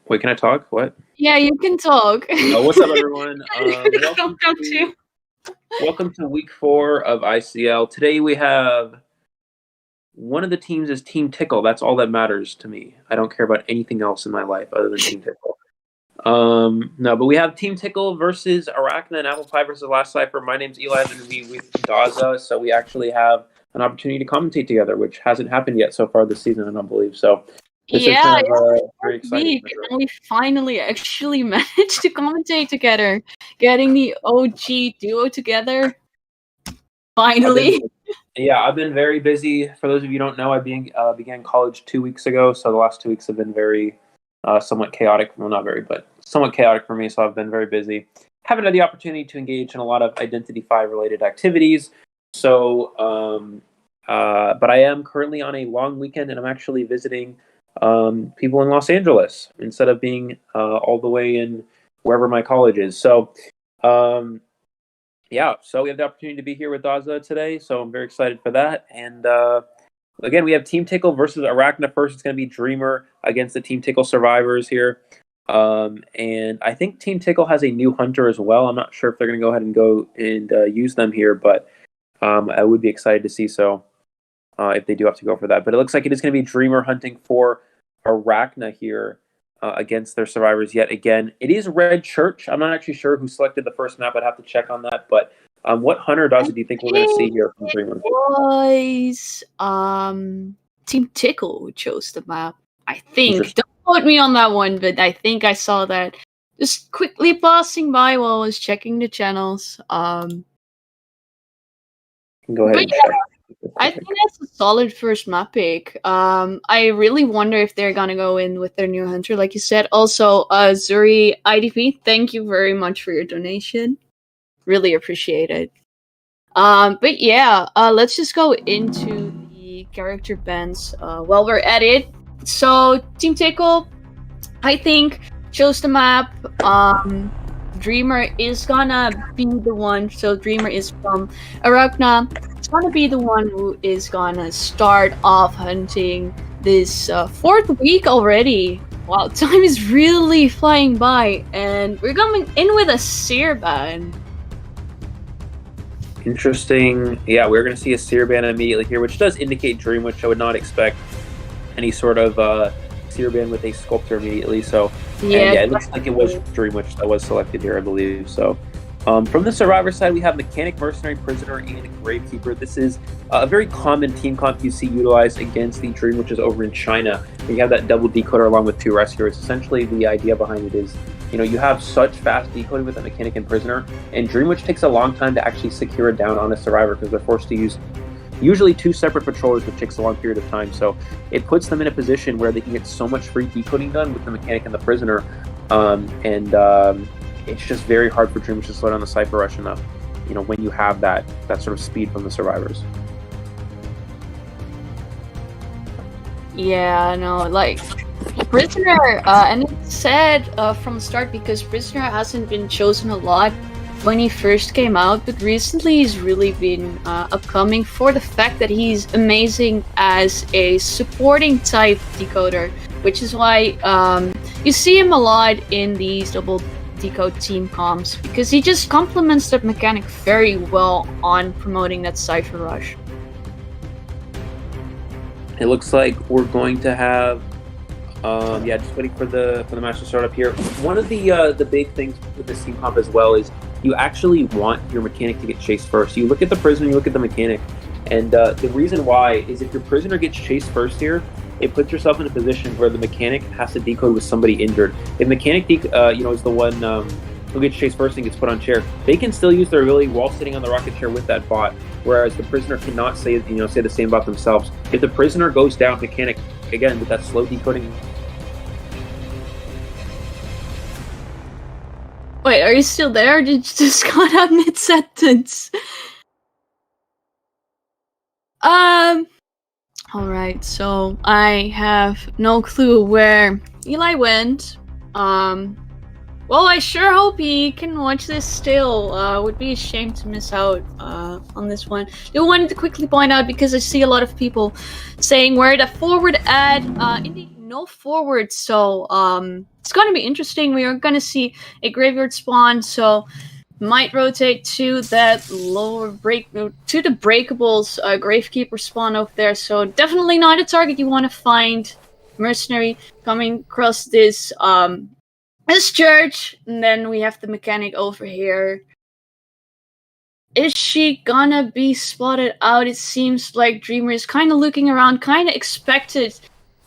Wait, can I talk? What? Yeah, you can talk. What's up, everyone? Welcome to week 4 of ICL. Today we have one of the teams is Team Tickle. That's all that matters to me. I don't care about anything else in my life other than Team Tickle. No, but we have Team Tickle versus Arachna and Apple Pie versus Last Cipher. My name's Eli. I'm going to be with Daza, so we actually have an opportunity to commentate together, which hasn't happened yet so far this season, I don't believe. So this is kind of very exciting. And we finally actually managed to commentate together, getting the OG duo together. Finally. I've been very busy. For those of you who don't know, I began college 2 weeks ago, so the last 2 weeks have been very somewhat chaotic. Well, not very, but somewhat chaotic for me, so I've been very busy. Haven't had the opportunity to engage in a lot of Identity 5 related activities. So, but I am currently on a long weekend, and I'm actually visiting people in Los Angeles instead of being all the way in wherever my college is. So, yeah, so we have the opportunity to be here with Daza today. So I'm very excited for that. And again, we have Team Tickle versus Arachna first. It's going to be Dreamer against the Team Tickle survivors here. And I think Team Tickle has a new hunter as well. I'm not sure if they're going to go ahead and use them here, but I would be excited to see so if they do have to go for that. But it looks like it is going to be Dreamer hunting for Arachna here against their survivors yet again. It is Red Church. I'm not actually sure who selected the first map. I'd have to check on that. But what hunter do you think we're going to see here from Dreamer? It was Team Tickle who chose the map. I think. Don't quote me on that one, but I think I saw that just quickly passing by while I was checking the channels. Go ahead and check. I think that's a solid first map pick. I really wonder if they're gonna go in with their new hunter, like you said. Also, Zuri IDP, thank you very much for your donation. Really appreciate it. But yeah, let's just go into the character bands while we're at it. So, Team Tickle, I think, chose the map. Dreamer is gonna be the one. So, Dreamer is from Arachna. It's gonna be the one who is gonna start off hunting this 4th week already. Wow, time is really flying by, and we're coming in with a seer ban. Interesting. Yeah, we're going to see a seer ban immediately here, which does indicate Dream, which I would not expect any sort of seer ban with a sculptor immediately. So, yeah, it looks like it was Dream, which that was selected here, I believe. So, from the survivor side, we have Mechanic, Mercenary, Prisoner, and Gravekeeper. This is a very common team comp you see utilized against the Dream, which is over in China. You have that double decoder along with 2 rescuers. Essentially, the idea behind it is, you have such fast decoding with a Mechanic and Prisoner, and Dream, which takes a long time to actually secure it down on a survivor because they're forced to use usually 2 separate patrollers, which takes a long period of time. So it puts them in a position where they can get so much free decoding done with the Mechanic and the Prisoner, it's just very hard for Dream to slow down the Cipher rush enough, when you have that sort of speed from the survivors. Yeah, no, like Prisoner, and it's sad from the start because Prisoner hasn't been chosen a lot when he first came out, but recently he's really been upcoming for the fact that he's amazing as a supporting type decoder, which is why you see him a lot in these double decode team comps because he just complements that Mechanic very well on promoting that Cipher rush. It looks like we're going to have just waiting for the match to start up here. One of the big things with this team comp as well is you actually want your Mechanic to get chased first. You look at the Prisoner, you look at the Mechanic, and the reason why is if your Prisoner gets chased first here, it puts yourself in a position where the Mechanic has to decode with somebody injured. If Mechanic is the one who gets chased first and gets put on chair, they can still use their ability while sitting on the rocket chair with that bot, whereas the Prisoner cannot say the same about themselves. If the Prisoner goes down, Mechanic, again, with that slow decoding. Wait, are you still there? Or did you just got out mid-sentence? Alright, so I have no clue where Eli went. Well, I sure hope he can watch this still. Would be a shame to miss out on this one. I wanted to quickly point out because I see a lot of people saying where the forward ad. Indeed, no forward. So it's going to be interesting. We are going to see a graveyard spawn. So might rotate to that lower to the breakables Gravekeeper spawn over there. So definitely not a target you want to find. Mercenary coming across this church, and then we have the Mechanic over here. Is she gonna be spotted out? It seems like Dreamer is kind of looking around, kind of expected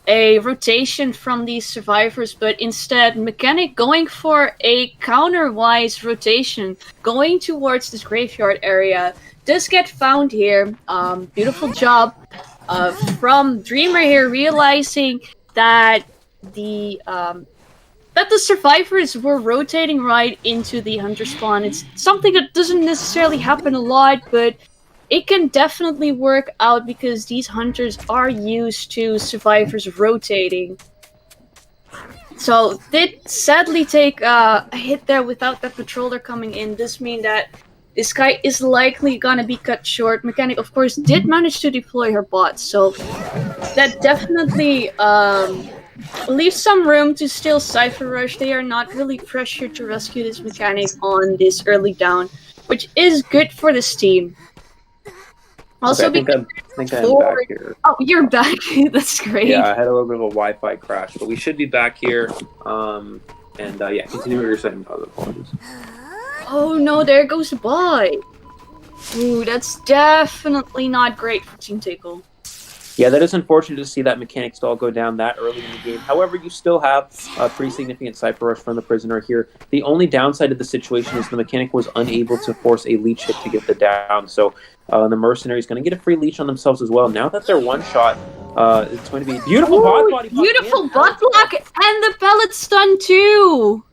a rotation from these survivors, but instead Mechanic going for a counter-wise rotation, going towards this graveyard area. Does get found here. Beautiful job from Dreamer here, realizing that the survivors were rotating right into the hunter spawn. It's something that doesn't necessarily happen a lot, but it can definitely work out because these hunters are used to survivors rotating. So did sadly take a hit there without that patroller coming in. This means that this guy is likely gonna be cut short. Mechanic, of course, did manage to deploy her bot, so that definitely leaves some room to still Cipher Rush. They are not really pressured to rescue this Mechanic on this early down, which is good for this team. Also, okay, I think I'm back here. Oh, you're back. That's great. Yeah, I had a little bit of a Wi-Fi crash, but we should be back here. Yeah, continue what you're saying. Apologies. Oh no, there goes the bot. Ooh, that's definitely not great for Team Tickle. Yeah, that is unfortunate to see that Mechanic stall go down that early in the game. However, you still have a pretty significant Cipher Rush from the Prisoner here. The only downside of the situation is the Mechanic was unable to force a leech hit to get the down. So the Mercenary is going to get a free leech on themselves as well. Now that they're one shot, it's going to be beautiful bot body. Beautiful bot block and the pellet stun too.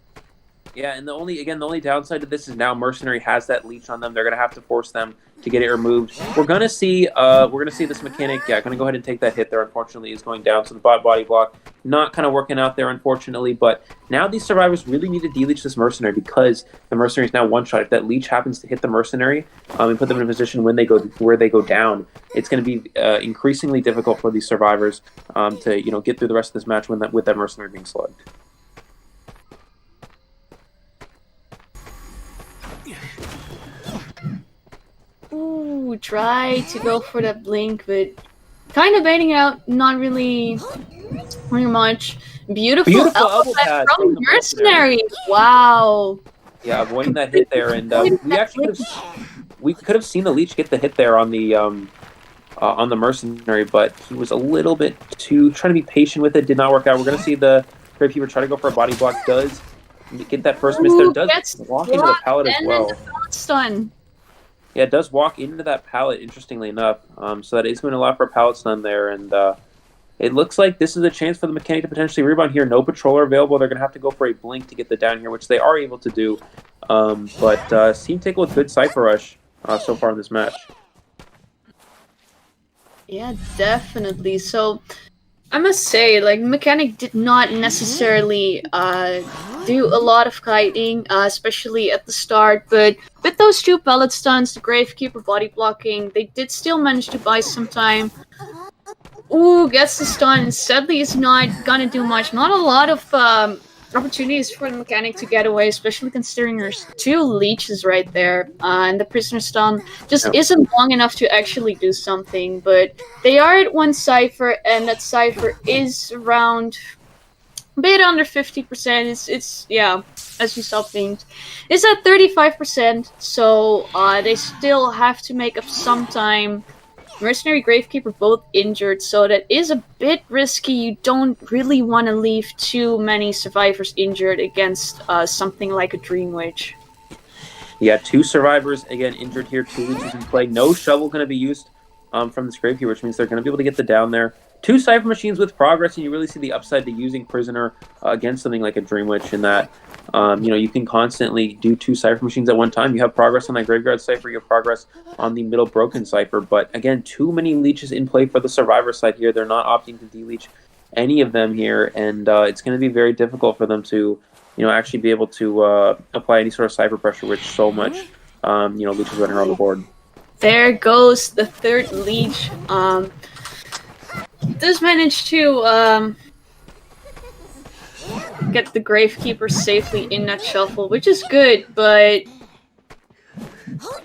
Yeah, and the only downside to this is now Mercenary has that leech on them. They're gonna have to force them to get it removed. We're gonna see this Mechanic, gonna go ahead and take that hit there. Unfortunately, is going down. So the bot body block not kind of working out there, unfortunately. But now these survivors really need to de-leech this Mercenary because the Mercenary is now one shot. If that leech happens to hit the Mercenary and put them in a position where they go down, it's going to be increasingly difficult for these survivors to get through the rest of this match with that Mercenary being slugged. Ooh, try to go for that blink, but kind of baiting out, not really much. Beautiful elbow pad from Mercenary. Wow. Yeah, avoiding that hit there, and we could have seen the leech get the hit there on the Mercenary, but he was a little bit too trying to be patient with it. Did not work out. We're gonna see the Gravekeeper try to go for a body block. Does get that first miss there? Does walk into the pallet as well. Stun. Yeah, it does walk into that pallet, interestingly enough. So that is going to allow for a pallet stun there. And it looks like this is a chance for the Mechanic to potentially rebound here. No patroller available. They're going to have to go for a blink to get the down here, which they are able to do. But Team Tickle with good Cipher Rush so far in this match. Yeah, definitely. So I must say, like, Mechanic did not necessarily do a lot of kiting, especially at the start, but with those two pellet stuns, the Gravekeeper body blocking, they did still manage to buy some time. Ooh, gets the stun. Sadly, it's not gonna do much. Not a lot of opportunities for the Mechanic to get away, especially considering there's two leeches right there, and the Prisoner stun just isn't long enough to actually do something. But they are at one Cipher, and that Cipher is around a bit under 50%. It's yeah, as you saw things, it's at 35%. So they still have to make up some time. Mercenary, Gravekeeper both injured, so that is a bit risky. You don't really want to leave too many survivors injured against something like a Dream Witch. Yeah, two survivors, again, injured here, two leeches in play. No shovel going to be used from this Gravekeeper, which means they're going to be able to get the down there. Two Cipher Machines with progress, and you really see the upside to using Prisoner against something like a Dream Witch in that, you can constantly do two Cipher Machines at one time. You have progress on that Graveyard Cipher, you have progress on the middle Broken Cipher, but again, too many leeches in play for the Survivor side here. They're not opting to de-leech any of them here, and it's going to be very difficult for them to, actually be able to apply any sort of Cipher pressure with so much, leeches running around the board. There goes the third leech. Does manage to get the Gravekeeper safely in that shuffle, which is good, but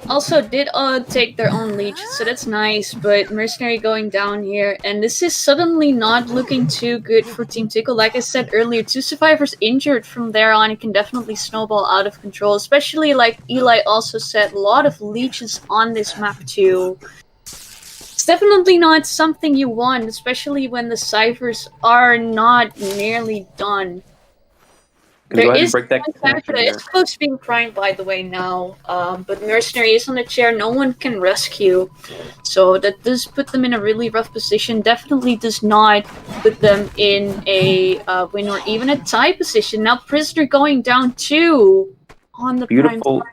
also did take their own leech, so that's nice. But Mercenary going down here, and this is suddenly not looking too good for Team Tickle. Like I said earlier, two survivors injured from there on, it can definitely snowball out of control, especially like Eli also said, a lot of leeches on this map too. It's definitely not something you want, especially when the ciphers are not nearly done. There is one Cipher that is close to being primed, by the way, now. But Mercenary is on the chair, no one can rescue. So that does put them in a really rough position. Definitely does not put them in a win or even a tie position. Now Prisoner going down 2 on the beautiful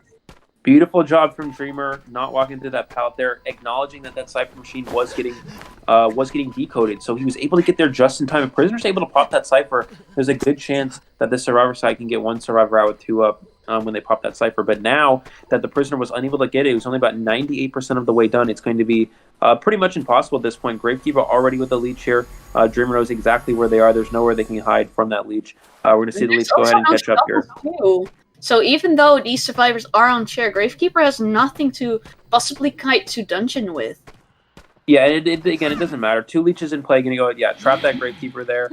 Beautiful job from Dreamer, not walking through that pallet there, acknowledging that Cipher machine was getting decoded. So he was able to get there just in time. If Prisoner's able to pop that Cipher, there's a good chance that the Survivor side can get one Survivor out with 2 up when they pop that Cipher. But now that the Prisoner was unable to get it, it was only about 98% of the way done. It's going to be pretty much impossible at this point. Gravekeeper already with the leech here. Dreamer knows exactly where they are. There's nowhere they can hide from that leech. We're going to see the leech go ahead and catch up here. So even though these survivors are on chair, Gravekeeper has nothing to possibly kite to dungeon with. Yeah, and again, it doesn't matter. 2 leeches in play, going to go, trap that Gravekeeper there.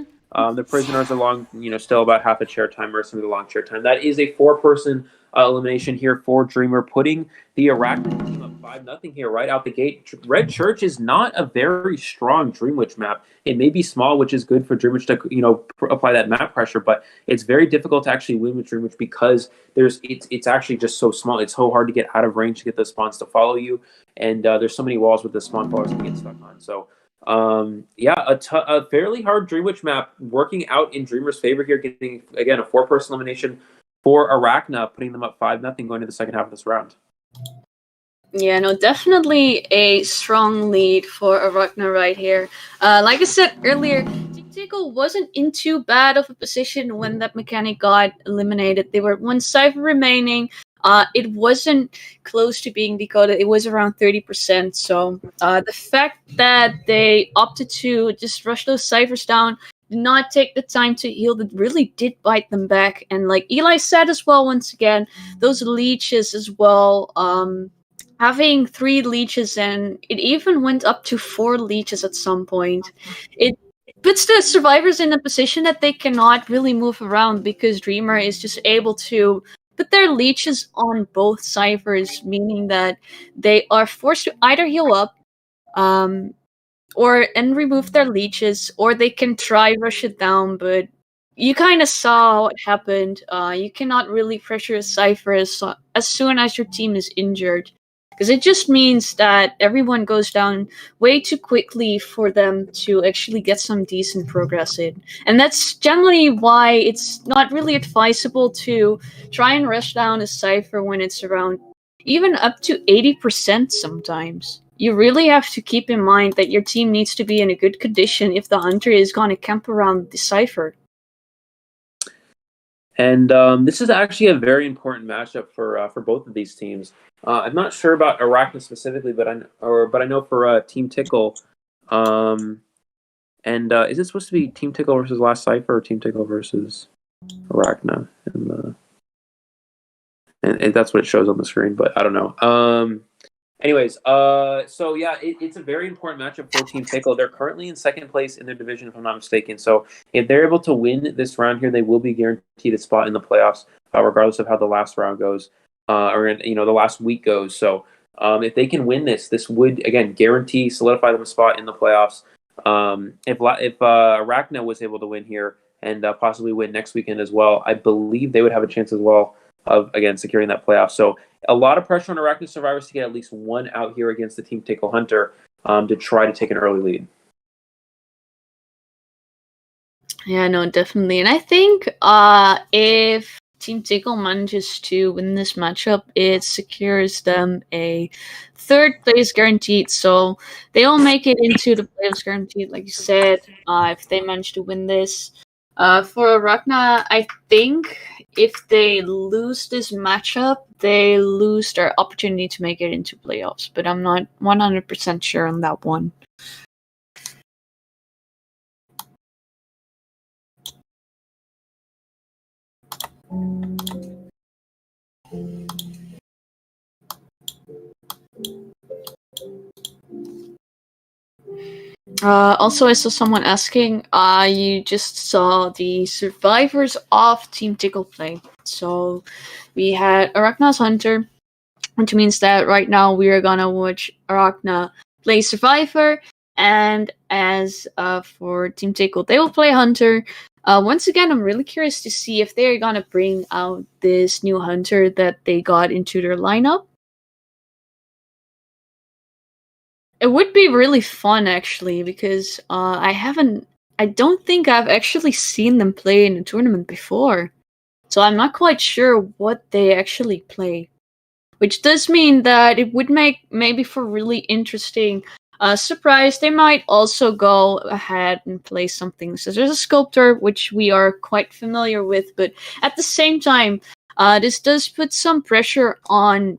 The Prisoners are long, still about half a chair time, versus the long chair time. That is a 4-person elimination here for Dreamer, putting the Arachna team up 5-0 here right out the gate. Red Church is not a very strong Dream Witch map. It may be small, which is good for Dream Witch to apply that map pressure, but it's very difficult to actually win with Dream Witch because it's actually just so small. It's so hard to get out of range to get the spawns to follow you, and there's so many walls with the spawn followers to get stuck on. So a fairly hard Dream Witch map working out in Dreamer's favor here, getting again a 4-person elimination for Arachna, putting them up 5-0 going to the second half of this round. Yeah, no, definitely a strong lead for Arachna right here. Like I said earlier, Tickle wasn't in too bad of a position when that mechanic got eliminated. There were 1 Cipher remaining. It wasn't close to being decoded. It was around 30%. So the fact that they opted to just rush those Ciphers down, did not take the time to heal, that really did bite them back. And like Eli said as well, once again, those leeches as well, having 3 leeches, and it even went up to 4 leeches at some point. It puts the survivors in a position that they cannot really move around because Dreamer is just able to put their leeches on both Ciphers, meaning that they are forced to either heal up and remove their leeches, or they can try rush it down, but you kind of saw what happened. You cannot really pressure a Cipher as soon as your team is injured, because it just means that everyone goes down way too quickly for them to actually get some decent progress in. And that's generally why it's not really advisable to try and rush down a Cipher when it's around even up to 80% sometimes. You really have to keep in mind that your team needs to be in a good condition if the Hunter is going to camp around the Cipher. And this is actually a very important matchup for both of these teams. I'm not sure about Arachna specifically, but I know for Team Tickle. Is it supposed to be Team Tickle versus Last Cipher, or Team Tickle versus Arachna? And that's what it shows on the screen, but I don't know. Anyways, so yeah, it's a very important matchup for Team Tickle. They're currently in second place in their division, if I'm not mistaken. So if they're able to win this round here, they will be guaranteed a spot in the playoffs, regardless of how the last round goes, or the last week goes. So if they can win this would again solidify them a spot in the playoffs. If Arachna was able to win here and possibly win next weekend as well, I believe they would have a chance as well of again securing that playoff. So a lot of pressure on Arachna survivors to get at least one out here against the Team Tickle Hunter to try to take an early lead. Yeah, no, definitely. And I think if Team Tickle manages to win this matchup, it secures them a 3rd place guaranteed. So they will make it into the playoffs guaranteed, like you said, if they manage to win this. For Arachna, I think if they lose this matchup, they lose their opportunity to make it into playoffs. But I'm not 100% sure on that one. Also, I saw someone asking, you just saw the survivors of Team Tickle play. So we had Arachna's Hunter, which means that right now we are gonna watch Arachna play Survivor, and as for Team Tickle, they will play Hunter. Once again, I'm really curious to see if they're gonna bring out this new Hunter that they got into their lineup. It would be really fun, actually, because I don't think I've actually seen them play in a tournament before. So I'm not quite sure what they actually play. which does mean that it would make maybe for really interesting surprise. They might also go ahead and play something such as a sculptor, which we are quite familiar with, but at the same time, this does put some pressure on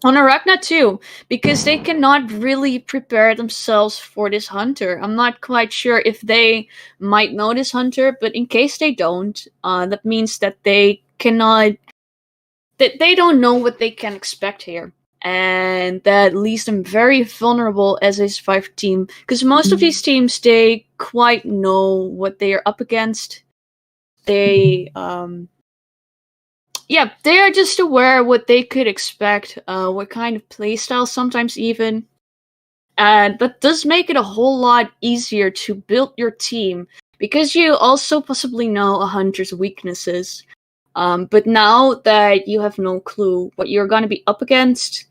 Arachna too, because they cannot really prepare themselves for this hunter. I'm not quite sure if they might know this hunter, but in case they don't, that means that they cannot, that they don't know what they can expect here. And that leaves them very vulnerable as a Survivor team, because most of these teams, they quite know what they are up against. They, yeah, they are just aware what they could expect, what kind of playstyle sometimes even. And that does make it a whole lot easier to build your team, because you also possibly know a hunter's weaknesses. But now that you have no clue what you're going to be up against,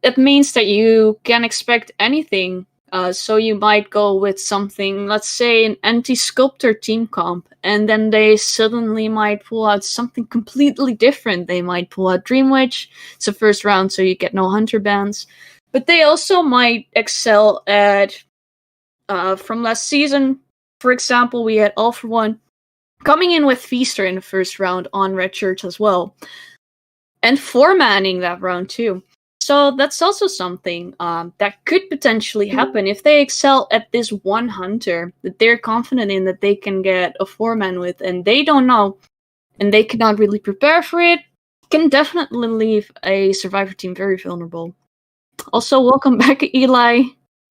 it means that you can expect anything. So you might go with something, let's say an anti-sculptor team comp, and then they suddenly might pull out something completely different. They might pull out Dream Witch. It's the first round, so you get no hunter bans. But they also might excel at, from last season, for example, we had All For One coming in with Feaster in the first round on Red Shirt as well. And 4-manning that round too. So that's also something that could potentially happen if they excel at this one hunter that they're confident in that they can get a 4-man with, and they don't know, and they cannot really prepare for it. Can definitely leave a Survivor team very vulnerable. Also, welcome back, Eli.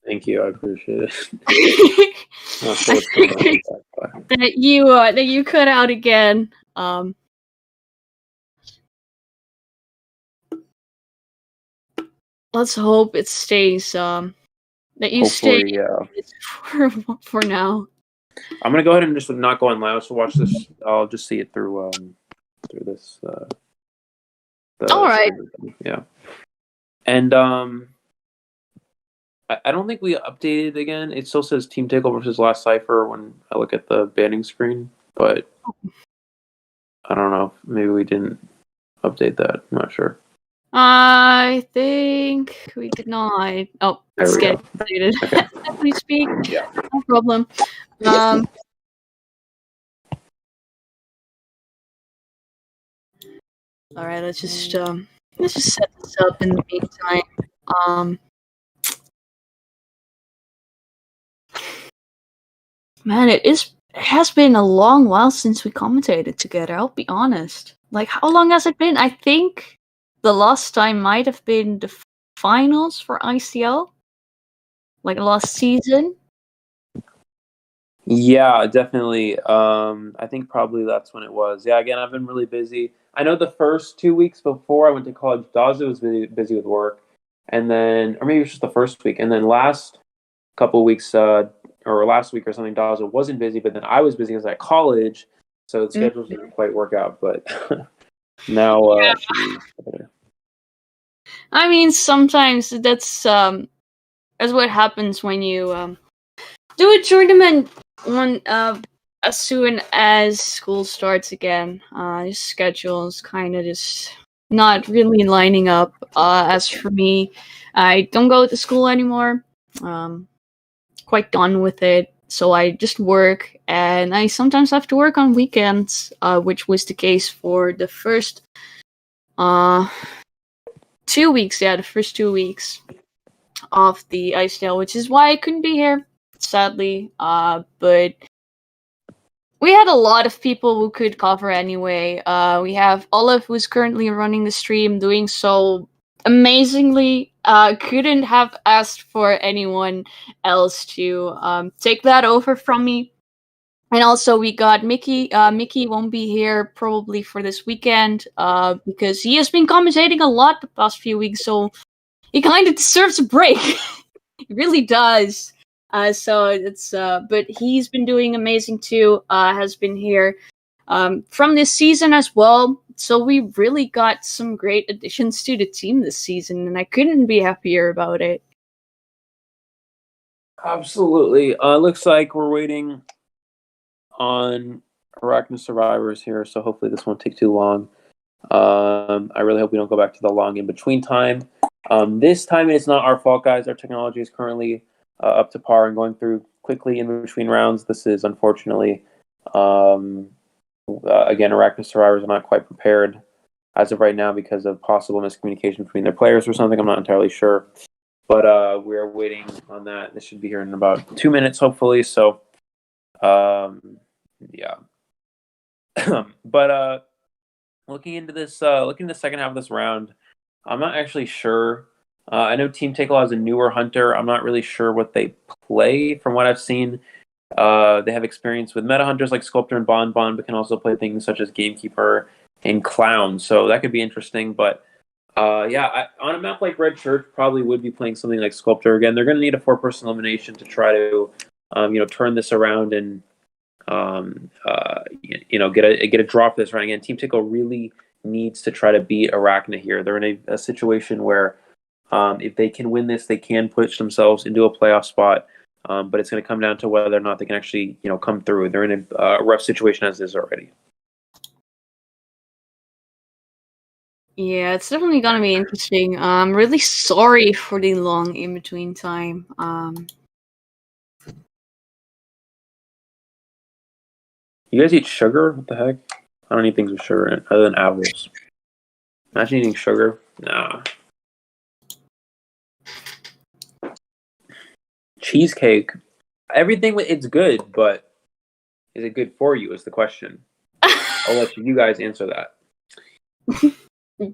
Thank you, I appreciate it. Not sure what's going on with that, that you cut out again. Let's hope it stays. That you stay for now. I'm gonna go ahead and just not go on loud. So watch this. I'll just see it through this. All right. Yeah. And I don't think we updated again. It still says Team Tickle versus Last Cipher when I look at the banning screen, but I don't know. Maybe we didn't update that. I'm not sure. I think we did not. Oh, it's getting updated. Okay. Please speak. Yeah. No problem. All right, let's just set this up in the meantime. Man, it has been a long while since we commentated together. I'll be honest. Like, how long has it been? I think the last time might have been the finals for ICL, like last season. Yeah, definitely. I think probably that's when it was. Yeah, again, I've been really busy. I know the first 2 weeks before I went to college, Daza was busy with work, and then, or maybe it was just the first week, and then last couple weeks, or last week or something, Daza wasn't busy, but then I was busy because I was at college, so the schedules didn't quite work out. But now, Yeah. I mean, sometimes that's what happens when you do a tournament as soon as school starts again. Your schedule's kind of just not really lining up. As for me, I don't go to school anymore. Quite done with it. So I just work, and I sometimes have to work on weekends, which was the case for the first 2 weeks. Yeah, the first 2 weeks of the ICL, which is why I couldn't be here, sadly. But we had a lot of people who could cover anyway. We have Olive, who's currently running the stream, doing so amazingly. Couldn't have asked for anyone else to take that over from me. And also we got Mickey. Mickey won't be here probably for this weekend because he has been commentating a lot the past few weeks, so he kind of deserves a break. He really does. So it's but he's been doing amazing too. Has been here from this season as well. So we really got some great additions to the team this season, and I couldn't be happier about it. Absolutely. Looks like we're waiting on Arachna survivors here, so hopefully this won't take too long. I really hope we don't go back to the long in-between time. This time it's not our fault, guys. Our technology is currently up to par and going through quickly in between rounds. This is unfortunately, again, Arachna survivors are not quite prepared as of right now because of possible miscommunication between their players or something. I'm not entirely sure. But we're waiting on that. This should be here in about 2 minutes, hopefully. So, yeah. But looking into the second half of this round, I'm not actually sure. I know Team Tickle has a newer hunter. I'm not really sure what they play. From what I've seen, they have experience with meta hunters like Sculptor and Bon, but can also play things such as Gamekeeper and Clown. So that could be interesting. But on a map like Red Church, probably would be playing something like Sculptor again. They're going to need a 4-person elimination to try to, turn this around and, get a draw for this round again. Team Tickle really needs to try to beat Arachna here. They're in a situation where, if they can win this, they can push themselves into a playoff spot. But it's going to come down to whether or not they can actually, come through. They're in a rough situation as is already. Yeah, it's definitely gonna be interesting. I'm really sorry for the long in between time. You guys eat sugar? What the heck? I don't eat things with sugar in it, other than apples. Imagine eating sugar. Nah. Cheesecake. Everything it's good, but is it good for you? Is the question. I'll let you guys answer that.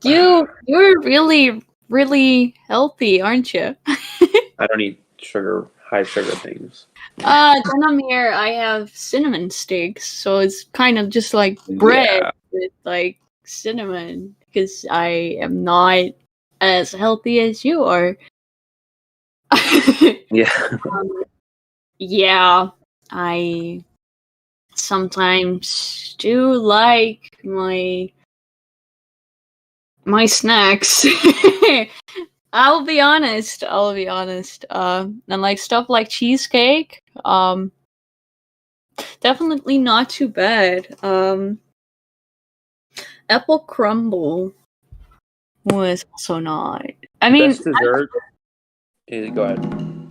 You're really, really healthy, aren't you? I don't eat high sugar things. Then I'm here. I have cinnamon sticks, so it's kind of just like bread with like cinnamon, because I am not as healthy as you are. Yeah. I sometimes do like my snacks. I'll be honest. And like stuff like cheesecake, definitely not too bad. Apple crumble was also not. I mean, best dessert. Go ahead.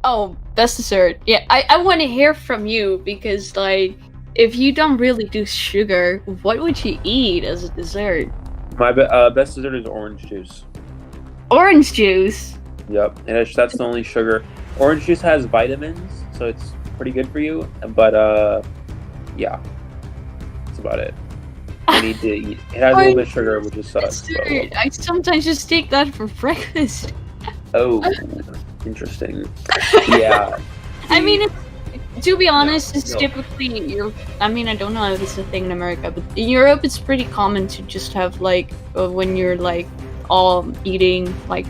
Oh, best dessert. Yeah, I want to hear from you, because like, if you don't really do sugar, what would you eat as a dessert? My best dessert is orange juice. Orange juice? Yep, and that's the only sugar. Orange juice has vitamins, so it's pretty good for you. But yeah, that's about it. I need to eat. It has a little bit of sugar, which is sucks. I sometimes just take that for breakfast. Oh, interesting. Yeah. I mean, to be honest, it's typically I mean, I don't know if it's a thing in America, but in Europe, it's pretty common to just have like when you're like all eating, like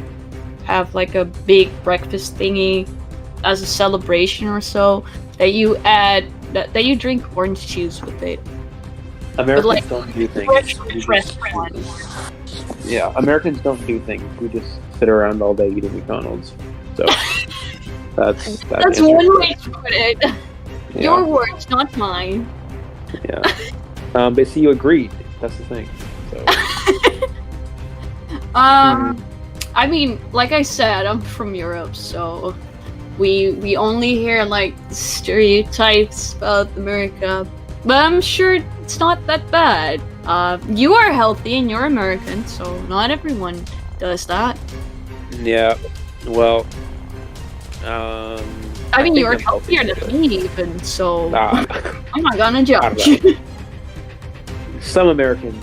have like a big breakfast thingy as a celebration or so, that you add that you drink orange juice with it. Americans don't do things. Yeah, Americans don't do things. We just sit around all day eating McDonald's. So that's one way to put it. Yeah. Your words, not mine. Yeah. But see, you agreed. That's the thing. So. I mean, like I said, I'm from Europe, so we only hear like stereotypes about America, but I'm sure it's not that bad. You are healthy and you're American, so not everyone does that. Yeah. Well. I mean, you're healthier than me, even, so I'm not gonna judge. Some Americans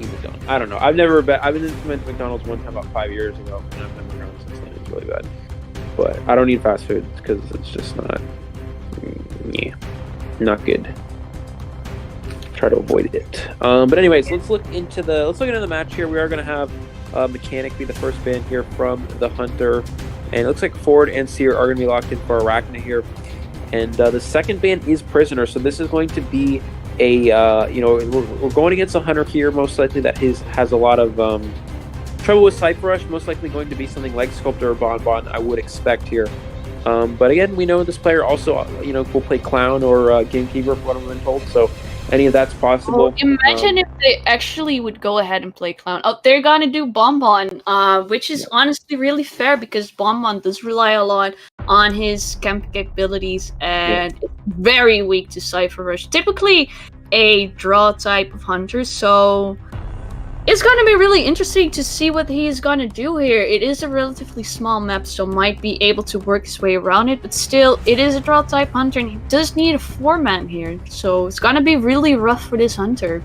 eat McDonald's. I don't know. I've been into McDonald's one time about 5 years ago, and I've been around since then. It's really bad. But I don't eat fast food because it's just not good. Try to avoid it. But anyways, let's look into the match here. We are going to have Mechanic be the first ban here from the Hunter. And it looks like Ford and Seer are going to be locked in for Arachna here. And the second ban is Prisoner. So this is going to be we're going against a Hunter here, most likely that has a lot of trouble with Cipher Rush. Most likely going to be something like Sculptor or Bon, I would expect here. But again, we know this player also, will play Clown or Gamekeeper, from what I've been told. So any of that's possible. Imagine if they actually would go ahead and play Clown. Oh, they're gonna do Bonbon, which is honestly really fair because Bonbon does rely a lot on his camping capabilities and it's very weak to Cipher Rush. Typically a draw type of hunter, so it's gonna be really interesting to see what he's gonna do here. It is a relatively small map, so might be able to work his way around it, but still, it is a draw type hunter, and he does need a 4-man here, so it's gonna be really rough for this hunter.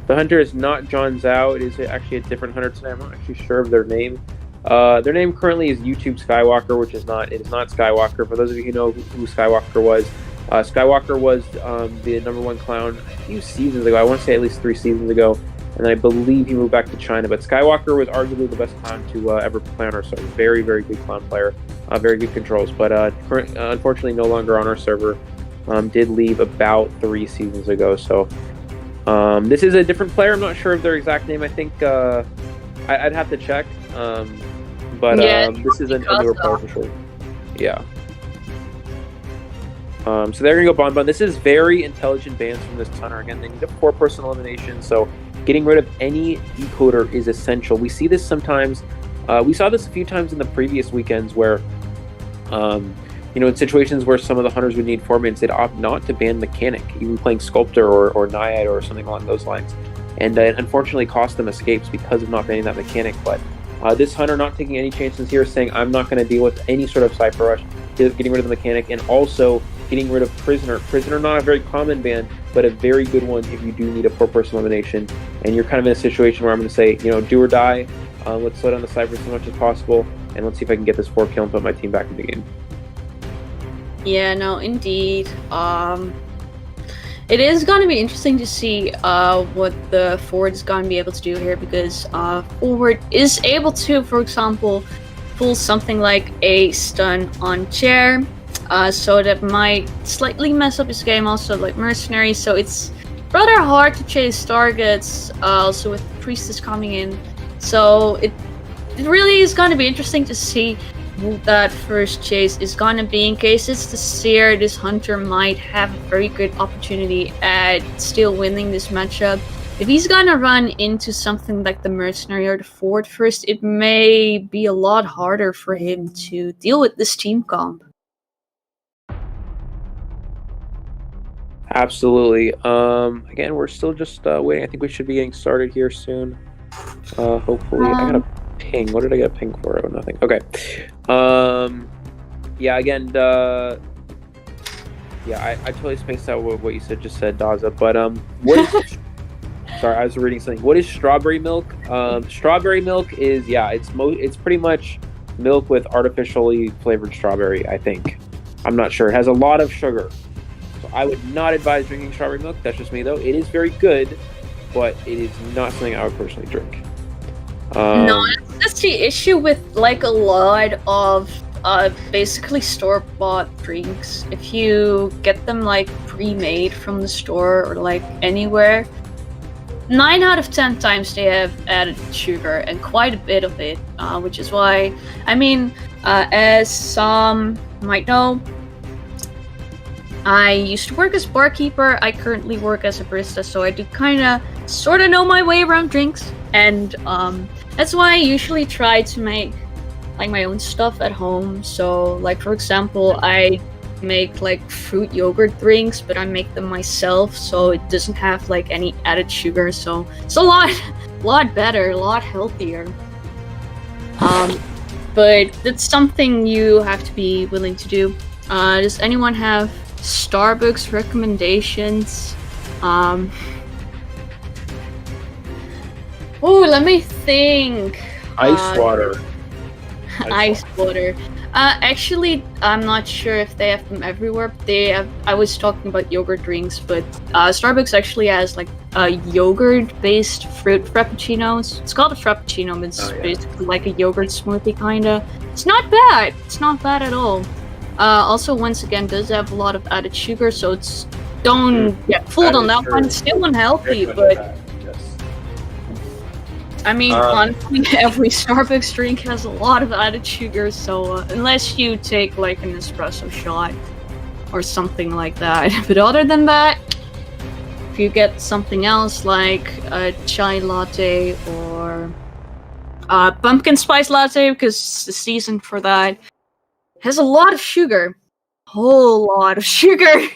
The hunter is not John Zhao. It is actually a different hunter today. I'm not actually sure of their name. Their name currently is YouTube Skywalker, which is not. It is not Skywalker. For those of you who know who Skywalker was, Skywalker was the #1 clown a few seasons ago. I want to say at least 3 seasons ago. And I believe he moved back to China. But Skywalker was arguably the best clown to ever play on our server. Very, very good clown player. Very good controls. But unfortunately, no longer on our server. Did leave about 3 seasons ago. So this is a different player. I'm not sure of their exact name. I think I'd have to check. But this is a newer player for sure. Yeah. So they're going to go Bonbon. This is very intelligent bans from this hunter. Again, they need a 4-person elimination. So getting rid of any decoder is essential. We see this sometimes. We saw this a few times in the previous weekends where, in situations where some of the hunters would need 4-mans, they'd opt not to ban Mechanic, even playing Sculptor or Naiad or something along those lines. And it unfortunately cost them escapes because of not banning that Mechanic. But this hunter not taking any chances here, saying, I'm not going to deal with any sort of Cipher Rush, getting rid of the Mechanic, and also getting rid of Prisoner. Prisoner, not a very common ban, but a very good one if you do need a 4-person elimination. And you're kind of in a situation where I'm going to say, do or die. Let's slow down the Cyphers as much as possible, and let's see if I can get this 4 kill and put my team back in the game. Yeah, no, indeed. It is going to be interesting to see what the forward is going to be able to do here, because forward is able to, for example, pull something like a stun on chair. So that might slightly mess up his game, also like Mercenary, so it's rather hard to chase targets, also with Priestess coming in. So it really is going to be interesting to see who that first chase is going to be. In case it's the Seer, this hunter might have a very good opportunity at still winning this matchup. If he's going to run into something like the Mercenary or the Forward first, it may be a lot harder for him to deal with this team comp. Absolutely. Again, we're still just waiting. I think we should be getting started here soon. Hopefully. I got a ping. What did I get a ping for? Oh, nothing. Okay. Yeah, again, I totally spaced out what you just said, Daza. But what is... Sorry, I was reading something. What is strawberry milk? Strawberry milk is, it's pretty much milk with artificially flavored strawberry, I think. I'm not sure. It has a lot of sugar. I would not advise drinking strawberry milk. That's just me, though. It is very good, but it is not something I would personally drink. No, that's the issue with like a lot of basically store-bought drinks. If you get them like pre-made from the store or like anywhere, 9 out of 10 times they have added sugar, and quite a bit of it, which is why, as some might know, I used to work as barkeeper. I currently work as a barista, so I do sort of know my way around drinks, and that's why I usually try to make like my own stuff at home. So, like for example, I make like fruit yogurt drinks, but I make them myself, so it doesn't have like any added sugar. So it's a lot better, a lot healthier. But that's something you have to be willing to do. Does anyone have Starbucks recommendations? Let me think. Ice water. Ice water. Actually, I'm not sure if they have them everywhere. I was talking about yogurt drinks, but Starbucks actually has like a yogurt-based fruit frappuccinos. It's called a frappuccino, but it's basically like a yogurt smoothie kinda. It's not bad. It's not bad at all. Also, once again, does have a lot of added sugar, so it's don't get fooled on that one. It's still unhealthy, but honestly, every Starbucks drink has a lot of added sugar, so unless you take like an espresso shot or something like that. But other than that, if you get something else like a chai latte or pumpkin spice latte, because it's the season for that, has a lot of sugar. Whole lot of sugar.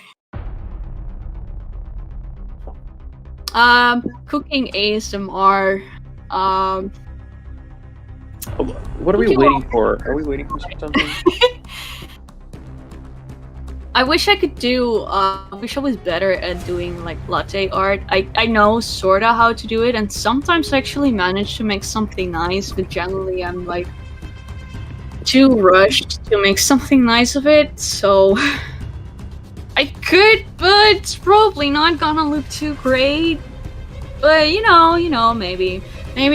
Cooking ASMR. What are we waiting for? Are we waiting for something? I wish I could do. I wish I was better at doing like latte art. I know sorta how to do it, and sometimes I actually manage to make something nice. But generally, I'm like too rushed to make something nice of it. So I could, but it's probably not gonna look too great. But you know, maybe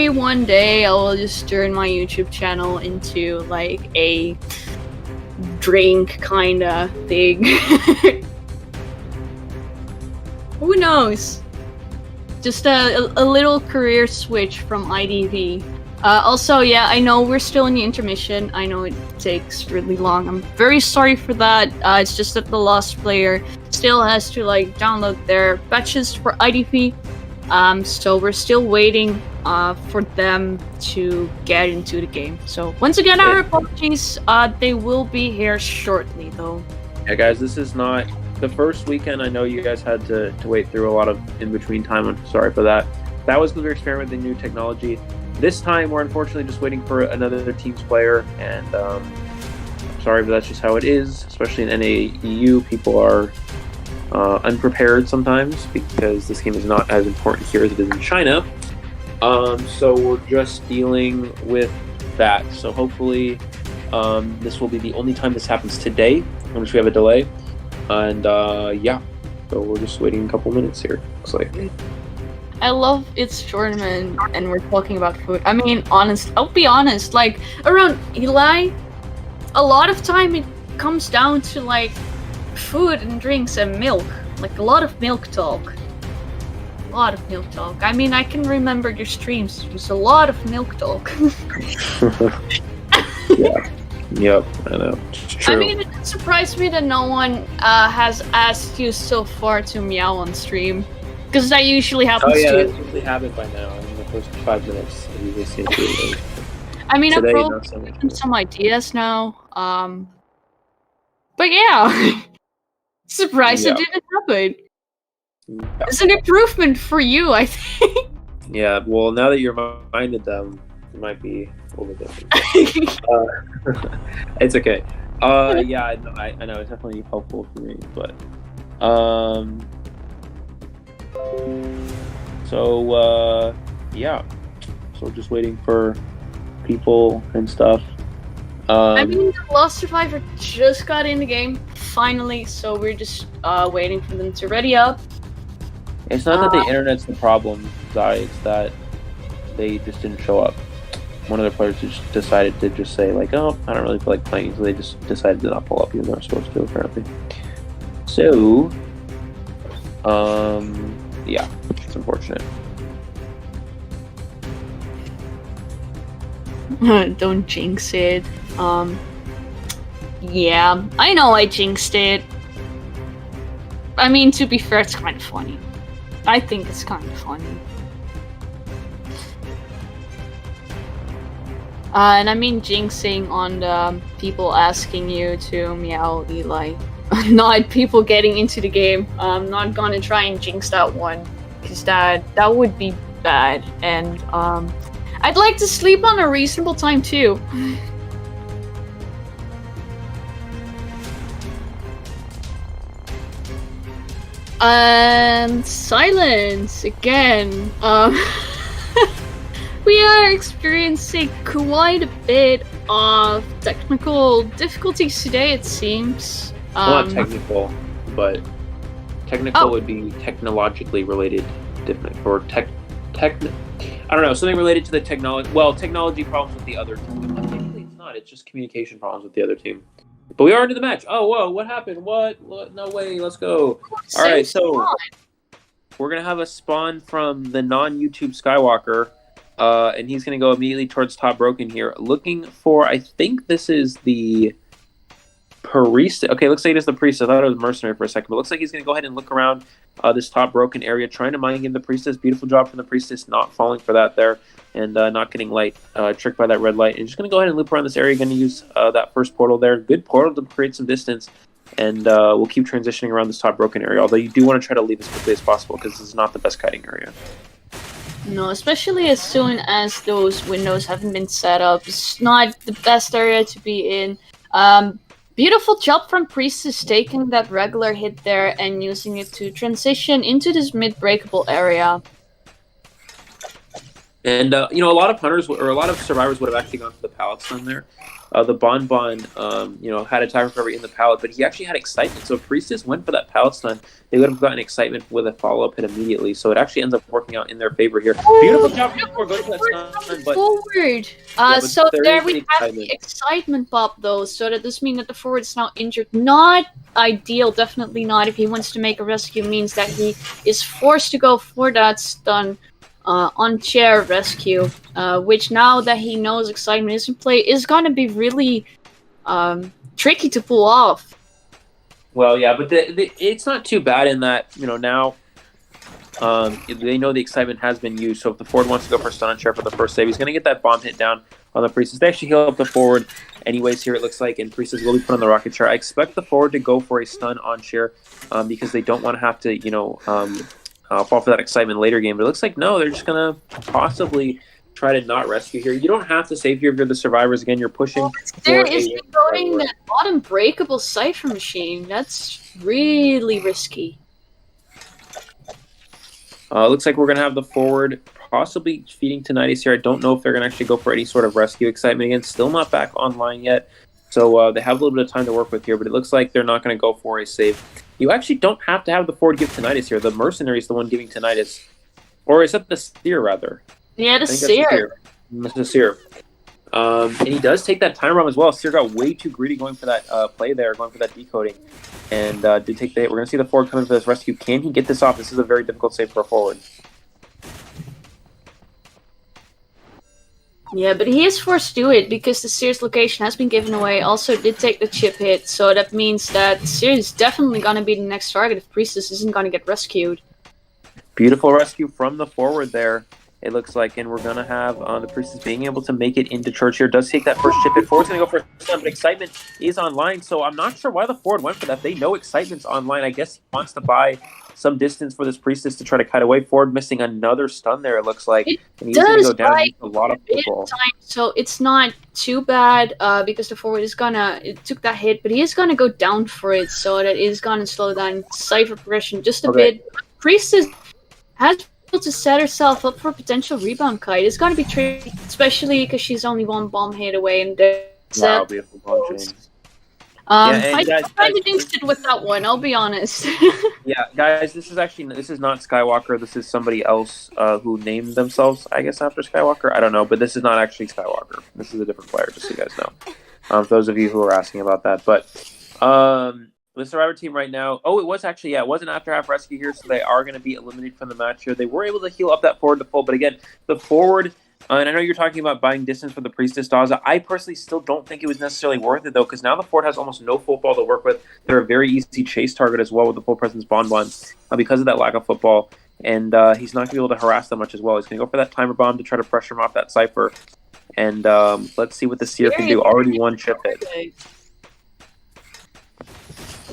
one day I will just turn my YouTube channel into like a drink kinda thing. Who knows? Just a little career switch from IDV. Also, yeah, I know we're still in the intermission. I know it takes really long. I'm very sorry for that. It's just that the lost player still has to like download their patches for IDV. So we're still waiting for them to get into the game. So once again, our apologies. They will be here shortly, though. Yeah, guys, this is not the first weekend. I know you guys had to wait through a lot of in-between time. I'm sorry for that. That was because we were experimenting with new technology. This time, we're unfortunately just waiting for another team's player, and I'm sorry, but that's just how it is. Especially in NAEU, people are unprepared sometimes because this game is not as important here as it is in China. So we're just dealing with that. So hopefully this will be the only time this happens today, in which we have a delay. And yeah, so we're just waiting a couple minutes here, looks like. I love its tournament, and we're talking about food. I mean, I'll be honest, like, around Eli, a lot of time it comes down to, like, food and drinks and milk. Like, a lot of milk talk. I mean, I can remember your streams. There's a lot of milk talk. Yeah. Yep, I know. It's true. I mean, it surprised me that no one has asked you so far to meow on stream. Because that usually happens too. That usually happens by now. In the first 5 minutes, I usually see it. I mean, Today, I've probably some ideas now. But yeah. Surprised it didn't happen. Yeah. It's an improvement for you, I think. Yeah, well, now that you're reminded them, it might be a little bit different. It's okay. Yeah, I know it's definitely helpful for me, but so yeah, so just waiting for people and stuff. I mean, the Lost Survivor just got in the game finally, so we're just waiting for them to ready up. It's not that the internet's the problem, Zai, it's that they just didn't show up. One of the players just decided to just say, like, oh, I don't really feel like playing, so they just decided to not pull up even though they're supposed to, apparently. So, yeah, it's unfortunate. Don't jinx it. Yeah, I know I jinxed it. I mean, to be fair, it's kind of funny. I think it's kind of funny. And I mean jinxing on the people asking you to meow Eli. Not people getting into the game. I'm not gonna try and jinx that one. Because that would be bad. And I'd like to sleep on a reasonable time too. And silence again. We are experiencing quite a bit of technical difficulties today, it seems. Not technical, but technical would be technologically related, or I don't know, something related to the technology. Well, technology problems with the other team. But technically, it's not. It's just communication problems with the other team. But we are into the match. Oh, whoa! What happened? What? No way! Let's go! All right, so we're gonna have a spawn from the non-YouTube Skywalker, and he's gonna go immediately towards top broken here, looking for. I think this is the priest. Okay, looks like it is the priest. I thought it was mercenary for a second, but looks like he's gonna go ahead and look around this top broken area, trying to mind game the Priestess. Beautiful job from the Priestess, not falling for that there, and not getting tricked by that red light. And just going to go ahead and loop around this area, going to use that first portal there. Good portal to create some distance, and we'll keep transitioning around this top broken area, although you do want to try to leave as quickly as possible, because this is not the best kiting area. No, especially as soon as those windows haven't been set up. It's not the best area to be in. Beautiful job from Priestess taking that regular hit there and using it to transition into this mid-breakable area. And, a lot of hunters, or a lot of survivors would have actually gone for the pallet stun there. The Bon, had a time recovery in the pallet, but he actually had excitement. So if Priestess went for that pallet stun, they would have gotten excitement with a follow-up hit immediately. So it actually ends up working out in their favor here. Beautiful job before going for that stun. Forward. So there we have the excitement pop, though. So that does mean that the forward is now injured. Not ideal, definitely not. If he wants to make a rescue, means that he is forced to go for that stun. On chair rescue, which now that he knows excitement is in play, is going to be really tricky to pull off. Well, yeah, but it's not too bad in that, now they know the excitement has been used. So if the forward wants to go for stun on chair for the first save, he's going to get that bomb hit down on the Priestess. They actually heal up the forward anyways here, it looks like, and Priestess will be put on the rocket chair. I expect the forward to go for a stun on chair because they don't want to have to, fall for that excitement later game. But it looks like, no, they're just going to possibly try to not rescue here. You don't have to save here if you're the survivors. Again, you're pushing. There is going that bottom breakable Cipher machine. That's really risky. Looks like we're going to have the forward possibly feeding Tinnitus here. I don't know if they're going to actually go for any sort of rescue excitement. Again, still not back online yet. So they have a little bit of time to work with here, but it looks like they're not going to go for a save. You actually don't have to have the forward give Tinnitus here. The Mercenary is the one giving Tinnitus. Or is that the Seer, rather? Yeah, the Seer. The Seer. And he does take that time bomb as well. Seer got way too greedy going for that play there, going for that decoding. And did take the hit. We're going to see the forward coming for this rescue. Can he get this off? This is a very difficult save for a forward. Yeah, but he is forced to do it because the Seer's location has been given away. Also did take the chip hit, so that means that Seer is definitely going to be the next target if Priestess isn't going to get rescued. Beautiful rescue from the forward there, it looks like, and we're going to have the Priestess being able to make it into church here. Does take that first chip hit. Forward's going to go for a stun, but excitement is online, so I'm not sure why the forward went for that. They know excitement's online. I guess he wants to buy some distance for this Priestess to try to kite away. Forward missing another stun there, it looks like. And he's going to go down a lot of people. So it's not too bad because the forward is it took that hit, but he is going to go down for it, so that is going to slow down Cipher progression just a bit. Priestess has been able to set herself up for a potential rebound kite. It's going to be tricky, especially because she's only one bomb hit away. And wow, beautiful bomb chain. I kind of jinxed it with that one, I'll be honest. Yeah, guys, this is not Skywalker. This is somebody else who named themselves, I guess, after Skywalker. I don't know, but this is not actually Skywalker. This is a different player, just so you guys know. For those of you who are asking about that. But the Survivor team right now, it wasn't after half rescue here, so they are going to be eliminated from the match here. They were able to heal up that forward to full, but again, the forward... and I know you're talking about buying distance for the Priestess Daza. I personally still don't think it was necessarily worth it, though, because now the forward has almost no football to work with. They're a very easy chase target as well with the full presence Bonbon because of that lack of football. And he's not going to be able to harass them much as well. He's going to go for that timer bomb to try to pressure him off that Cipher. And let's see what the Seer can do. Already one chip hit.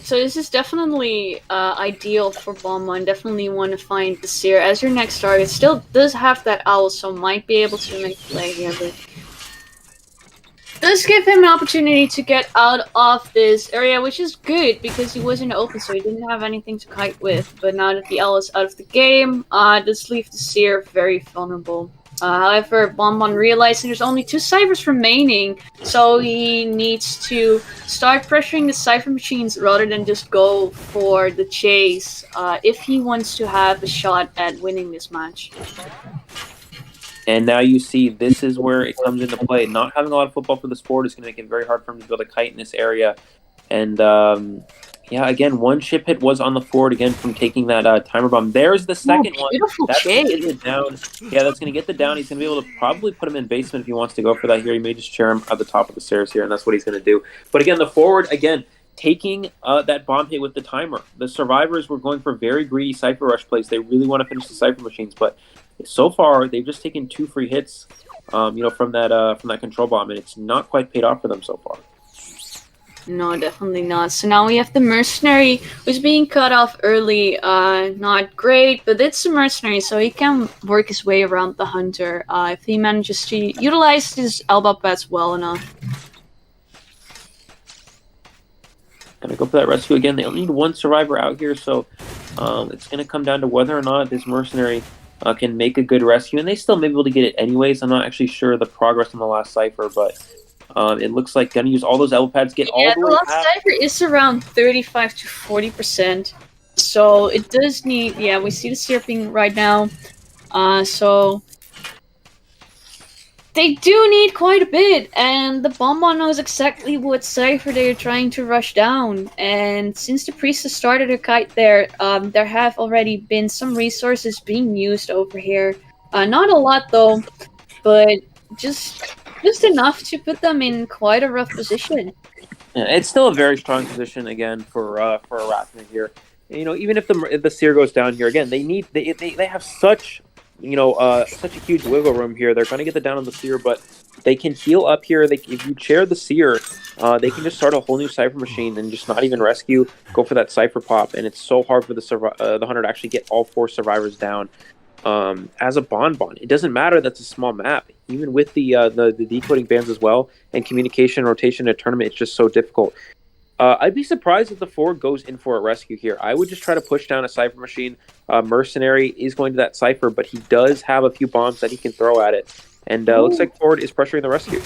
So this is definitely ideal for Bonbon. Definitely want to find the Seer as your next target. Still does have that owl, so might be able to make play here, but does give him an opportunity to get out of this area, which is good because he was in the open, so he didn't have anything to kite with. But now that the owl is out of the game, does leave the Seer very vulnerable. However, Bonbon realizing there's only 2 Ciphers remaining, so he needs to start pressuring the Cipher machines rather than just go for the chase if he wants to have a shot at winning this match. And now you see this is where it comes into play. Not having a lot of football for the sport is going to make it very hard for him to build a kite in this area. And again, one chip hit was on the forward again from taking that timer bomb. There's the second one. That's going to get the down. Yeah, that's going to get the down. He's going to be able to probably put him in basement if he wants to go for that here. He may just chair him at the top of the stairs here, and that's what he's going to do. But again, the forward, again, taking that bomb hit with the timer. The survivors were going for very greedy Cipher rush plays. They really want to finish the Cipher machines, but so far they've just taken 2 free hits, from that control bomb, and it's not quite paid off for them so far. No, definitely not. So now we have the mercenary who's being cut off early. Not great, but it's a mercenary, so he can work his way around the hunter if he manages to utilize his elbow pads well enough. Gonna go for that rescue again. They only need 1 survivor out here, so it's gonna come down to whether or not this mercenary can make a good rescue, and they still may be able to get it anyways. I'm not actually sure the progress on the last Cipher, but it looks like gonna use all those elbow pads, get all the way last past. Cipher is around 35 to 40%, so it does need. Yeah, we see the syrping right now, so they do need quite a bit, and the Bonbon knows exactly what Cipher they're trying to rush down. And since the priestess started her kite there have already been some resources being used over here. Not a lot though, but just enough to put them in quite a rough position. Yeah, it's still a very strong position again for Arachna here. Even if the seer goes down here again, they have such such a huge wiggle room here. They're going to get the down on the seer, but they can heal up here. If you chair the seer, they can just start a whole new Cipher machine and just not even rescue, go for that Cipher pop, and it's so hard for the hunter to actually get all 4 survivors down. As a Bonbon, it doesn't matter that's a small map. Even with the decoding bans as well and communication rotation in a tournament, it's just so difficult. I'd be surprised if the forward goes in for a rescue here. I would just try to push down a Cipher machine. Mercenary is going to that Cipher, but he does have a few bombs that he can throw at it. And looks like forward is pressuring the rescue.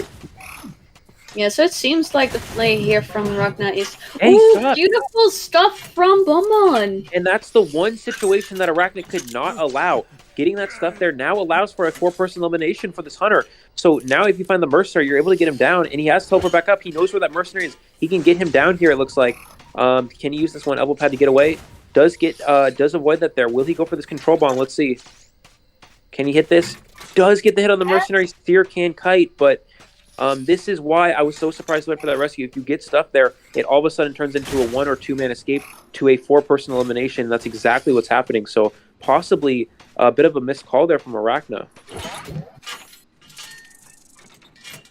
Yeah, so it seems like the play here from Arachna is beautiful stuff from Bonbon. And that's the one situation that Arachna could not allow. Getting that stuff there now allows for a 4-person elimination for this hunter. So now if you find the mercenary, you're able to get him down, and he has to teleport back up. He knows where that mercenary is. He can get him down here, it looks like. Can he use this one elbow pad to get away? Does avoid that there. Will he go for this control bomb? Let's see. Can he hit this? Does get the hit on the mercenary. Seer can kite, but this is why I was so surprised for that rescue. If you get stuff there, it all of a sudden turns into a 1 or 2 man escape to a 4-person elimination. That's exactly what's happening. So possibly a bit of a missed call there from Arachna.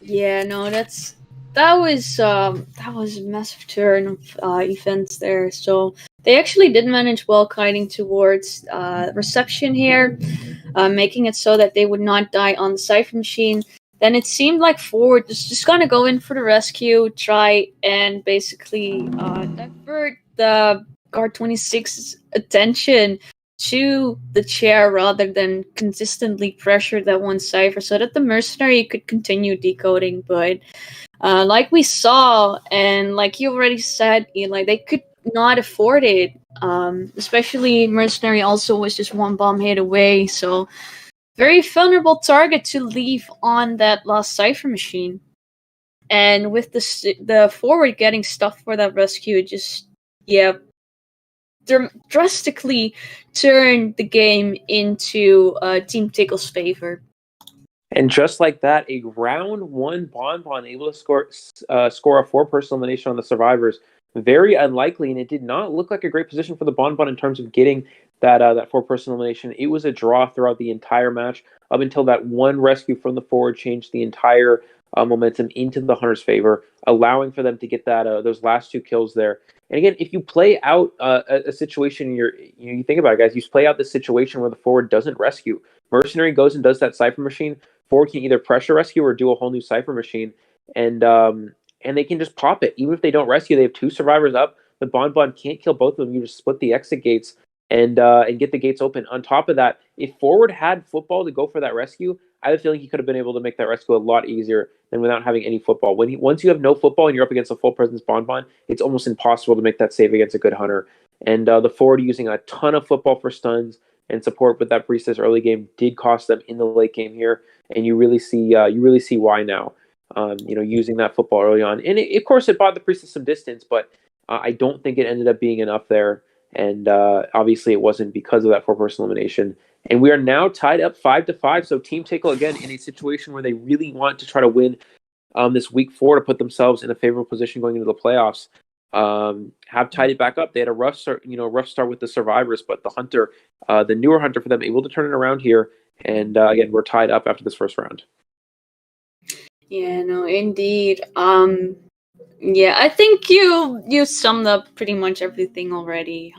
Yeah, no, that was a massive turn of events there. So they actually did manage well kiting towards reception here, making it so that they would not die on the Cipher machine. Then it seemed like forward was just gonna go in for the rescue, try and basically divert the guard 26's attention to the chair rather than consistently pressure that one Cipher so that the mercenary could continue decoding. But like we saw, and like you already said, Eli, they could not afford it. Especially mercenary also was just 1 bomb hit away, so very vulnerable target to leave on that last Cipher machine. And with the forward getting stuff for that rescue, just drastically turned the game into Team Tickle's favor. And just like that, a round 1 Bonbon able to score a 4-person elimination on the survivors. Very unlikely, and it did not look like a great position for the Bonbon in terms of getting that 4-person elimination. It was a draw throughout the entire match up until that one rescue from the forward changed the entire momentum into the hunter's favor, allowing for them to get that those last 2 kills there. And again, if you play out a situation, you think about it, guys. You play out the situation where the forward doesn't rescue. Mercenary goes and does that Cipher machine. Forward can either pressure rescue or do a whole new Cipher machine, and they can just pop it. Even if they don't rescue, they have 2 survivors up. The Bonbon can't kill both of them. You just split the exit gates and get the gates open. On top of that, if forward had football to go for that rescue, I have a feeling he could have been able to make that rescue a lot easier than without having any football. Once you have no football and you're up against a full presence Bonbon, it's almost impossible to make that save against a good hunter. And the forward using a ton of football for stuns and support with that priestess early game did cost them in the late game here, and you really see why now. Using that football early on, and of course it bought the priestess some distance, but I don't think it ended up being enough there. And obviously it wasn't because of that 4-person elimination. And we are now tied up 5-5. So Team Tickle again in a situation where they really want to try to win this week 4 to put themselves in a favorable position going into the playoffs. have tied it back up. They had a rough start, rough start with the survivors, but the hunter, the newer hunter for them, able to turn it around here. And again, we're tied up after this first round. Yeah, no, indeed. Yeah, I think you summed up pretty much everything already.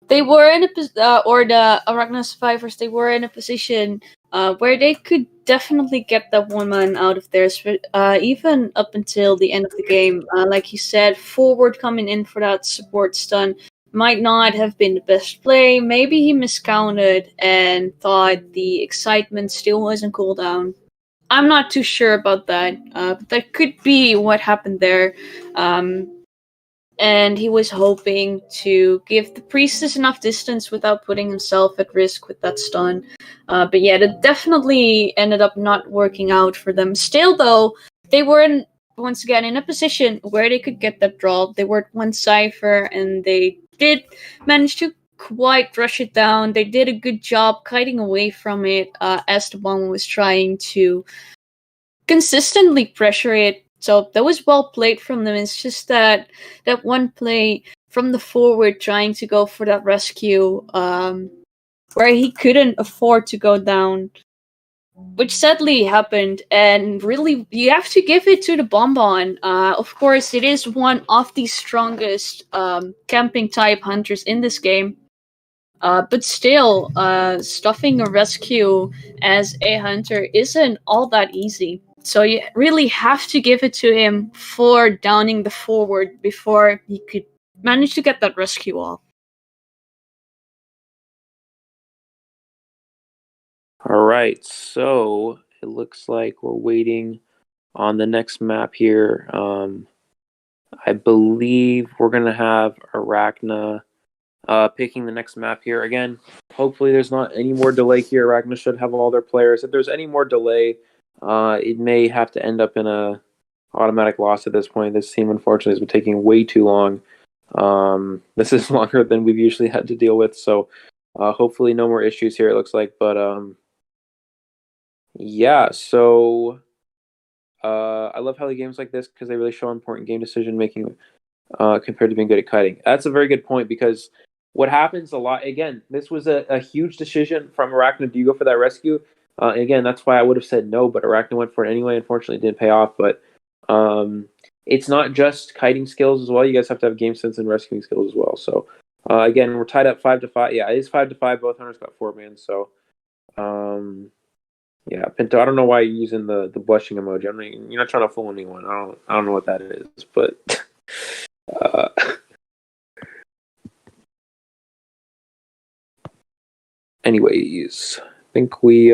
They were in or the Arachna survivors, they were in a position where they could definitely get that woman out of there, even up until the end of the game. Like you said, forward coming in for that support stun might not have been the best play. Maybe he miscounted and thought the excitement still wasn't cooldown. I'm not too sure about that. But that could be what happened there. And he was hoping to give the priestess enough distance without putting himself at risk with that stun. But yeah, that definitely ended up not working out for them. Still, though, they were once again in a position where they could get that draw. They were at one Cipher, and they did manage to quite rush it down. They did a good job kiting away from it as the bomb was trying to consistently pressure it. So that was well played from them. It's just that one play from the forward trying to go for that rescue, where he couldn't afford to go down, which sadly happened. And really, you have to give it to the Bonbon. Of course, it is one of the strongest camping type hunters in this game. But still, stuffing a rescue as a hunter isn't all that easy. So you really have to give it to him for downing the forward before he could manage to get that rescue off. All right, so it looks like we're waiting on the next map here. I believe we're going to have Arachna picking the next map here. Again, hopefully there's not any more delay here. Arachna should have all their players. If there's any more delay, it may have to end up in a automatic loss at this point. This team, unfortunately, has been taking way too long. This is longer than we've usually had to deal with, so hopefully no more issues here, it looks like. But yeah, so I love how the games like this, because they really show important game decision making compared to being good at kiting. That's a very good point, because what happens a lot, again, this was a huge decision from Arachna. Do you go for that rescue? Again, that's why I would have said no, but Arachna went for it anyway. Unfortunately, it didn't pay off. But it's not just kiting skills as well. You guys have to have game sense and rescuing skills as well. So again, we're tied up 5-5. Yeah, it is 5-5. Both hunters got 4 bans. So yeah, Pinto. I don't know why you're using the blushing emoji. I mean, you're not trying to fool anyone. I don't know what that is, but. Anyways, I think we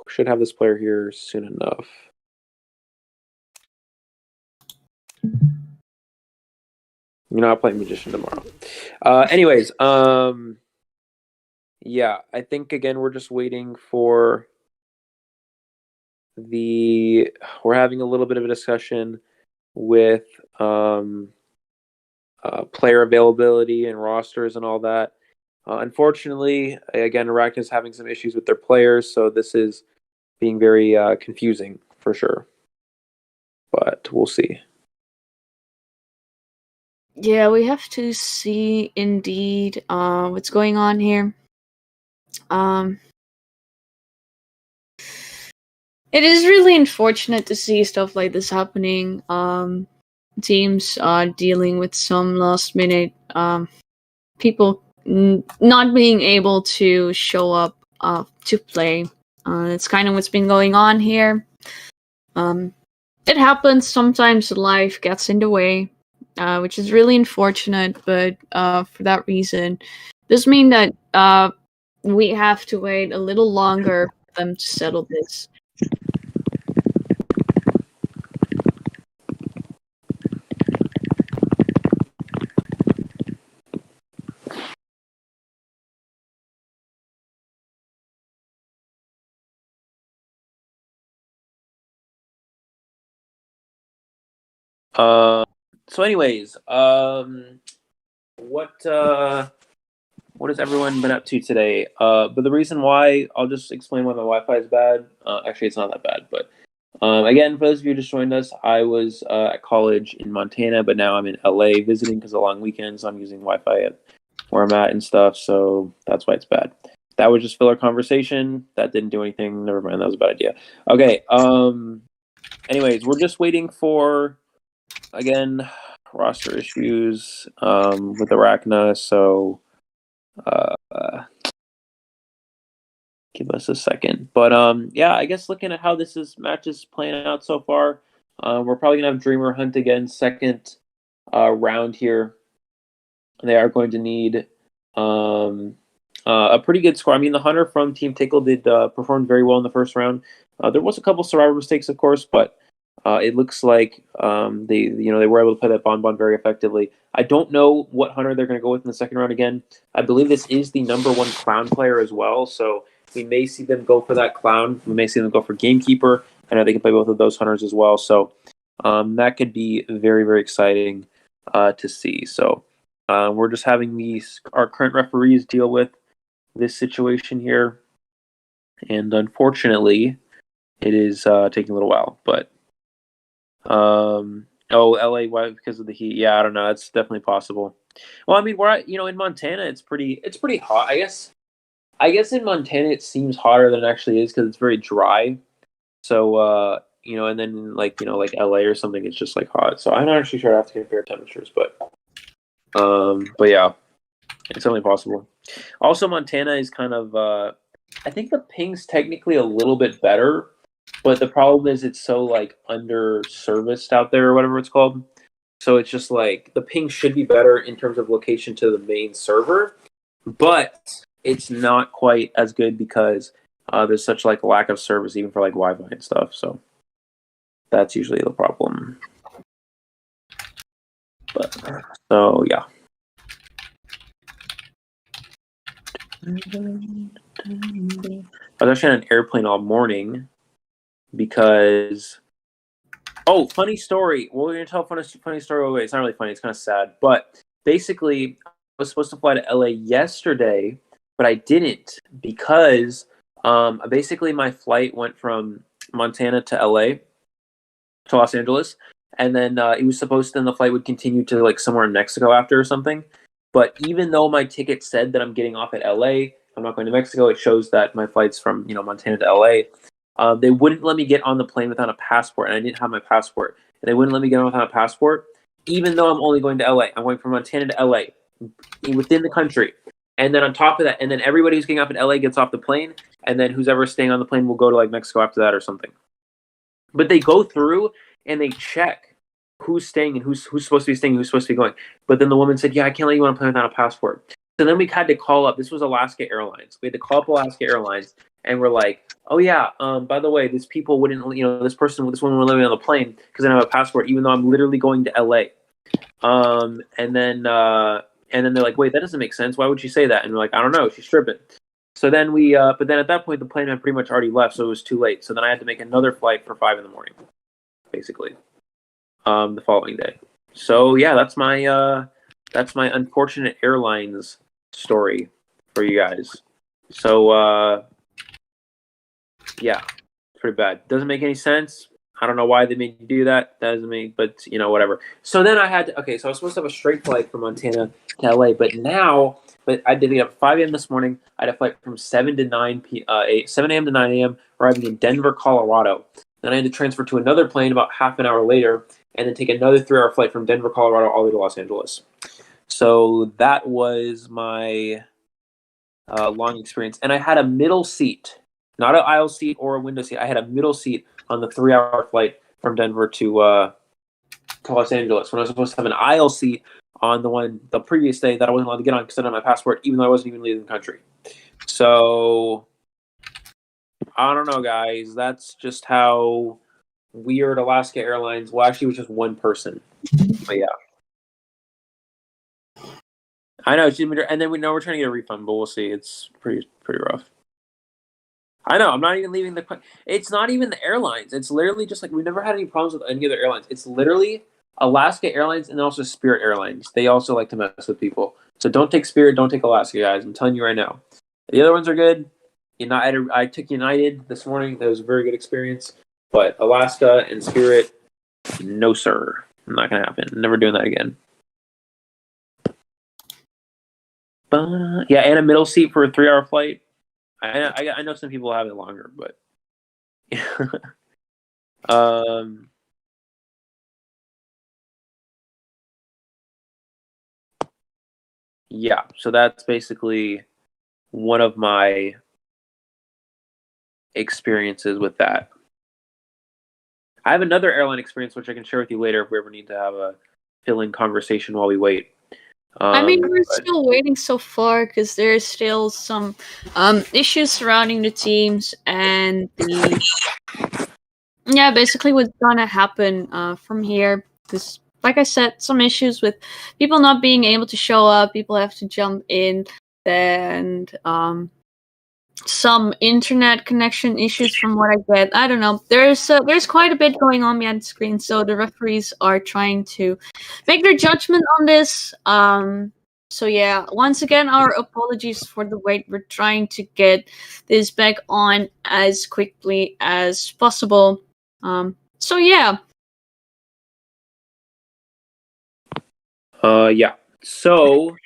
should have this player here soon enough. You're not playing Magician tomorrow. Anyways, yeah, I think again we're just waiting for we're having a little bit of a discussion with player availability and rosters and all that. Unfortunately, again, Arachna is having some issues with their players, so this is being very confusing for sure. But we'll see. Yeah, we have to see indeed what's going on here. It is really unfortunate to see stuff like this happening. Teams dealing with some last minute people not being able to show up to play. It's kind of what's been going on here. It happens sometimes. Life gets in the way, which is really unfortunate. But for that reason, does mean that we have to wait a little longer for them to settle this. So anyways, what has everyone been up to today? But the reason why, I'll just explain why my Wi-Fi is bad. Actually, it's not that bad, but Again, for those of you who just joined us, I was at college in Montana, but now I'm in LA visiting because of long weekends. I'm using Wi-Fi at where I'm at and stuff, so that's why it's bad. That was just filler conversation. That didn't do anything. Never mind, that was a bad idea. Okay. Anyways, we're just waiting for, again, roster issues with Arachna, so give us a second. But yeah, I guess looking at how match is playing out so far, we're probably gonna have Dreamer Hunt again, second round here. They are going to need a pretty good score. I mean, the Hunter from Team Tickle did perform very well in the first round. There was a couple survivor mistakes, of course, but it looks like they were able to play that Bonbon very effectively. I don't know what Hunter they're going to go with in the second round again. I believe this is the number one Clown player as well, so we may see them go for that Clown. We may see them go for Gamekeeper. I know they can play both of those Hunters as well, so that could be very, very exciting to see. So we're just having our current referees deal with this situation here, and unfortunately, it is taking a little while. But LA, why? Because of the heat? Yeah, I don't know. It's definitely possible. Well, I mean, in Montana, it's pretty hot. I guess in Montana it seems hotter than it actually is because it's very dry. So and then like LA or something, it's just like hot. So I'm not actually sure. I have to compare temperatures, but yeah, it's only possible. Also, Montana is kind of I think the ping's technically a little bit better, but the problem is it's so like under serviced out there or whatever it's called. So it's just like the ping should be better in terms of location to the main server, but it's not quite as good because there's such like lack of service even for like Wi-Fi and stuff. So that's usually the problem. But so yeah. I was actually on an airplane all morning because funny story. Well, we're gonna tell a funny story. Wait, it's not really funny. It's kind of sad. But basically, I was supposed to fly to LA yesterday, but I didn't because basically my flight went from Montana to LA to Los Angeles, and then it was supposed to, then the flight would continue to like somewhere in Mexico after or something. But even though my ticket said that I'm getting off at LA, I'm not going to Mexico. It shows that my flight's from Montana to LA. They wouldn't let me get on the plane without a passport, and I didn't have my passport. And they wouldn't let me get on without a passport, even though I'm only going to LA. I'm going from Montana to LA, within the country. And then on top of that, and then everybody who's getting off at LA gets off the plane, and then who's ever staying on the plane will go to like Mexico after that or something. But they go through and they check who's staying and who's supposed to be staying, who's supposed to be going. But then the woman said, "Yeah, I can't let you on a plane without a passport." So then we had to call up. This was Alaska Airlines. We had to call up Alaska Airlines, and we're like, "Oh yeah, by the way, this people wouldn't, this woman would let me on the plane because I don't have a passport, even though I'm literally going to LA." And then they're like, "Wait, that doesn't make sense. Why would she say that?" And we're like, "I don't know. She's tripping." So then but then at that point, the plane had pretty much already left, so it was too late. So then I had to make another flight for 5 a.m, basically, the following day. So yeah, that's my unfortunate airlines story for you guys. So yeah, pretty bad. Doesn't make any sense. I don't know why they made you do that. That doesn't make, but whatever. So then I had to, so I was supposed to have a straight flight from Montana to LA, but I did it at 5 a.m. this morning. I had a flight from 7 a.m. to 9 a.m. arriving in Denver, Colorado. Then I had to transfer to another plane about half an hour later, and then take another 3-hour flight from Denver, Colorado, all the way to Los Angeles. So that was my long experience. And I had a middle seat, not an aisle seat or a window seat. I had a middle seat on the 3-hour flight from Denver to Los Angeles, when I was supposed to have an aisle seat on the previous day that I wasn't allowed to get on because I didn't have my passport, even though I wasn't even leaving the country. So I don't know, guys. That's just how weird Alaska Airlines. Well, actually, it was just one person. But yeah, I know. And then we're trying to get a refund, but we'll see. It's pretty rough. I know. I'm not even leaving It's not even the airlines. It's literally just like, we've never had any problems with any other airlines. It's literally Alaska Airlines and also Spirit Airlines. They also like to mess with people. So don't take Spirit. Don't take Alaska, guys. I'm telling you right now. The other ones are good. United. I took United this morning. That was a very good experience. But Alaska and Spirit, no sir. Not gonna happen. Never doing that again. Yeah, and a middle seat for a 3-hour flight. I know some people have it longer, but yeah. So that's basically one of my experiences with that. I have another airline experience which I can share with you later if we ever need to have a fill-in conversation while we wait. We're still waiting so far because there's still some issues surrounding the teams and basically what's gonna happen from here. Because, like I said, some issues with people not being able to show up, people have to jump in, and some internet connection issues from what I get. I don't know. There's quite a bit going on behind the screen, so the referees are trying to make their judgment on this. So yeah, once again, our apologies for the wait. We're trying to get this back on as quickly as possible. So yeah. Yeah. So,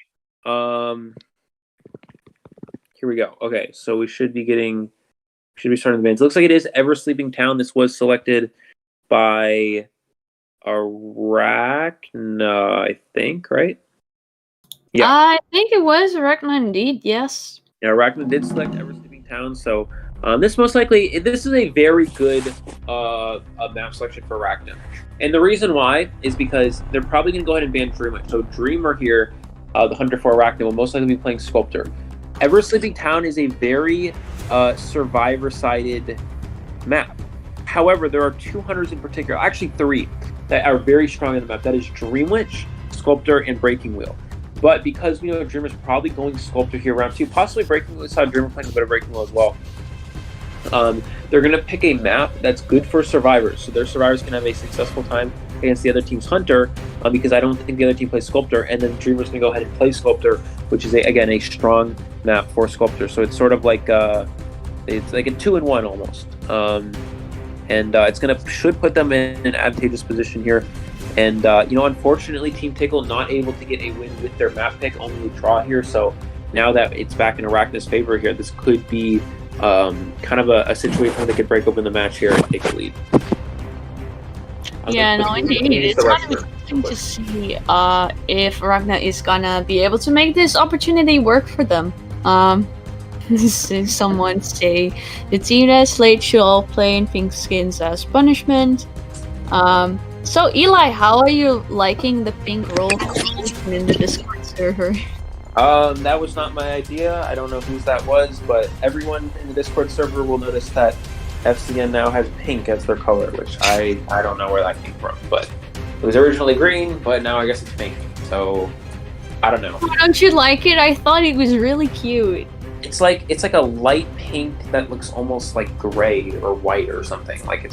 here we go. Okay, so we should be starting the bands. It looks like it is Ever Sleeping Town. This was selected by Arachna, I think, right? Yeah. I think it was Arachna indeed, yes. Yeah, Arachna did select Ever Sleeping Town, so this is a very good map selection for Arachna. And the reason why is because they're probably going to go ahead and ban Dreamer. So Dreamer here, the Hunter for Arachna, will most likely be playing Sculptor. Ever Sleeping Town is a very survivor-sided map. However, there are 2 hunters in particular, actually 3, that are very strong in the map. That is Dream Witch, Sculptor, and Breaking Wheel. But because we know Dreamer's probably going Sculptor here round 2, possibly Breaking Wheel, we saw Dreamer playing a bit of Breaking Wheel as well. They're going to pick a map that's good for survivors, so their survivors can have a successful time against the other team's Hunter, because I don't think the other team plays Sculptor, and then Dreamer's going to go ahead and play Sculptor, which is again a strong map for Sculptor. So it's sort of like it's like a 2-in-1 almost, and should put them in an advantageous position here. And unfortunately, Team Tickle not able to get a win with their map pick, only a draw here. So now that it's back in Arachna's favor here, this could be kind of a situation where they could break open the match here and take a lead. Yeah, no, indeed. It's kind of interesting to see if Arachna is gonna be able to make this opportunity work for them. Someone say the team that Slate should all play in pink skins as punishment. So Eli, how are you liking the pink role in the Discord server? That was not my idea. I don't know whose that was, but everyone in the Discord server will notice that FCN now has pink as their color, which I don't know where that came from, but it was originally green, but now I guess it's pink. So I don't know. Why don't you like it? I thought it was really cute. It's like a light pink that looks almost like gray or white or something. Like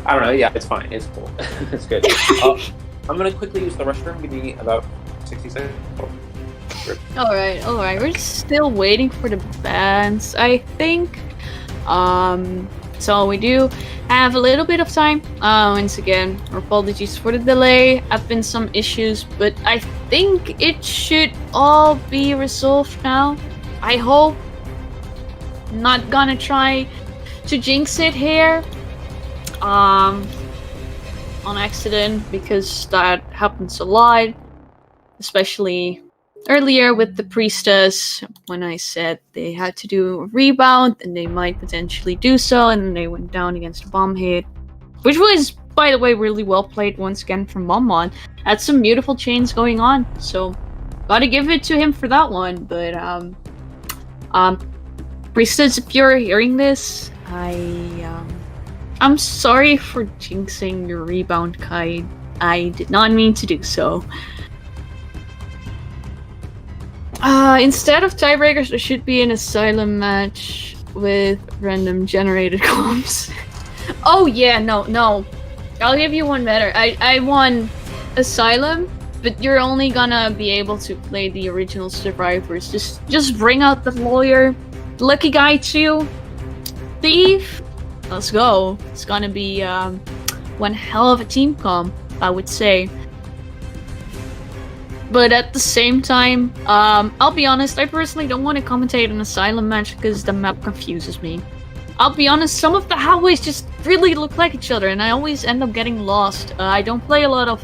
I don't know. Yeah, it's fine. It's cool. It's good. I'm gonna quickly use the restroom. Give me about 60 seconds. All right. We're still waiting for the bands, I think. So we do have a little bit of time. Once again, apologies for the delay. Have been some issues, but I think it should all be resolved now. I hope. Not gonna try to jinx it here. On accident, because that happens a lot, especially earlier with the Priestess, when I said they had to do a rebound and they might potentially do so, and then they went down against a bomb hit, which was, by the way, really well played once again from Momon. Had some beautiful chains going on, so gotta give it to him for that one. But Priestess, if you're hearing this, I'm sorry for jinxing your rebound kite. I did not mean to do so. Instead of tiebreakers, there should be an Asylum match with random generated comps. Oh yeah, no. I'll give you one better. I won Asylum, but you're only gonna be able to play the original survivors. Just bring out the lawyer, lucky guy too, thief, let's go. It's gonna be one hell of a team comp, I would say. But at the same time, I'll be honest, I personally don't want to commentate an Asylum match because the map confuses me. I'll be honest, some of the highways just really look like each other, and I always end up getting lost. I don't play a lot of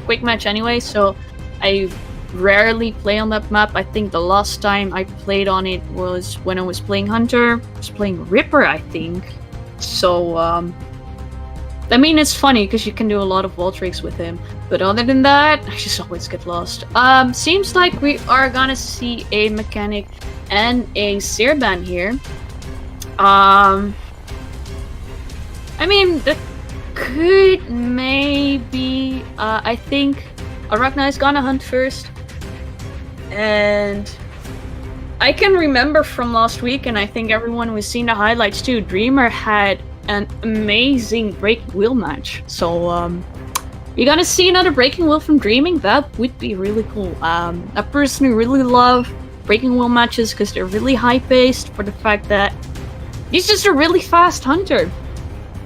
quick match anyway, so I rarely play on that map. I think the last time I played on it was when I was playing Hunter. I was playing Ripper, I think. So, I mean, it's funny because you can do a lot of wall tricks with him. But other than that, I just always get lost. Seems like we are gonna see a mechanic and a Seer ban here. I mean, that could maybe... I think Arachna is gonna hunt first. And I can remember from last week, and I think everyone was seeing the highlights too, Dreamer had an amazing breaking wheel match. So, you're gonna see another breaking wheel from Dreaming? That would be really cool. I personally really love breaking wheel matches because they're really high-paced for the fact that he's just a really fast hunter.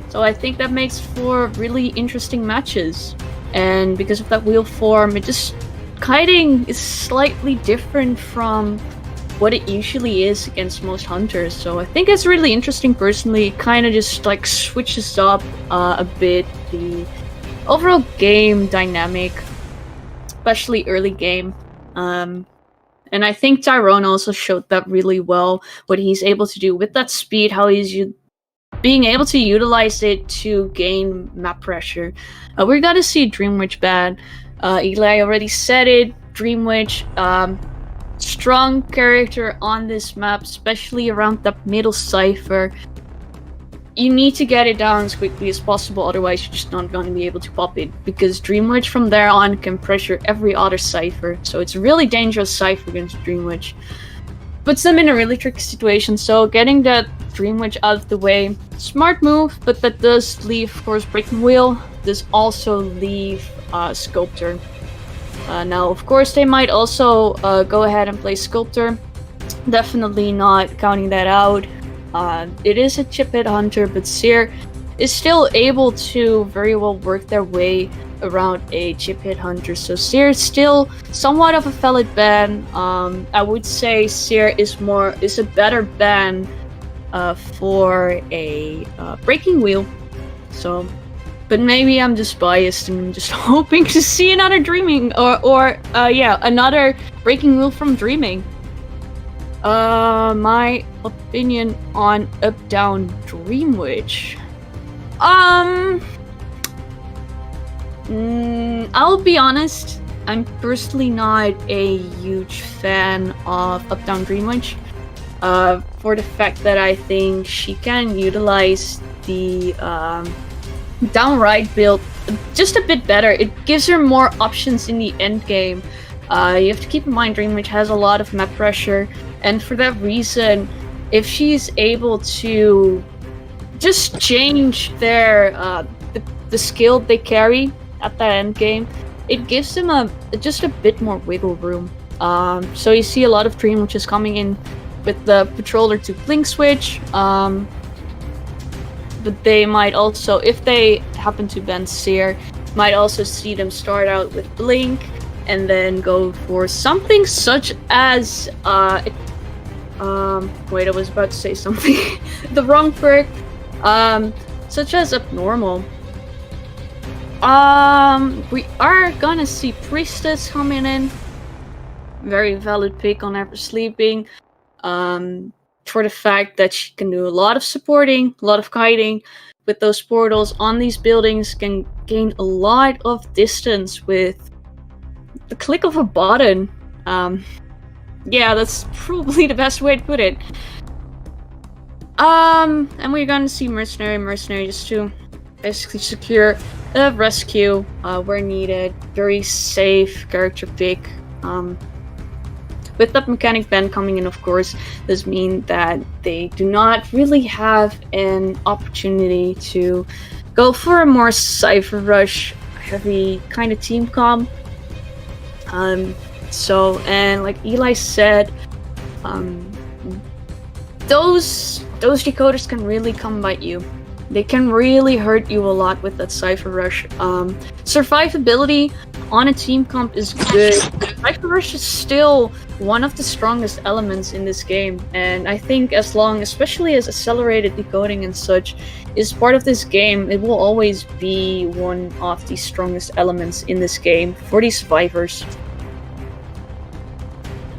So I think that makes for really interesting matches. And because of that wheel form, kiting is slightly different from what it usually is against most hunters. So I think it's really interesting personally. Kind of just like switches up a bit the overall game dynamic, especially early game. And I think Tyrone also showed that really well, what he's able to do with that speed, how he's being able to utilize it to gain map pressure. We're gonna see Dream Witch bad. Eli already said it. Dream Witch, strong character on this map, especially around that middle Cipher. You need to get it down as quickly as possible, otherwise you're just not going to be able to pop it, because Dream Witch from there on can pressure every other Cipher, so it's a really dangerous Cipher against Dream Witch. Puts them in a really tricky situation, so getting that Dream Witch out of the way, smart move, but that does leave, of course, Breaking Wheel, does also leave Sculptor. Now, of course, they might also go ahead and play Sculptor, definitely not counting that out. It is a chip hit hunter, but Seer is still able to very well work their way around a chip hit hunter. So Seer is still somewhat of a valid ban. I would say Seer is a better ban for a breaking wheel. So, but maybe I'm just biased and I'm just hoping to see another Dreaming or another breaking wheel from Dreaming. My opinion on up-down Dream Witch. I'll be honest, I'm personally not a huge fan of up-down Dream Witch. For the fact that I think she can utilize the downright build just a bit better. It gives her more options in the end game. You have to keep in mind Dream Witch has a lot of map pressure. And for that reason, if she's able to just change their the skill they carry at that end game, it gives them just a bit more wiggle room. So you see a lot of Dream Witches coming in with the Patroller to Blink switch, but they might also, if they happen to ban Seer, might also see them start out with Blink and then go for something such as wait, I was about to say something. The wrong perk. Such as Abnormal. We are gonna see Priestess coming in. Very valid pick on Ever Sleeping. For the fact that she can do a lot of supporting, a lot of kiting. With those portals on these buildings, can gain a lot of distance with the click of a button. Yeah, that's probably the best way to put it. And we're gonna see Mercenary just to basically secure a rescue where needed. Very safe character pick. With that mechanic ban coming in, of course, does mean that they do not really have an opportunity to go for a more Cipher Rush heavy kind of team comp. So, and like Eli said, those those decoders can really come bite you. They can really hurt you a lot with that Cipher Rush. Survivability on a team comp is good. Cipher Rush is still one of the strongest elements in this game, and I think as long, especially as accelerated decoding and such, is part of this game, it will always be one of the strongest elements in this game for these survivors.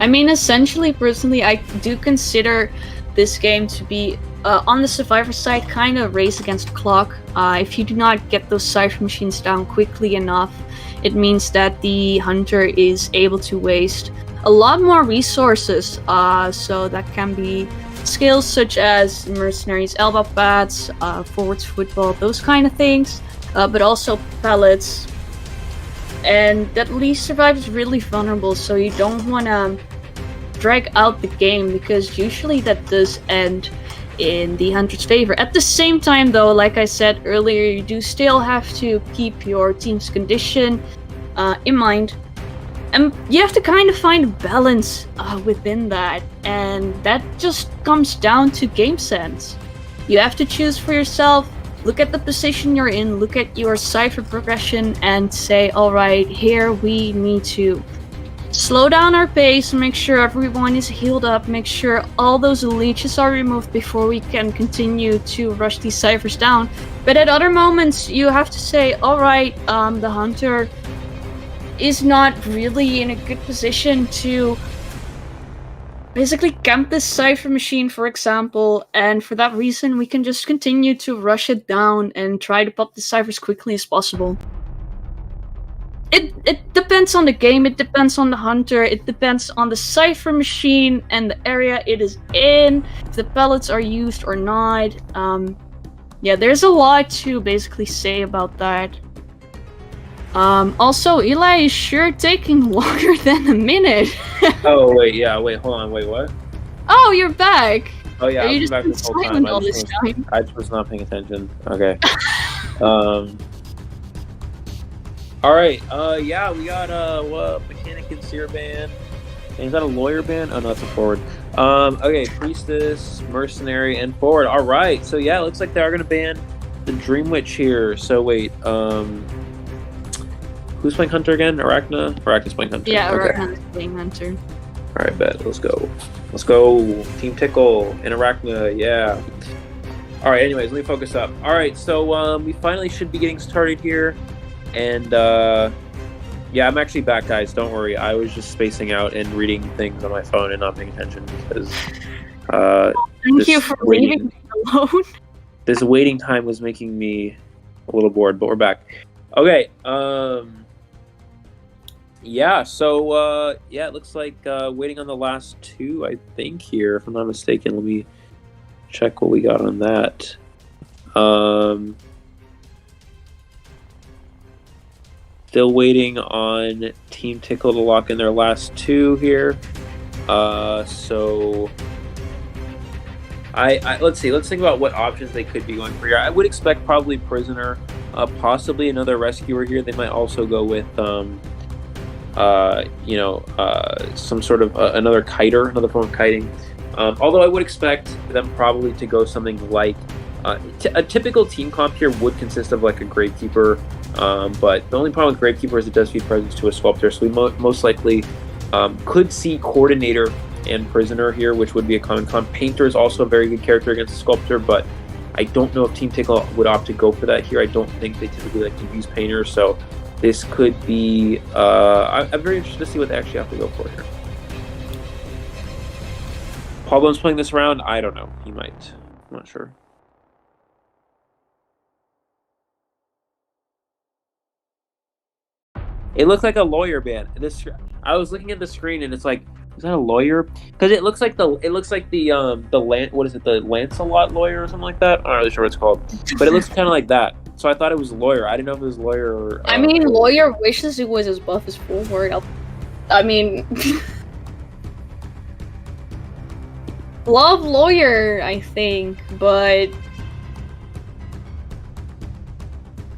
I mean, essentially, personally, I do consider this game to be, on the survivor side, kind of race against the clock. If you do not get those Cipher machines down quickly enough, it means that the hunter is able to waste a lot more resources. So that can be skills such as mercenaries, elbow pads, forwards football, those kind of things, but also pellets. And that leaves survivors really vulnerable, so you don't want to drag out the game, because usually that does end in the hunter's favor. At the same time, though, like I said earlier, you do still have to keep your team's condition in mind, and you have to kind of find a balance within that, and that just comes down to game sense. You have to choose for yourself, look at the position you're in, look at your Cipher progression, and say, alright, here we need to slow down our pace, make sure everyone is healed up, make sure all those leeches are removed before we can continue to rush these Ciphers down. But at other moments, you have to say, alright, the hunter is not really in a good position to basically camp this Cipher machine, for example, and for that reason, we can just continue to rush it down and try to pop the Cipher as quickly as possible. It depends on the game, it depends on the hunter, it depends on the Cipher machine and the area it is in, if the pellets are used or not. Yeah, there's a lot to basically say about that. Also, Eli is sure taking longer than a minute. Oh, wait, hold on, wait, what? Oh, you're back! Oh, yeah, Are I've you been back just this whole silent time. all this time? I just was not paying attention. Okay. Alright, yeah, we got, Mechanic and Seer band. Is that a lawyer band? Oh, no, that's a forward. Okay, Priestess, Mercenary, and forward. Alright, so yeah, it looks like they are gonna ban the Dream Witch here. So wait, who's playing Hunter again? Arachna? Arachna's playing Hunter. Yeah, okay. Arachna's playing Hunter. Alright, bet. Let's go. Let's go. Team Tickle and Arachna, yeah. Alright, anyways, let me focus up. Alright, so we finally should be getting started here. And yeah, I'm actually back, guys. Don't worry. I was just spacing out and reading things on my phone and not paying attention because thank you for leaving me alone. This waiting time was making me a little bored, but we're back. Okay. Yeah, so yeah, it looks like waiting on the last two, I think, here, if I'm not mistaken. Let me check what we got on that. Still waiting on Team Tickle to lock in their last two here. So let's see. Let's think about what options they could be going for here. I would expect probably Prisoner, possibly another Rescuer here. They might also go with some sort of another kiter, another form of kiting. Although I would expect them probably to go something like a typical team comp here would consist of like a Gravekeeper, but the only problem with Gravekeeper is it does feed presence to a Sculptor, so we most likely could see Coordinator and Prisoner here, which would be a common comp. Painter is also a very good character against a Sculptor, but I don't know if Team Tickle would opt to go for that here. I don't think they typically like to use Painter, so this could be... I'm very interested to see what they actually have to go for here. Pablo's playing this round? I don't know. He might. I'm not sure. It looks like a lawyer band. I was looking at the screen and it's like, is that a lawyer? Because it looks like the what is it, the Lancelot lawyer or something like that? I'm not really sure what it's called, but it looks kind of like that. So I thought it was lawyer. I didn't know if it was lawyer or. I mean, lawyer wishes it was as buff as forward. I mean, love lawyer, I think, but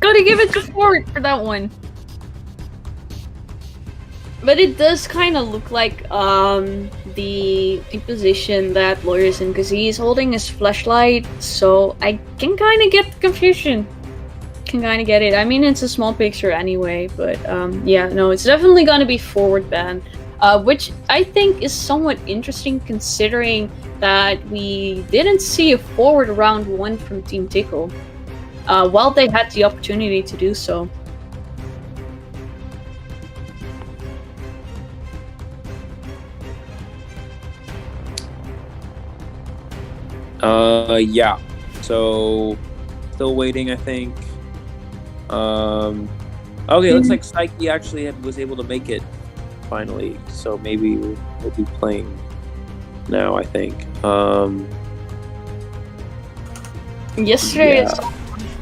gotta give it to forward for that one. But it does kind of look like the position that lawyer's in, because he's holding his flashlight, so I can kind of get the confusion. Can kind of get it. I mean, it's a small picture anyway, but yeah, no, it's definitely gonna be forward ban, which I think is somewhat interesting considering that we didn't see a forward round 1 from Team Tickle, while they had the opportunity to do so. Yeah. So still waiting, I think. Okay, looks like Psyche actually was able to make it finally. So maybe we'll be playing now, I think. Yesterday, Yeah. I saw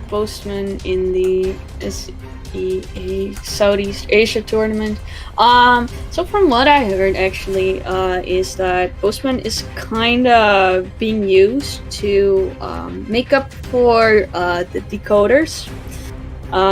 Postman in the SEA Southeast Asia tournament. So from what I heard, actually, is that Postman is kind of being used to make up for the decoders.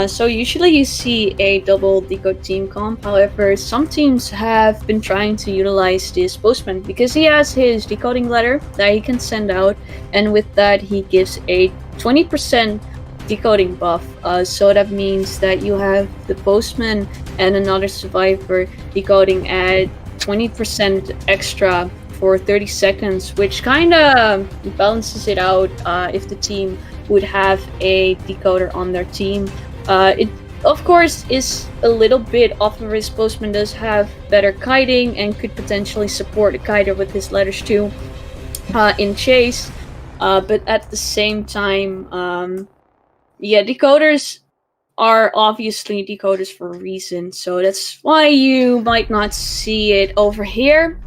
So usually you see a double decode team comp. However, some teams have been trying to utilize this Postman because he has his decoding letter that he can send out, and with that he gives a 20% decoding buff. So that means that you have the Postman and another survivor decoding at 20% extra for 30 seconds, which kind of balances it out if the team would have a decoder on their team. It, of course, is a little bit off of his. Postman does have better kiting and could potentially support a kiter with his letters too in chase. But at the same time, yeah, decoders are obviously decoders for a reason, so that's why you might not see it over here.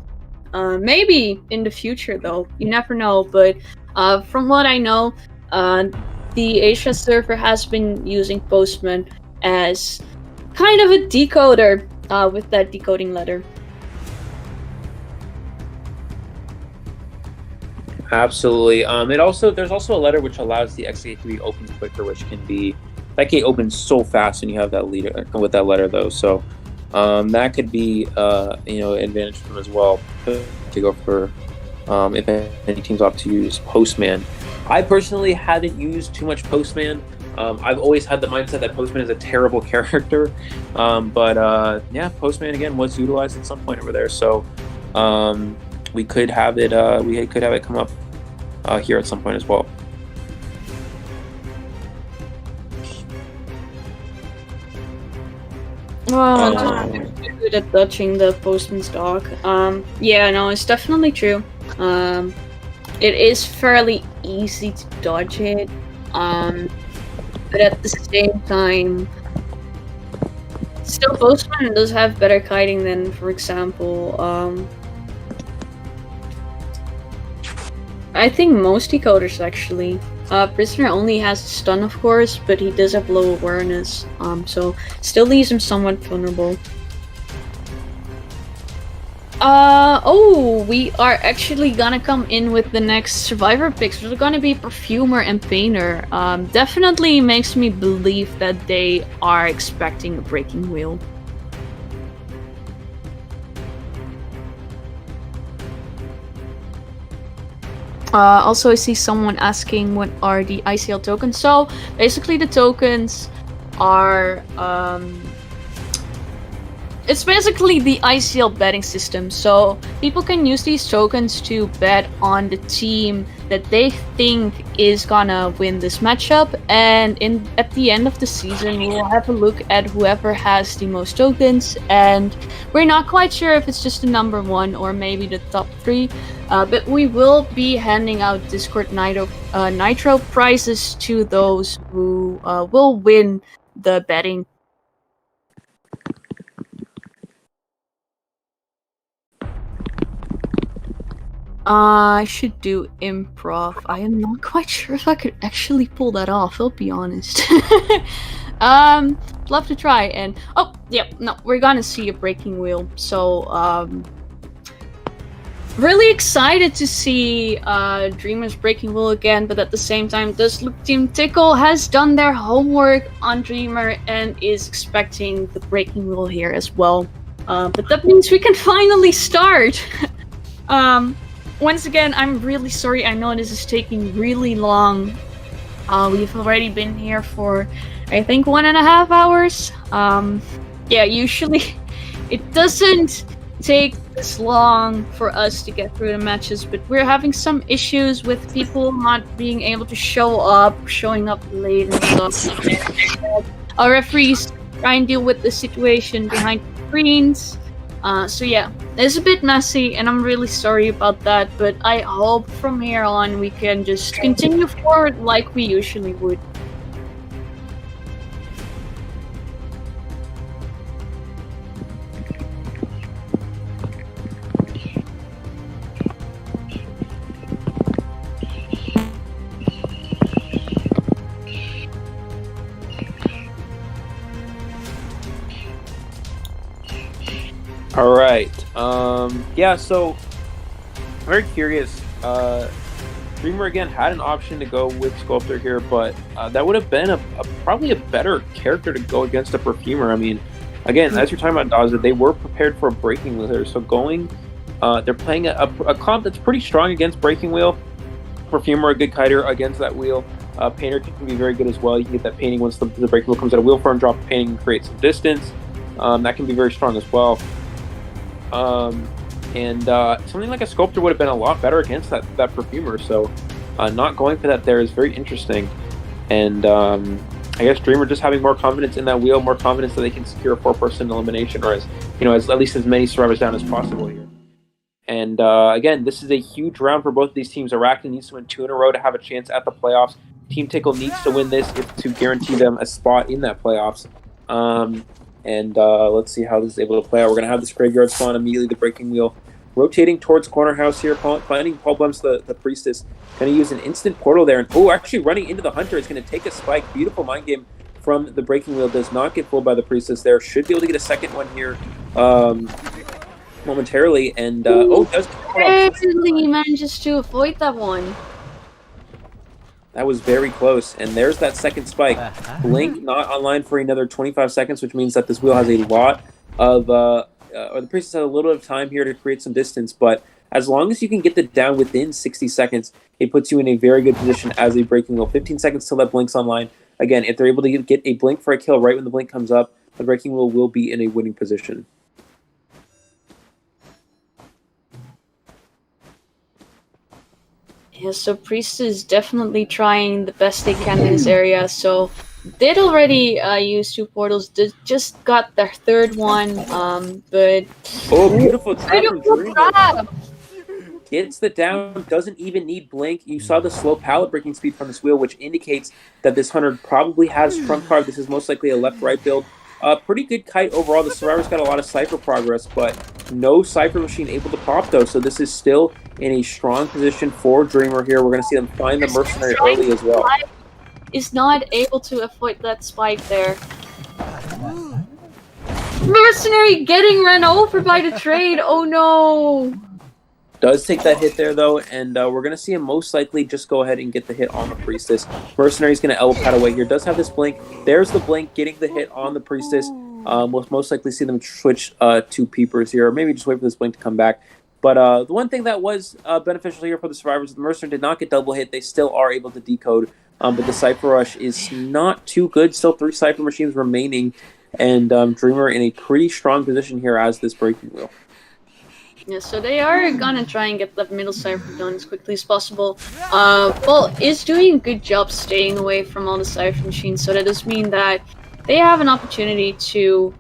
Maybe in the future, though. You never know, but from what I know, the Asia server has been using Postman as kind of a decoder with that decoding letter. Absolutely. There's also a letter which allows the XK to be opened quicker, which can be that can open so fast when you have that leader with that letter though. So that could be advantage for them as well to go for if any teams opt to use Postman. I personally haven't used too much Postman. I've always had the mindset that Postman is a terrible character, but yeah, Postman again was utilized at some point over there. So we could have it. We could have it come up here at some point as well. Well, I'm good at dodging the Postman's dog. Yeah, no, it's definitely true. It is fairly easy to dodge it, but at the same time, still Postman does have better kiting than, for example, I think most decoders actually. Prisoner only has stun, of course, but he does have low awareness, so still leaves him somewhat vulnerable. Oh, we are actually gonna come in with the next survivor picks. They're gonna be Perfumer and Painter. Definitely makes me believe that they are expecting a breaking wheel. Also, I see someone asking what are the ICL tokens. So basically the tokens are it's basically the ICL betting system. So people can use these tokens to bet on the team that they think is gonna win this matchup, and at the end of the season we'll have a look at whoever has the most tokens, and we're not quite sure if it's just the number 1 or maybe the top 3, but we will be handing out Discord Nitro prizes to those who will win the betting. I should do improv. I am not quite sure if I could actually pull that off, I'll be honest. Love to try, and oh, yeah, no, we're gonna see a breaking wheel, so really excited to see Dreamer's breaking wheel again, but at the same time, does look Team Tickle has done their homework on Dreamer and is expecting the breaking wheel here as well. But that means we can finally start. Once again, I'm really sorry. I know this is taking really long. We've already been here for, I think, 1.5 hours. Yeah, usually it doesn't take this long for us to get through the matches, but we're having some issues with people not being able to show up, showing up late and stuff. Our referees try and deal with the situation behind the screens. So yeah, it's a bit messy, and I'm really sorry about that, but I hope from here on we can just continue forward like we usually would. All right. Yeah, so very curious. Dreamer again had an option to go with Sculptor here, but that would have been probably a better character to go against a Perfumer. I mean, again, as you're talking about Daza, they were prepared for a Breaking Wheel here, so they're playing a comp that's pretty strong against Breaking Wheel. Perfumer, a good kiter against that wheel. Painter can be very good as well. You can get that painting once the Breaking Wheel comes out of wheel form, drop the painting and create some distance. That can be very strong as well. Something like a Sculptor would have been a lot better against that Perfumer, so not going for that there is very interesting. And I guess Dreamer just having more confidence in that wheel, more confidence that they can secure a 4-person elimination, or as at least as many survivors down as possible here. And again, this is a huge round for both of these teams. Arachna needs to win 2 in a row to have a chance at the playoffs. Team Tickle needs to win this to guarantee them a spot in that playoffs. Let's see how this is able to play out. We're going to have this graveyard spawn immediately, the Breaking Wheel. Rotating towards corner house here, finding Paul Bumps, the Priestess. Going to use an instant portal there. And actually running into the Hunter. It's going to take a spike. Beautiful mind game from the Breaking Wheel. Does not get fooled by the Priestess there. Should be able to get a second one here momentarily. And, does barely manages to avoid that one. That was very close, and there's that second spike. Blink not online for another 25 seconds, which means that this wheel has a lot of, or the Priestess has a little bit of time here to create some distance, but as long as you can get the down within 60 seconds, it puts you in a very good position as a Breaking Wheel. 15 seconds till that Blink's online. Again, if they're able to get a Blink for a kill right when the Blink comes up, the Breaking Wheel will be in a winning position. Yeah, so Priest is definitely trying the best they can in this area. So they'd already used 2 portals, just got their 3rd one, but... Beautiful trap! Gets the down, doesn't even need Blink. You saw the slow pallet breaking speed from this wheel, which indicates that this Hunter probably has trump card. This is most likely a left-right build. Pretty good kite overall. The Survivor's got a lot of Cipher progress, but no Cipher machine able to pop, though. So this is still in a strong position for Dreamer here. We're going to see them find the Mercenary early as well. Is not able to avoid that spike there. Mercenary getting run over by the trade. Oh no! Does take that hit there, though, and we're going to see him most likely just go ahead and get the hit on the Priestess. Mercenary's going to elbow pad away here. Does have this Blink. There's the Blink getting the hit on the Priestess. We'll most likely see them switch to Peepers here, or maybe just wait for this Blink to come back. But the one thing that was beneficial here for the Survivors, the Mercenary did not get double hit. They still are able to decode, but the Cipher Rush is not too good. Still 3 Cipher machines remaining, and Dreamer in a pretty strong position here as this Breaking Wheel. Yeah, so they are gonna try and get that middle Cipher done as quickly as possible. Paul is doing a good job staying away from all the Cipher machines, so that does mean that they have an opportunity to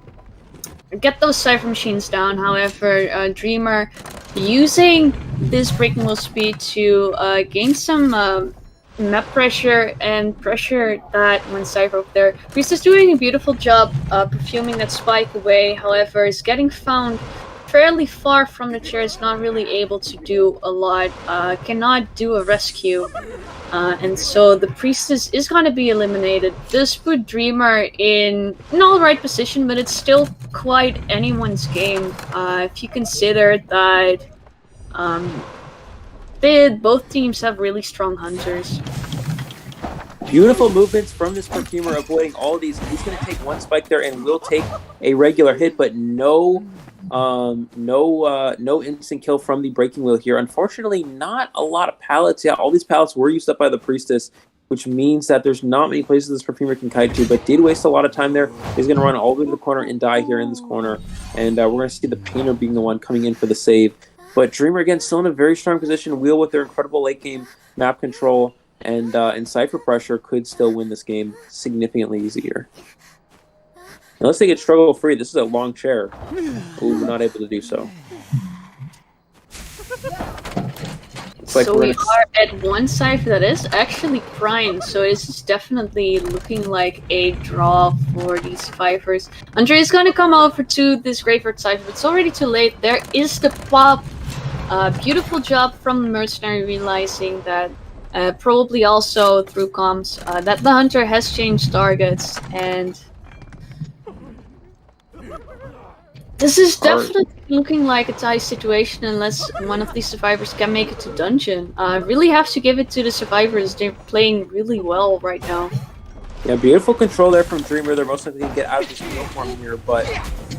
get those Cipher machines down. However, Dreamer using this Breaking Wheel speed to gain some map pressure and pressure that when Cipher up there. Priest is doing a beautiful job perfuming that spike away, however, is getting found fairly far from the chair, is not really able to do a lot, cannot do a rescue, and so the Priestess is going to be eliminated. This put Dreamer in an alright position, but it's still quite anyone's game, if you consider that both teams have really strong hunters. Beautiful movements from this Perfumer, avoiding all of these. He's going to take one spike there and will take a regular hit, but no No instant kill from the breaking wheel here. Unfortunately, not a lot of pallets. Yeah, all these pallets were used up by the priestess, which means that there's not many places this perfumer can kite to, but did waste a lot of time there. He's going to run all the way to the corner and die here in this corner, and we're going to see the painter being the one coming in for the save. But Dreamer, again, still in a very strong position. Wheel with their incredible late game map control and Cipher pressure could still win this game significantly easier. Unless they get struggle free, this is a long chair. Ooh, not able to do so. Like so we are at one Cipher that is actually primed, so this is definitely looking like a draw for these Survivors. Andre is going to come over to this Graveyard Cipher, but it's already too late. There is the pop. Beautiful job from the Mercenary, realizing that probably also through comms that the Hunter has changed targets, and this is definitely looking like a tie situation unless one of these Survivors can make it to dungeon. Really have to give it to the Survivors. They're playing really well right now. Yeah, beautiful control there from Dreamer. They're most likely going to get out of this wheel form here, but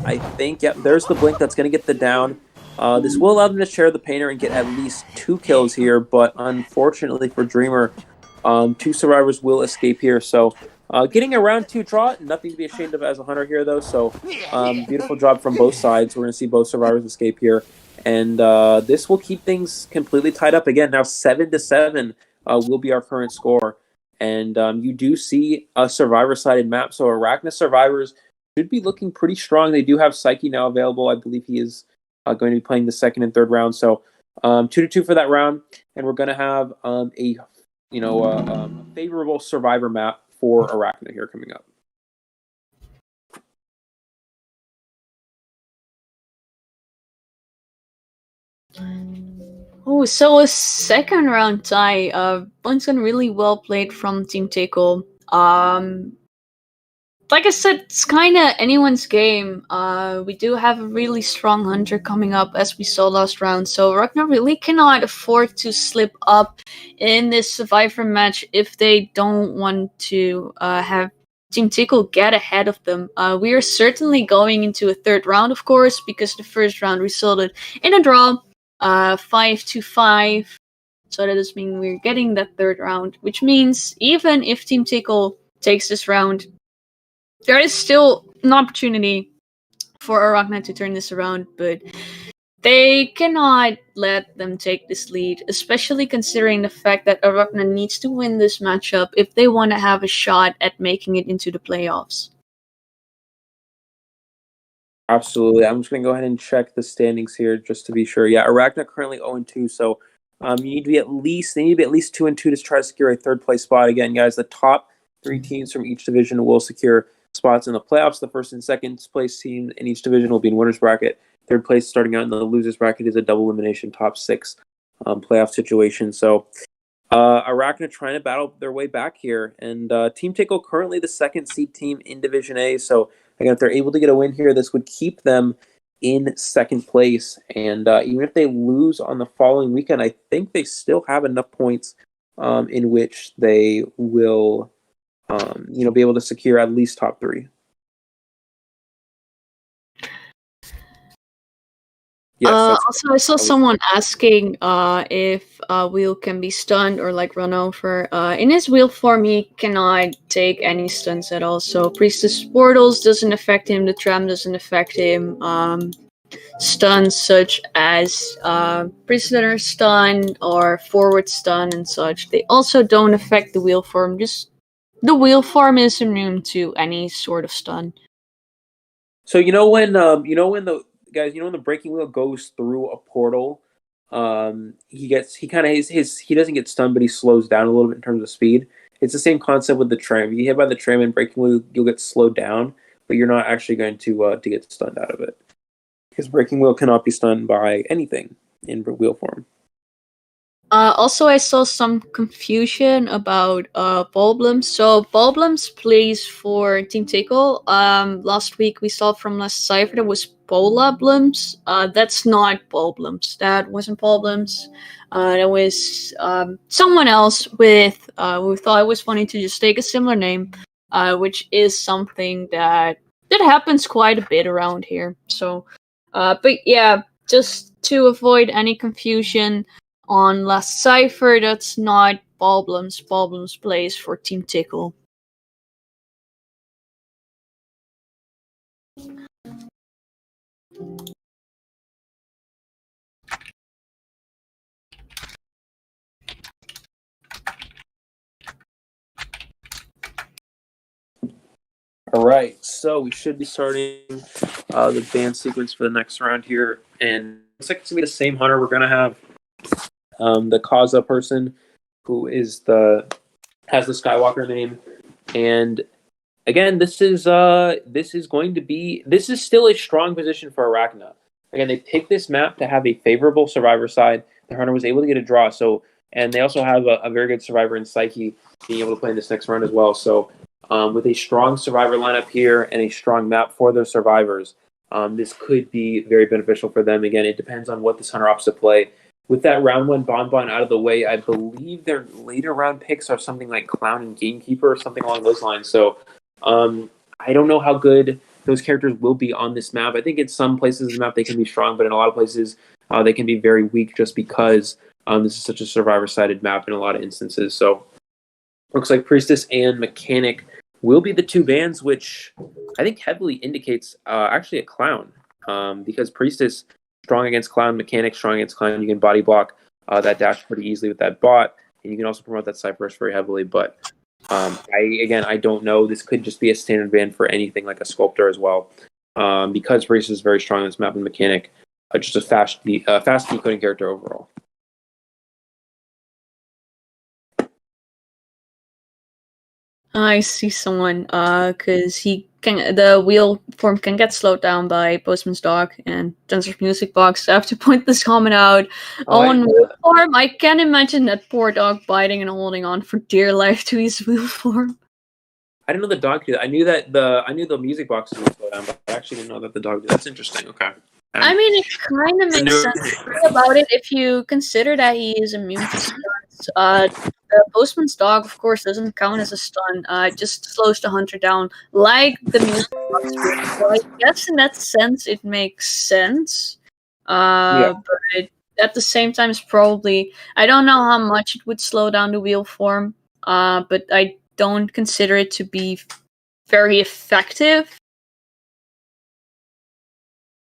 I think, yeah, there's the blink that's going to get the down. This will allow them to share the painter and get at least 2 kills here, but unfortunately for Dreamer, 2 Survivors will escape here, so getting a round 2 draw, nothing to be ashamed of as a Hunter here, though. So beautiful job from both sides. We're going to see both Survivors escape here. And this will keep things completely tied up. Again, now 7-7 will be our current score. And you do see a Survivor-sided map. So Arachna Survivors should be looking pretty strong. They do have Psyche now available. I believe he is going to be playing the second and third round. So 2-2 for that round. And we're going to have a favorable Survivor map for Arachna here coming up. Oh, so a second round tie. Once again, really well played from Team Tickle. Like I said, it's kind of anyone's game. We do have a really strong Hunter coming up, as we saw last round. So Arachna really cannot afford to slip up in this Survivor match if they don't want to have Team Tickle get ahead of them. We are certainly going into a third round, of course, because the first round resulted in a draw, 5-5. So that does mean we're getting that third round, which means even if Team Tickle takes this round, there is still an opportunity for Arachna to turn this around, but they cannot let them take this lead, especially considering the fact that Arachna needs to win this matchup if they want to have a shot at making it into the playoffs. Absolutely. I'm just going to go ahead and check the standings here just to be sure. Yeah, Arachna currently 0-2, so they need to be at least 2-2 to try to secure a third place spot. Again, guys, the top 3 teams from each division will secure spots in the playoffs. The first and second place team in each division will be in winner's bracket. Third place starting out in the loser's bracket is a double elimination top 6 playoff situation. So Arachna trying to battle their way back here. And Team Tickle currently the second seed team in Division A. So again, if they're able to get a win here, this would keep them in second place. And even if they lose on the following weekend, I think they still have enough points in which they will be able to secure at least top 3. Yes, also, I saw someone asking if Wheel can be stunned or like run over. In his Wheel form, he cannot take any stuns at all. So Priestess Portals doesn't affect him. The Tram doesn't affect him. Stuns such as Prisoner Stun or Forward Stun and such, they also don't affect the Wheel form. Just the Wheel form is immune to any sort of stun. So when the breaking wheel goes through a portal, he doesn't get stunned, but he slows down a little bit in terms of speed. It's the same concept with the tram. You hit by the tram and breaking wheel, you'll get slowed down, but you're not actually going to get stunned out of it, because breaking wheel cannot be stunned by anything in wheel form. Also, I saw some confusion about Bulblums. So Bulblums plays for Team Tickle. Last week we saw from last Cipher there was Polablums. That's not Bulblums. That wasn't Bulblums. That was someone else with who thought it was funny to just take a similar name, which is something that happens quite a bit around here. So But yeah, just to avoid any confusion on last Cipher, that's not Problems. Problems plays for Team Tickle. All right, so we should be starting the band sequence for the next round here, and it looks like it's gonna be the same hunter. We're gonna have the Kaza person, who is has the Skywalker name, and again, this is still a strong position for Arachna. Again, they picked this map to have a favorable survivor side. The hunter was able to get a draw, and they also have a very good survivor in Psyche being able to play in this next round as well. So with a strong survivor lineup here and a strong map for their survivors, this could be very beneficial for them. Again, it depends on what this hunter opts to play. With that round one Bonbon out of the way, I believe their later round picks are something like Clown and Gamekeeper or something along those lines. So I don't know how good those characters will be on this map. I think in some places of the map they can be strong, but in a lot of places they can be very weak just because this is such a survivor-sided map in a lot of instances. So looks like Priestess and Mechanic will be the two bans, which I think heavily indicates actually a Clown, because Priestess strong against Clown, Mechanic strong against Clown. You can body block that dash pretty easily with that bot, and you can also promote that Cypher very heavily. But I don't know. This could just be a standard ban for anything like a Sculptor as well, because Priestess is very strong on this map and Mechanic, just a fast decoding character overall. I see someone, because the wheel form can get slowed down by Postman's Dog and Tensor's Music Box. I have to point this comment out. On wheel form, I can imagine that poor dog biting and holding on for dear life to his wheel form. I didn't know the dog did that. I knew the music boxes would slow down, but I actually didn't know that the dog did. That's interesting. Okay. I mean, it kind of makes sense about it if you consider that he is immune to stuns. The Postman's Dog, of course, doesn't count as a stun. It just slows the hunter down, like the music box would. So I guess in that sense, it makes sense. But at the same time, it's probably, I don't know how much it would slow down the wheel form. But I don't consider it to be very effective.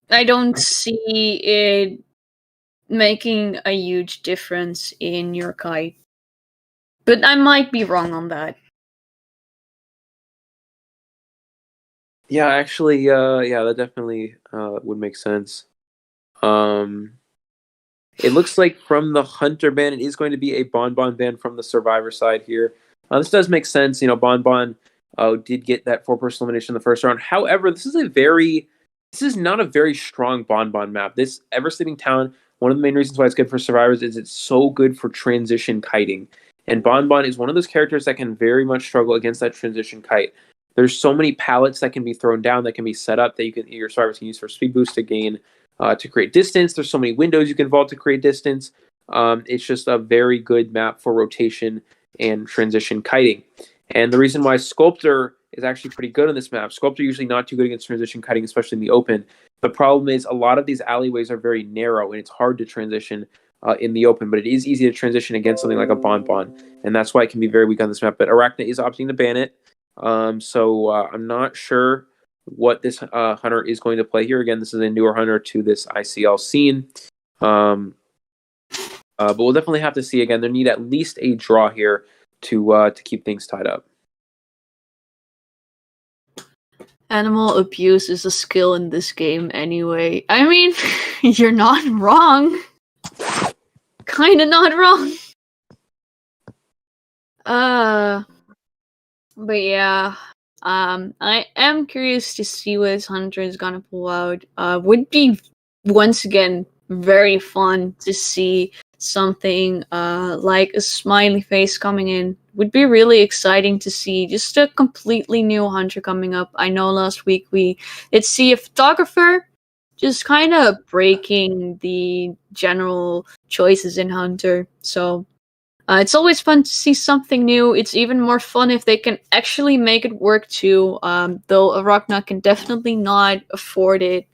I don't see it making a huge difference in your kite. But I might be wrong on that. Yeah, actually, that definitely would make sense. It looks like from the Hunter ban, it is going to be a Bonbon ban from the Survivor side here. This does make sense. Bonbon did get that 4-person elimination in the first round. However, this is not a very strong Bonbon map. This Ever Sleeping Town, one of the main reasons why it's good for survivors is it's so good for transition kiting. And Bonbon is one of those characters that can very much struggle against that transition kite. There's so many pallets that can be thrown down, that can be set up, that your survivors can use for speed boost to gain, to create distance. There's so many windows you can vault to create distance. It's just a very good map for rotation and transition kiting. And the reason why Sculptor is actually pretty good on this map. Sculptor usually not too good against transition kiting, especially in the open. The problem is a lot of these alleyways are very narrow, and it's hard to transition in the open, but it is easy to transition against something like a Bonbon, and that's why it can be very weak on this map. But Arachna is opting to ban it, so I'm not sure what this hunter is going to play here. Again, this is a newer hunter to this ICL scene, but we'll definitely have to see. Again, there need at least a draw here to keep things tied up. Animal abuse is a skill in this game anyway. I mean, you're not wrong. Kinda not wrong. But yeah. I am curious to see what this hunter is gonna pull out. Would be, once again, very fun to see something like a smiley face coming in. Would be really exciting to see just a completely new hunter coming up. I know last week we did see a photographer, just kind of breaking the general choices in hunter. So it's always fun to see something new. It's even more fun if they can actually make it work too. Though Arachna can definitely not afford it.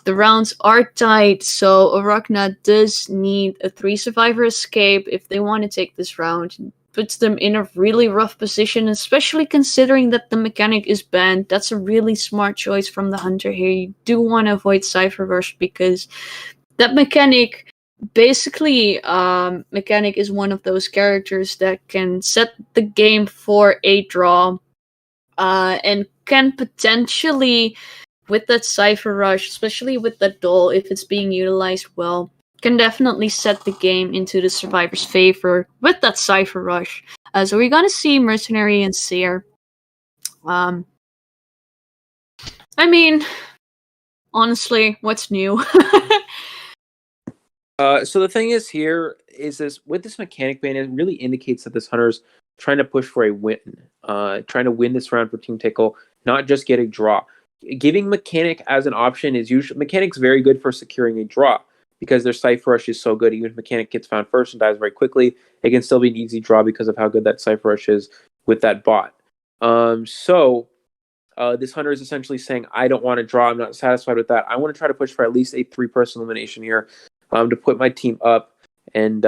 the rounds are tight, so Arachna does need a 3-survivor escape if they want to take this round. It puts them in a really rough position, especially considering that the mechanic is banned. That's a really smart choice from the hunter here. You do want to avoid Cipher Rush because that mechanic, basically, mechanic is one of those characters that can set the game for a draw, and can potentially, with that Cipher Rush, especially with that Duel, if it's being utilized well, can definitely set the game into the survivor's favor with that Cipher Rush. So we're gonna see Mercenary and Seer. I mean, honestly, what's new? So the thing is here is this with this mechanic ban, it really indicates that this hunter's trying to push for a win, trying to win this round for Team Tickle, not just get a draw. Giving mechanic as an option is usually mechanic's very good for securing a draw because their Cipher Rush is so good. Even if mechanic gets found first and dies very quickly, it can still be an easy draw because of how good that Cipher Rush is with that bot. So this hunter is essentially saying, I don't want to draw. I'm not satisfied with that. I want to try to push for at least a 3-person elimination here, to put my team up and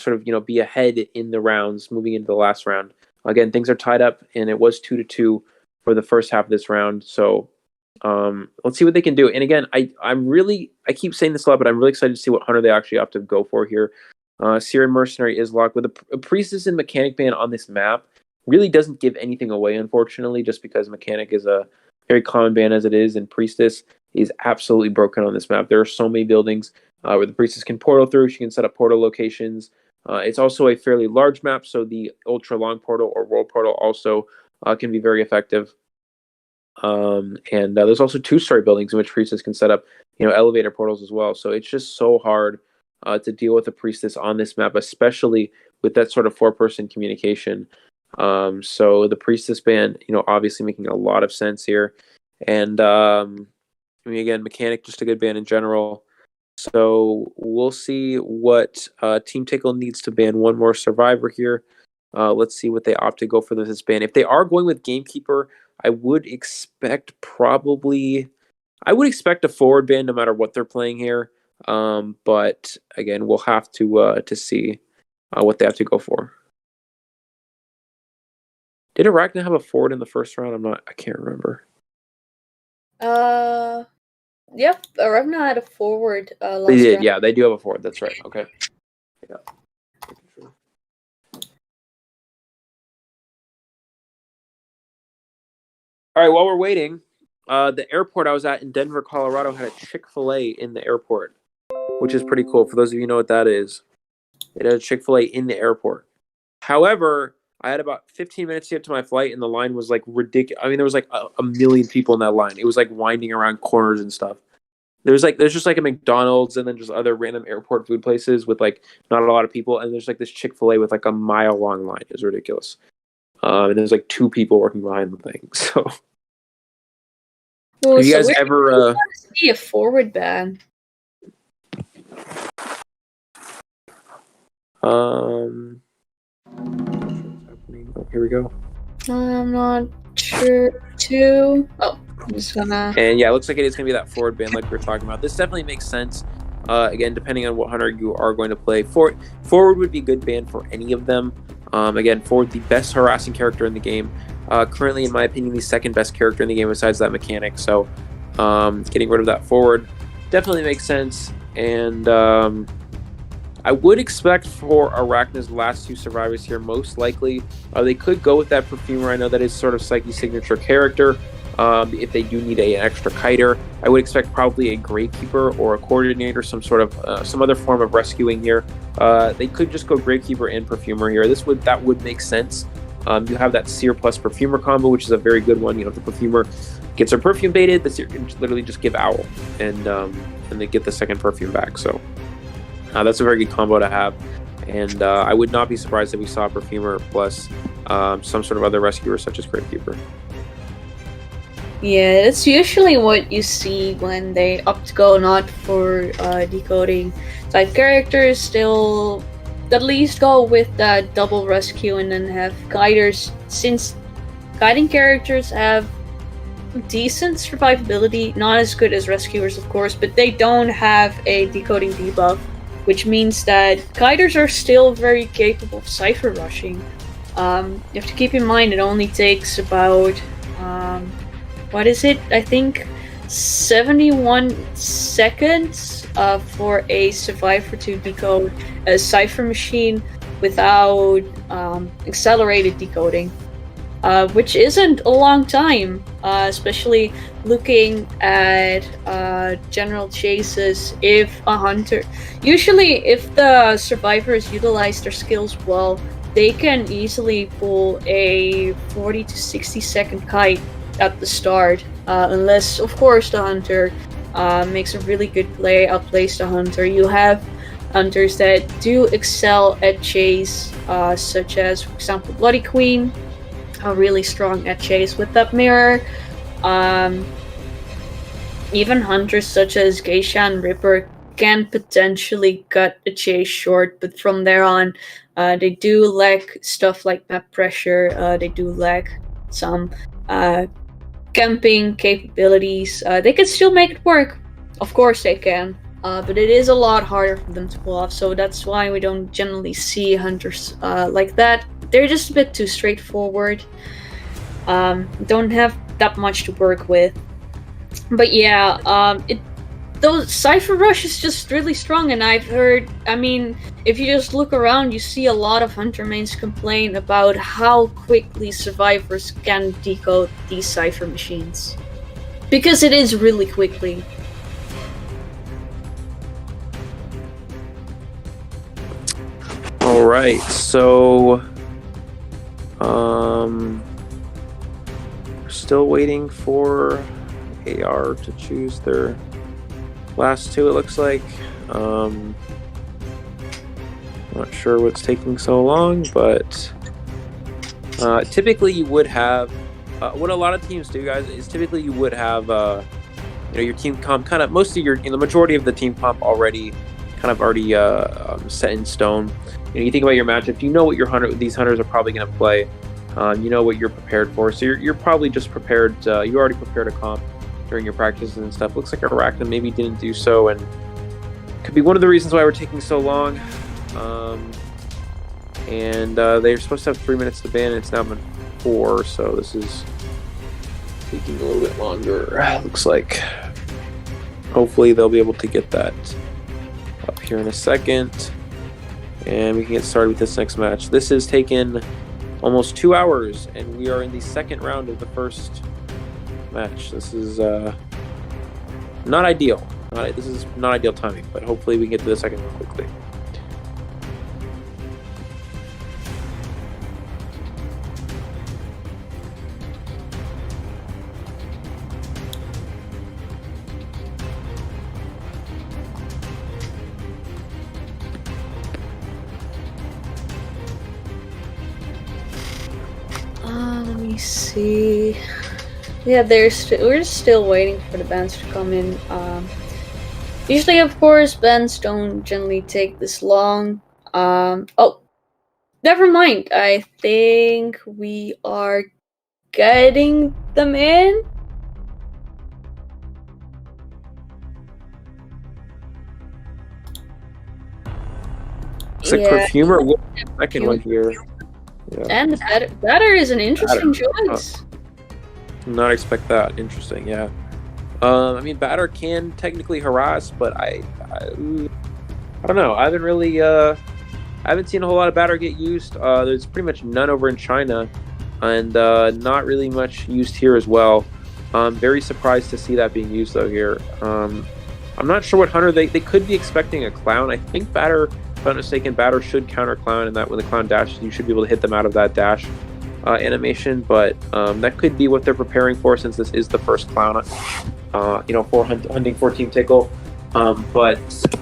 sort of be ahead in the rounds moving into the last round. Again, things are tied up, and it was 2-2 for the first half of this round. So let's see what they can do. And again, I keep saying this a lot, but I'm really excited to see what hunter they actually opt to go for here. Seer and Mercenary is locked with a Priestess and Mechanic ban on this map. Really doesn't give anything away, unfortunately, just because Mechanic is a very common ban as it is, and Priestess is absolutely broken on this map. There are so many buildings where the Priestess can portal through. She can set up portal locations. It's also a fairly large map, so the ultra long portal or world portal also can be very effective. And there's also 2-story buildings in which Priestess can set up, elevator portals as well. So it's just so hard to deal with a Priestess on this map, especially with that sort of 4-person communication. So the Priestess ban, obviously making a lot of sense here. And again, Mechanic, just a good ban in general. So we'll see what Team Tickle needs to ban one more survivor here. Let's see what they opt to go for this ban. If they are going with Gamekeeper, I would expect a forward ban no matter what they're playing here. But again, we'll have to see what they have to go for. Did Arachna have a forward in the first round? I can't remember. Yep, Arachna had a forward last They did, round. yeah, they do have a forward. That's right. Okay. Yeah. All right, while we're waiting, the airport I was at in Denver, Colorado had a Chick-fil-A in the airport, which is pretty cool. For those of you who know what that is, it had a Chick-fil-A in the airport. However, I had about 15 minutes to get to my flight, and the line was like ridiculous. I mean, there was like a million people in that line. It was like winding around corners and stuff. There's just like a McDonald's and then just other random airport food places with like not a lot of people, and there's like this Chick-fil-A with like a mile-long line. It's ridiculous. And there's like 2 people working behind the thing. So, Well, have you guys ever see a forward ban? Here we go. I'm not sure too. Oh, I'm just gonna. And yeah, it looks like it is going to be that forward ban like we were talking about. This definitely makes sense. Again, depending on what hunter you are going to play. Forward would be a good ban for any of them. Again, forward, the best harassing character in the game. Currently, in my opinion, the second best character in the game besides that Mechanic. So getting rid of that forward definitely makes sense. And I would expect for Arachna's last 2 survivors here, most likely, they could go with that Perfumer. I know that is sort of Psyche's signature character. If they do need an extra kiter, I would expect probably a Gravekeeper or a Coordinator, some other form of rescuing here. They could just go Gravekeeper and Perfumer here. That would make sense. You have that Seer plus Perfumer combo, which is a very good one. If the Perfumer gets her perfume baited, the Seer can literally just give Owl, and they get the second perfume back. So that's a very good combo to have. And I would not be surprised if we saw Perfumer plus some sort of other rescuer such as Gravekeeper. Yeah, that's usually what you see when they opt to go not for decoding type characters. They'll at least go with that double rescue and then have guiders, since guiding characters have decent survivability, not as good as rescuers, of course, but they don't have a decoding debuff, which means that guiders are still very capable of cipher rushing. You have to keep in mind it only takes about, what is it? I think 71 seconds for a survivor to decode a cipher machine without accelerated decoding. Which isn't a long time, especially looking at general chases. If a hunter, usually if the survivors utilize their skills well, they can easily pull a 40 to 60 second kite at the start, unless of course the hunter makes a really good play, outplays the hunter. You have hunters that do excel at chase, such as, for example, Bloody Queen, are really strong at chase with that mirror. Even hunters such as Geisha and Ripper can potentially cut a chase short, but from there on, they do lack stuff like map pressure. They do lack some camping capabilities. They can still make it work. Of course they can. But it is a lot harder for them to pull off, so that's why we don't generally see hunters like that. They're just a bit too straightforward. Don't have that much to work with. But yeah, those Cipher Rush is just really strong, and I've heard, I mean, if you just look around, you see a lot of hunter mains complain about how quickly survivors can decode these Cipher machines. Because it is really quickly. Alright, so we're still waiting for AR to choose their last two, it looks like. Not sure what's taking so long, but typically you would have what a lot of teams do, guys, is typically you would have your team comp kind of the majority of the team comp already set in stone. You think about your matchup, you know what these hunters are probably going to play. You know what you're prepared for, so you're probably just prepared. You already prepared a comp during your practices and stuff. Looks like Arachna maybe didn't do so, and could be one of the reasons why we're taking so long. And they're supposed to have 3 minutes to ban, and it's now been 4, so this is taking a little bit longer. Looks like. Hopefully they'll be able to get that up here in a second, and we can get started with this next match. This has taken almost 2 hours, and we are in the second round of the first match. This is not ideal. This is not ideal timing, but hopefully we can get to the second one quickly. Let me see. Yeah, we're still waiting for the bands to come in. Usually, of course, bands don't generally take this long. Oh, never mind. I think we are getting them in. It's like Perfumer with the second one here. Yeah. And the batter is an interesting choice. Did not expect that. Interesting, yeah. I mean, batter can technically harass, but I don't know. I haven't really I haven't seen a whole lot of batter get used. There's pretty much none over in China, and not really much used here as well. I'm very surprised to see that being used though here. I'm not sure what hunter they could be expecting a clown. I think batter, if I'm not mistaken, batter should counter clown, and that when the clown dashes, you should be able to hit them out of that dash animation. But that could be what they're preparing for, since this is the first clown, for hunting for Team Tickle. But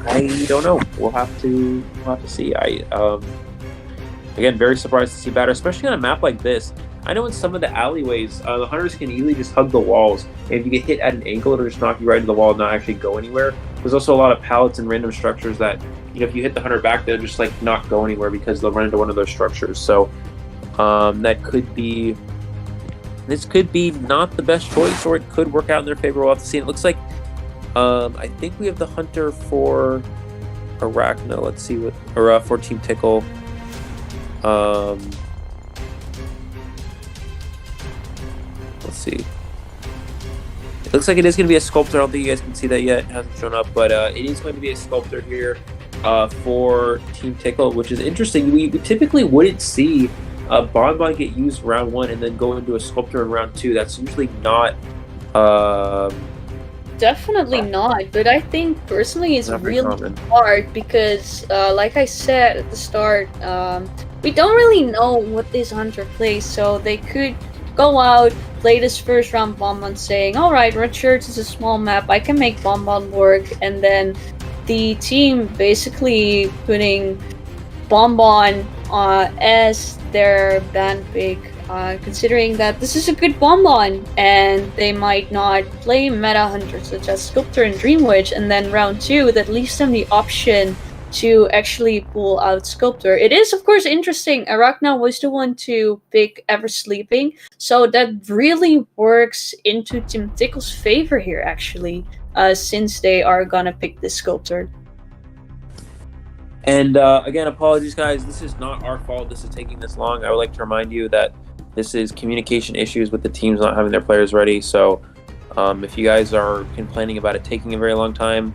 I don't know. We'll have to see. Again, very surprised to see batter, especially on a map like this. I know in some of the alleyways, the hunters can easily just hug the walls, and if you get hit at an angle, it'll just knock you right into the wall and not actually go anywhere. There's also a lot of pallets and random structures that, if you hit the hunter back, they'll just not go anywhere because they'll run into one of those structures. So that could be This could be not the best choice, or it could work out in their favor. We'll have to see. It looks like I think we have the Hunter for Arachna. Let's see what, or for Team Tickle. Let's see. It looks like it is going to be a sculptor. I don't think you guys can see that yet. It hasn't shown up, but it is going to be a sculptor here for Team Tickle, which is interesting. We typically wouldn't see a Bonbon get used round 1 and then go into a sculptor in round 2. That's usually not. Definitely not, but I think personally it's really hard because, like I said at the start, we don't really know what this Hunter plays, so they could go out, play this first round Bonbon saying, alright, Red Shirts is a small map, I can make Bonbon work, and then the team basically putting Bonbon as their ban pick, considering that this is a good Bonbon and they might not play meta hunters such as Sculptor and Dream Witch, and then round 2 that leaves them the option to actually pull out Sculptor. It is of course interesting, Arachna was the one to pick Ever Sleeping, so that really works into Team Tickle's favor here actually, since they are gonna pick this Sculptor. And again, apologies guys, this is not our fault, this is taking this long. I would like to remind you that this is communication issues with the teams not having their players ready, so if you guys are complaining about it taking a very long time,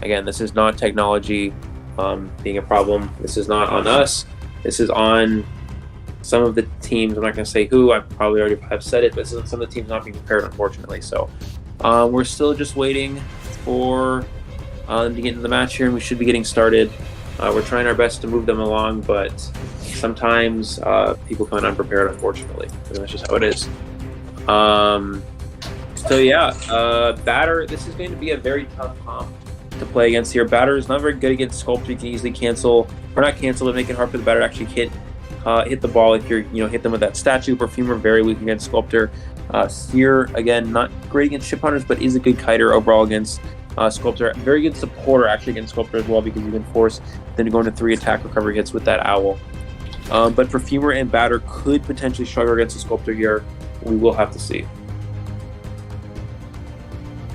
again, this is not technology being a problem. This is not on us. This is on some of the teams. I'm not going to say who. I probably already have said it, but this is some of the teams not being prepared, unfortunately. So we're still just waiting for them to get into the match here, and we should be getting started. We're trying our best to move them along, but sometimes people come in unprepared, unfortunately. And that's just how it is. So yeah, Batter, this is going to be a very tough comp to play against here. Batter is not very good against Sculptor. You can easily cancel, or not cancel, but make it hard for the Batter to actually hit the ball if you're, hit them with that statue. Perfumer, very weak against Sculptor. Seer, again, not great against Ship Hunters, but is a good kiter overall against Sculptor. Very good supporter actually against Sculptor as well, because you can force them to go into 3 attack recovery hits with that Owl. But Perfumer and Batter could potentially struggle against the Sculptor here. We will have to see.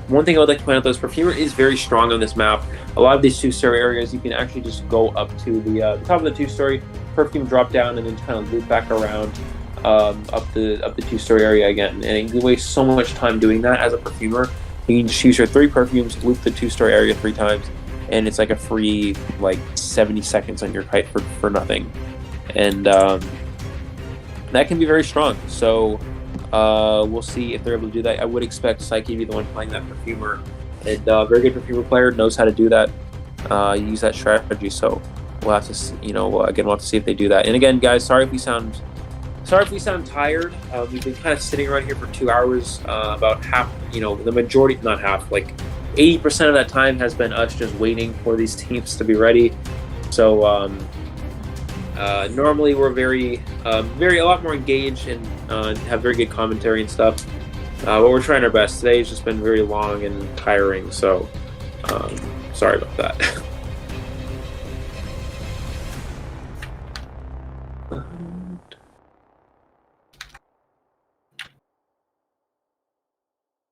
One thing I would like to point out though is Perfumer is very strong on this map. A lot of these 2-story areas, you can actually just go up to the top of the 2-story, Perfume drop down, and then kind of loop back around up the 2-story area again. And you waste so much time doing that as a Perfumer. You can just use your 3 Perfumes, loop the 2-story area 3 times, and it's like a free 70 seconds on your kite for nothing. And that can be very strong. So we'll see if they're able to do that. I would expect Psyche to be the one playing that Perfumer, and very good Perfumer player, knows how to do that, use that strategy. So we'll have to, again, we'll have to see if they do that. And again, guys, sorry if we sound tired. We've been kind of sitting around here for 2 hours. About half, the majority, not half, 80% of that time has been us just waiting for these teams to be ready. So normally we're a lot more engaged and have very good commentary and stuff. But we're trying our best. Today has just been very long and tiring, so sorry about that.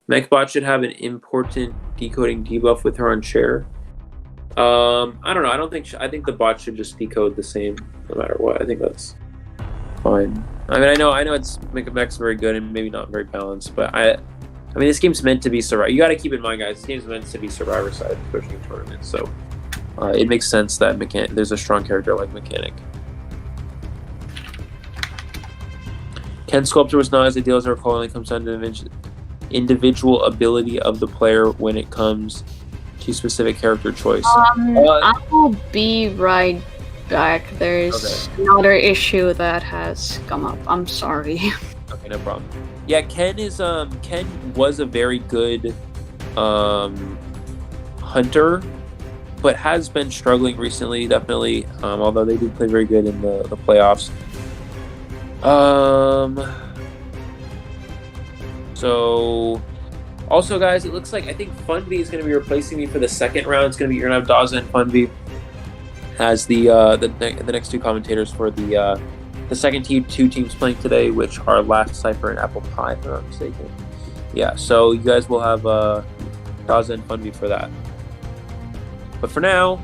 Mechbot should have an important decoding debuff with her on share. I don't know. I think the bot should just decode the same no matter what. I think that's fine. I mean, I know it's Mech's very good and maybe not very balanced, but I mean, this game's meant to be Survivor. You got to keep in mind, guys, this game's meant to be Survivor side, especially in tournaments. So it makes sense that there's a strong character like Mechanic. Ken Sculptor was not as ideal as I recall when it comes down to individual ability of the player when it comes to specific character choice. I will be right back. There's another issue that has come up. I'm sorry. Okay, no problem. Yeah, Ken was a very good hunter, but has been struggling recently, definitely. Although they did play very good in the playoffs. So, also, guys, it looks like I think Funby is going to be replacing me for the second round. It's going to be, you're going to have Daza and Funby as the next 2 commentators for the the second team, 2 teams playing today, which are Last Cipher and Apple Pie, if I'm not mistaken. Yeah, so you guys will have Daza and Funby for that. But for now,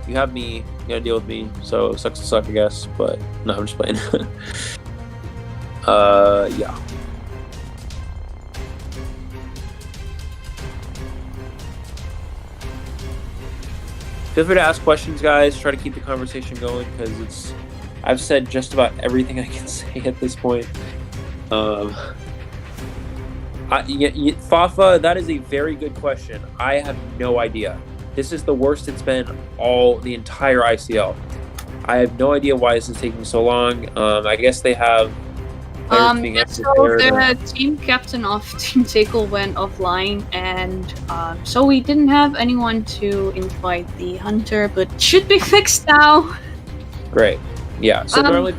you have me. You gotta deal with me. So sucks to suck, I guess. But no, I'm just playing. Yeah. Feel free to ask questions, guys. Try to keep the conversation going because I've said just about everything I can say at this point. Fafa, that is a very good question. I have no idea. This is the worst it's been the entire ICL. I have no idea why this is taking so long. I guess they have players being the team captain of Team Tickle went offline, and so we didn't have anyone to invite the hunter, but should be fixed now. Great. Yeah. So normally,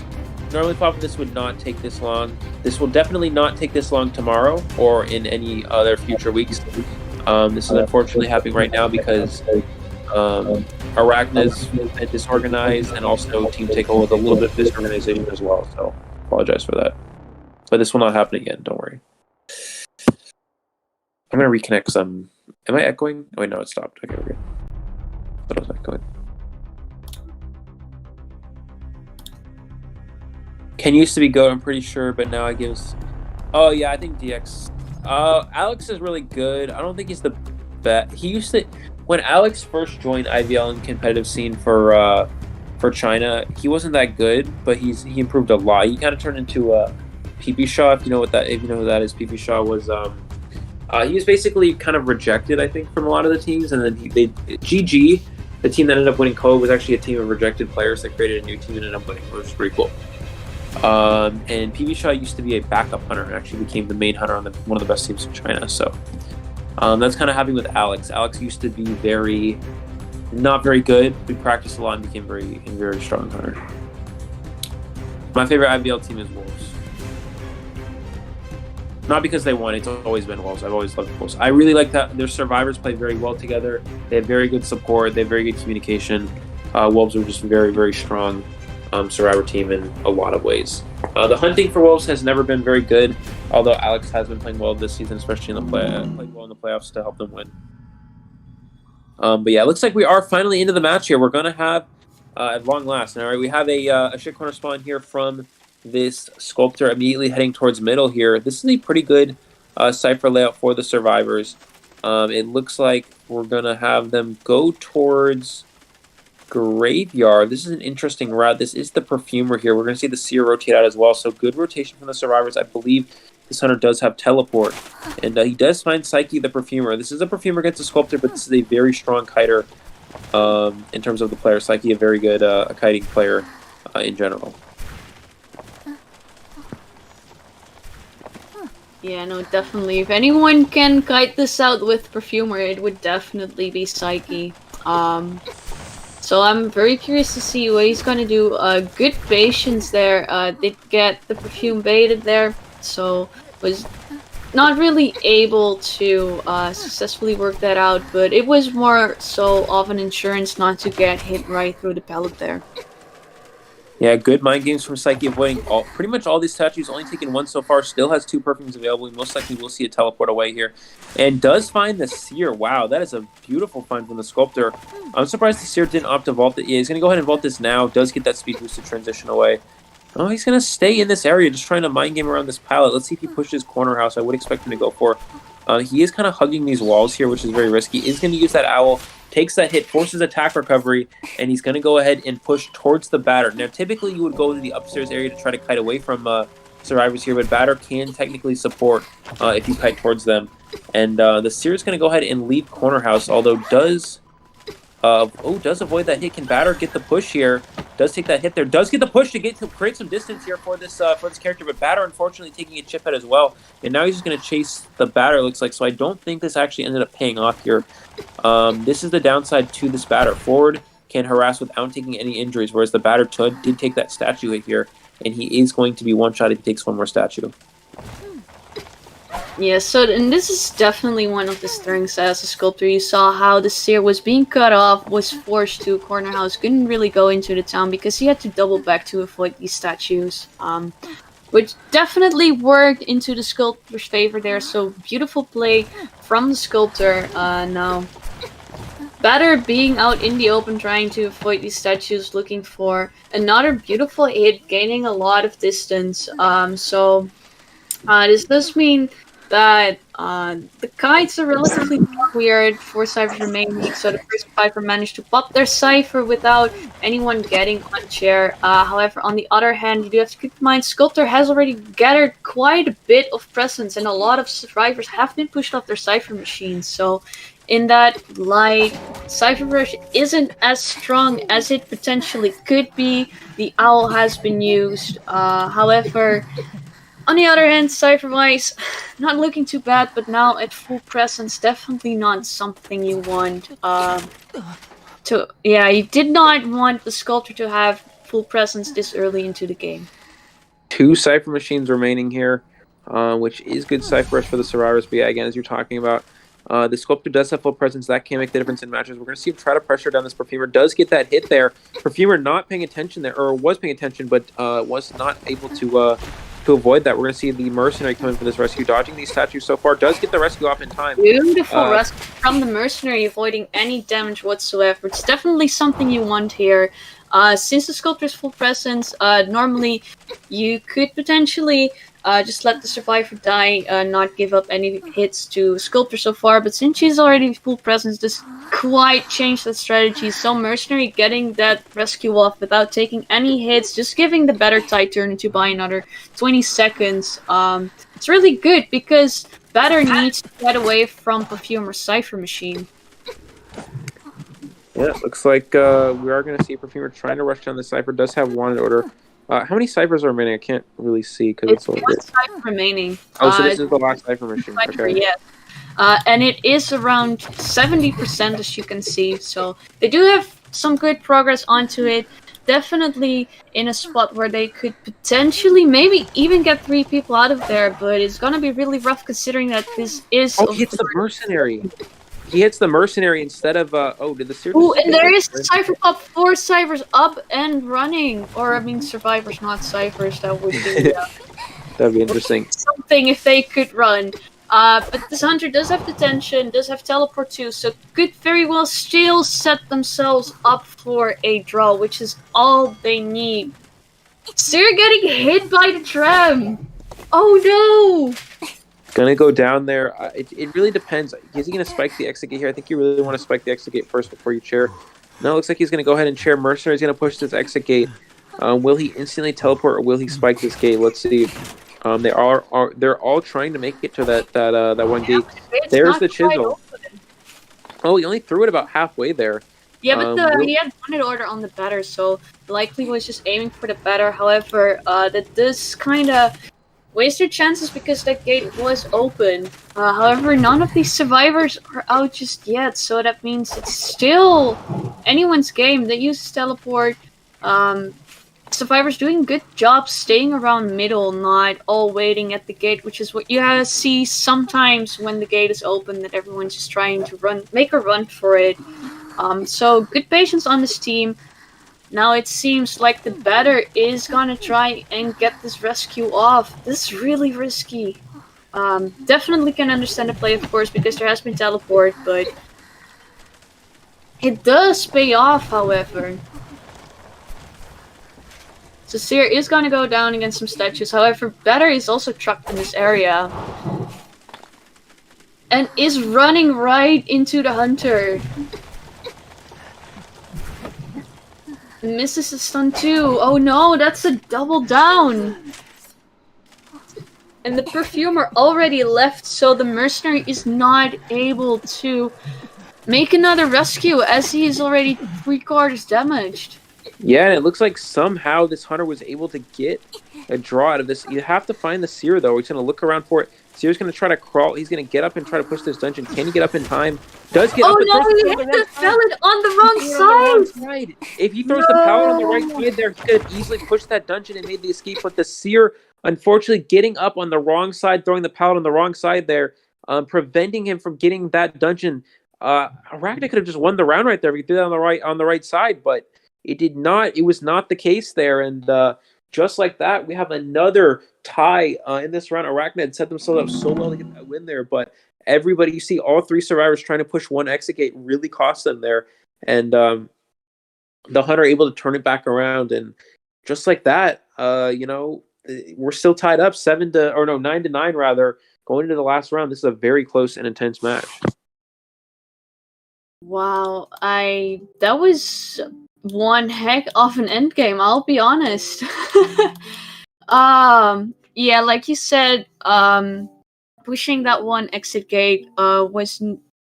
Fafa, this would not take this long. This will definitely not take this long tomorrow or in any other future weeks. This is unfortunately happening right now because Arachna's been disorganized, and also Team Tickle with a little bit of disorganization as well. So apologize for that. But this will not happen again. Don't worry. I'm gonna reconnect because am I echoing? Oh wait, no, it stopped. Okay, we're good. But I was echoing. Ken used to be GOAT, I'm pretty sure, but now I gives. Oh yeah, I think DX. Alex is really good. I don't think he's the best. He used to, when Alex first joined IVL and competitive scene for China, he wasn't that good, but he improved a lot. He kind of turned into PP Shaw, if you know who that is. PP Shaw was he was basically kind of rejected, I think, from a lot of the teams, and then GG, the team that ended up winning COVE, was actually a team of rejected players that created a new team and ended up winning, which was pretty cool. And PV Shaw used to be a backup hunter and actually became the main hunter on one of the best teams in China. So that's kind of happening with Alex. Alex used to be not very good. We practiced a lot and became very strong hunter. My favorite IVL team is Wolves. Not because they won, it's always been Wolves. I've always loved Wolves. I really like that their survivors play very well together. They have very good support. They have very good communication. Wolves are just a very strong survivor team in a lot of ways. The hunting for Wolves has never been very good, although Alex has been playing well this season, especially in the played well in the playoffs to help them win. But yeah, it looks like we are finally into the match here. We're going to have, at long last, all right, we have a shit corner spawn here from this sculptor immediately heading towards middle here. This is a pretty good Cipher layout for the survivors. It looks like we're going to have them go towards Graveyard. This is an interesting route. This is the Perfumer here. We're going to see the Seer rotate out as well. So good rotation from the survivors. I believe this hunter does have teleport. And he does find Psyche the Perfumer. This is a Perfumer against a Sculptor, but this is a very strong kiter in terms of the player. Psyche, a very good kiting player in general. Yeah, no, definitely. If anyone can kite this out with Perfumer, it would definitely be Psyche. So I'm very curious to see what he's going to do. Good patience there. Did get the Perfume baited there, so was not really able to successfully work that out, but it was more so of an insurance not to get hit right through the pallet there. Yeah, good mind games from Psyche, avoiding pretty much all these statues, only taken one so far, still has 2 perfumes available. We most likely will see a teleport away here. And does find the Seer. Wow, that is a beautiful find from the Sculptor. I'm surprised the Seer didn't opt to vault it. Yeah, he's going to go ahead and vault this now. Does get that speed boost to transition away. Oh, he's going to stay in this area, just trying to mind game around this pallet. Let's see if he pushes Corner House. I would expect him to go for. He is kind of hugging these walls here, which is very risky. He's going to use that Owl. Takes that hit, forces attack recovery, and he's going to go ahead and push towards the batter. Now, typically, you would go to the upstairs area to try to kite away from survivors here, but batter can technically support if you kite towards them. And the Seer is going to go ahead and leave Corner House, although does avoid that hit. Can batter get the push here? Does take that hit there. Does get the push to create some distance here for this character, but batter unfortunately taking a chip head as well. And now he's just going to chase the batter, looks like. So I don't think this actually ended up paying off here. This is the downside to this batter. Forward can harass without taking any injuries, whereas the batter did take that statue hit here, and he is going to be one-shot if he takes one more statue. Yeah, so and this is definitely one of the strengths as a sculptor. You saw how the seer was being cut off, was forced to a corner house, couldn't really go into the town because he had to double back to avoid these statues. Which definitely worked into the sculptor's favor there. So beautiful play from the sculptor. Now, Batter being out in the open trying to avoid these statues, looking for another beautiful hit, gaining a lot of distance. This does mean that the kites are relatively weird for Cypher's remaining, so the first Cipher managed to pop their Cipher without anyone getting on chair. However, on the other hand, you do have to keep in mind Sculptor has already gathered quite a bit of presence, and a lot of survivors have been pushed off their Cipher machines, so in that light, Cipher Rush isn't as strong as it potentially could be. The Owl has been used. However, on the other hand, Cypher-wise, not looking too bad, but now at full presence, definitely not something you want you did not want the Sculptor to have full presence this early into the game. 2 Cipher machines remaining here, which is good Cipher Rush for the survivors, but yeah, again, as you're talking about, the Sculptor does have full presence. That can make the difference in matches. We're going to see him try to pressure down this Perfumer. Does get that hit there. Perfumer not paying attention there, or was paying attention, but was not able to avoid that. We're going to see the Mercenary come in for this rescue, dodging these statues so far. Does get the rescue off in time. Beautiful rescue from the Mercenary, avoiding any damage whatsoever. It's definitely something you want here. Since the Sculptor's full presence, normally you could potentially just let the Survivor die, not give up any hits to Sculptor so far, but since she's already full presence, this quite changed the strategy. So Mercenary getting that rescue off without taking any hits, just giving the better tide turn to buy another 20 seconds. It's really good because Batter needs to get away from Perfumer's Cipher machine. Yeah, looks like we are going to see Perfumer trying to rush down the Cipher. Does have wanted order. How many Ciphers are remaining? I can't really see because it's a little bit. Cipher remaining. Oh, so this is the last Cipher machine. Cipher, okay. Yes. And it is around 70% as you can see. So they do have some good progress onto it. Definitely in a spot where they could potentially maybe even get 3 people out of there, but it's going to be really rough considering that this is... Oh, he hits the Mercenary. He hits the Mercenary instead of... did the Seer... Ooh, and there is Cipher up, 4 Ciphers up and running. Or, I mean, survivors, not Ciphers. That would be... That'd be interesting. Something if they could run. But this Hunter does have detention, does have teleport too, so could very well still set themselves up for a draw, which is all they need. Seer getting hit by the tram! Oh no! Gonna go down there. It really depends. Is he gonna spike the exit gate here? I think you really want to spike the exit gate first before you chair. No, it looks like he's gonna go ahead and chair. Mercenary's gonna push this exit gate. Will he instantly teleport or will he spike this gate? Let's see. They're all trying to make it to that one gate. There's the chisel. Oh, he only threw it about halfway there. Yeah, but he had wanted order on the batter, so likely was just aiming for the batter. However, that does kind of waste your chances because that gate was open. However, none of these survivors are out just yet, so that means it's still anyone's game. They use teleport. Survivors doing good job staying around middle, not all waiting at the gate, which is what you see sometimes when the gate is open, that everyone's just trying to make a run for it. So good patience on this team. Now it seems like the batter is gonna try and get this rescue off. This is really risky. Definitely can understand the play, of course, because there has been teleport, but it does pay off, however. So Seer is going to go down against some statues. However, Batter is also trapped in this area. And is running right into the Hunter. Misses the stun too. Oh no, that's a double down. And the Perfumer already left, so the Mercenary is not able to make another rescue as he is already 3/4 damaged. Yeah, and it looks like somehow this Hunter was able to get a draw out of this. You have to find the Seer, though. He's going to look around for it. Seer's going to try to crawl. He's going to get up and try to push this dungeon. Can he get up in time? Does get up. Oh no, he hit the pellet on the wrong side! If he throws the pellet on the right side there, he could have easily pushed that dungeon and made the escape. But the Seer unfortunately getting up on the wrong side, throwing the pallet on the wrong side there, preventing him from getting that dungeon. Arachna could have just won the round right there if he did that on the right side, but it did not. It was not the case there, and just like that, we have another tie in this round. Arachna had set themselves up so well to get that win there, but everybody, you see all three survivors trying to push one exit gate really cost them there, and the Hunter able to turn it back around, and just like that, we're still tied up 9-9 rather, going into the last round. This is a very close and intense match. Wow, that was one heck of an end game, I'll be honest. Yeah, like you said, pushing that one exit gate was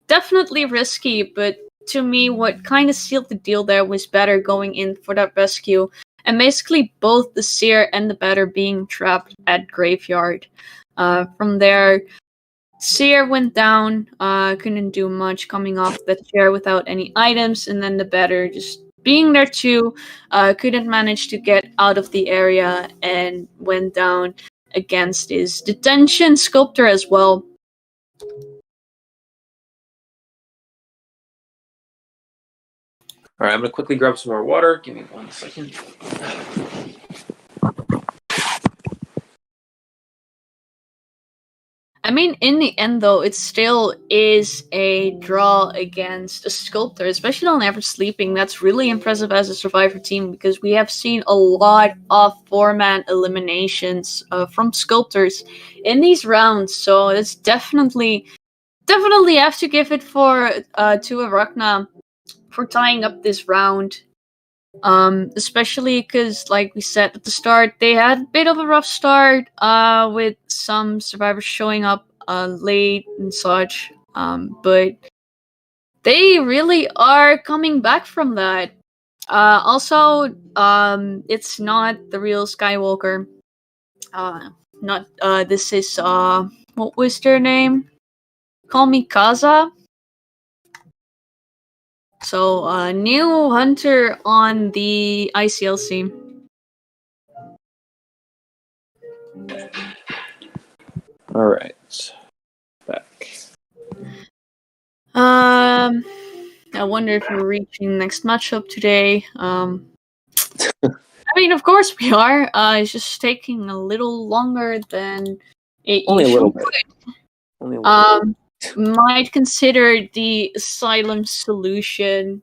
definitely risky, but to me, what kind of sealed the deal there was Better going in for that rescue, and basically both the Seer and the Better being trapped at Graveyard. From there, Seer went down, couldn't do much coming off the chair without any items, and then the Better just being there too, couldn't manage to get out of the area and went down against his detention sculptor as well. All right, I'm going to quickly grab some more water. Give me 1 second. I mean, in the end, though, it still is a draw against a sculptor, especially on Never Sleeping. That's really impressive as a Survivor team, because we have seen a lot of 4-man eliminations from sculptors in these rounds. So it's definitely have to give it to Arachna for tying up this round. Especially because, like we said at the start, they had a bit of a rough start with some survivors showing up late and such, but they really are coming back from that. Also, it's not the real Skywalker. This is what was their name? Call me Kaza. So, new Hunter on the ICL scene. All right, back. I wonder if we're reaching the next matchup today. I mean, of course we are. It's just taking a little longer than it Only a little usually bit. Only a little bit. Might consider the asylum solution.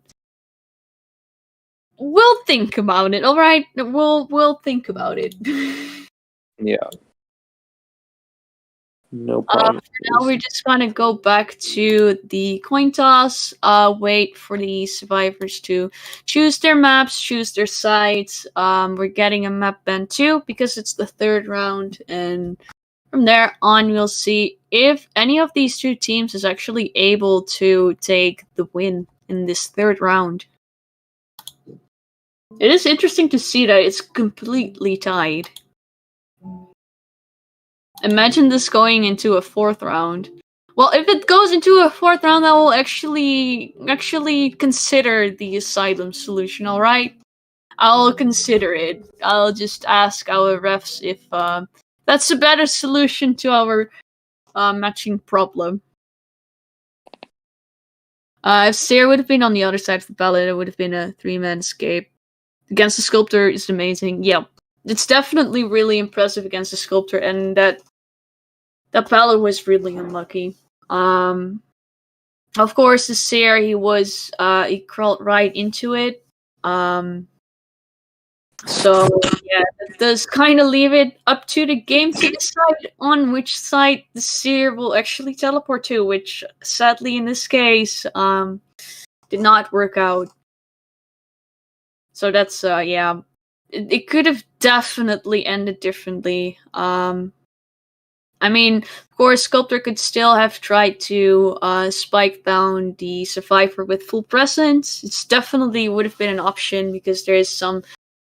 We'll think about it. All right, we'll think about it. Yeah. No problem. For now, we're just gonna go back to the coin toss. Wait for the survivors to choose their maps, choose their sites. We're getting a map ban too because it's the third round, and from there on, we'll see if any of these two teams is actually able to take the win in this third round. It is interesting to see that it's completely tied. Imagine this going into a fourth round. Well, if it goes into a fourth round, I will actually consider the asylum solution, alright? I'll consider it. I'll just ask our refs if that's a better solution to our matching problem. If Seer would have been on the other side of the ballot, it would have been a 3-man escape. Against the sculptor is amazing. Yeah, it's definitely really impressive against the sculptor, and that ballot was really unlucky. Of course, the Seer, he crawled right into it. So yeah, that does kind of leave it up to the game to decide on which side the Seer will actually teleport to, which sadly in this case did not work out. So that's yeah, it could have definitely ended differently. I mean, of course, Sculptor could still have tried to spike down the Survivor with full presence. It's definitely would have been an option because there is some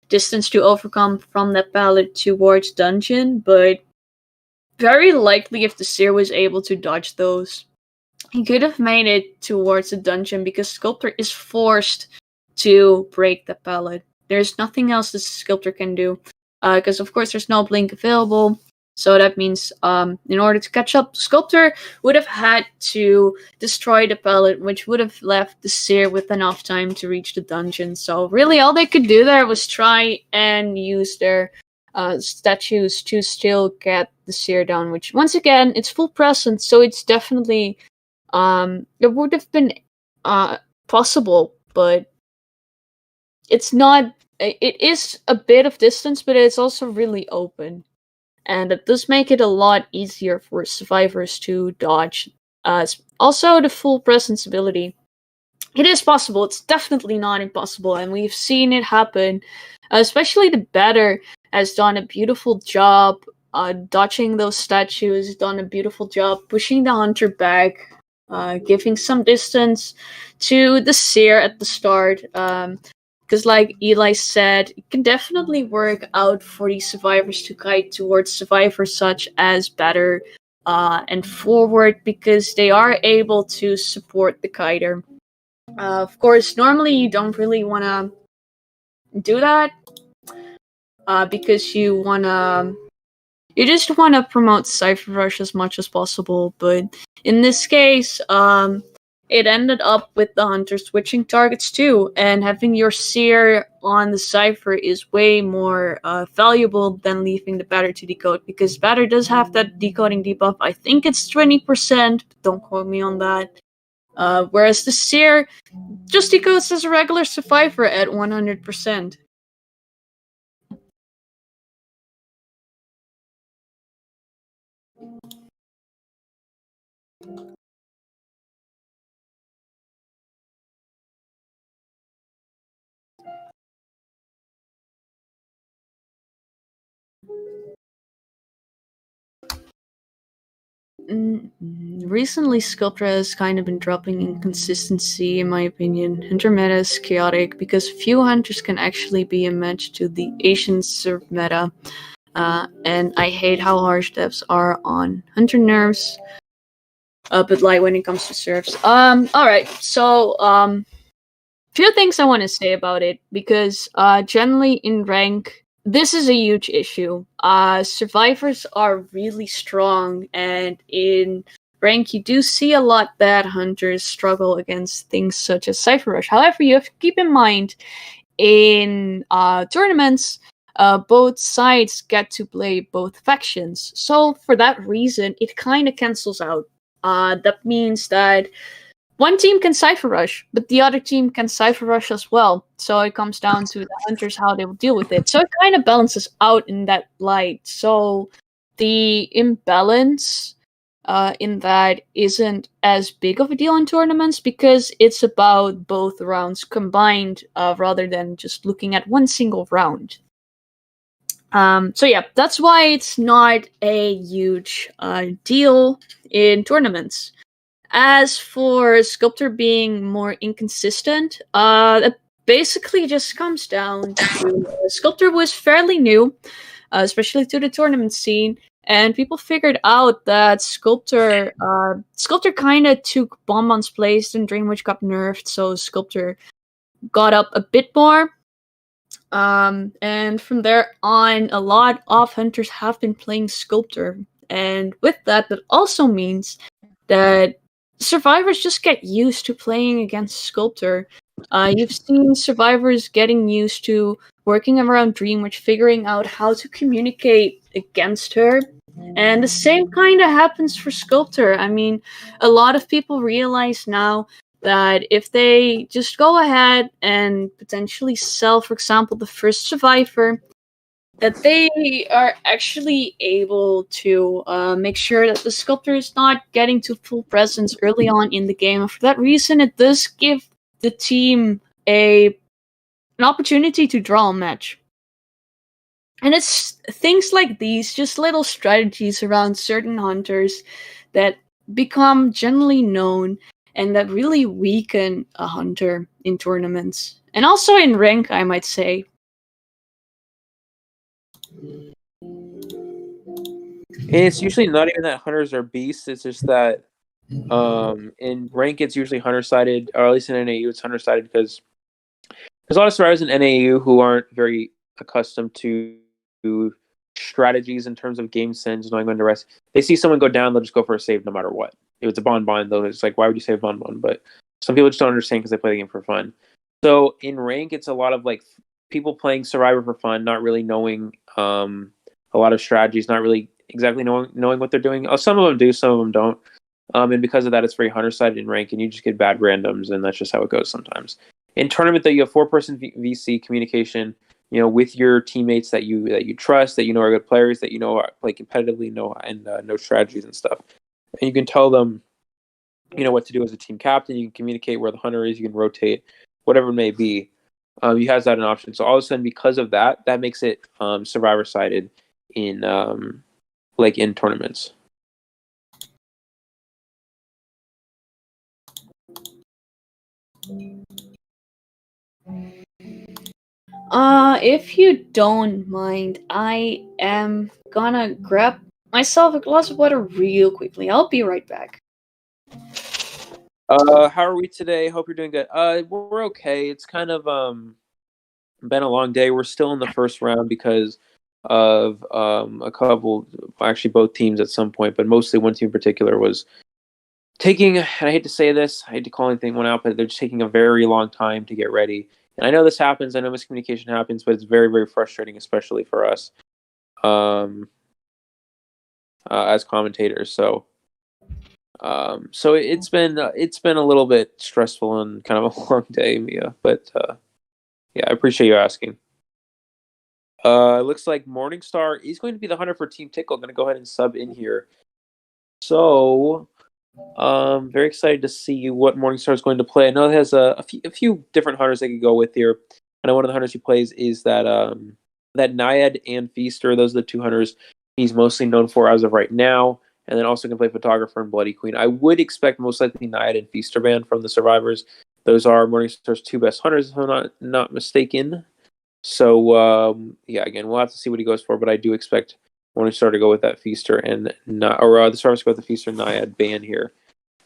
distance to overcome from that ballot towards dungeon, but very likely if the Seer was able to dodge those, he could have made it towards the dungeon because Sculptor is forced to break the ballot. There's nothing else the Sculptor can do. because of course there's no blink available. So that means in order to catch up, Sculptor would have had to destroy the pallet, which would have left the Seer with enough time to reach the dungeon. So really all they could do there was try and use their statues to still get the Seer down, which once again, it's full presence, so it's definitely it would have been possible, but it's not. It is a bit of distance, but it's also really open. And it does make it a lot easier for survivors to dodge. Also, the full presence ability. It is possible. It's definitely not impossible, and we've seen it happen. Especially the Batter has done a beautiful job dodging those statues, done a beautiful job pushing the Hunter back, giving some distance to the Seer at the start. Because like Eli said, it can definitely work out for these survivors to guide towards survivors such as Batter and Forward, because they are able to support the kiter. Of course, normally you don't really want to do that because you just want to promote Cipher Rush as much as possible, but in this case, it ended up with the Hunter switching targets too, and having your Seer on the Cipher is way more valuable than leaving the Batter to decode, because Batter does have that decoding debuff. I think it's 20%, don't quote me on that. Whereas the Seer just decodes as a regular survivor at 100%. Recently, Sculptor has kind of been dropping in consistency, in my opinion. Hunter meta is chaotic because few hunters can actually be a match to the Asian serve meta. And I hate how harsh devs are on hunter nerves. But like when it comes to serves. Alright, so few things I want to say about it, because generally in rank, this is a huge issue. Survivors are really strong, and in rank you do see a lot that hunters struggle against things such as Cipher Rush. However, you have to keep in mind, in tournaments, both sides get to play both factions. So for that reason, it kind of cancels out. That means that one team can Cipher Rush, but the other team can Cipher Rush as well. So it comes down to the hunters how they will deal with it. So it kind of balances out in that light. So the imbalance in that isn't as big of a deal in tournaments, because it's about both rounds combined rather than just looking at one single round. So yeah, that's why it's not a huge deal in tournaments. As for Sculptor being more inconsistent, it basically just comes down to Sculptor was fairly new, especially to the tournament scene, and people figured out that Sculptor kind of took Bonbon's place, and Dreamwitch got nerfed, so Sculptor got up a bit more. And from there on, a lot of hunters have been playing Sculptor, and with that also means that survivors just get used to playing against Sculptor. You've seen survivors getting used to working around Dreamwitch, figuring out how to communicate against her. And the same kind of happens for Sculptor. I mean, a lot of people realize now that if they just go ahead and potentially sell, for example, the first survivor, that they are actually able to make sure that the Sculptor is not getting to full presence early on in the game. And for that reason, it does give the team an opportunity to draw a match. And it's things like these, just little strategies around certain hunters that become generally known and that really weaken a hunter in tournaments. And also in rank, I might say. It's usually not even that hunters are beasts. It's just that in rank it's usually hunter sided, or at least in NAU it's hunter sided, because there's a lot of survivors in NAU who aren't very accustomed to strategies in terms of game sense, knowing when to rest. They see someone go down, they'll just go for a save no matter what. If it's a bonbon, though, it's like, why would you save bonbon? But some people just don't understand because they play the game for fun. So in rank, it's a lot of like people playing Survivor for fun, not really knowing a lot of strategies, not really exactly knowing what they're doing. Some of them do, some of them don't. And because of that, it's very hunter-sided in rank, and you just get bad randoms, and that's just how it goes sometimes. In tournament, though, you have 4-person VC communication, with your teammates that you trust, that you know are good players, that you know are, play competitively, know strategies and stuff. And you can tell them, what to do as a team captain. You can communicate where the hunter is. You can rotate, whatever it may be. You have that an option. So all of a sudden, because of that, that makes it survivor-sided in in tournaments. If you don't mind, I am gonna grab myself a glass of water real quickly. I'll be right back. How are we today? Hope you're doing good. We're okay. It's kind of been a long day. We're still in the first round because of a couple, actually both teams at some point, but mostly one team in particular was taking, and I hate to say this, I hate to call anything out, but they're just taking a very long time to get ready. And I know this happens, I know miscommunication happens, but it's very, very frustrating, especially for us as commentators. So it's been a little bit stressful and kind of a long day, Mia. But yeah, I appreciate you asking. It looks like Morningstar is going to be the hunter for Team Tickle. I'm going to go ahead and sub in here. So very excited to see what Morningstar is going to play. I know it has a few different hunters they could go with here. I know one of the hunters he plays is that Naiad and Feaster. Those are the two hunters he's mostly known for as of right now. And then also can play Photographer and Bloody Queen. I would expect most likely Naiad and Feaster ban from the Survivors. Those are Morningstar's two best hunters, if I'm not mistaken. So yeah, again, we'll have to see what he goes for, but I do expect Morningstar to go with that Feaster and the Survivors go with the Feaster Naiad ban here,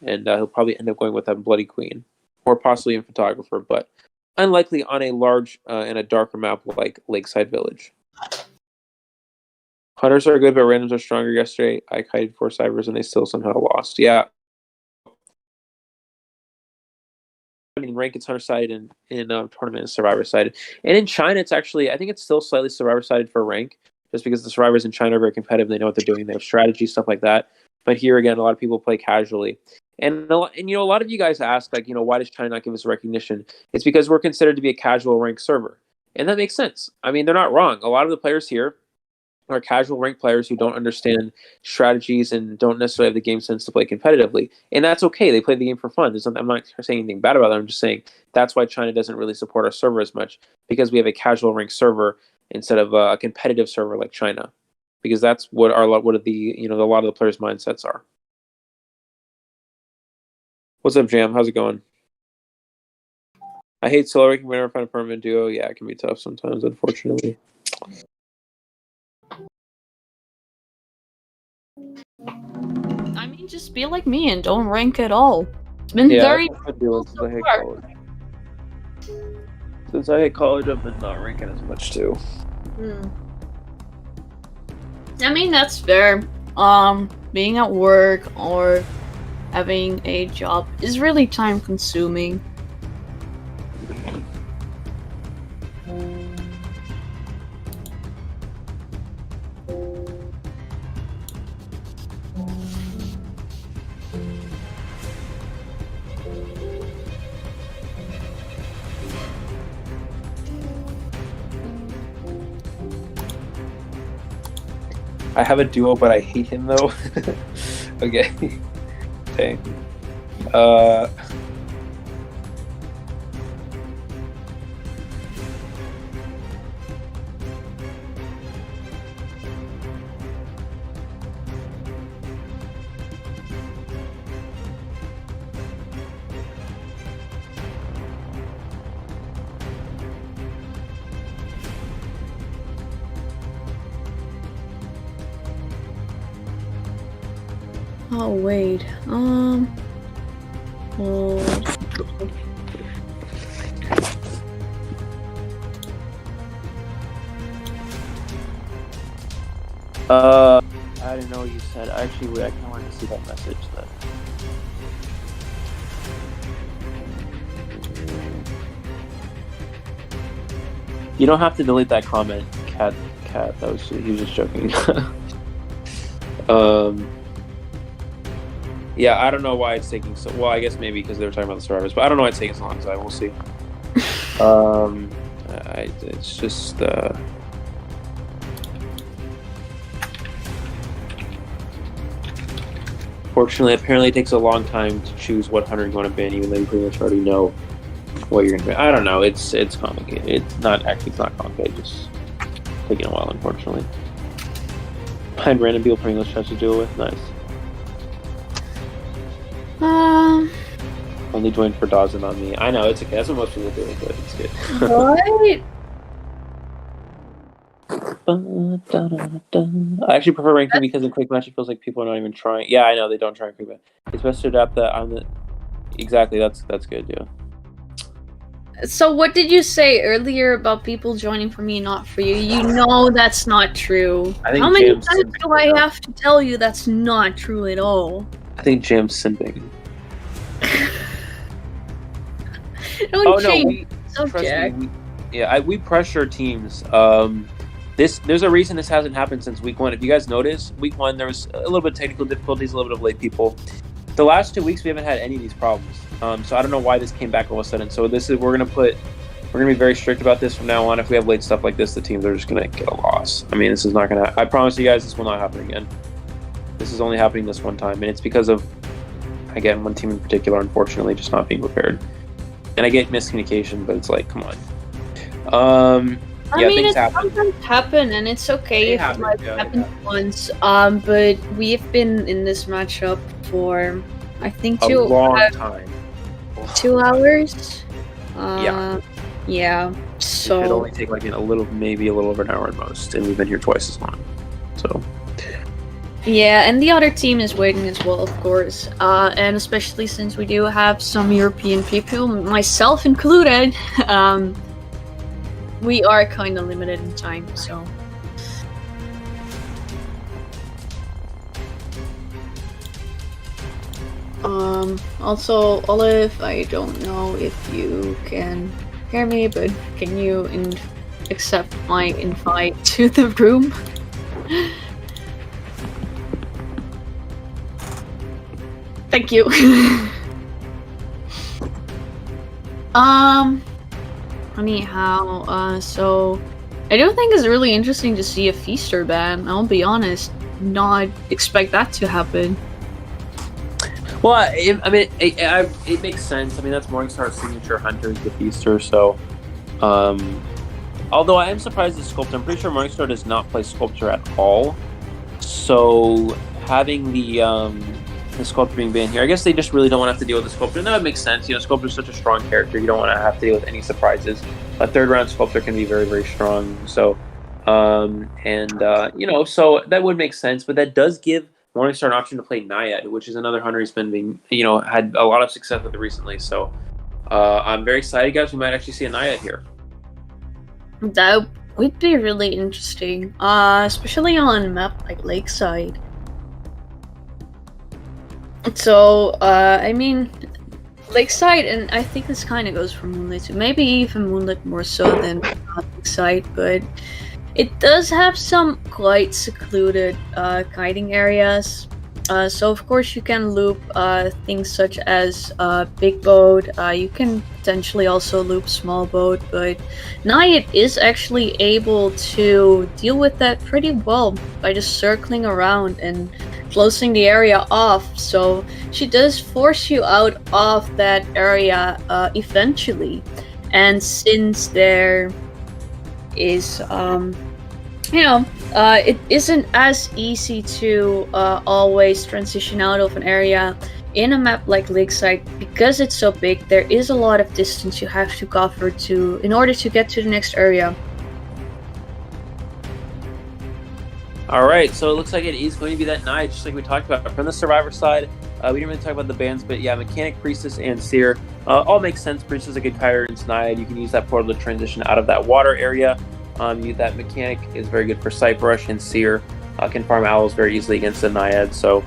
and he'll probably end up going with that Bloody Queen, or possibly in Photographer, but unlikely on a large and a darker map like Lakeside Village. Hunters are good, but randoms are stronger. Yesterday, I kited 4 Cybers and they still somehow lost. Yeah. I mean, rank it's hunter-sided in tournament and survivor-sided. And in China, it's actually, I think it's still slightly survivor-sided for rank, just because the survivors in China are very competitive. They know what they're doing. They have strategy, stuff like that. But here, again, a lot of people play casually. And a lot of you guys ask, why does China not give us recognition? It's because we're considered to be a casual rank server. And that makes sense. I mean, they're not wrong. A lot of the players here are casual rank players who don't understand strategies and don't necessarily have the game sense to play competitively. And that's okay. They play the game for fun. I'm not saying anything bad about it. I'm just saying that's why China doesn't really support our server as much, because we have a casual rank server instead of a competitive server like China, because that's what a lot of the players' mindsets are. What's up, Jam? How's it going? I hate solo ranking. Whenever I find a permanent duo, yeah, it can be tough sometimes, unfortunately. I mean, just be like me and don't rank at all. It's been very difficult since I hate college. Since I hate college, I've been not ranking as much too. I mean, that's fair. Being at work or having a job is really time consuming. I have a duo, but I hate him though. Okay. Dang. Oh wait, I didn't know what you said. Actually, I kind of wanted to see that message. Then. You don't have to delete that comment, Cat. That was he was just joking. Yeah, I don't know why it's taking so. Well, I guess maybe because they were talking about the survivors, but I don't know why it's taking so long. So we'll see. It's just. Fortunately, apparently it takes a long time to choose what hunter you want to ban, even though you pretty much already know what you're going to ban. I don't know. It's complicated. It's not complicated. Just taking a while, unfortunately. Find random people for English chess to deal with. Nice. Only joined for Dawes and on me. I know, it's okay. That's what most people do. It's good. What? I actually prefer ranking because in quick match it feels like people are not even trying. Yeah, I know they don't try in quick match. It's best to adapt that on the. Exactly, that's good, yeah. So what did you say earlier about people joining for me, not for you? You know that's not true. I think How many Jam's times do I have to tell you that's not true at all? I think Jam's simping. Don't no, change subject. We pressure teams. There's a reason this hasn't happened since week 1. If you guys notice, week 1 there was a little bit of technical difficulties, a little bit of late people. The last 2 weeks we haven't had any of these problems. So I don't know why this came back all of a sudden. So we're gonna be very strict about this from now on. If we have late stuff like this, the teams are just gonna get a loss. I mean, this is not gonna. I promise you guys, this will not happen again. This is only happening this one time, and it's because of, again, one team in particular, unfortunately, just not being prepared. And I get miscommunication, but it's like, come on. I mean, it sometimes happen, and it's okay if it happens once. But we've been in this matchup for, I think, a long time. 2 hours. Yeah. So it could only take maybe a little over an hour at most, and we've been here twice as long. So. Yeah, and the other team is waiting as well, of course. And especially since we do have some European people, myself included. We are kind of limited in time, so. Also, Olive, I don't know if you can hear me, but can you accept my invite to the room? Thank you. Anyhow, so I do think it's really interesting to see a Feaster ban. I'll be honest, not expect that to happen. Well, it makes sense. I mean, that's Morningstar's signature hunter is the Feaster. So, although I am surprised at Sculptor, I'm pretty sure Morningstar does not play Sculptor at all. So having the Sculptor being banned here, I guess they just really don't want to have to deal with the Sculptor, and that would make sense. Sculptor's such a strong character, you don't want to have to deal with any surprises. A third round Sculptor can be very, very strong. So, so that would make sense, but that does give Morningstar an option to play Naiad, which is another hunter he's been had a lot of success with it recently. So, I'm very excited, guys. We might actually see a Naiad here. That would be really interesting, especially on a map like Lakeside. So, I mean, Lakeside, and I think this kind of goes for Moonlit too. Maybe even Moonlit more so than Lakeside, but it does have some quite secluded guiding areas. So, of course, you can loop things such as big boat. You can potentially also loop small boat, but Naiad is actually able to deal with that pretty well by just circling around and closing the area off. So she does force you out of that area eventually. And since there is, it isn't as easy to always transition out of an area in a map like Lakeside, because it's so big, there is a lot of distance you have to cover in order to get to the next area. Alright, so it looks like it is going to be that night, just like we talked about. From the Survivor side, we didn't really talk about the bans, but yeah, Mechanic, Priestess, and Seer all make sense. Priestess is a good kiter in Naiad. You can use that portal to transition out of that water area. That Mechanic is very good for Cypher Rush, and Seer can farm owls very easily against the Naiad. So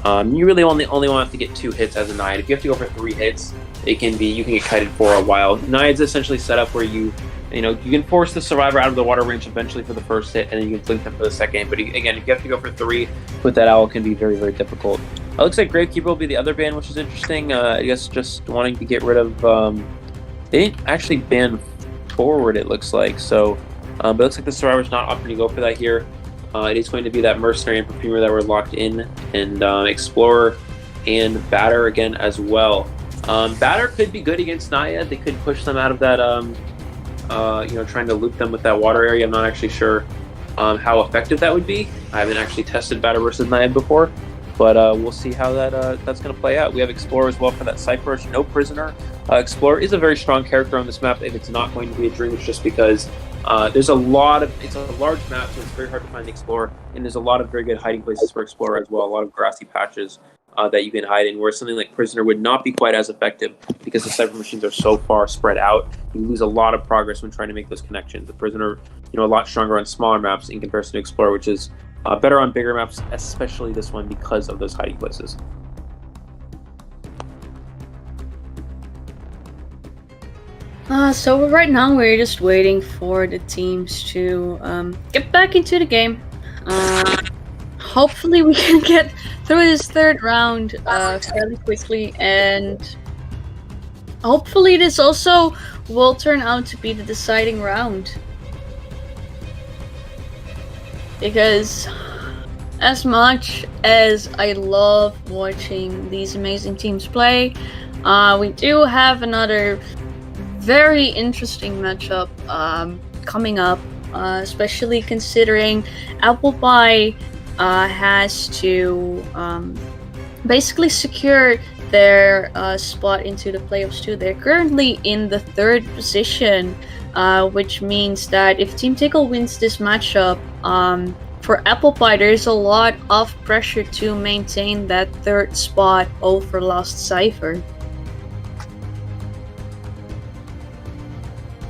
you really only want to get 2 hits as a Naiad. If you have to go for 3 hits, you can get kited for a while. Naiad's essentially set up where you can force the survivor out of the water range eventually for the first hit, and then you can blink them for the second. But again, if you have to go for 3 with that owl, can be very, very difficult. It looks like Gravekeeper will be the other ban, which is interesting. I guess just wanting to get rid of. They didn't actually ban forward, it looks like. So, but it looks like the survivor's not opting to go for that here. It is going to be that Mercenary and Perfumer that were locked in, and Explorer and Batter again as well. Batter could be good against Naiad. They could push them out of that, trying to loop them with that water area. I'm not actually sure how effective that would be. I haven't actually tested Batter versus Naiad before, but we'll see how that's going to play out. We have Explorer as well for that Cipher. No Prisoner. Explorer is a very strong character on this map if it's not going to be a Dream. It's just because it's a large map, so it's very hard to find Explorer, and there's a lot of very good hiding places for Explorer as well. A lot of grassy patches that you can hide in, where something like Prisoner would not be quite as effective because the Cipher machines are so far spread out. You lose a lot of progress when trying to make those connections. The Prisoner, a lot stronger on smaller maps in comparison to Explorer, which is better on bigger maps, especially this one because of those hiding places. So right now we're just waiting for the teams to get back into the game. Hopefully we can get through this 3rd round fairly quickly, and hopefully this also will turn out to be the deciding round. Because as much as I love watching these amazing teams play, we do have another very interesting matchup coming up, especially considering Apple Pie has to basically secure their spot into the playoffs too. They're currently in the 3rd position, which means that if Team Tickle wins this matchup, for Apple Pie, there's a lot of pressure to maintain that 3rd spot over Lost Cipher.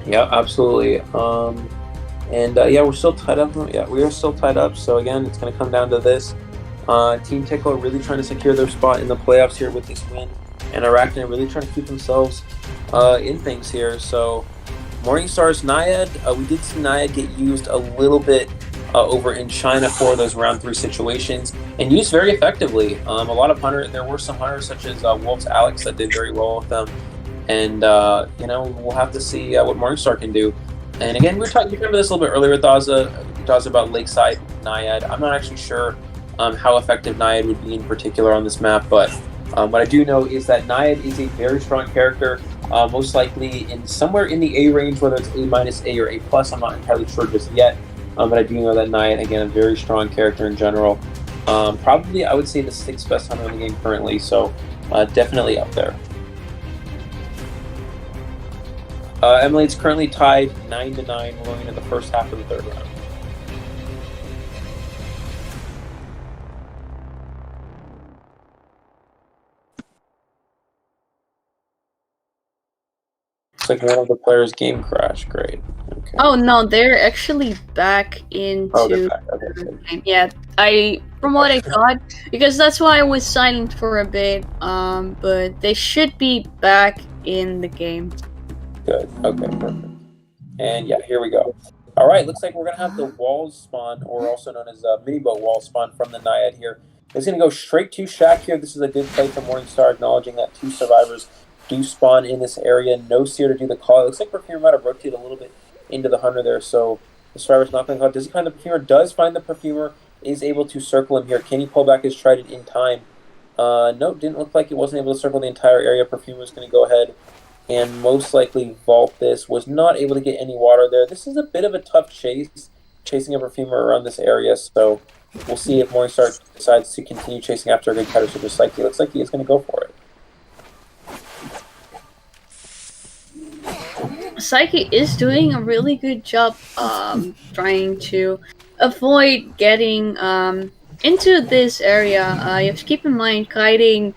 Yeah, absolutely. We're still tied up. Yeah, we are still tied up. So again, it's going to come down to this. Team Tickle really trying to secure their spot in the playoffs here with this win, and Arachna really trying to keep themselves in things here. So Morningstar's Naiad, we did see Naiad get used a little bit over in China for those round 3 situations, and used very effectively. There were some hunters such as Wolf's Alex that did very well with them. And, we'll have to see what Morningstar can do. And again, we talked about this a little bit earlier with Daza about Lakeside Naiad. I'm not actually sure how effective Naiad would be in particular on this map, but what I do know is that Naiad is a very strong character, most likely somewhere in the A range, whether it's A-, A, or A+. I'm not entirely sure just yet, but I do know that Naiad, again, a very strong character in general. Probably, I would say, the 6th best hunter in the game currently, so definitely up there. Emily's currently tied 9-9. We're going into the first half of the 3rd round. Looks like one of the players' game crashed. Great. Okay. Oh no, they're actually back into they're back. Okay, the game. Yeah, from what I thought, because that's why I was silent for a bit. But they should be back in the game. Good. Okay, perfect. And yeah, here we go. All right, looks like we're going to have the walls spawn, or also known as mini boat wall spawn from the Naiad here. It's going to go straight to Shack here. This is a good play from Morningstar, acknowledging that 2 survivors do spawn in this area. No Seer to do the call. It looks like Perfumer might have rotated a little bit into the Hunter there, so the survivor's not going to call. Does he find the Perfumer? Does find the Perfumer. Is able to circle him here. Can he pull back his trident in time? No, didn't look like he wasn't able to circle the entire area. Perfumer's going to go ahead and most likely vault this. Was not able to get any water there. This is a bit of a tough chase, chasing a Perfumer around this area, so we'll see if Morningstar decides to continue chasing after a good cutter such as Psyche. Looks like he is going to go for it. Psyche is doing a really good job trying to avoid getting into this area. You have to keep in mind, kiting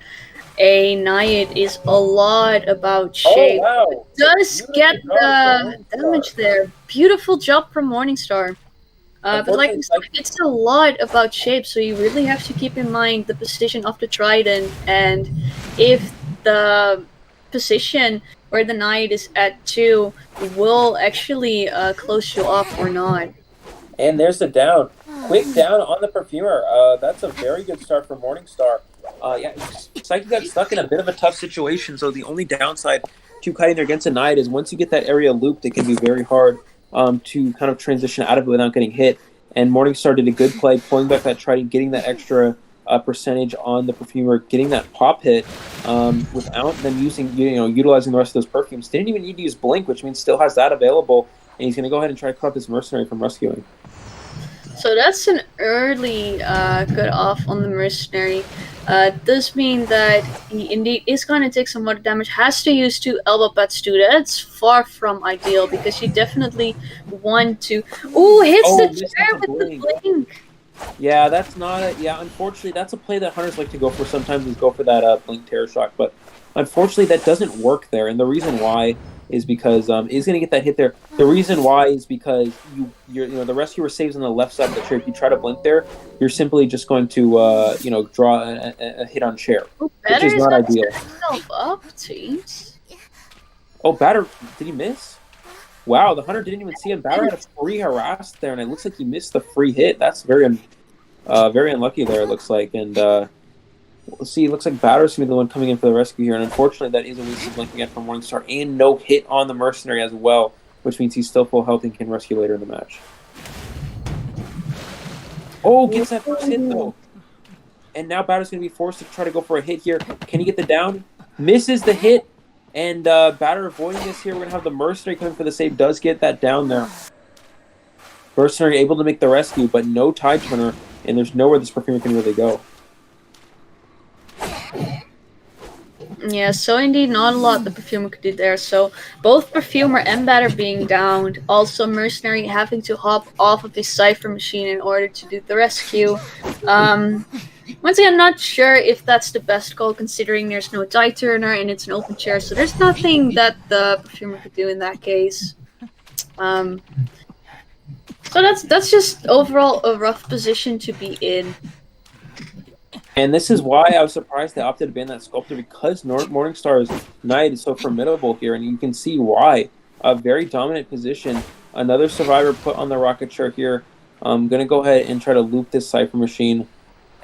a Naiad is a lot about shape. Oh, wow. It does get the damage there. Beautiful job from Morningstar. But like Unfortunately, I said, it's a lot about shape, so you really have to keep in mind the position of the trident and if the position where the knight is at 2 will actually close you off or not. and there's the down. Quick down on the Perfumer. That's a very good start for Morningstar. Yeah, Psyche got stuck in a bit of a tough situation, so the only downside to cutting there against a knight is once you get that area looped, it can be very hard to kind of transition out of it without getting hit. And Morningstar did a good play, pulling back that trident, getting that extra percentage on the Perfumer, getting that pop hit without them utilizing the rest of those perfumes. Didn't even need to use Blink, which means still has that available, and he's going to go ahead and try to cut off this Mercenary from rescuing. So that's an early cut off on the Mercenary. Does mean that he indeed is going to take some more damage. Has to use 2 elbow pads too. That's far from ideal because you definitely want to. Ooh, hits the chair with the blink. Yeah, that's not a. Yeah, unfortunately, that's a play that hunters like to go for sometimes is go for that blink terror shock. But unfortunately, that doesn't work there. And the reason why is because he's going to get that hit there. The reason why is because the rescuer saves on the left side of the chair. If you try to blink there, you're simply just going to draw a hit on chair, which is not ideal. Up, teams. Oh, Batter, did he miss? Wow, the hunter didn't even see him. Batter had a free harass there, and it looks like he missed the free hit. That's very unlucky there, it looks like. And we'll see, it looks like Batter's going to be the one coming in for the rescue here. And unfortunately, that is a wasted blink again from Morningstar. And no hit on the Mercenary as well, which means he's still full health and can rescue later in the match. Oh, gets that first hit, though. And now Batter's going to be forced to try to go for a hit here. Can he get the down? Misses the hit. And Batter avoiding this here. We're going to have the Mercenary coming for the save. Does get that down there. Mercenary able to make the rescue, but no Tide Turner. And there's nowhere this Perfumer can really go. Yeah, so indeed not a lot the Perfumer could do there. So both Perfumer and Batter being downed. Also Mercenary having to hop off of his Cipher machine in order to do the rescue. Once again, I'm not sure if that's the best call considering there's no Tide Turner and it's an open chair. So there's nothing that the Perfumer could do in that case. So that's just overall a rough position to be in. And this is why I was surprised they opted to ban that Sculptor, because Morningstar's Knight is so formidable here, and you can see why. A very dominant position. Another survivor put on the rocket chair here. I'm going to go ahead and try to loop this Cipher machine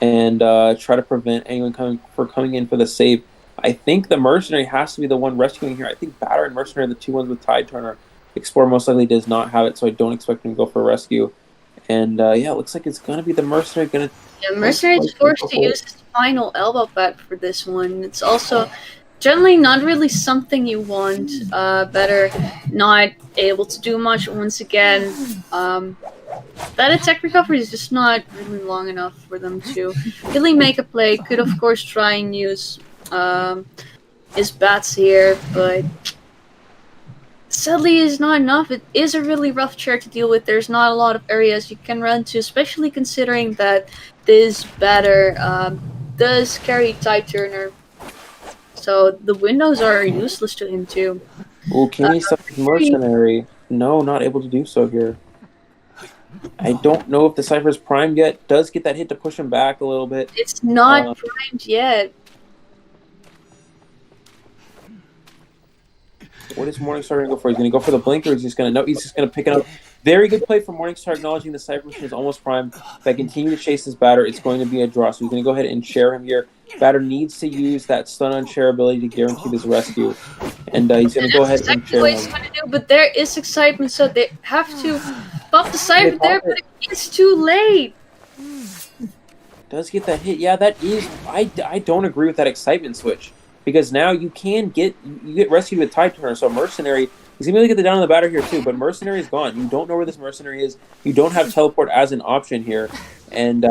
and try to prevent anyone coming in for the save. I think the Mercenary has to be the one rescuing here. I think Batter and Mercenary are the two ones with Tide Turner. Explorer most likely does not have it, so I don't expect him to go for a rescue. And yeah, it looks like it's going to be the Mercenary going to... Yeah, Mercenary is forced to use his final elbow pad for this one. It's also generally not really something you want. Better not able to do much once again. That attack recovery is just not really long enough for them to really make a play. Could of course try and use his bats here, but sadly is not enough. It is a really rough chair to deal with. There's not a lot of areas you can run to, especially considering that this batter does carry Tide Turner. So the windows are useless to him too. Well, can he stop his Mercenary? No, not able to do so here. I don't know if the Cipher's primed yet. Does get that hit to push him back a little bit. It's not primed yet. What is Morningstar going to go for? He's going to go for the blink, or is he just going to... No, he's just going to pick it up. Very good play from Morningstar, acknowledging the Cipher machine is almost primed. If I continue to chase this batter, it's going to be a draw. So he's going to go ahead and share him here. Batter needs to use that stun on chair ability to guarantee this rescue. And he's going to go ahead and share him. Going to do, but there is excitement, so they have to pop the Cipher there, but it's too late. Does get that hit. Yeah, that is... I don't agree with that excitement switch. Because now you get rescued with Tide Turner. So Mercenary, he's going to be able to get the down on the batter here too, but Mercenary is gone. You don't know where this Mercenary is. You don't have teleport as an option here. And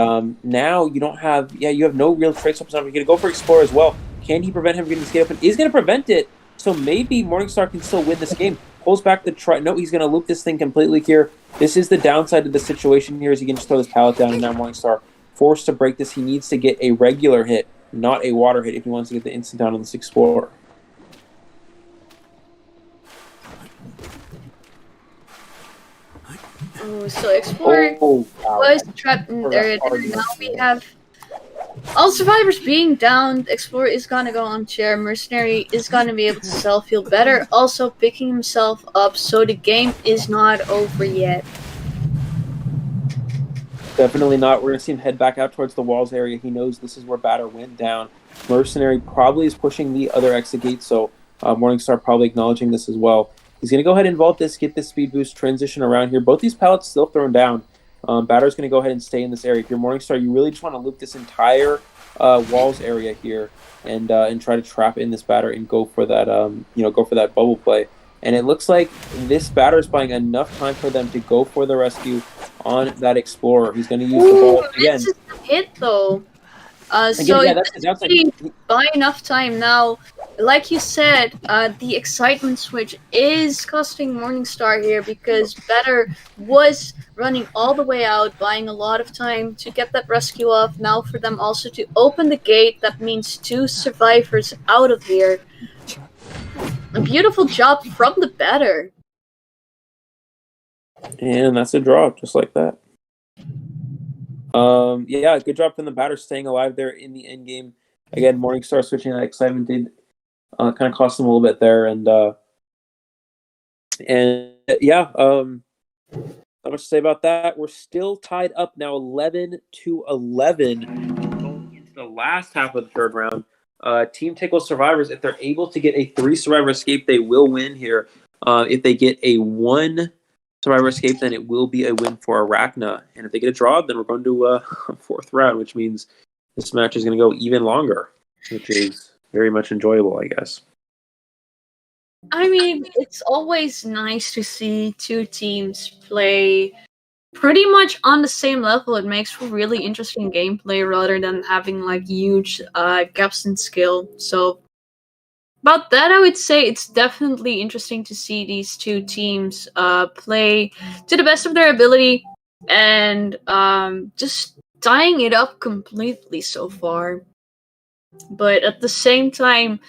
now you don't have, you have no real trace weapons on him. You're going to go for Explorer as well. Can he prevent him from getting the skate open? He's going to prevent it. So maybe Morningstar can still win this game. Pulls back the try. No, he's going to loop this thing completely here. This is the downside of the situation here, is he can just throw this pallet down, and now Morningstar forced to break this. He needs to get a regular hit, not a water hit, if he wants to get the instant down on this Explorer. Oh, so Explorer Oh, wow. was trapped in the area. Now we have all survivors being down. Explorer is gonna go on chair. Mercenary is gonna be able to self-heal better. Also picking himself up, so the game is not over yet. Definitely not. We're going to see him head back out towards the walls area. He knows this is where Batter went down. Mercenary probably is pushing the other exit gate, so Morningstar probably acknowledging this as well. He's going to go ahead and vault this, get this speed boost, transition around here. Both these pallets still thrown down. Batter's going to go ahead and stay in this area. If you're Morningstar, you really just want to loop this entire walls area here and try to trap in this Batter and go for that go for that bubble play. And it looks like this Batter is buying enough time for them to go for the rescue on that Explorer. He's going to use the ball again. This is a hit though. That's by enough time now. Like you said, the excitement switch is costing Morningstar here because Better was running all the way out, buying a lot of time to get that rescue off. Now for them also to open the gate, that means 2 survivors out of here. A beautiful job from the Better. And that's a draw, just like that. Yeah, good job from the Batter staying alive there in the end game. Again, Morningstar switching that excitement did kind of cost them a little bit there, and yeah, not much to say about that. We're still tied up now, 11-11, going into the last half of the third round. Team Tickle survivors, if they're able to get a 3 survivor escape, they will win here. If they get a 1 survivor escape, then it will be a win for Arachna. And if they get a draw, then we're going to a 4th round, which means this match is going to go even longer, which is very much enjoyable, I guess. I mean, it's always nice to see 2 teams play pretty much on the same level. It makes for really interesting gameplay rather than having like huge gaps in skill. So about that, I would say it's definitely interesting to see these 2 teams play to the best of their ability and just tying it up completely so far. But at the same time,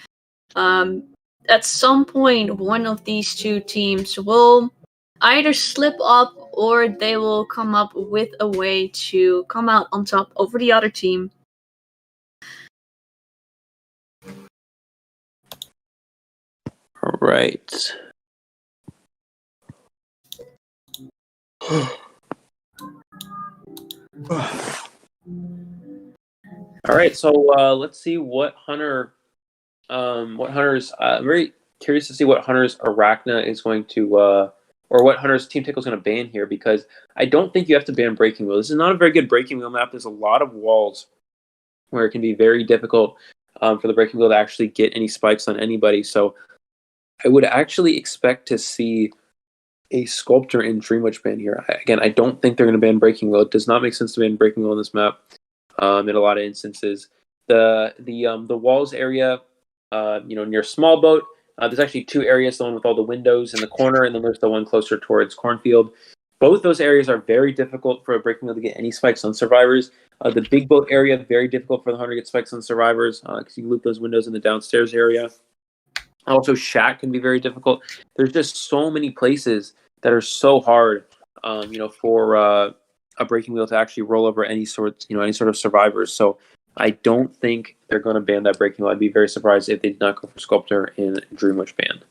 at some point, one of these 2 teams will either slip up or they will come up with a way to come out on top over the other team. All right. All right, so let's see what Hunter's. I'm very curious to see what Hunter's Arachna is going to, or what Hunter's Team Tickle is going to ban here, because I don't think you have to ban Breaking Wheel. This is not a very good Breaking Wheel map. There's a lot of walls where it can be very difficult for the Breaking Wheel to actually get any spikes on anybody. So I would actually expect to see a Sculptor in Dreamwitch ban here. Again, I don't think they're going to ban Breaking Wheel. It does not make sense to ban Breaking Wheel on this map in a lot of instances. The walls area, near Small Boat, there's actually 2 areas, the one with all the windows in the corner, and then there's the one closer towards Cornfield. Both those areas are very difficult for a Breaking Wheel to get any spikes on survivors. The Big Boat area, very difficult for the Hunter to get spikes on survivors, because you loop those windows in the downstairs area. Also, Shack can be very difficult. There's just so many places that are so hard, for a Breaking Wheel to actually roll over any sort of survivors. So I don't think they're going to ban that Breaking Wheel. I'd be very surprised if they did not go for Sculptor in Dreamwitch ban.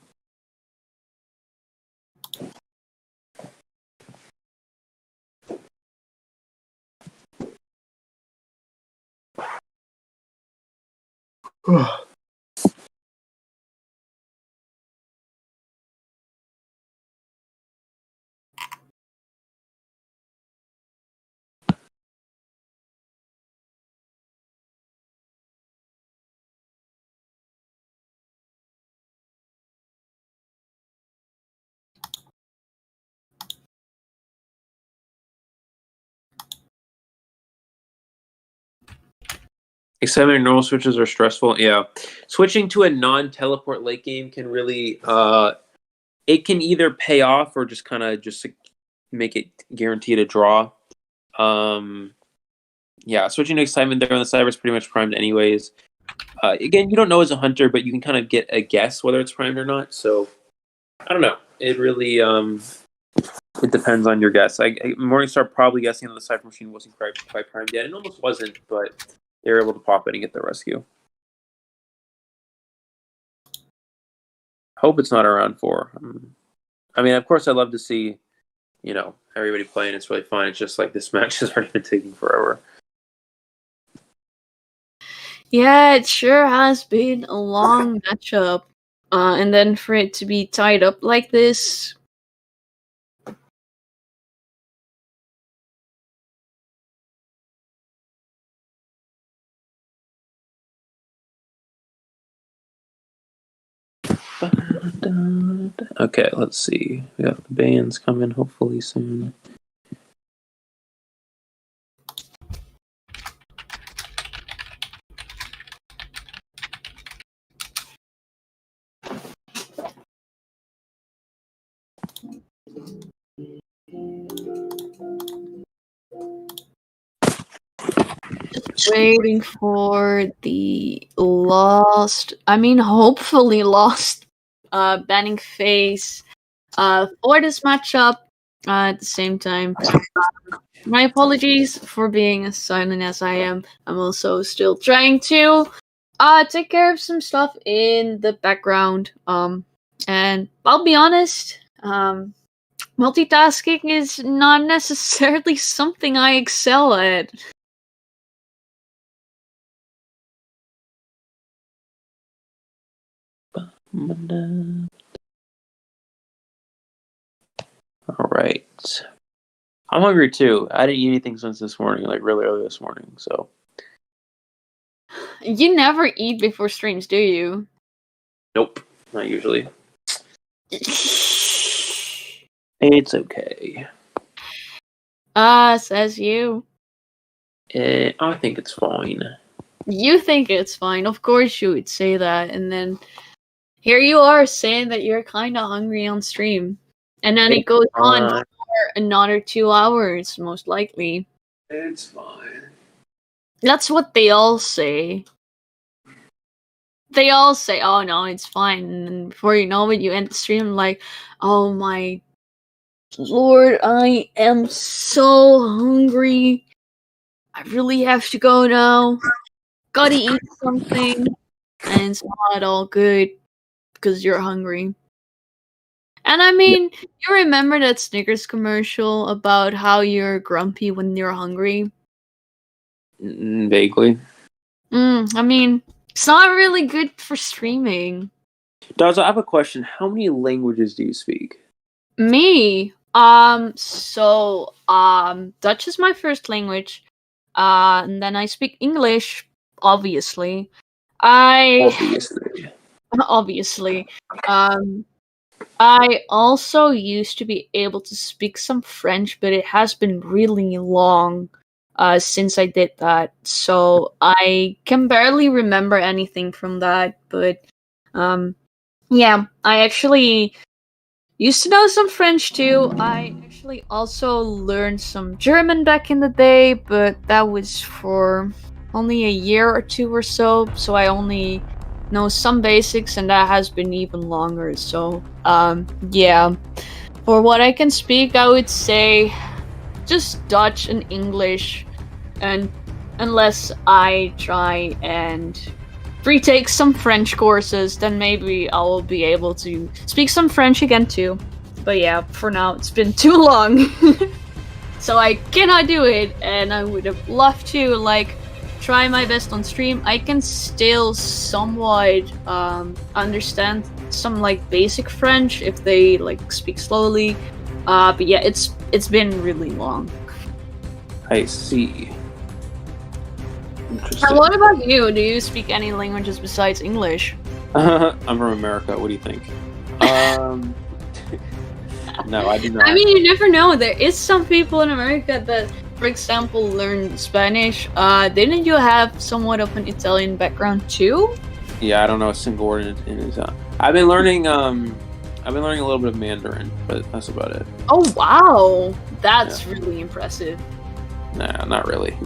Except when normal switches are stressful. Yeah. Switching to a non-teleport late game can really it can either pay off or just kind of make it guaranteed a draw. Yeah, switching to excitement there on the Cyber is pretty much primed anyways. Again, you don't know as a hunter, but you can kind of get a guess whether it's primed or not. So I don't know. It really It depends on your guess. Morningstar probably guessing that the Cipher machine wasn't quite primed yet. It almost wasn't, but they were able to pop it and get the rescue. Hope it's not around 4. I mean, of course, I'd love to see, everybody playing. It's really fun. It's just like this match has already been taking forever. Yeah, it sure has been a long matchup. And then for it to be tied up like this. Okay, let's see. We got the bands coming hopefully soon. Just waiting for the hopefully lost banning phase for this matchup at the same time. My apologies for being as silent as I am. I'm also still trying to take care of some stuff in the background. And I'll be honest, multitasking is not necessarily something I excel at. All right. I'm hungry too. I didn't eat anything since this morning, like really early this morning, so. You never eat before streams, do you? Nope, not usually. It's okay. Says you. I think it's fine. You think it's fine. Of course you would say that, and then here you are saying that you're kind of hungry on stream. And then it goes on for another 2 hours, most likely. It's fine. That's what they all say. They all say, oh no, it's fine. And before you know it, you end the stream like, oh my lord, I am so hungry. I really have to go now. Gotta eat something. And it's not all good because you're hungry. And I mean, you remember that Snickers commercial about how you're grumpy when you're hungry? Vaguely. I mean, it's not really good for streaming. Daz, I have a question. How many languages do you speak? Me? Dutch is my first language. And then I speak English, obviously. Obviously. I also used to be able to speak some French, but it has been really long since I did that. So I can barely remember anything from that. But yeah, I actually used to know some French too. I actually also learned some German back in the day, but that was for only a year or 2 or so. So I only know some basics, and that has been even longer. So yeah, for what I can speak, I would say just Dutch and English, and unless I try and retake some French courses, then maybe I will be able to speak some French again too. But yeah, for now it's been too long. So I cannot do it, and I would have loved to try my best on stream. I can still somewhat understand some basic French if they speak slowly. But yeah, it's been really long. I see. And what about you? Do you speak any languages besides English? I'm from America. What do you think? No, I do not. I mean, you never know. There is some people in America that, for example, learn Spanish. Didn't you have somewhat of an Italian background too? Yeah, I don't know a single word in his. I've been learning a little bit of Mandarin, but that's about it. Oh wow, that's really impressive. Nah, not really.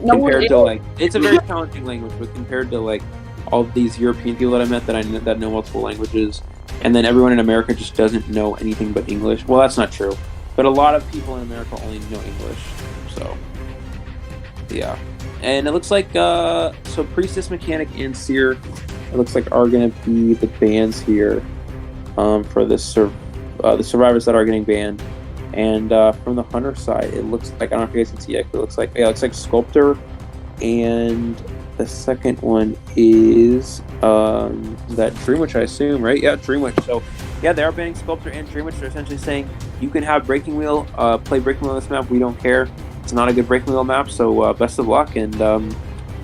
No, compared to it's a very challenging language, but compared to all of these European people that I met that know multiple languages, and then everyone in America just doesn't know anything but English. Well, that's not true, but a lot of people in America only know English. So, yeah. And it looks like so Priestess, Mechanic, and Seer, it looks like are going to be the bans here for the survivors that are getting banned. And from the Hunter side, it looks like, I don't know if you guys can see it, but it looks like Sculptor, and the second one is that Dream Witch, I assume, right? Yeah, Dream Witch. So yeah, they are banning Sculptor and Dream Witch. They're essentially saying you can have Breaking Wheel, play Breaking Wheel on this map. We don't care. It's not a good Breaking Wheel map, so best of luck. And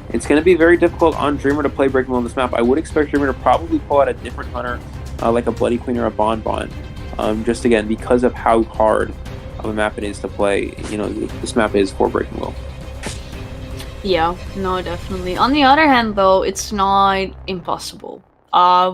it's going to be very difficult on Dreamer to play Breaking Wheel on this map. I would expect Dreamer to probably pull out a different Hunter, like a Bloody Queen or a Bonbon, just again because of how hard of a map it is to play. You know, this map is for Breaking Wheel. Yeah, no, definitely. On the other hand, though, it's not impossible.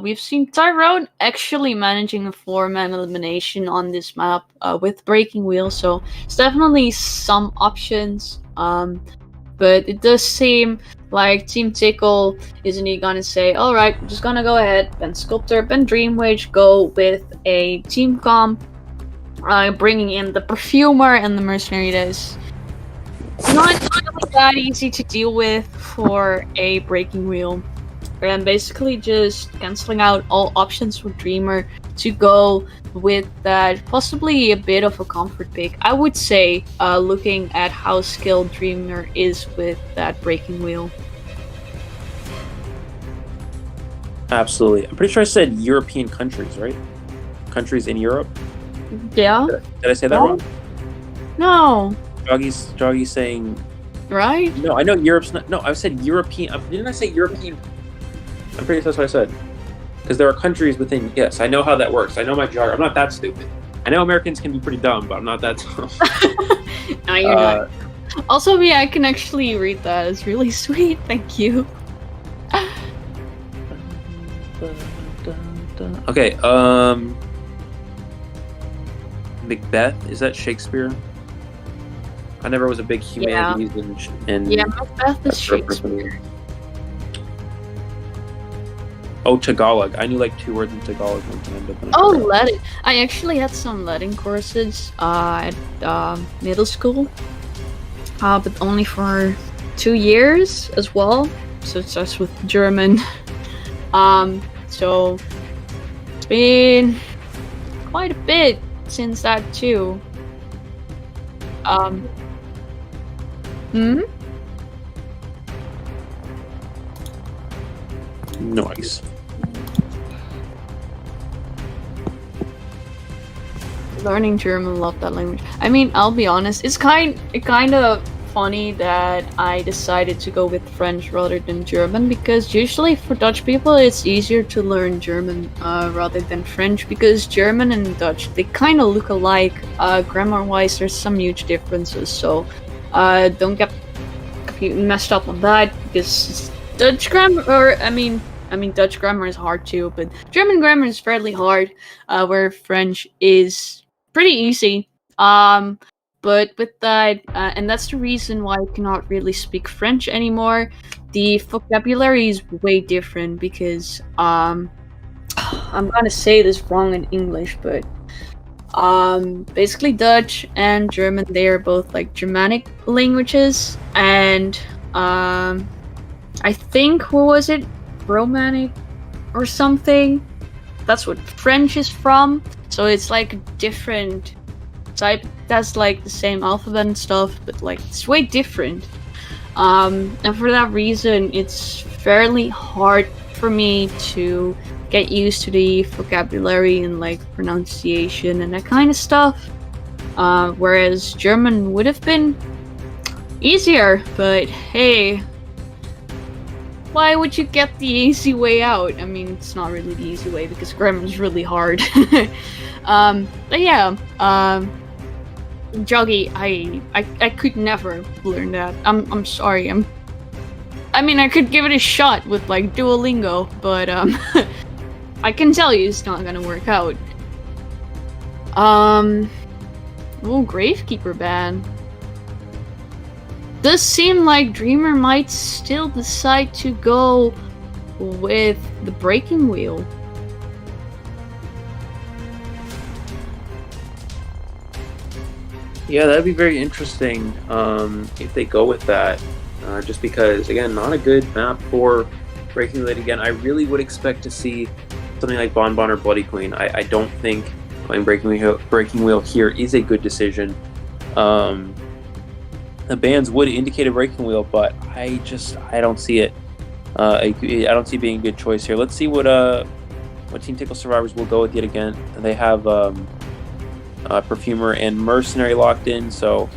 We've seen Tyrone actually managing a 4-man elimination on this map with Breaking Wheel, so it's definitely some options. But it does seem like Team Tickle isn't he gonna say, alright, I'm just gonna go ahead, Ben Sculptor, Ben Dream Witch, go with a team comp, bringing in the Perfumer and the Mercenary Dice. Not really that easy to deal with for a Breaking Wheel. And basically just cancelling out all options for Dreamer to go with that possibly a bit of a comfort pick. I would say, looking at how skilled Dreamer is with that Breaking Wheel. Absolutely. I'm pretty sure I said European countries, right? Countries in Europe? Yeah? Did I say that wrong? No. Joggy's saying... Right? No, I know Europe's not... No, I said European... Didn't I say European... I'm pretty sure that's what I said. Because there are countries within... Yes, I know how that works. I know my geography. I'm not that stupid. I know Americans can be pretty dumb, but I'm not that dumb. No, you're not. Also, yeah, I can actually read that. It's really sweet. Thank you. Okay, Macbeth, is that Shakespeare? I never was a big humanities and yeah, Macbeth is Shakespeare. Oh, Tagalog. I knew like 2 words in Tagalog one time. Oh, Latin. I actually had some Latin courses at middle school, but only for 2 years as well. So it starts with German. So it's been quite a bit since that too. Nice. Learning German, love that language. I mean, I'll be honest, it's kind of funny that I decided to go with French rather than German, because usually for Dutch people it's easier to learn German rather than French, because German and Dutch, they kind of look alike. Grammar-wise, there's some huge differences, so don't get messed up on that, because Dutch grammar, or I mean Dutch grammar is hard too, but German grammar is fairly hard, where French is pretty easy. But with that, and that's the reason why I cannot really speak French anymore. The vocabulary is way different, because I'm gonna say this wrong in English, but basically Dutch and German, they are both like Germanic languages, and I think, what was it? Romanic or something? That's what French is from. So it's like a different type. That's like the same alphabet and stuff, but like it's way different. And for that reason, it's fairly hard for me to get used to the vocabulary and like pronunciation and that kind of stuff. Whereas German would have been easier, but hey, why would you get the easy way out? I mean, it's not really the easy way, because grammar is really hard. But yeah, Joggy, I could never learn that. I'm sorry. I mean, I could give it a shot with like Duolingo, but I can tell you it's not gonna work out. Oh, Gravekeeper ban. Does seem like Dreamer might still decide to go with the Breaking Wheel. Yeah, that'd be very interesting if they go with that. Just because, again, not a good map for Breaking Wheel again. I really would expect to see something like Bonbon or Bloody Queen. I don't think playing Breaking Wheel here is a good decision. The bans would indicate a Breaking Wheel, but I don't see it. I don't see it being a good choice here. Let's see what Team Tickle Survivors will go with yet again. They have Perfumer and Mercenary locked in, so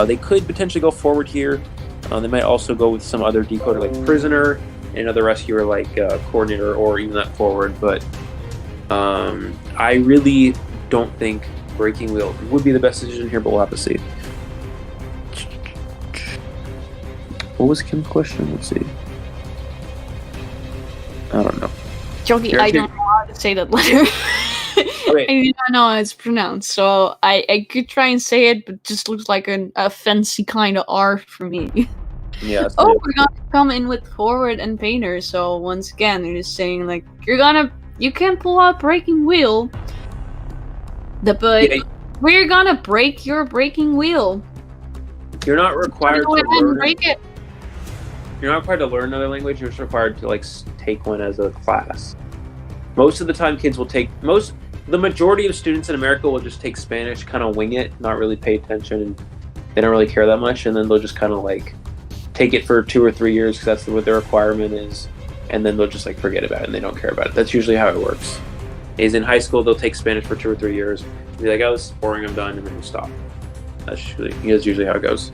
they could potentially go forward here. They might also go with some other decoder like Prisoner and another rescuer like Coordinator or even that forward, but I really don't think Breaking Wheel would be the best decision here, but we'll have to see. What was Kim's question? Let's see. I don't know. Jogi, I don't know how to say that letter. Okay. I do not know how it's pronounced, so I could try and say it, but it just looks like a fancy kind of R for me. Yeah. Oh, we're gonna come in with Forward and Painter, so once again, they're just saying, like, you can pull out Breaking Wheel, but we're gonna break your Breaking Wheel. You're not required Go to ahead and learn. break it. You're not required to learn another language. You're just required to like take one as a class. Most of the time, kids will the majority of students in America will just take Spanish, kind of wing it, not really pay attention, and they don't really care that much, and then they'll just kind of like take it for 2 or 3 years because that's what their requirement is, and then they'll just like forget about it and they don't care about it. That's usually how it works. Is in high school they'll take Spanish for 2 or 3 years, be like, oh, this is boring, I'm done, and then they stop. That's usually how it goes.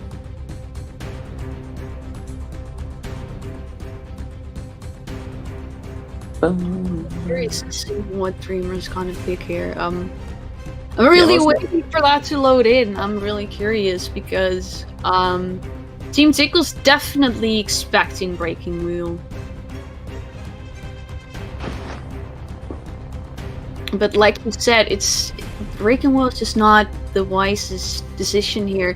Curious to see what Dreamer's gonna pick here. I'm really waiting for that to load in. I'm really curious because Team Tickle's definitely expecting Breaking Wheel. But like you said, Breaking Wheel is just not the wisest decision here.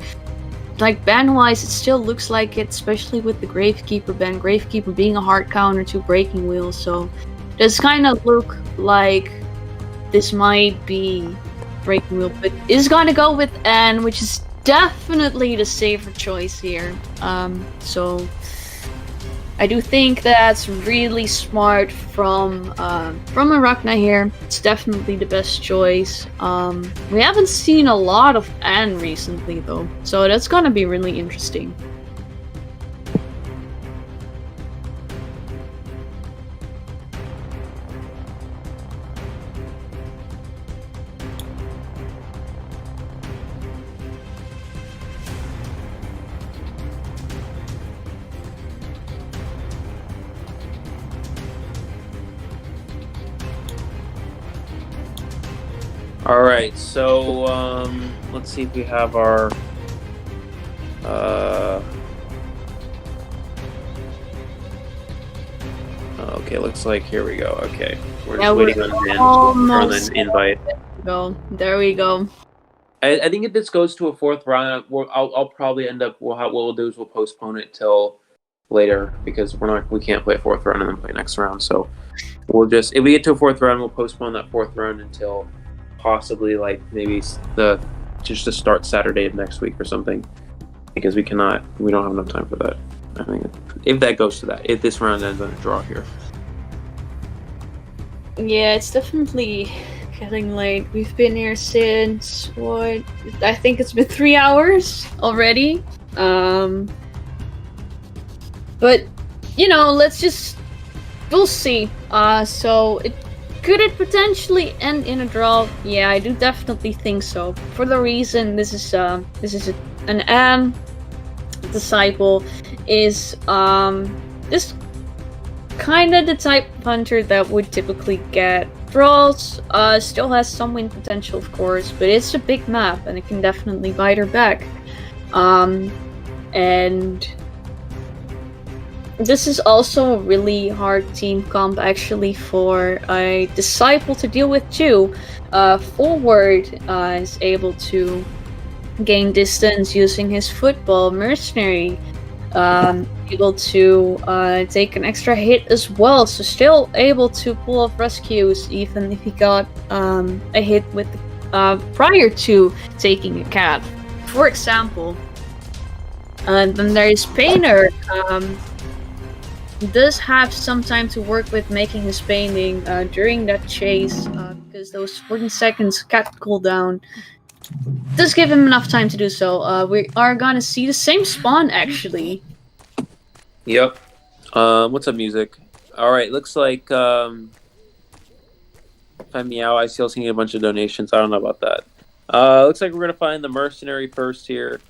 Like ban-wise, it still looks like it, especially with the Gravekeeper ban. Gravekeeper being a hard counter to Breaking Wheel, so does kind of look like this might be Breaking Wheel, but is gonna go with N, which is definitely the safer choice here. So I do think that's really smart from Arachna here. It's definitely the best choice. We haven't seen a lot of N recently though, so that's gonna be really interesting. All right, so let's see if we have our okay, looks like here we go. Okay, we're just waiting on Dan for an invite. There we go. I think if this goes to a 4th round, I'll probably end up. What we'll do is we'll postpone it till later because we can't play a 4th round and then play next round. So we'll just, if we get to a 4th round, we'll postpone that 4th round until possibly like maybe just to start Saturday of next week or something, because we don't have enough time for that. I think if that goes to that, if this round ends on a draw here. Yeah, it's definitely getting late. We've been here since what? I think it's been 3 hours already. But we'll see. So could it potentially end in a draw? Yeah, I do definitely think so. For the reason this is an N. Disciple is this kind of the type of hunter that would typically get draws. Still has some win potential, of course, but it's a big map and it can definitely bite her back. And this is also a really hard team comp actually for a Disciple to deal with too. Forward is able to gain distance using his football. Mercenary able to take an extra hit as well, so still able to pull off rescues even if he got a hit with prior to taking a cat. for example. And then there is Painter. He does have some time to work with making his painting during that chase, because those 14 seconds cat cooldown does give him enough time to do so. We are gonna see the same spawn, actually. Yep. What's up, music? All right, looks like if I meow, ICL's gonna get a bunch of donations. I don't know about that. Looks like we're gonna find the mercenary first here,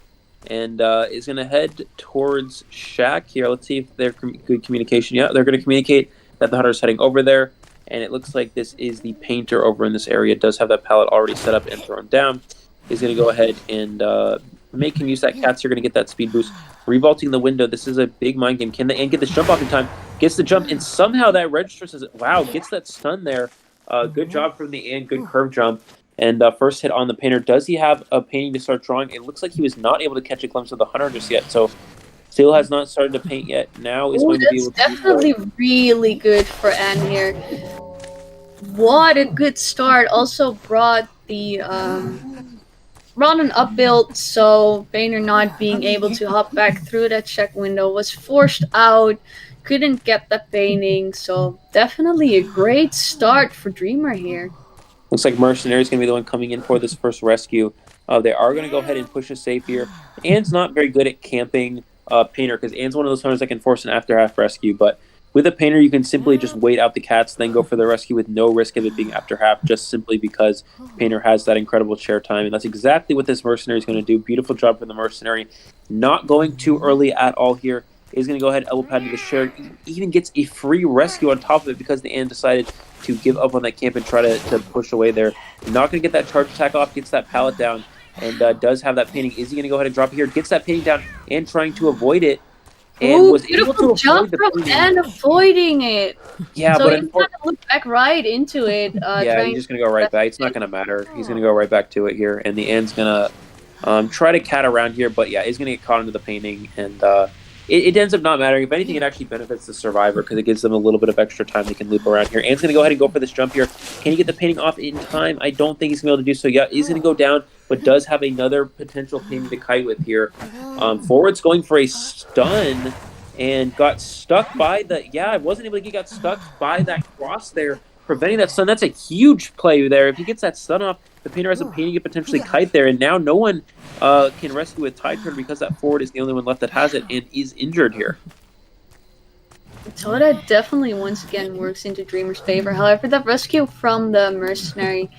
and is gonna head towards Shack here. Let's see if they're good communication. Yeah, they're gonna communicate that the hunter's heading over there, and it looks like this is the painter over in this area. Does have that pallet already set up and thrown down. He's gonna go ahead and make him use that cats. You're gonna get that speed boost. Revaulting the window. This is a big mind game. Can the Ant get this jump off in time? Gets the jump, and somehow that registers as wow, gets that stun there. Good job from the Ant. Good curve jump. And first hit on the painter. Does he have a painting to start drawing? It looks like he was not able to catch a glimpse of the hunter just yet. So still has not started to paint yet. Now is going to be able to. That's definitely really good for Ant here. What a good start. Also brought the brought an up build, so Painter not being able to hop back through that check window, was forced out, couldn't get that painting, so definitely a great start for Dreamer here. Looks like Mercenary is going to be the one coming in for this first rescue. They are going to go ahead and push a safe here. Ant's not very good at camping Painter, because Ant's one of those hunters that can force an after-half rescue, but with a Painter, you can simply just wait out the cats, then go for the rescue with no risk of it being after half, just simply because Painter has that incredible chair time. And that's exactly what this Mercenary is going to do. Beautiful job from the Mercenary. Not going too early at all here. Is going to go ahead and elbow pad to the chair. Even gets a free rescue on top of it because the Ant decided to give up on that camp and try to push away there. Not going to get that charge attack off. Gets that pallet down and does have that painting. Is he going to go ahead and drop it here? Gets that painting down and trying to avoid it. And ooh, was able to jump from and avoiding it. Yeah, so but he's gonna look back right into it. Yeah, he's just gonna go right back. It's not gonna matter. He's gonna go right back to it here, and the Ant's gonna try to cat around here. But yeah, he's gonna get caught into the painting, and it ends up not mattering. If anything, it actually benefits the survivor because it gives them a little bit of extra time they can loop around here. Ant's gonna go ahead and go for this jump here. Can he get the painting off in time? I don't think he's gonna be able to do so. Yeah, he's gonna go down, but does have another potential painting to kite with here. Forward's going for a stun. And got stuck by the... Yeah, I wasn't able to get... Got stuck by that cross there, preventing that stun. That's a huge play there. If he gets that stun off, the Painter has a painting to potentially kite there. And now no one can rescue with Tide Turn because that forward is the only one left that has it and is injured here. So that definitely once again works into Dreamer's favor. However, that rescue from the Mercenary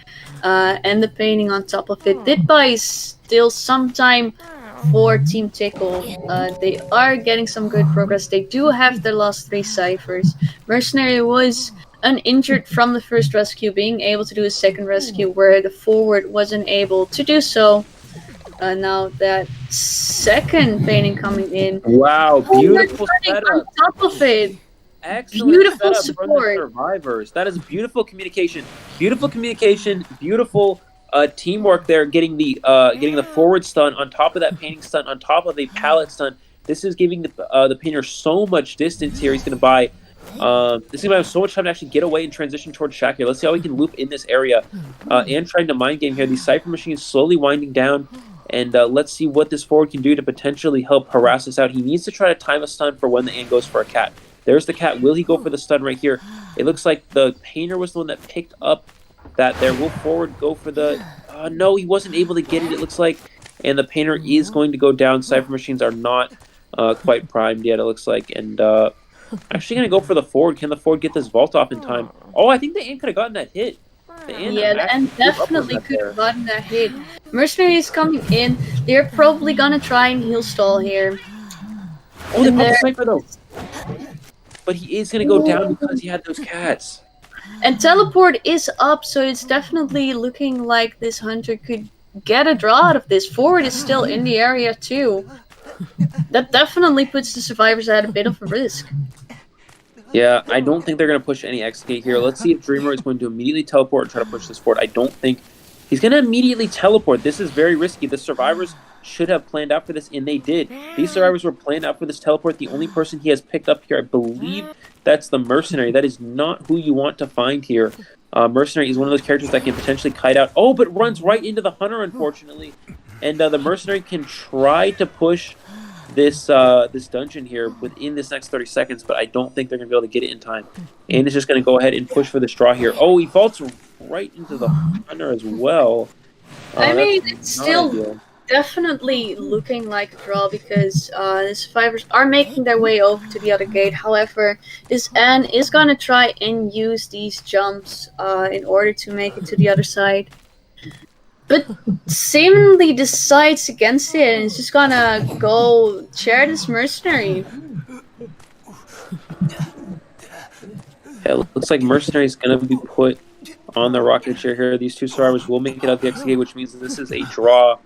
and the painting on top of it did buy still some time for Team Tickle. They are getting some good progress. They do have their last 3 ciphers. Mercenary was uninjured from the first rescue, being able to do a second rescue where the forward wasn't able to do so. Now that second painting coming in. Wow, beautiful setup. On top of it. Excellent beautiful setup support. from the survivors. That is beautiful communication. Beautiful teamwork there, getting the forward stun on top of that painting stun on top of a pallet stun. This is giving the painter so much distance here. He's going to buy. This is going to have so much time to actually get away and transition towards Shaq here. Let's see how he can loop in this area and trying to mind game here. The Cipher machine is slowly winding down, and let's see what this forward can do to potentially help harass us out. He needs to try to time a stun for when the Ant goes for a cat. There's the cat. Will he go for the stun right here? It looks like the painter was the one that picked up that there. Will forward go for the... no, he wasn't able to get it, it looks like. And the painter is going to go down. Cipher machines are not quite primed yet, it looks like. And actually going to go for the forward. Can the forward get this vault off in time? Oh, I think the Ant could have gotten that hit. The Ant definitely could have gotten that hit. Mercenary is coming in. They're probably going to try and heal stall here. Oh, they popped the Cipher though. But he is going to go down because he had those cats. And teleport is up, so it's definitely looking like this hunter could get a draw out of this. Forward is still in the area too. That definitely puts the survivors at a bit of a risk. Yeah, I don't think they're going to push any X-Gate here. Let's see if Dreamer is going to immediately teleport and try to push this forward. I don't think he's going to immediately teleport. This is very risky. The survivors should have planned out for this, and they did. These survivors were planned out for this teleport. The only person he has picked up here, I believe that's the Mercenary. That is not who you want to find here. Mercenary is one of those characters that can potentially kite out. Oh, but runs right into the Hunter, unfortunately. And the mercenary can try to push this this dungeon here within this next 30 seconds, but I don't think they're going to be able to get it in time. And it's just going to go ahead and push for the straw here. Oh, he falls right into the hunter as well. I mean, That's it's not still ideal. definitely looking like a draw because the survivors are making their way over to the other gate. However, this N is gonna try and use these jumps in order to make it to the other side, but seemingly decides against it and is just gonna go share this mercenary. Yeah, it looks like mercenary is going to be put on the rocket chair here. These two survivors will make it out the exit gate, which means this is a draw.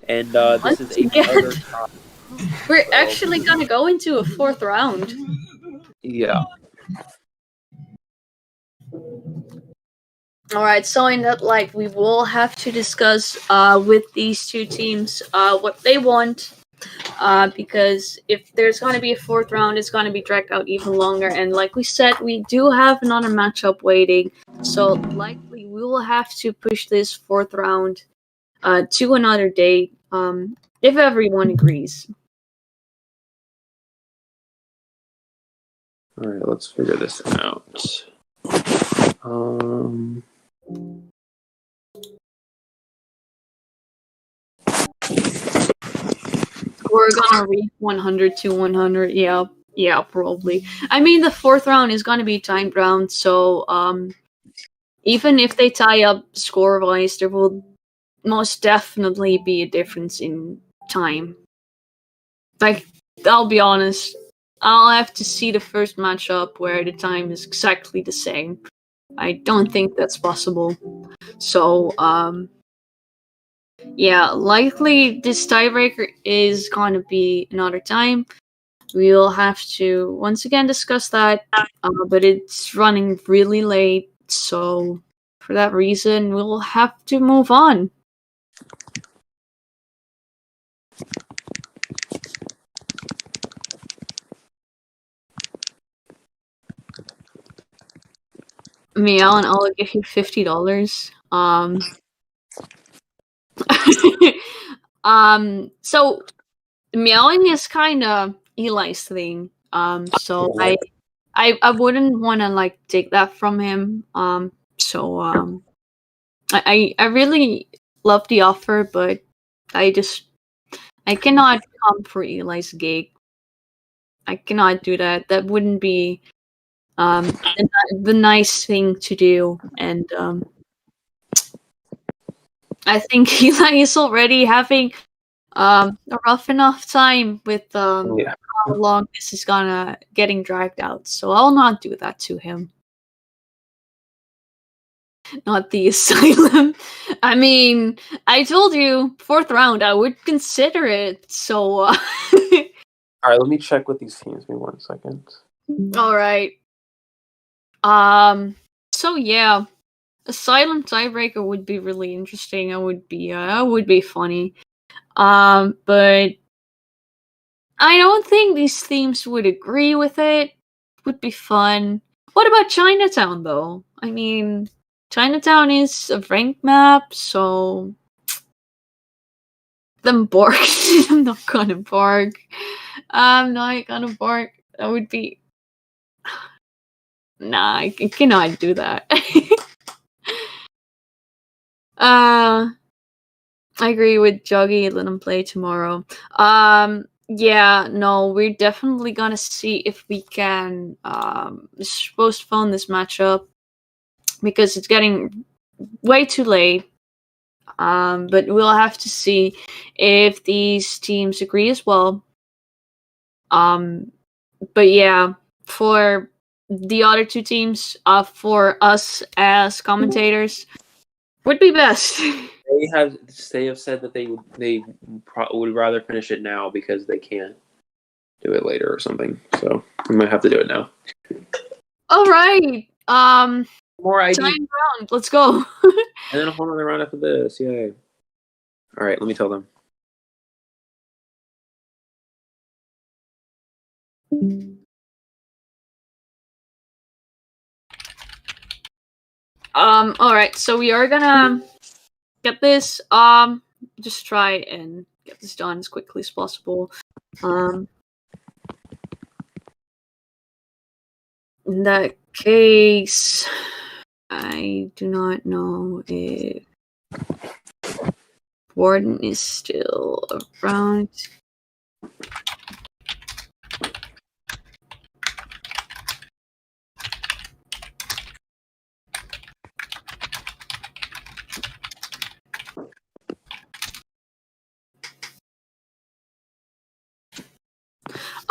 And this is another tie. We're actually gonna go into a fourth round. Yeah. Alright, so in that light, we will have to discuss with these two teams what they want. Because if there's going to be a fourth round, it's going to be dragged out even longer. And like we said, we do have another matchup waiting. So likely we will have to push this fourth round to another date if everyone agrees. All right, let's figure this out. We're gonna reach 100 to 100. Yeah, probably. I mean, the fourth round is gonna be timed round, so even if they tie up score-wise, there will most definitely be a difference in time. Like, I'll be honest, I'll have to see the first matchup where the time is exactly the same. I don't think that's possible. So, yeah, likely this tiebreaker is going to be another time. We'll have to once again discuss that, but it's running really late, so for that reason, we'll have to move on. Meow, and I'll give you $50. So meowing is kind of Eli's thing. So I wouldn't want to like take that from him. I really love the offer, but I cannot come for Eli's gig. I cannot do that. That wouldn't be the nice thing to do, and I think Eli is already having a rough enough time with how long this is gonna getting dragged out. So I'll not do that to him. Not the asylum. I mean, I told you fourth round. I would consider it. So. All right, let me check with these teams. Give me 1 second. All right. So yeah, a silent tiebreaker would be really interesting. It would be funny. But I don't think these teams would agree with it. Would be fun. What about Chinatown though? I mean, Chinatown is a ranked map, so them bark. I'm not gonna bark. I'm not gonna bark. That would be. Nah, I cannot do that. I agree with Juggy. Let him play tomorrow. Yeah, no, we're definitely gonna see if we can postpone this matchup because it's getting way too late. But we'll have to see if these teams agree as well. But yeah, for the other two teams, for us as commentators, would be best. They have said that they would rather finish it now because they can't do it later or something. So we might have to do it now. All right. More ideas. Time round. Let's go. And then a whole other round after this. Yay. All right, let me tell them. All right. So we are gonna get this just try and get this done as quickly as possible. In that case, I do not know if Warden is still around.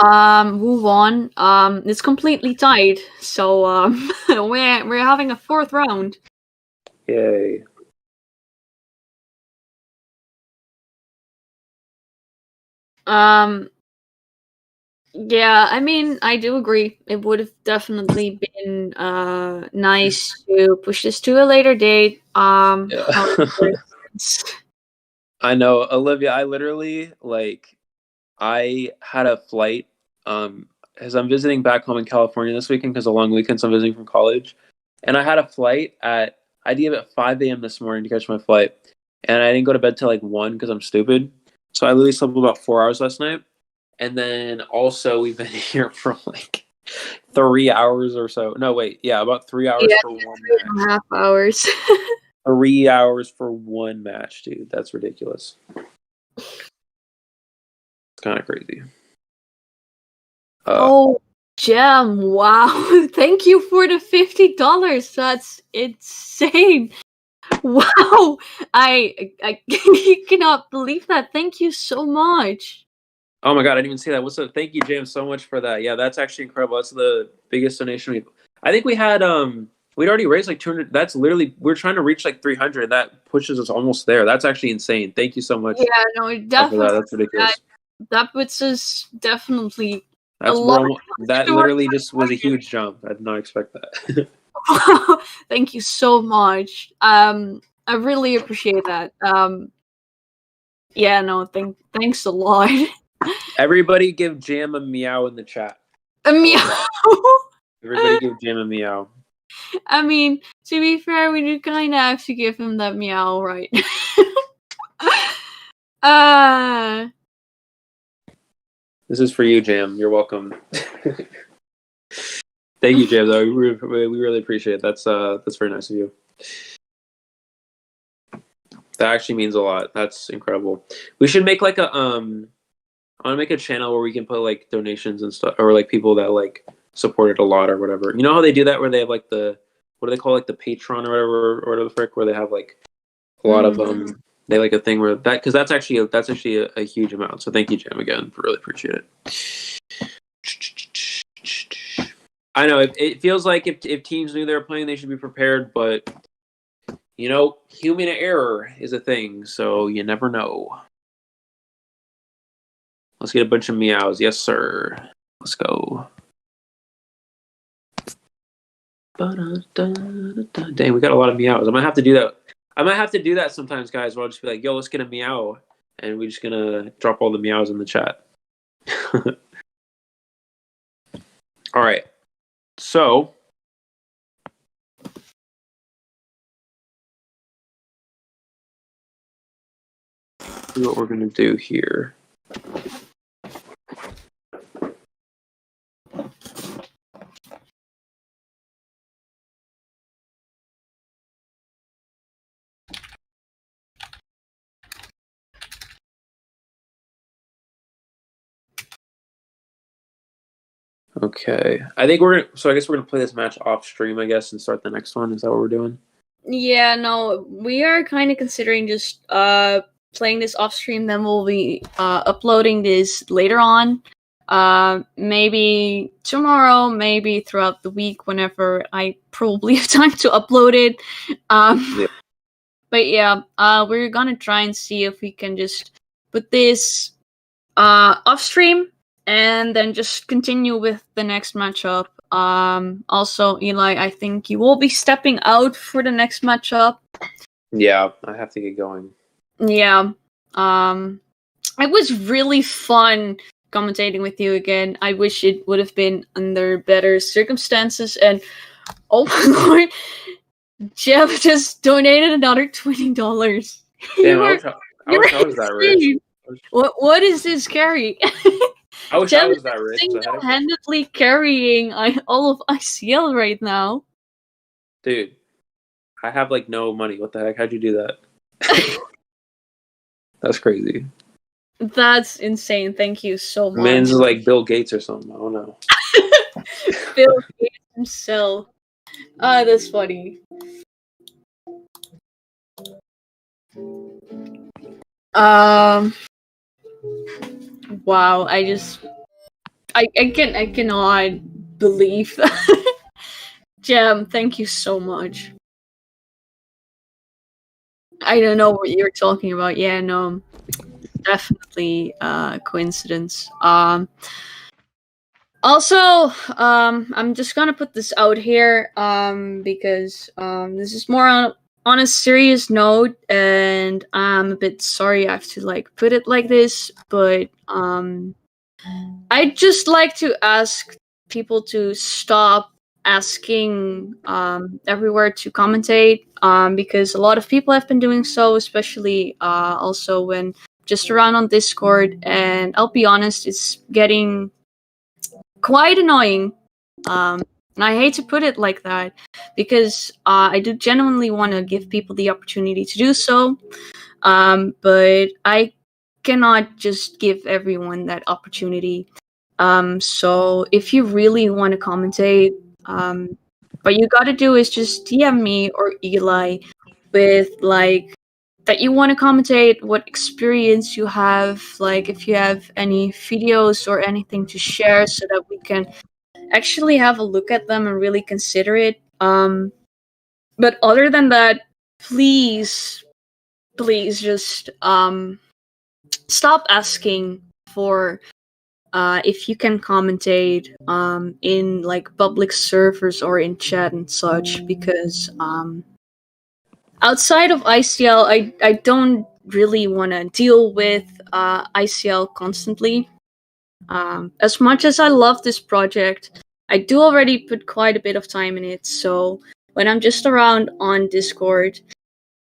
Who won? It's completely tied. So we're having a fourth round. Yay. Yeah, I mean, I do agree. It would have definitely been nice to push this to a later date. Yeah. However, I know, Olivia, I literally I had a flight as I'm visiting back home in California this weekend because a long weekend, so I'm visiting from college. And I had a flight I leave at 5 a.m. this morning to catch my flight. And I didn't go to bed till 1 because I'm stupid. So I literally slept about 4 hours last night. And then also we've been here for 3 hours or so. No, wait. Yeah, about 3 hours for one match. 3.5 hours. 3 hours for one match, dude. That's ridiculous. It's kind of crazy. Gem! Wow! Thank you for the $50. That's insane. Wow! I cannot believe that. Thank you so much. Oh my god, I didn't even see that. What's up? Thank you, James, so much for that. Yeah, that's actually incredible. That's the biggest donation I think we had we'd already raised 200. That's literally we're trying to reach 300. That pushes us almost there. That's actually insane. Thank you so much. Yeah, no, definitely. That's ridiculous. That puts us definitely. That literally just was a huge jump. I did not expect that. Thank you so much. I really appreciate that. Yeah, no, thanks a lot. Everybody give Jam a meow in the chat. A meow. Everybody give Jam a meow. I mean, to be fair, we do kind of have to give him that meow, right? This is for you, Jam. You're welcome. Thank you, Jam. Though we really appreciate it. That's very nice of you. That actually means a lot. That's incredible. We should make I want to make a channel where we can put donations and stuff, or people that support it a lot or whatever. You know how they do that where they have the what do they call the Patreon or whatever the frick, where they have a lot of they a thing where that, because that's actually a huge amount. So thank you, Jam, again. Really appreciate it. I know it feels like if teams knew they were playing, they should be prepared, but human error is a thing, so you never know. Let's get a bunch of meows. Yes, sir. Let's go. Dang, we got a lot of meows. I might have to do that. I might have to do that sometimes, guys, where I'll just be like, yo, let's get a meow. And we're just going to drop all the meows in the chat. All right. So, see what we're going to do here. Okay. I think I guess we're gonna play this match off stream, I guess, and start the next one. Is that what we're doing? Yeah, no, we are kind of considering just playing this off stream. Then we'll be uploading this later on. Maybe tomorrow, maybe throughout the week, whenever I probably have time to upload it. Yeah. But yeah, we're gonna try and see if we can just put this off stream and then just continue with the next matchup. Also, Eli, I think you will be stepping out for the next matchup. Yeah, I have to get going. Yeah. It was really fun commentating with you again. I wish it would have been under better circumstances. And oh my lord, Jeff just donated another $20. Damn, I wish I was that rich. What is this carry? I wish I was that rich. Single-handedly carrying all of ICL right now. Dude, I have like no money. What the heck? How'd you do that? That's crazy. That's insane. Thank you so much. Man's like Bill Gates or something. I don't know. Bill Gates himself. That's funny. Wow, I cannot believe that. Jam, thank you so much. I don't know what you're talking about. Yeah, no, definitely coincidence. Also, I'm just gonna put this out here because this is more on a serious note, and I'm a bit sorry I have to like put it like this, but I'd just like to ask people to stop asking everywhere to commentate, because a lot of people have been doing so, especially also when just around on Discord, and I'll be honest, it's getting quite annoying. And I hate to put it like that, because I do genuinely want to give people the opportunity to do so, but I cannot just give everyone that opportunity. So if you really want to commentate, what you gotta do is just DM me or Eli with like that you want to commentate, what experience you have, like if you have any videos or anything to share, so that we can actually have a look at them and really consider it. But other than that, please just stop asking for if you can commentate in like public servers or in chat and such, because outside of ICL, I don't really want to deal with ICL constantly. As much as I love this project, I do already put quite a bit of time in it, so when I'm just around on Discord,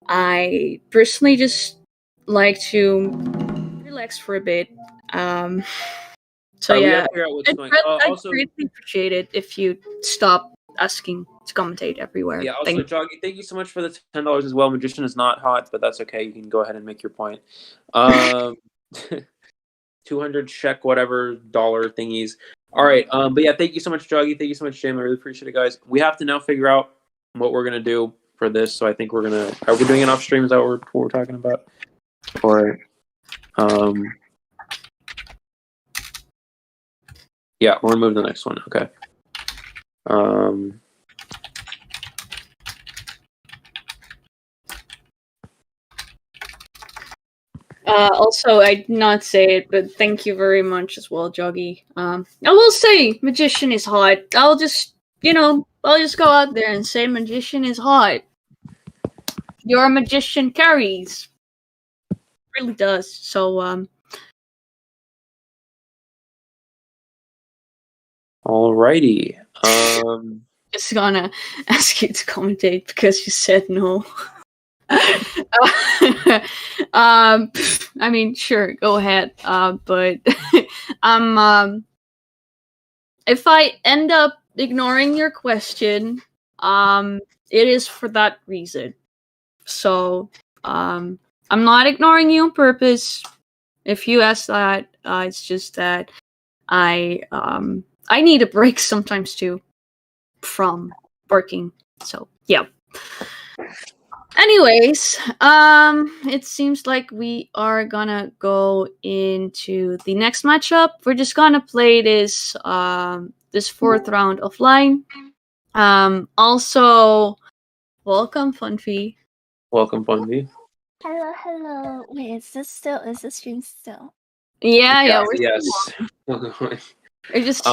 I personally just like to relax for a bit. So yeah, I'd greatly appreciate it if you stop asking to commentate everywhere. Yeah, also, Joggy, thank you so much for the $10 as well. Magician is not hot, but that's okay. You can go ahead and make your point. 200 check whatever dollar thingies. All right, but yeah, thank you so much, Joggy. Thank you so much, Jim. I really appreciate it, guys. We have to now figure out what we're gonna do for this. So I think we're gonna. Are we doing it off stream? Is that what we're talking about? Or, yeah, we're gonna move to the next one. Okay. Also, I did not say it, but thank you very much as well, Joggy. I will say Magician is hot. I'll just go out there and say Magician is hot. Your Magician carries. It really does. So, Alrighty. Just gonna ask you to commentate because you said no. I mean, sure, go ahead. But if I end up ignoring your question, it is for that reason. So, I'm not ignoring you on purpose. If you ask that, it's just that I need a break sometimes too from working. So, yeah. Anyways, it seems like we are gonna go into the next matchup. We're just gonna play this fourth round offline. Also, welcome, Funfee. Welcome, Funfee. Hello. Wait, is this stream still? Yeah. Yes. We're just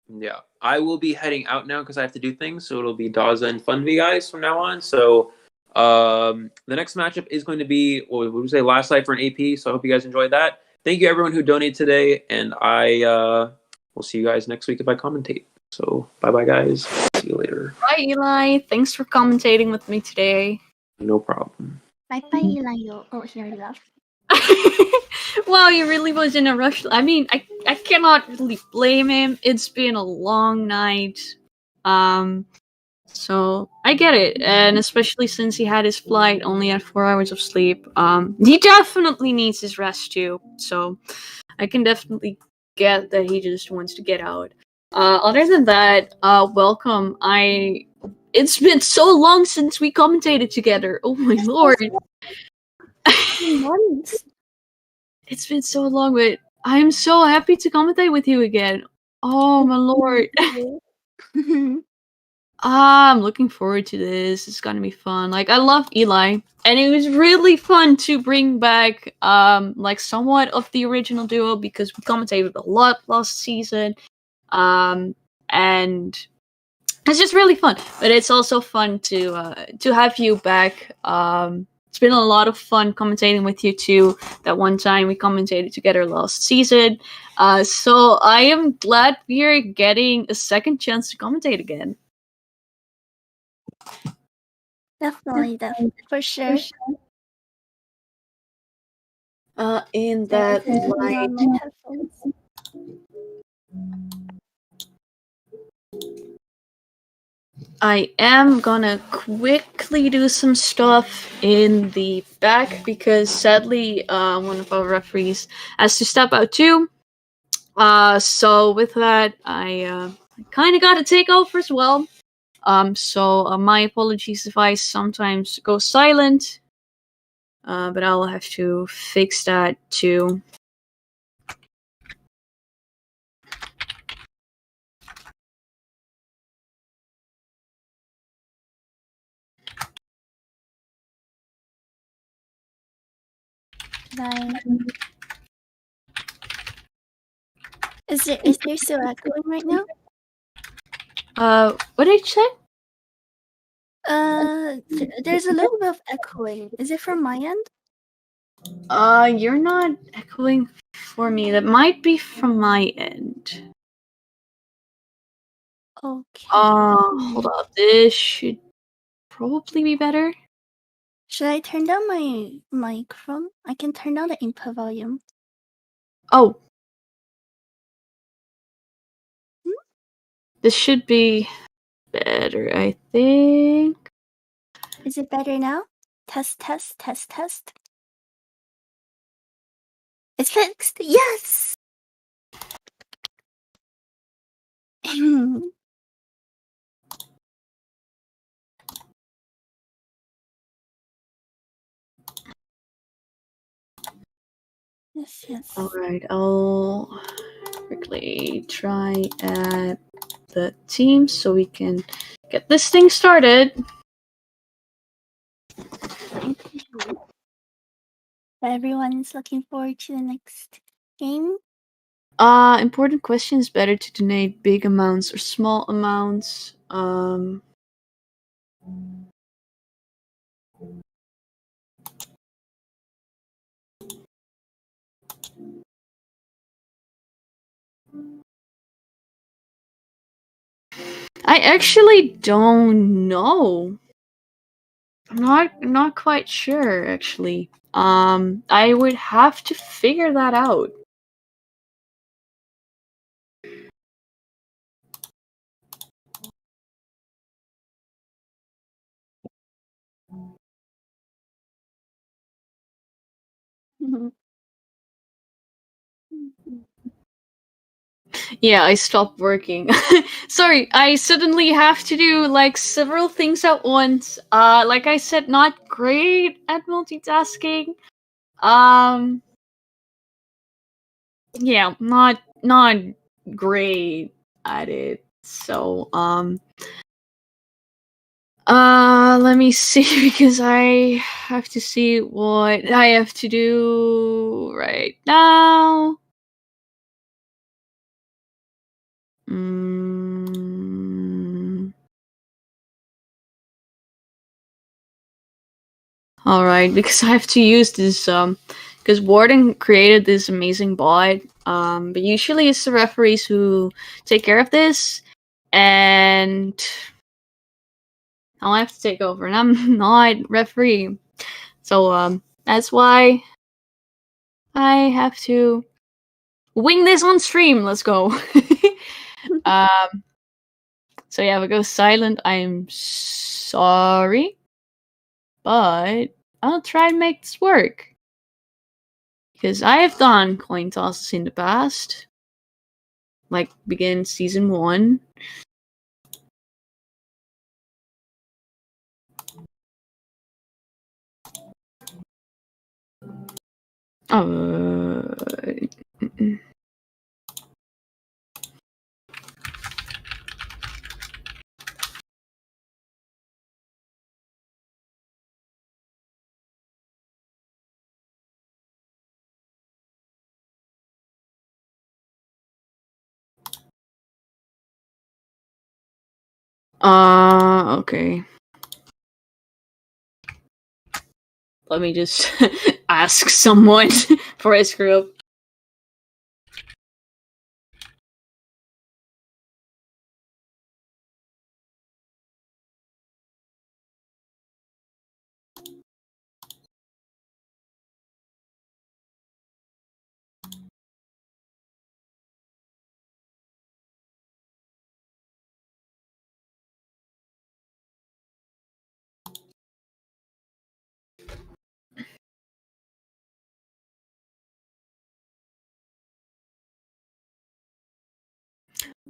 yeah, I will be heading out now because I have to do things. So it'll be Daza and Funvi guys from now on. So the next matchup is going to be, what would we say, last Cipher and AP. So I hope you guys enjoyed that. Thank you everyone who donated today, and I will see you guys next week if I commentate. So bye guys. See you later. Bye Eli. Thanks for commentating with me today. No problem. Bye bye, Eli. Oh, he already left. Wow, he really was in a rush. I mean, I cannot really blame him. It's been a long night. So I get it. And especially since he had his flight only at 4 hours of sleep. He definitely needs his rest too. So I can definitely get that he just wants to get out. Other than that, welcome. It's been so long since we commentated together. Oh my lord. Months. It's been so long, but I'm so happy to commentate with you again. Oh my lord. I'm looking forward to this. It's gonna be fun. Like, I love Eli, and it was really fun to bring back like somewhat of the original duo because we commentated a lot last season. And it's just really fun. But it's also fun to have you back. It's been a lot of fun commentating with you too. That one time we commentated together last season. So I am glad we're getting a second chance to commentate again. Definitely, for sure. In that light, my headphones. I am gonna quickly do some stuff in the back because sadly, one of our referees has to step out too. So with that, I kind of got to take over as well. So my apologies if I sometimes go silent. But I'll have to fix that too. Bye. Is there still echoing right now? What did you say? There's a little bit of echoing. Is it from my end? You're not echoing for me. That might be from my end. Okay. Hold up. This should probably be better. Should I turn down my microphone? I can turn down the input volume. Oh. This should be better, I think. Is it better now? Test, test, test, test. It's fixed. Yes. Yes. Alright, I'll quickly try at the team so we can get this thing started. Everyone's looking forward to the next game. Important question is better to donate big amounts or small amounts. I actually don't know. I'm not quite sure actually. I would have to figure that out. Yeah, I stopped working. Sorry, I suddenly have to do like several things at once. Like I said, not great at multitasking. Yeah, not great at it. So, let me see because I have to see what I have to do right now. All right, because I have to use this because Warden created this amazing bot. But usually it's the referees who take care of this, and I'll have to take over, and I'm not referee. So that's why I have to wing this on stream. Let's go. So yeah, if it goes silent, I'm sorry, but I'll try and make this work. Because I have done coin tosses in the past. Like, begin season 1. Okay. Let me just ask someone before I screw up.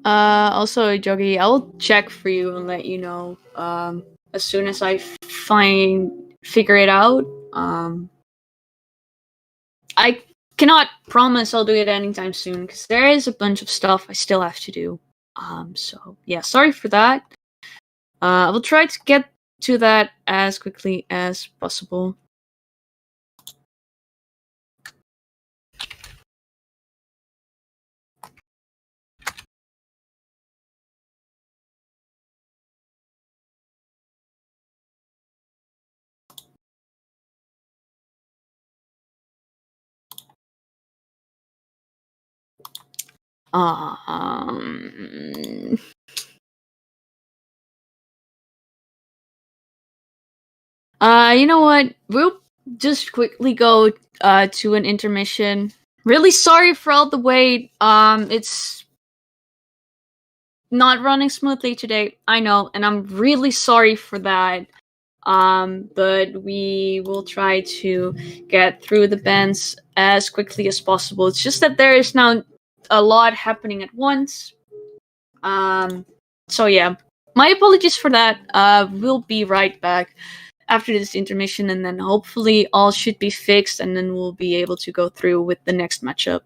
Also, Jogi, I'll check for you and let you know as soon as I figure it out. I cannot promise I'll do it anytime soon because there is a bunch of stuff I still have to do. So yeah, sorry for that. I will try to get to that as quickly as possible. You know what? We'll just quickly go to an intermission. Really sorry for all the wait. It's not running smoothly today. I know, and I'm really sorry for that. But we will try to get through the bands as quickly as possible. It's just that there is now a lot happening at once. So yeah, my apologies for that. We'll be right back after this intermission, and then hopefully all should be fixed, and then we'll be able to go through with the next matchup.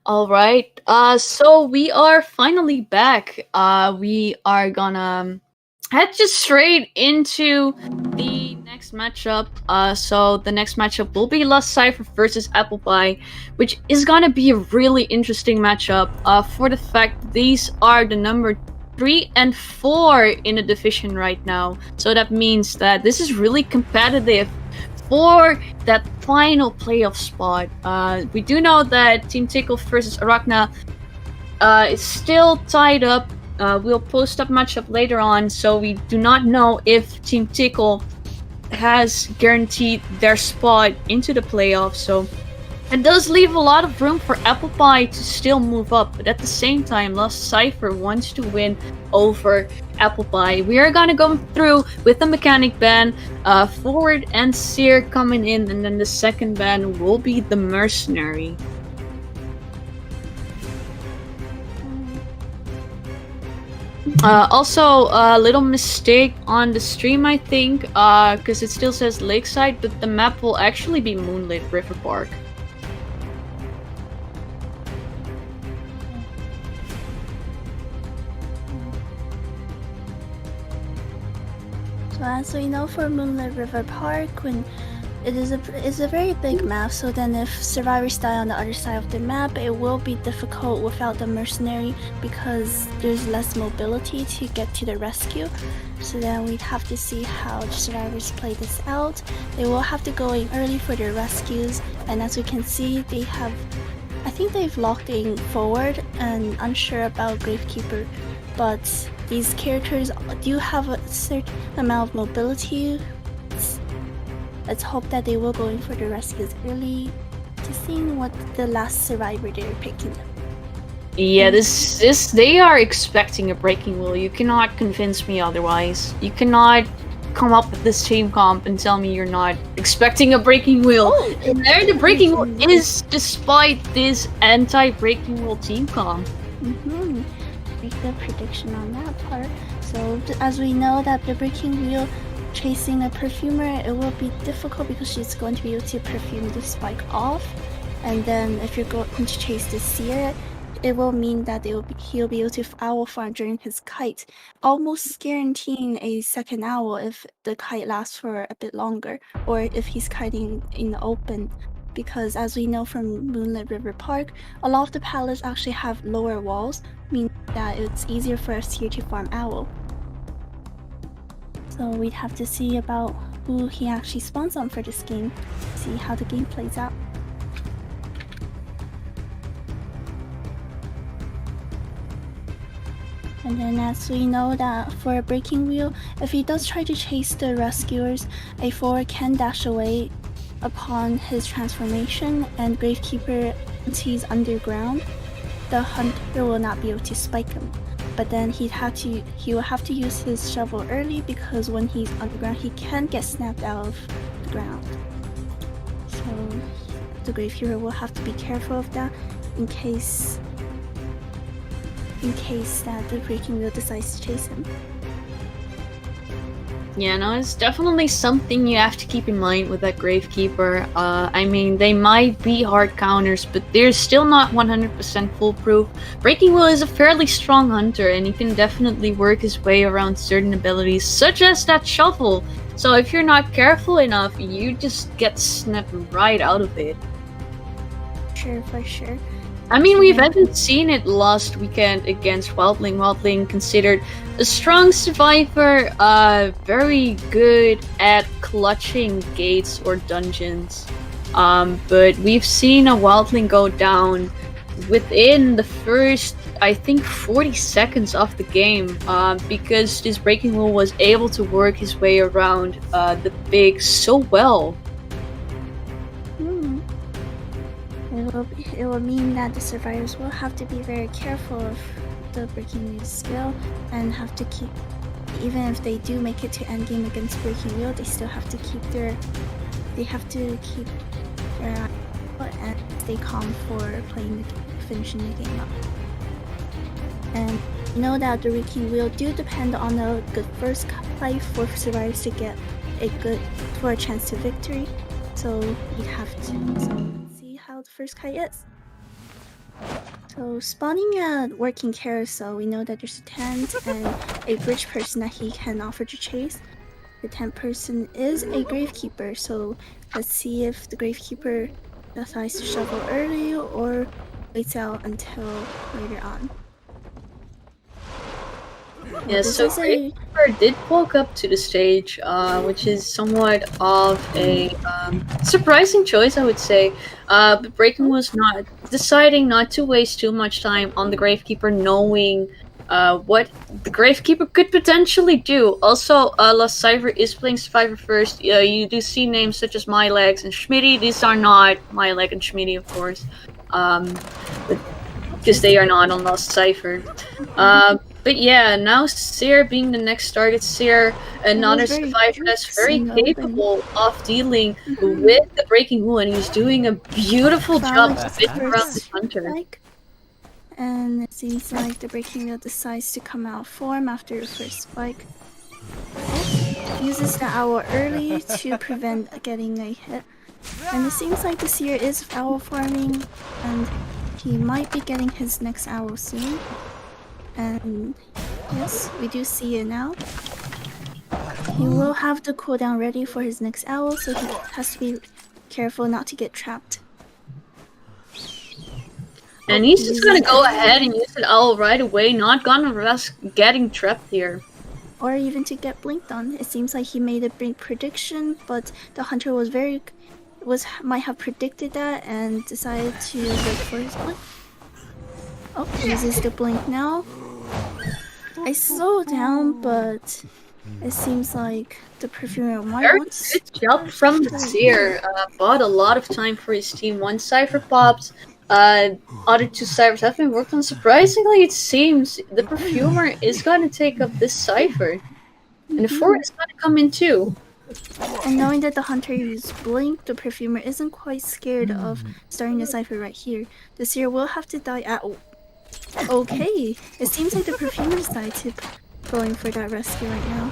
All right. So we are finally back. We are gonna head just straight into the next matchup. So the next matchup will be Lost Cipher versus Apple Pie, which is gonna be a really interesting matchup. For the fact that these are the number 3 and 4 in the division right now. So that means that this is really competitive for that final playoff spot. We do know that Team Tickle versus Arachna is still tied up. We'll post up matchup later on, so we do not know if Team Tickle has guaranteed their spot into the playoffs. So it does leave a lot of room for Apple Pie to still move up, but at the same time, Lost Cipher wants to win over Apple Pie. We are gonna go through with the mechanic ban, forward and seer coming in, and then the second ban will be the mercenary. Also, a little mistake on the stream, I think, because it still says Lakeside, but the map will actually be Moonlit River Park. So as we know for Moonlit River Park, when it's a very big map, so then if survivors die on the other side of the map, it will be difficult without the mercenary because there's less mobility to get to the rescue. So then we'd have to see how the survivors play this out. They will have to go in early for their rescues, and as we can see, I think they've locked in forward and unsure about Gravekeeper, but these characters do have a certain amount of mobility. Let's hope that they will go in for the rescues early to seeing what the last survivor they're picking. Yeah, they are expecting a breaking wheel. You cannot convince me otherwise. You cannot come up with this team comp and tell me you're not expecting a breaking wheel. Oh, and there the breaking wheel is despite this anti-breaking wheel team comp. Make the prediction on that part. So as we know that the breaking wheel chasing a perfumer, it will be difficult because she's going to be able to perfume the spike off, and then if you're going to chase the seer, it will mean that he'll be able to owl farm during his kite, almost guaranteeing a second owl if the kite lasts for a bit longer, or if he's kiting in the open. Because as we know from Moonlit River Park, a lot of the palaces actually have lower walls, meaning that it's easier for a seer to farm owl. So we'd have to see about who he actually spawns on for this game, see how the game plays out. And then as we know that for a breaking wheel, if he does try to chase the rescuers, a forward can dash away upon his transformation, and Gravekeeper, once he's underground, the hunter will not be able to spike him. But then he will have to use his shovel early because when he's underground, he can get snapped out of the ground. So the Gravekeeper will have to be careful of that in case that the breaking wheel decides to chase him. Yeah, no, it's definitely something you have to keep in mind with that Gravekeeper. I mean, they might be hard counters, but they're still not 100% foolproof. Breaking Wheel is a fairly strong hunter, and he can definitely work his way around certain abilities, such as that shuffle. So if you're not careful enough, you just get snapped right out of it. Sure, for sure. I mean, we've even seen it last weekend against Wildling. Wildling considered a strong survivor, very good at clutching gates or dungeons. But we've seen a Wildling go down within the first, I think, 40 seconds of the game, because this breaking wheel was able to work his way around the big so well. It will mean that the survivors will have to be very careful of the breaking wheel skill and have to keep, even if they do make it to endgame against breaking wheel, they still have to keep their eye and stay calm for finishing the game up. And know that the breaking wheel do depend on a good first fight for survivors to get a chance to victory. So you have to see how the first kite is. So spawning a working carousel, we know that there's a tent and a bridge person that he can offer to chase. The tent person is a gravekeeper, so let's see if the gravekeeper decides to shovel early or waits out until later on. Yeah, This so is a Cipher did walk up to the stage, which is somewhat of a surprising choice, I would say. But Braken was not deciding not to waste too much time on the Gravekeeper, knowing what the Gravekeeper could potentially do. Also, Lost Cipher is playing Survivor first. You do see names such as Mylegs and Schmitty. These are not Myleg and Schmitty, of course, because they are not on Lost Cipher. But yeah, now Seer being the next target, Seer, another was very survivor that's very juicy, capable of dealing with the Breaking Wool, and he's doing a beautiful job Flowers spitting around first the hunter. spike. And it seems like the Breaking Wheel decides to come out of form after the first spike. Uses the owl early to prevent getting a hit. And it seems like the Seer is owl farming, and he might be getting his next owl soon. And yes, we do see it now. He will have the cooldown ready for his next owl, so he has to be careful not to get trapped. And he's just gonna go ahead and use an owl right away, not gonna risk getting trapped here. Or even to get blinked on. It seems like he made a blink prediction, but the hunter might have predicted that and decided to look for his blink. Oh, uses the blink now. I slowed down, but it seems like the perfumer might Very want to good job from the Seer. Bought a lot of time for his team. One Cipher popped. Other two Ciphers have been worked on. Surprisingly, it seems the perfumer is gonna take up this Cipher. And the forward is gonna come in too. And knowing that the hunter used blink, the perfumer isn't quite scared of starting the Cipher right here. The Seer will have to die at... Okay, it seems like the perfumer's died to going for that rescue right now.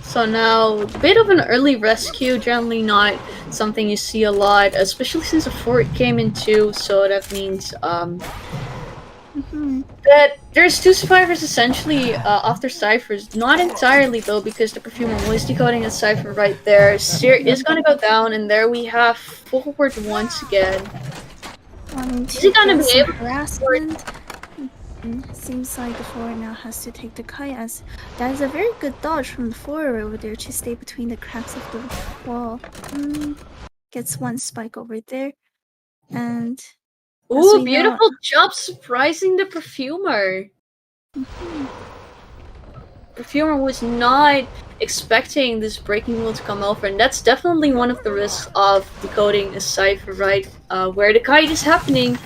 So now, a bit of an early rescue, generally not something you see a lot, especially since the forward came in too, so that means that there's two survivors essentially after Ciphers. Not entirely though, because the perfumer was decoding a Cipher right there. Seer is gonna go down, and there we have forward once again. Is he gonna be able to harassment? Seems like the forward now has to take the kite, as that is a very good dodge from the forward over there to stay between the cracks of the wall. Gets one spike over there, and ooh, beautiful job surprising the perfumer. Perfumer was not expecting this breaking wheel to come over, and that's definitely one of the risks of decoding a Cipher, right? Where the kite is happening,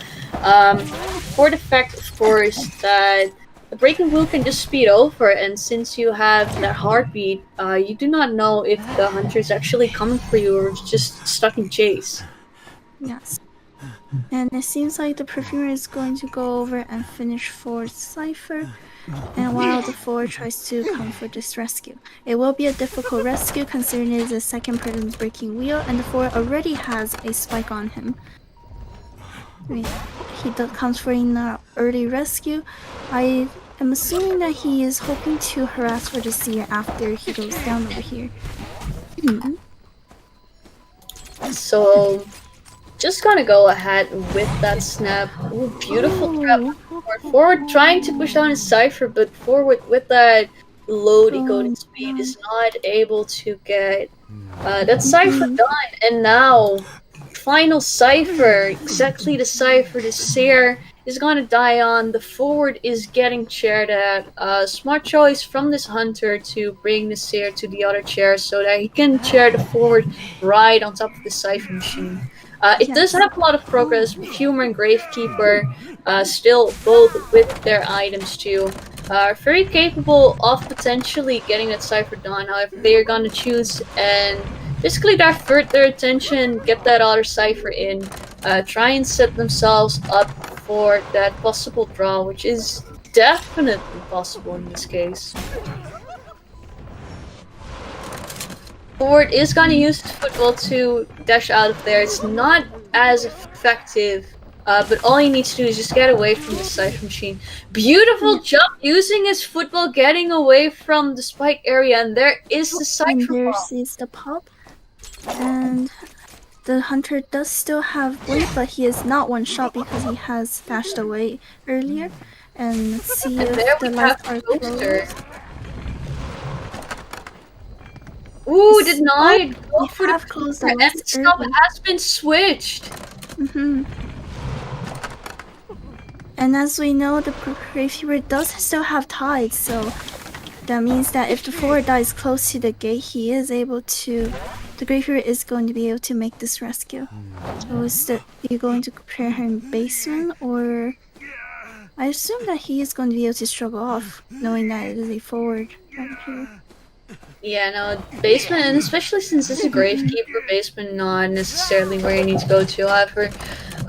for the fact, of course, that the breaking wheel can just speed over, and since you have that heartbeat, you do not know if the hunter is actually coming for you or just stuck in chase. Yes. And it seems like the perfumer is going to go over and finish forward Cipher, and while the forward tries to come for this rescue. It will be a difficult rescue considering it is a second person's breaking wheel, and the forward already has a spike on him. He comes for an early rescue. I am assuming that he is hoping to harass for the Seer after he goes down over here. So, just gonna go ahead with that snap. Ooh, beautiful trap. Forward trying to push down his Cipher, but forward with that low decoding speed is not able to get that Cipher done. And now, final Cipher, exactly the Cipher the Seer is gonna die on. The forward is getting chaired at. Smart choice from this hunter to bring the Seer to the other chair so that he can chair the forward right on top of the Cipher machine. It does have a lot of progress. Perfumer and Gravekeeper still both with their items too. Very capable of potentially getting that Cipher done. However, they are gonna choose and basically divert their attention, get that other Cipher in, try and set themselves up for that possible draw, which is definitely possible in this case. Forward is going to use his football to dash out of there. It's not as effective But all he needs to do is just get away from the Cipher machine. Beautiful jump using his football, getting away from the spike area, and there is the And Cipher there bomb. is the pop. And the hunter does still have blink, but he is not one shot because he has dashed away earlier. And let's see And if there the we life have bar Toaster. closes. Ooh, denied. Go We for the have closed the and lights stop early. has been switched. Mm-hmm. And as we know, the Graveyard does still have tides, so that means that if the forward dies close to the gate, he is able to. The Graveyard is going to be able to make this rescue. So is you going to prepare him basement, or I assume that he is going to be able to struggle off, knowing that it is a forward right here. Yeah, no, basement, and especially since this is a Gravekeeper, basement not necessarily where you need to go to. However,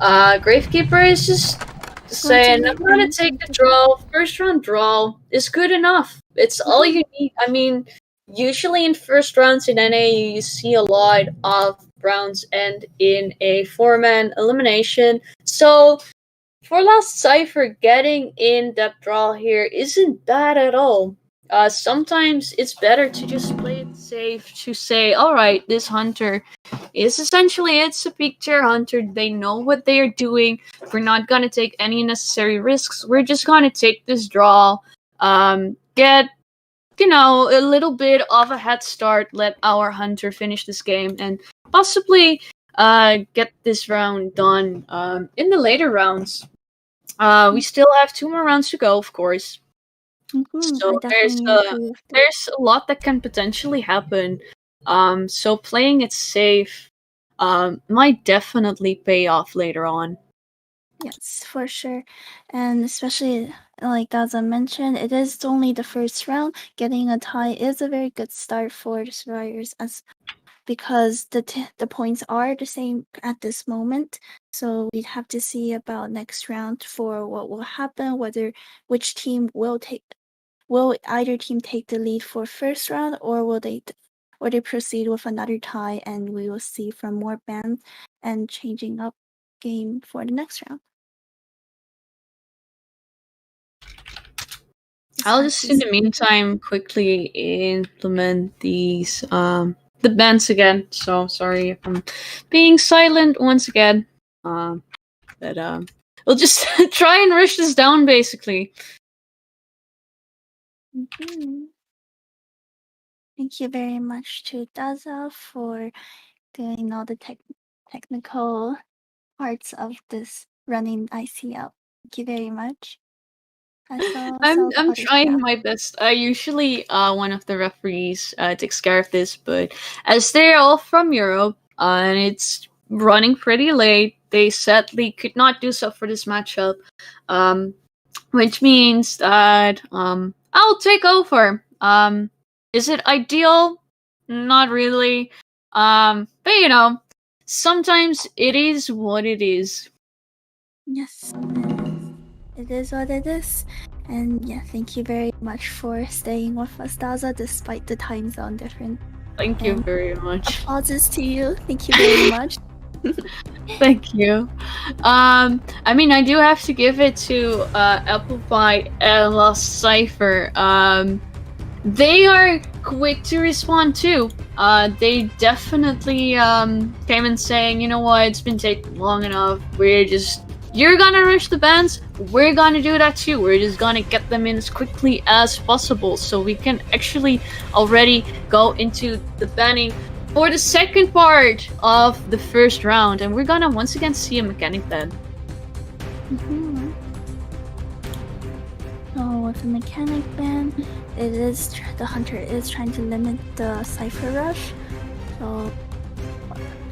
Gravekeeper is just saying, I'm gonna take the draw. First round draw is good enough. It's all you need. I mean, usually in first rounds in NA, you see a lot of rounds end in a 4-man elimination. So, for Last Cipher, getting in that draw here isn't bad at all. Sometimes it's better to just play it safe, to say, alright, this hunter is essentially, it's a peak tier hunter, they know what they are doing, we're not gonna take any necessary risks, we're just gonna take this draw, get, a little bit of a head start, let our hunter finish this game, and possibly get this round done in the later rounds. We still have 2 more rounds to go, of course. So there's a lot that can potentially happen. So playing it safe might definitely pay off later on. Yes, for sure. And especially, like Daza mentioned, it is only the first round. Getting a tie is a very good start for the survivors, because the points are the same at this moment. So we'd have to see about next round for what will happen, which team will either team take the lead for first round, or will they proceed with another tie, and we will see from more bans and changing up game for the next round. I'll just in the meantime quickly implement these the bans again. So sorry if I'm being silent once again. But we'll just try and rush this down basically. Mm-hmm. Thank you very much to Daza for doing all the technical parts of this running ICL. Thank you very much. I'm trying my best. Usually one of the referees takes care of this, but as they're all from Europe and it's running pretty late, they sadly could not do so for this matchup. Which means that I'll take over. Is it ideal? Not really. But sometimes it is what it is. Yes, it is what it is. And yeah, thank you very much for staying with us, Daza, despite the time zone difference. Thank you very much. Applauses to you. Thank you very much. Thank you. I mean, I do have to give it to Apple Pie and Lost Cipher. They are quick to respond too. They definitely came in saying, you know what, it's been taking long enough. You're gonna rush the bans. We're gonna do that too. We're just gonna get them in as quickly as possible so we can actually already go into the banning for the second part of the first round, and we're gonna once again see a mechanic ban. Mm-hmm. So with the mechanic ban, the hunter is trying to limit the Cipher rush. So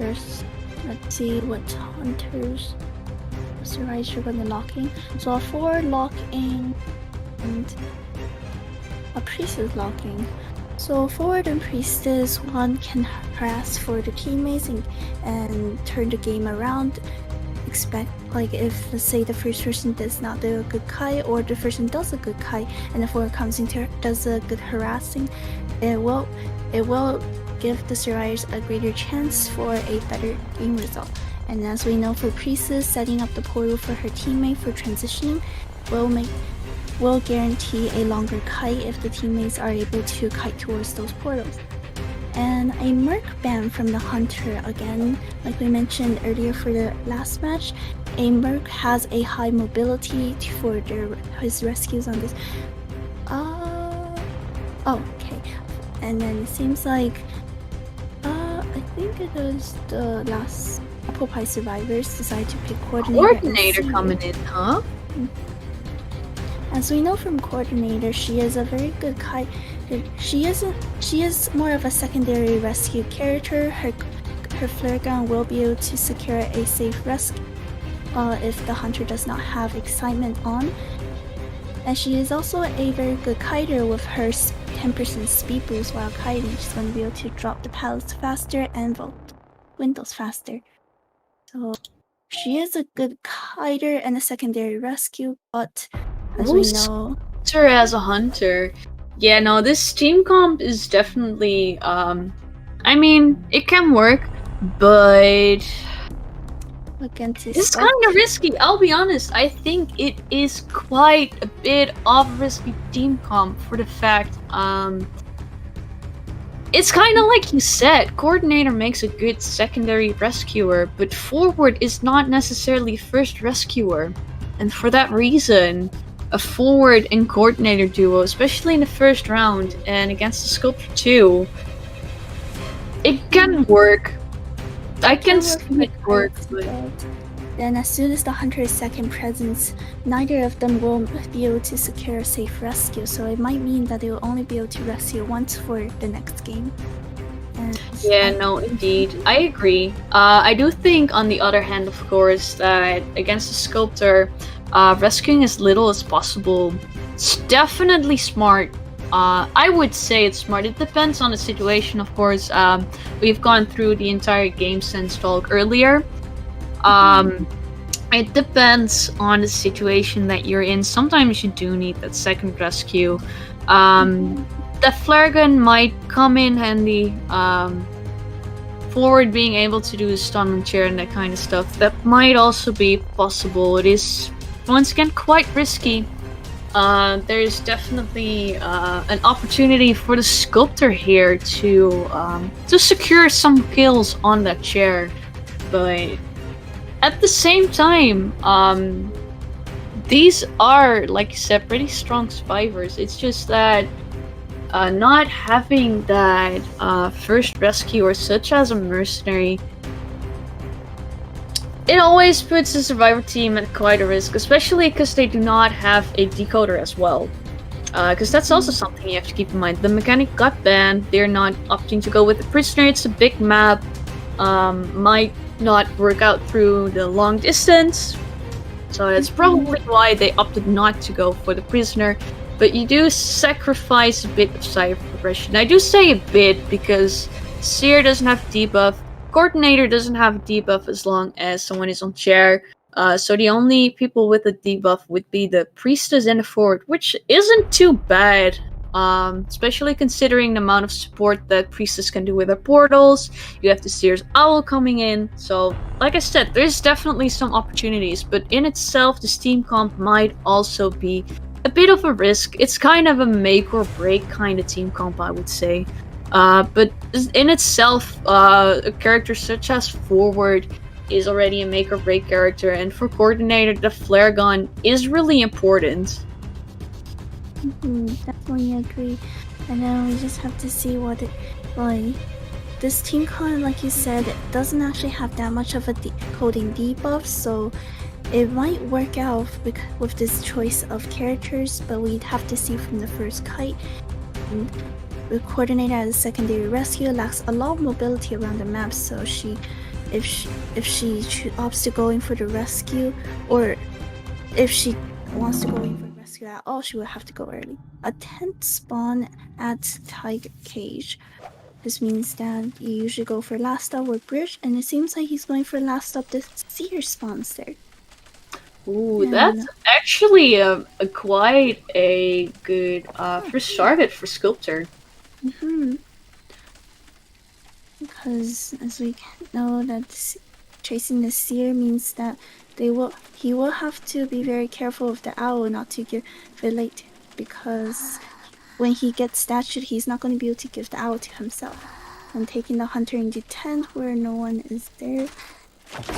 let's see what hunters survivors are going to locking. So a forward locking and a priest is locking. So forward and priestess, one can harass for the teammates and turn the game around. Expect, like, if let's say the first person does not do a good kite, or the person does a good kite and the forward comes into does a good harassing, it will give the survivors a greater chance for a better game result. And as we know for Priestess, setting up the portal for her teammate for transitioning will guarantee a longer kite if the teammates are able to kite towards those portals. And a Merc ban from the Hunter again, like we mentioned earlier for the last match, a Merc has a high mobility for his rescues on this. Okay. And then it seems like, I think it was the last Apple Pie survivors decided to pick Coordinator. Coming in, huh? As we know from Coordinator, she is a very good kite. She is more of a secondary rescue character. Her flare gun will be able to secure a safe rescue if the hunter does not have excitement on. And she is also a very good kiter with her 10% speed boost while kiting. She's going to be able to drop the pallets faster and vault windows faster. So she is a good kiter and a secondary rescue, but as we know, her as a hunter. Yeah, no, this team comp is definitely I mean, it can work, but it's kind of risky. I'll be honest, I think it is quite a bit of a risky team comp for the fact it's kind of like you said, Coordinator makes a good secondary rescuer, but Forward is not necessarily first rescuer. And for that reason, a Forward and Coordinator duo, especially in the first round and against the Sculptor 2, it can work. I can see it work, but then as soon as the Hunter's second presence, neither of them will be able to secure a safe rescue, so it might mean that they will only be able to rescue once for the next game. Yeah, no, indeed. I agree. I do think, on the other hand, of course, that against the Sculptor, rescuing as little as possible, it's definitely smart. I would say it's smart. It depends on the situation, of course. We've gone through the entire game sense talk earlier. It depends on the situation that you're in. Sometimes you do need that second rescue. The flare gun might come in handy. Forward being able to do a stun and chair and that kind of stuff, that might also be possible. It is, once again, quite risky. There's definitely an opportunity for the Sculptor here to secure some kills on that chair, but at the same time, these are, like you said, pretty strong survivors. It's just that not having that first rescuer, such as a mercenary, it always puts the survivor team at quite a risk, especially because they do not have a decoder as well. Because that's also something you have to keep in mind. The mechanic got banned. They're not opting to go with the prisoner. It's a big map. Might not work out through the long distance. So that's probably why they opted not to go for the prisoner. But you do sacrifice a bit of Cipher progression. I do say a bit because Seer doesn't have debuff. Coordinator doesn't have a debuff as long as someone is on chair. So the only people with a debuff would be the Priestess and the Forward, which isn't too bad. Especially considering the amount of support that Priestess can do with her portals. You have the Seer's Owl coming in. So, like I said, there's definitely some opportunities. But in itself, the Steam comp might also be a bit of a risk. It's kind of a make or break kind of team comp, I would say. But in itself, a character such as Forward is already a make or break character, and for Coordinator, the flare gun is really important. Definitely agree. And then we just have to see what it like. This team con, like you said, it doesn't actually have that much of a coding debuff, so it might work out with this choice of characters, but we'd have to see from the first kite. And the Coordinator as a secondary rescue lacks a lot of mobility around the map, so if she opts to go in for the rescue, or if she wants to go in for the rescue at all, she will have to go early. A tent spawn at Tiger Cage. This means that you usually go for last stop or bridge, and it seems like he's going for last stop. The Seer spawns there. Ooh, that's actually a quite a good first target for Sculptor. Because as we know that chasing the seer means that he will have to be very careful of the owl not to give it late, because when he gets statued, he's not going to be able to give the owl to himself. And taking the hunter into tent where no one is there.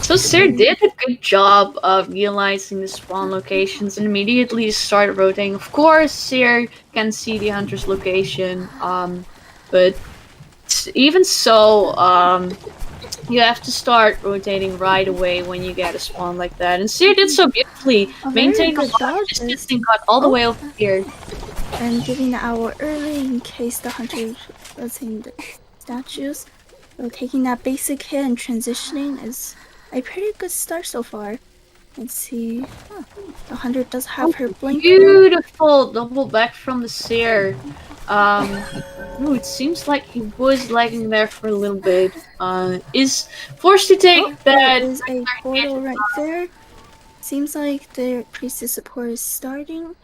So Seer did a good job of realizing the spawn locations and immediately started rotating. Of course, Seer can see the hunter's location, but even so, you have to start rotating right away when you get a spawn like that. And Seer did so beautifully, maintained a lot of distance and got all the way over here. And giving the owl early in case the hunter was in the statues. So taking that basic hit and transitioning is a pretty good start so far. Let's see. The hunter does have her blink. Beautiful double back from the Seer. It seems like he was lagging there for a little bit. Is forced to take that. There is a portal right there. Seems like the priestess support is starting,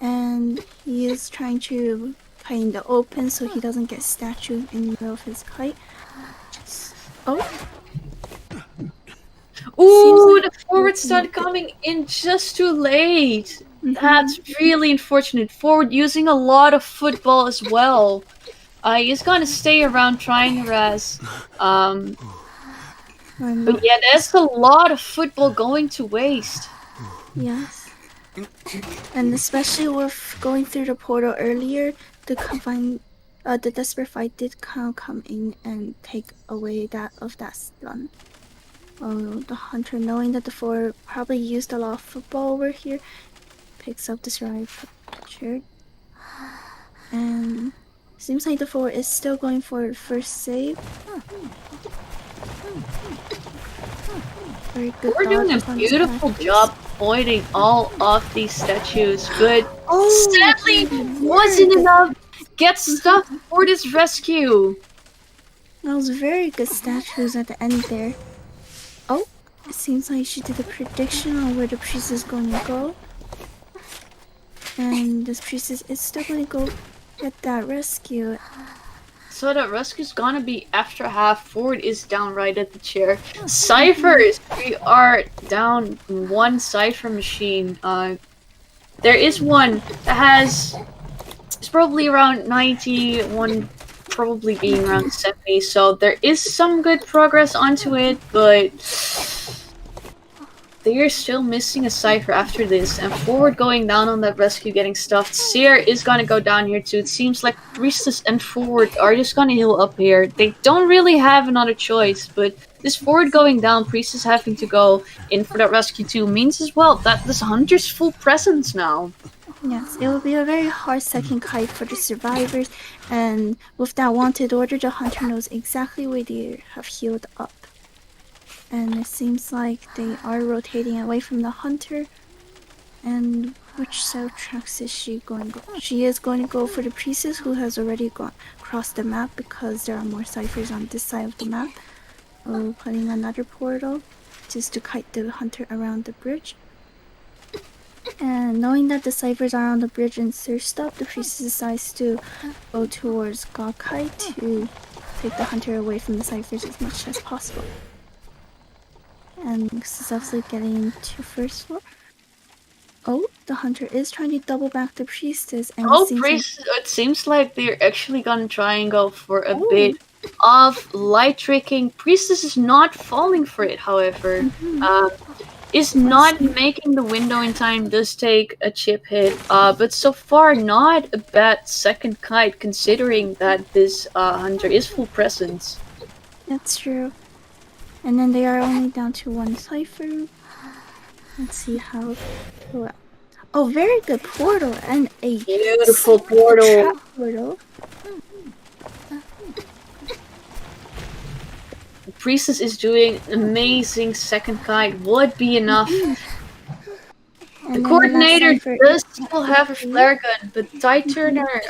and he is trying to kite in the open so he doesn't get statued in the middle of his kite. Ooh, the forward started coming in just too late. That's really unfortunate. Forward using a lot of football as well. He's gonna stay around trying to res. But yeah, there's a lot of football going to waste. Yes. And especially with going through the portal earlier, the desperate fight did come in and take away that stun. The hunter, knowing that the forward probably used a lot of football over here, picks up the survive picture. And seems like the forward is still going for the first save. Very good. We're doing a beautiful job avoiding all of these statues, but sadly wasn't enough. Get stuff for this rescue. Those very good statues at the end there. It seems like she did a prediction on where the priest is going to go. And this priestess is still going to go get that rescue. So that rescue's gonna be after half. Forward is down right at the chair. Ciphers! We are down one Cipher machine. There is one that has... It's probably around 90, one probably being around 70, so there is some good progress onto it, but they are still missing a Cipher after this, and Forward going down on that rescue getting stuffed. Seer is gonna go down here too. It seems like Priestess and Forward are just gonna heal up here. They don't really have another choice, but this Forward going down, Priestess having to go in for that rescue too, means as well that this Hunter's full presence now. Yes, it will be a very hard second kite for the survivors, and with that wanted order, the Hunter knows exactly where they have healed up. And it seems like they are rotating away from the Hunter. And which side tracks is she going to go? She is going to go for the Priestess, who has already gone across the map because there are more Ciphers on this side of the map. Putting another portal just to kite the Hunter around the bridge. And knowing that the Ciphers are on the bridge and thirst up, the Priestess decides to go towards Gawkai to take the Hunter away from the Ciphers as much as possible. And successfully getting to first floor. The Hunter is trying to double back the Priestess. And it seems like they're actually gonna try and go for a bit of light tricking. Priestess is not falling for it, however. Is not making the window in time, does take a chip hit, but so far not a bad second kite considering that this Hunter is full presence. That's true. And then they are only down to one Cipher. Let's see how... very good portal and a beautiful portal. Trap portal. Priestess is doing amazing second kite. Would be enough. The coordinator does still have a flare gun, but Tide Turner,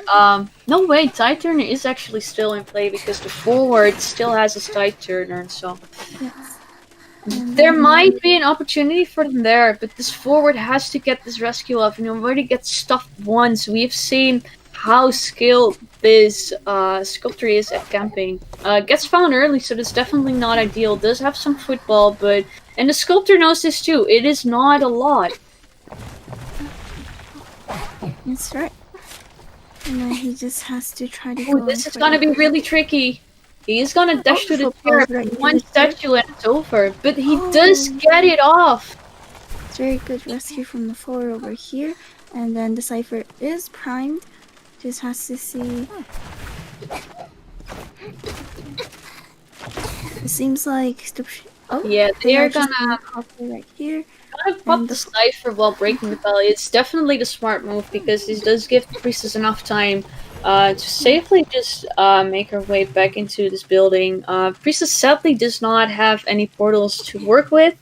no way, Tide Turner is actually still in play because the Forward still has a Tide Turner, so yes. There might be an opportunity for them there, but this Forward has to get this rescue off and already get stuffed once. We've seen how skilled this sculptor is at camping. Gets found early, so that's definitely not ideal. Does have some football, but and the sculptor knows this too. It is not a lot. That's right. And then he just has to try to Ooh, go. this is gonna be really tricky. He's gonna dash to the football's chair, right to one the chair. statue and it's over. But he does get it off. It's very good rescue from the floor over here. And then the Cipher is primed. Just has to see. It seems like the Yeah, they are just gonna pop it right here. pop And the the- Cipher while breaking the belly. It's definitely the smart move because this does give the priestess enough time to safely just make her way back into this building. Priestess sadly does not have any portals to work with,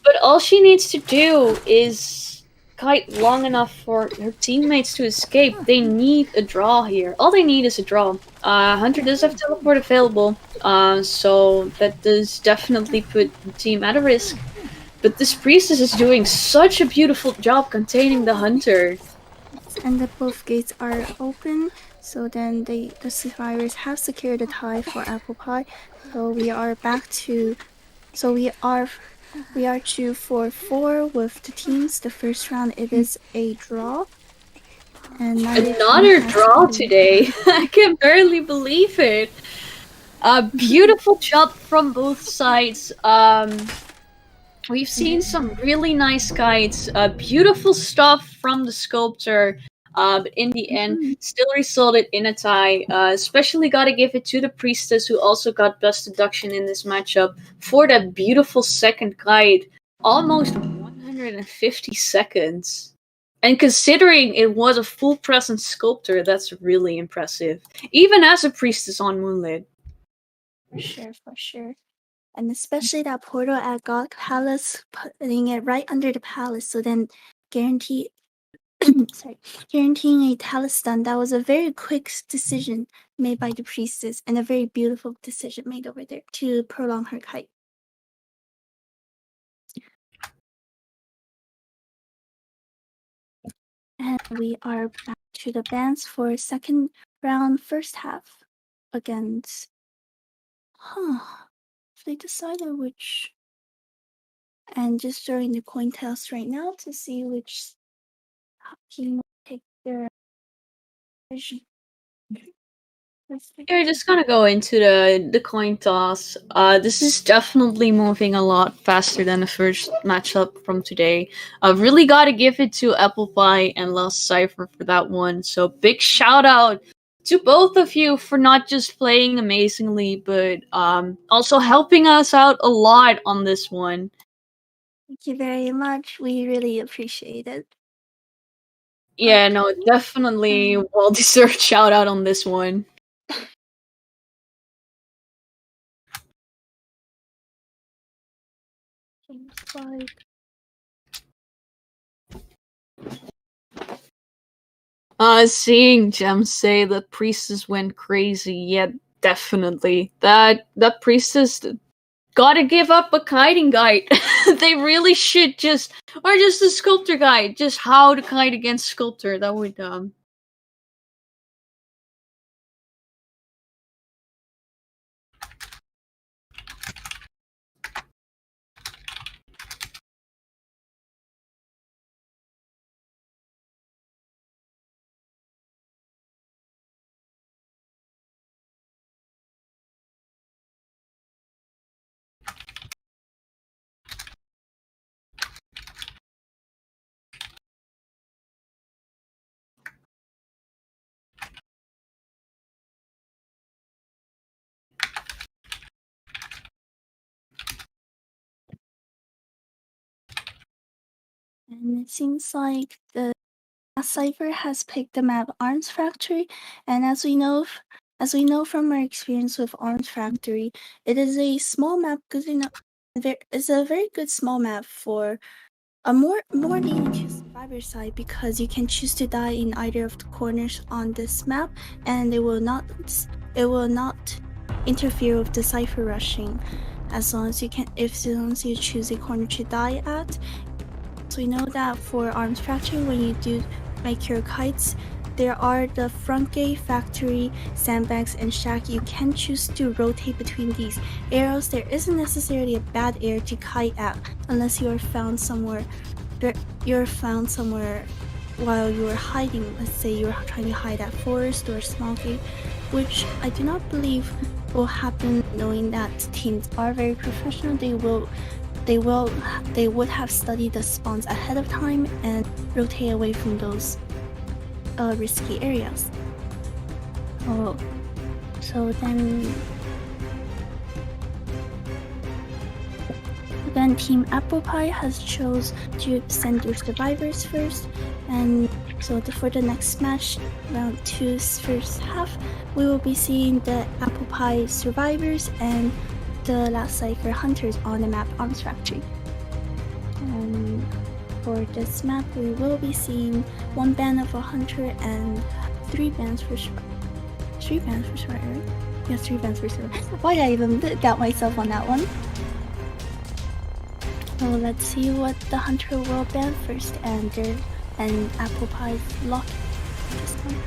but all she needs to do is kite long enough for her teammates to escape. They need a draw here. All they need is a draw. Hunter does have teleport available, so that does definitely put the team at a risk. But this priestess is doing such a beautiful job containing the hunter. And the both gates are open, so then the survivors have secured a tie for apple pie. So we are back to, so we are 2-4-4 with the teams. The first round it is a draw. And Another draw today. I can barely believe it. A beautiful job from both sides. We've seen some really nice kites, beautiful stuff from the sculptor, but in the end, still resulted in a tie. Especially gotta give it to the priestess, who also got best deduction in this matchup for that beautiful second kite. Almost 150 seconds. And considering it was a full presence sculptor, that's really impressive. Even as a priestess on Moonlit. For sure. And especially that portal at God Palace, putting it right under the palace, so then guaranteeing a talus stun. That was a very quick decision made by the priestess, and a very beautiful decision made over there to prolong her kite. And we are back to the bands for second round, first half against. They decided which. And just throwing the coin toss right now to see which team will take their vision. We're just gonna go into the coin toss. This is definitely moving a lot faster than the first matchup from today. I've really got to give it to Apple Pie and Lost Cipher for that one. So big shout out to both of you for not just playing amazingly, but also helping us out a lot on this one. Thank you very much. We really appreciate it. Yeah, no, definitely well-deserved shout out on this one. Seeing Gem say the priestess went crazy, yeah, definitely. That priestess gotta give up a kiting guide. They really should just a sculptor guide, just how to kite against sculptor. That would And it seems like the Cipher has picked the map Arms Factory, and as we know from our experience with Arms Factory, it is a small map good enough. It's a very good small map for a more leaning to survivor side, because you can choose to die in either of the corners on this map, and it will not interfere with the Cipher rushing, as long as you choose a corner to die at. So we know that for Arms Factory, when you do make your kites, there are the front gate, factory, sandbags, and shack. You can choose to rotate between these areas. There isn't necessarily a bad area to kite at unless you're found somewhere. You're found somewhere while you are hiding. Let's say you're trying to hide at forest or small gate, which I do not believe will happen. Knowing that teams are very professional, they would have studied the spawns ahead of time and rotate away from those risky areas. Oh, so then Team Apple Pie has chose to send your survivors first, and so for the next match, round 2's first half, we will be seeing the Apple Pie survivors and the last Cipher hunters on the map Arms Factory. And for this map, we will be seeing 1 band of a hunter and 3 bands for survivor. 3 bands for survivor, right? Yes, 3 bands for survivor. Why did I even doubt myself on that one? So let's see what the hunter will ban first, and Apple Pie's lock this time.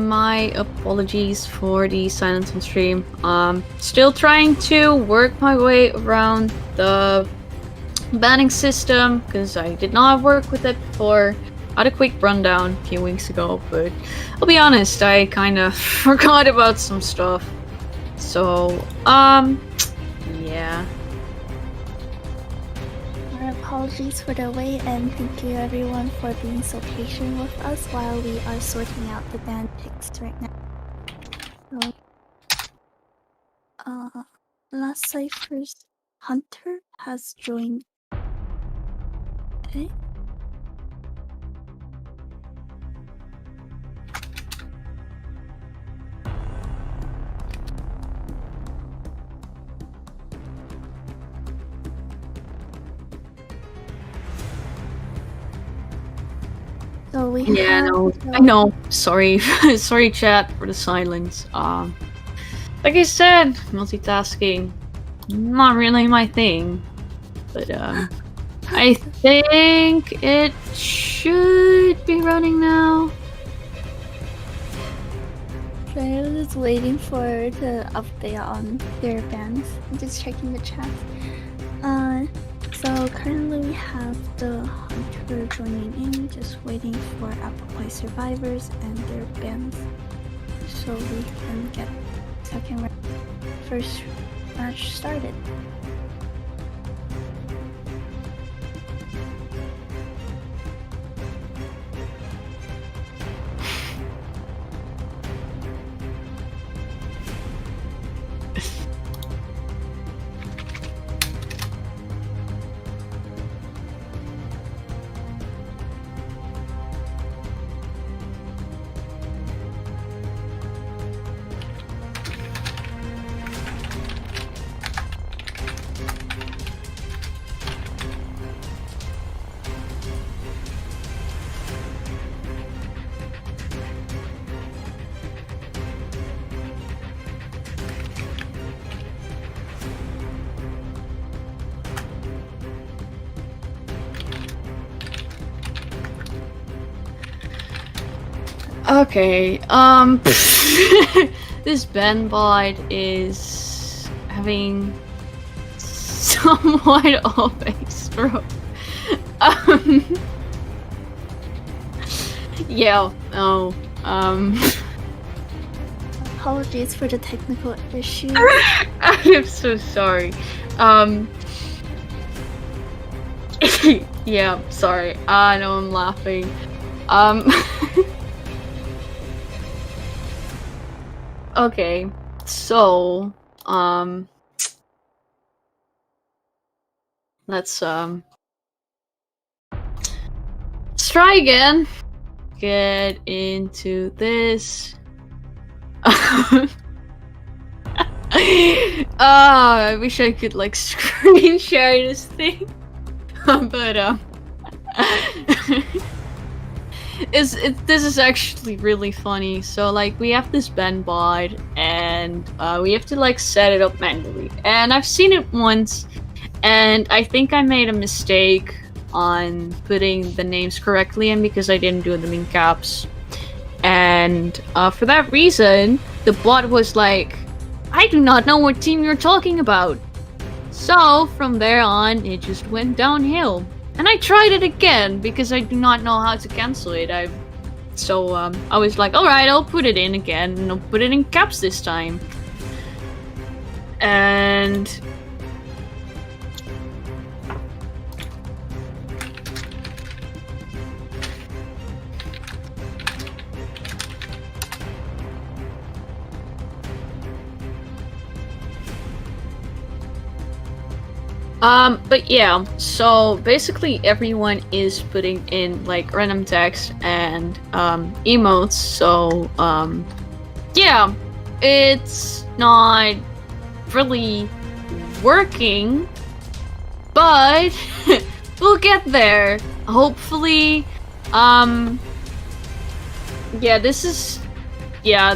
My apologies for the silence on stream. Still trying to work my way around the banning system, because I did not work with it before. I had a quick rundown a few weeks ago, but I'll be honest, I kind of forgot about some stuff. So, yeah. Our apologies for the wait, and thank you everyone for being so patient with us while we are sorting out the band picks right now. So, last Cipher's Hunter has joined. Okay. So we Yeah, have. no, I know. Sorry, sorry, chat for the silence. Like I said, multitasking, not really my thing. But I think it should be running now. So I was just waiting for the update on their bands. I'm just checking the chat. So currently we have the Hunter joining in, just waiting for Apple Pie Survivors and their bands, so we can get first match started. Okay, this bandbot is having somewhat of a stroke. Yeah, no, Apologies for the technical issue. I am so sorry. Yeah, sorry. I know I'm laughing. Okay, so, let's try again. Get into this. I wish I could like screen share this thing, but this is actually really funny. So like we have this bandbot and we have to like set it up manually. And I've seen it once, and I think I made a mistake on putting the names correctly in because I didn't do them in caps. And for that reason, the bot was like, I do not know what team you're talking about. So from there on, it just went downhill. And I tried it again because I do not know how to cancel it. I was like, alright, I'll put it in again, and I'll put it in caps this time. And but yeah, so basically everyone is putting in like random text and emotes, so yeah, it's not really working, but we'll get there, hopefully.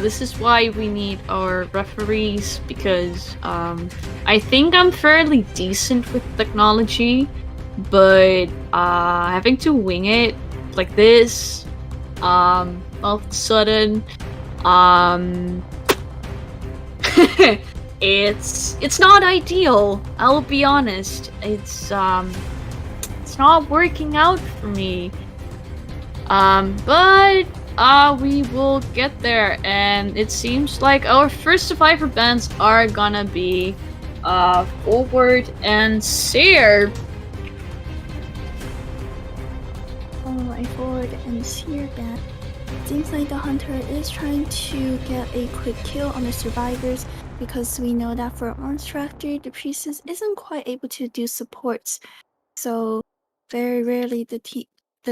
This is why we need our referees, because I think I'm fairly decent with technology, but having to wing it like this, all of a sudden, it's not ideal. I'll be honest. It's not working out for me. But we will get there, and it seems like our first survivor bands are gonna be Forward and Seer. Oh, a Forward and Seer band. Seems like the Hunter is trying to get a quick kill on the survivors, because we know that for Monster, the Priestess isn't quite able to do supports. So very rarely the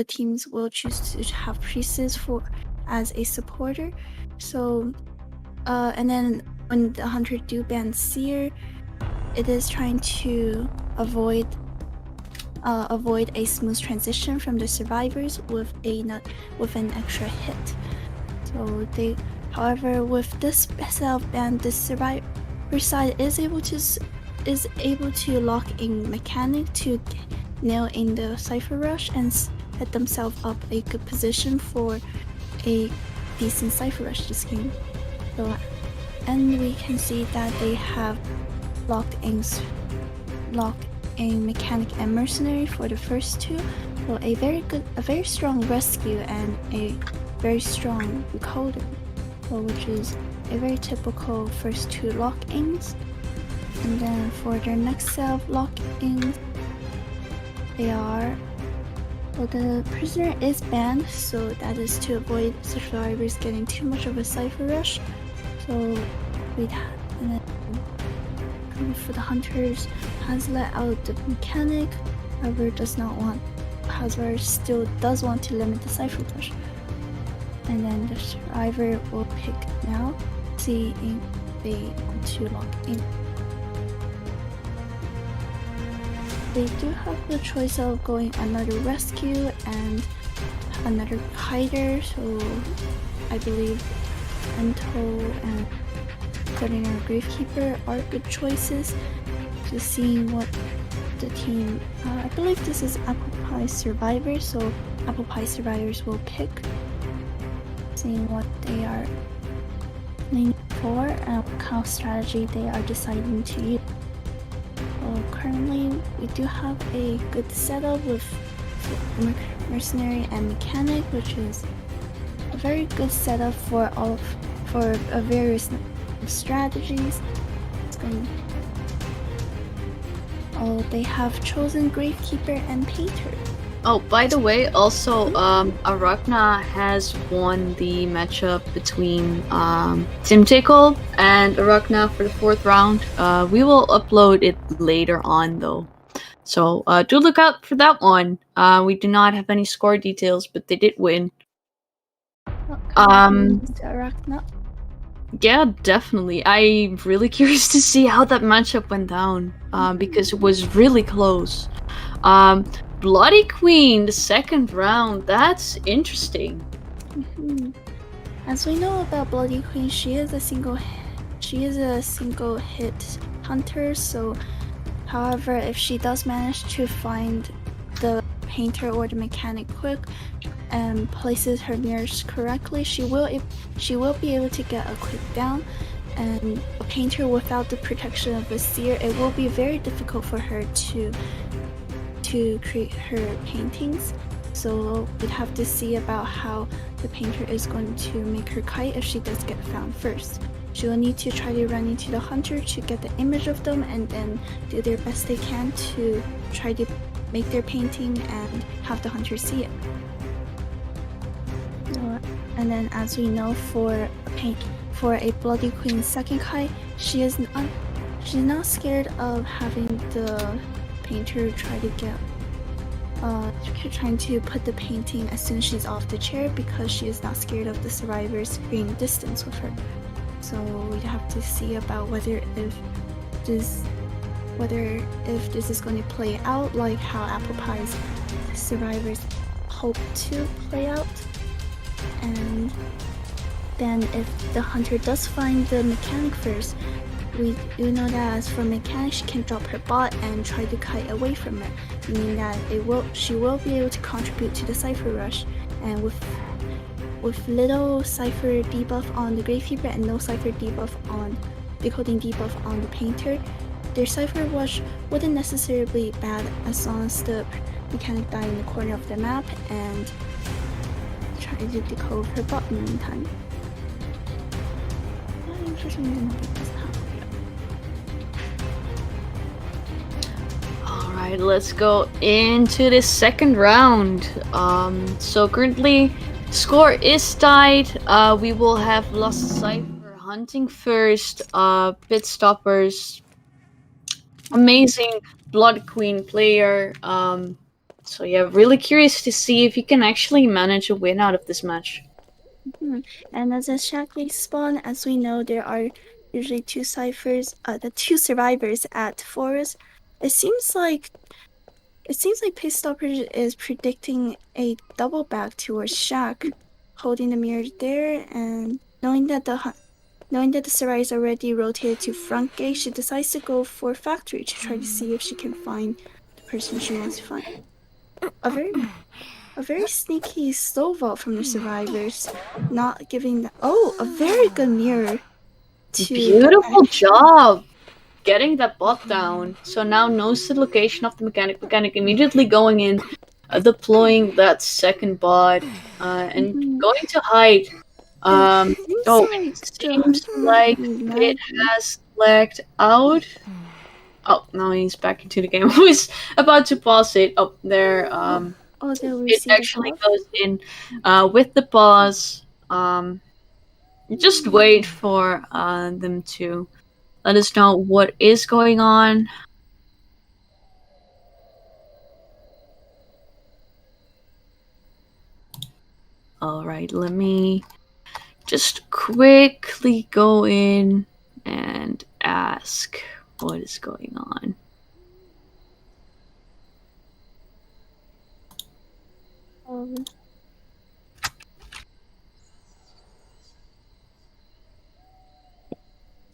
teams will choose to have Priestess as a supporter. So and then when the Hunter do ban Seer, it is trying to avoid avoid a smooth transition from the survivors with an extra hit. So however, with this self-ban, the survivor side is able to lock in mechanic to nail in the Cipher Rush and set themselves up a good position for a decent Cipher Rush this game. So, and we can see that they have locked in mechanic and mercenary for the first two. So a very strong rescue and a very strong encoder, which is a very typical first two lock-ins. And then for their next set of lock-ins, the prisoner is banned, so that is to avoid survivors getting too much of a Cipher Rush. So and then for the hunters, has let out the mechanic, however still does want to limit the Cipher Rush. And then the survivor will pick now, see if they want to lock in. They do have the choice of going another rescue and another hider, so I believe Ento and putting a Gravekeeper are good choices. Just seeing what the team, I believe this is Apple Pie Survivors, so Apple Pie Survivors will pick, seeing what they are leaning for and what kind of strategy they are deciding to use. So currently we do have a good setup with mercenary and mechanic, which is a very good setup for various strategies. They have chosen Gravekeeper and Painter. Oh, by the way, also, Arachna has won the matchup between Team Tickle and Arachna for the 4th round. We will upload it later on, though. So do look out for that one. We do not have any score details, but they did win. Arachna. Yeah, definitely. I'm really curious to see how that matchup went down, because it was really close. Bloody Queen, the 2nd round. That's interesting. As we know about Bloody Queen, she is a single hit hunter. So, however, if she does manage to find the painter or the mechanic quick and places her mirrors correctly, she will be able to get a quick down. And a painter without the protection of a seer, it will be very difficult for her to create her paintings. So we'd have to see about how the painter is going to make her kite if she does get found first. She will need to try to run into the hunter to get the image of them and then do their best they can to try to make their painting and have the hunter see it. And then, as we know, for a Bloody Queen 2nd kite, she's not scared of having the painter trying to put the painting as soon as she's off the chair, because she is not scared of the survivors creating distance with her. So we'd have to see about whether if this is going to play out like how Apple Pie's survivors hope to play out. And then if the hunter does find the mechanic first, we do know that as for mechanic, she can drop her bot and try to kite away from it, meaning that she will be able to contribute to the Cipher Rush. And with little Cipher debuff on the Gravekeeper and no Cipher debuff on decoding debuff on the Painter, their Cipher Rush wouldn't necessarily be bad as long as the mechanic died in the corner of the map and try to decode her bot in the meantime. Alright, let's go into the 2nd round. So currently, score is tied. We will have Lost Cipher hunting first. Pit Stoppers, amazing Blood Queen player. So yeah, really curious to see if he can actually manage a win out of this match. And as a Shackley spawn, as we know, there are usually two survivors at Forest. It seems like It seems like Pitstopper is predicting a double back towards Shaq, holding the mirror there, and knowing that the Sarai is already rotated to front gate, she decides to go for factory to try to see if she can find the person she wants to find. A very sneaky slow vault from the survivors, not giving the a very good mirror. Beautiful job getting that bot down. So now knows the location of the mechanic. Mechanic immediately going in, deploying that second bot, and going to hide. It seems like it has lagged out. Oh, now he's back into the game. I was about to pause it. Oh, there. It actually goes in with the pause. Just wait for them to let us know what is going on. Alright, let me just quickly go in and ask what is going on.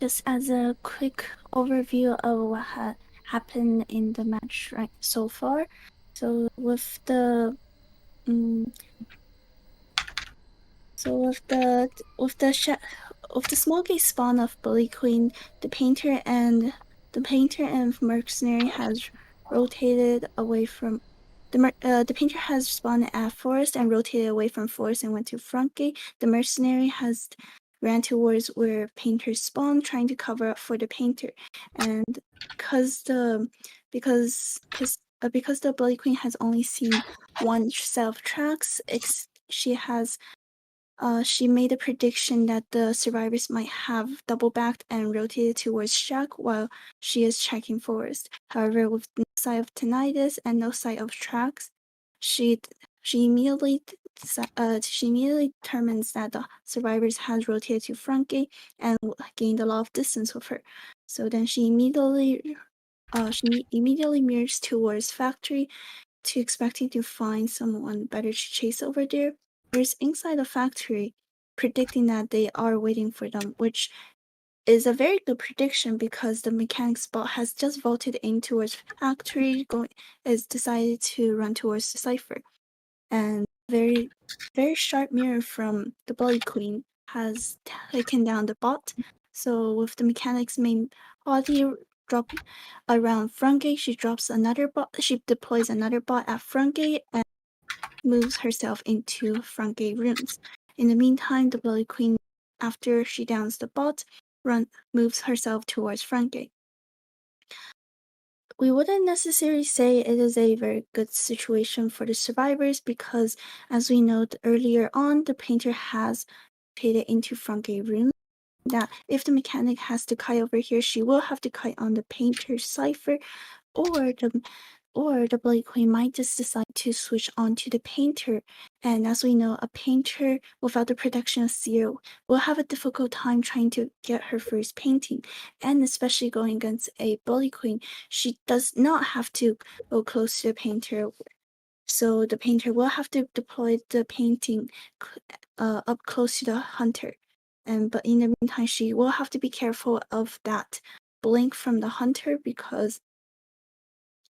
Just as a quick overview of what happened in the match right so far. So with the small gate spawn of Bully Queen, the painter and mercenary has rotated away from the painter has spawned at forest and rotated away from forest and went to front gate. The mercenary has ran towards where painter spawned, trying to cover up for the painter. And because the Bully Queen has only seen one set of tracks, she made a prediction that the survivors might have double backed and rotated towards Shaq while she is checking forest. However, with no sight of tinnitus and no sight of tracks, she immediately determines that the survivors has rotated to front gate and gained a lot of distance with her. So then she immediately mirrors towards factory, expecting to find someone better to chase over there. There's inside the factory, predicting that they are waiting for them, which is a very good prediction because the mechanic spot has just vaulted in towards factory, is decided to run towards the Cipher. And very, very sharp mirror from the Bully Queen has taken down the bot. So with the mechanic's main body dropping around front gate, she drops another bot. She deploys another bot at front gate and moves herself into front gate rooms. In the meantime, the Bully Queen, after she downs the bot, moves herself towards front gate. We wouldn't necessarily say it is a very good situation for the survivors because, as we know earlier on, the painter has rotated into front gate room. That if the mechanic has to kite over here, she will have to kite on the painter's Cipher, or the Bully Queen might just decide to switch on to the painter. And as we know, a painter without the protection of Zero will have a difficult time trying to get her first painting. And especially going against a Bully Queen, she does not have to go close to the painter. So the painter will have to deploy the painting up close to the hunter. But in the meantime, she will have to be careful of that blink from the hunter because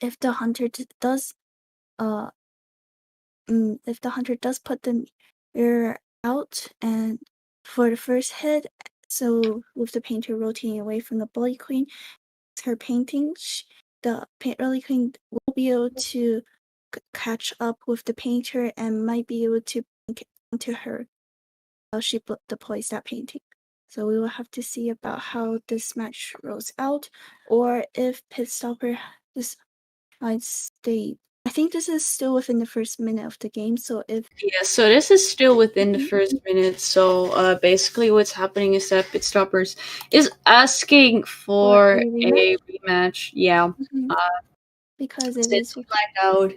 if the hunter does put the mirror out and for the first hit, so with the painter rotating away from the Bully Queen, her painting, the Bully Queen will be able to catch up with the painter and might be able to blink onto her while she deploys that painting. So we will have to see about how this match rolls out, or if Pitstopper decides I think this is still within the first minute of the game. So this is still within the first minute. So basically, what's happening is that Pitstoppers is asking for a rematch. Yeah, because it is flagged out.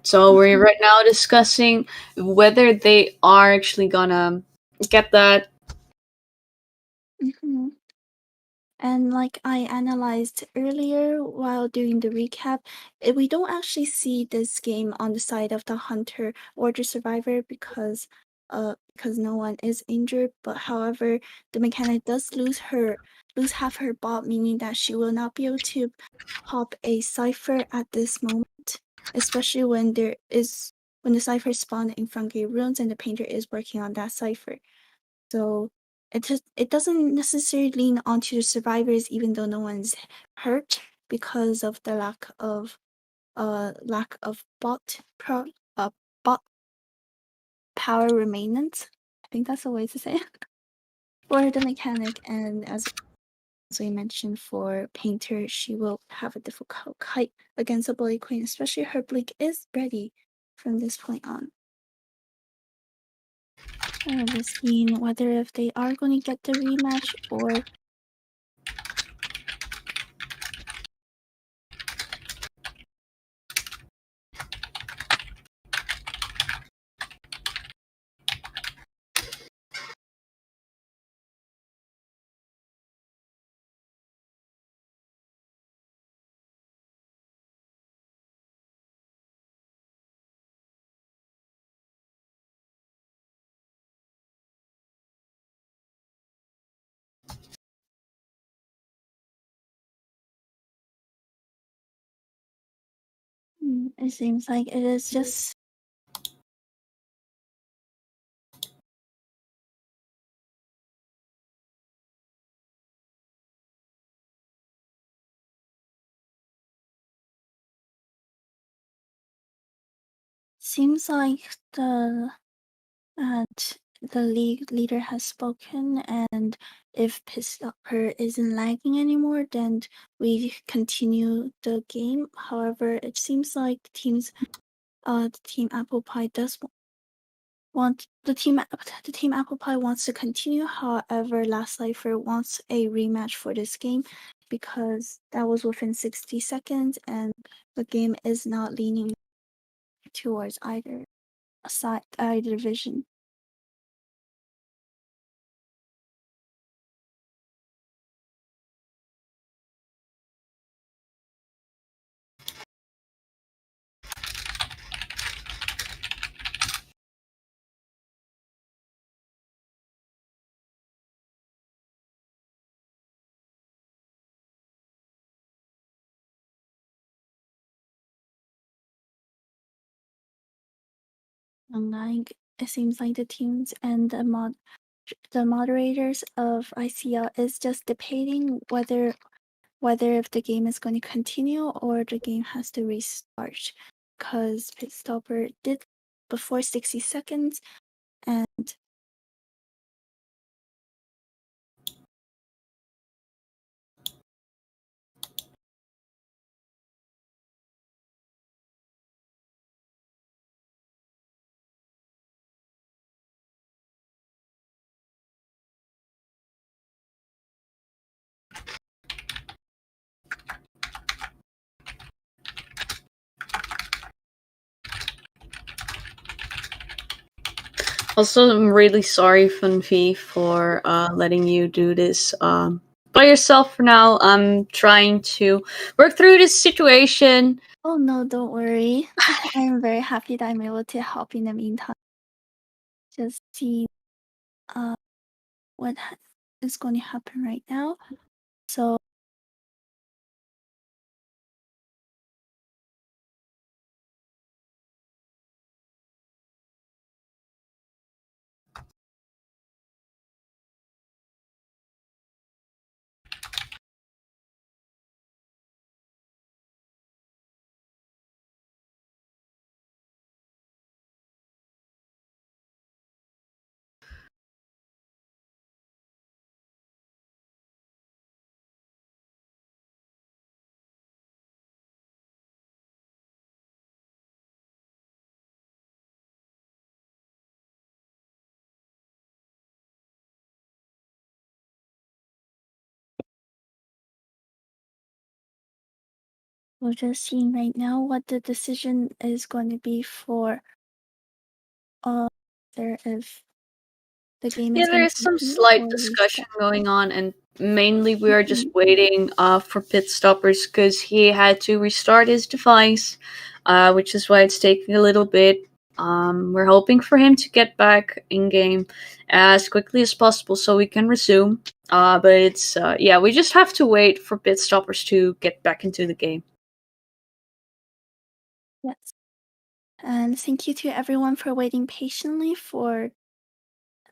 So we're right now discussing whether they are actually gonna get that. And like I analyzed earlier while doing the recap, we don't actually see this game on the side of the hunter or the survivor because no one is injured. But however, the mechanic does lose half her bot, meaning that she will not be able to pop a cipher at this moment, especially when the cipher spawned in front gate runes and the painter is working on that cipher. So it doesn't necessarily lean onto the survivors, even though no one's hurt, because of the lack of bot power remainance. I think that's a way to say it. For the mechanic, and as we mentioned, for painter, she will have a difficult fight against a Bloody Queen, especially her blink is ready from this point on. Just seeing whether if they are going to get the rematch or it seems like it is just seems like the league leader has spoken, and if Pistopper isn't lagging anymore, then we continue the game. However, it seems like the team Apple Pie does want the team Apple Pie wants to continue. However, Last Cipher wants a rematch for this game because that was within 60 seconds, and the game is not leaning towards either side, either division. Like it seems like the teams and the moderators of ICL is just debating whether if the game is going to continue or the game has to restart, because Pitstopper did before 60 seconds, and Also, I'm really sorry, Funfi, for letting you do this by yourself for now. I'm trying to work through this situation. oh no, don't worry. I am very happy that I'm able to help in the meantime. Just see what is going to happen right now. So we're just seeing right now what the decision is going to be for there if the game is Yeah, going there's to some continue slight or discussion restart. going on, and Mainly, we are just waiting for pit stoppers because he had to restart his device, which is why it's taking a little bit. We're hoping for him to get back in game as quickly as possible so we can resume. But it's we just have to wait for pit stoppers to get back into the game. Yes. And thank you to everyone for waiting patiently for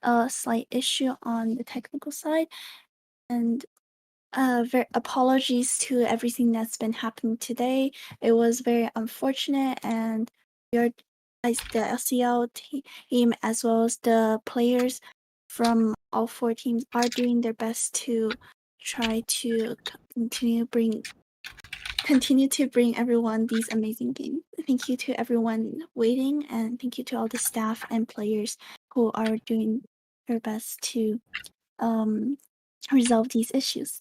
a slight issue on the technical side. And apologies to everything that's been happening today. It was very unfortunate, and the ICL team as well as the players from all 4 teams are doing their best to try to continue to bring everyone these amazing games. Thank you to everyone waiting, and thank you to all the staff and players who are doing their best to resolve these issues.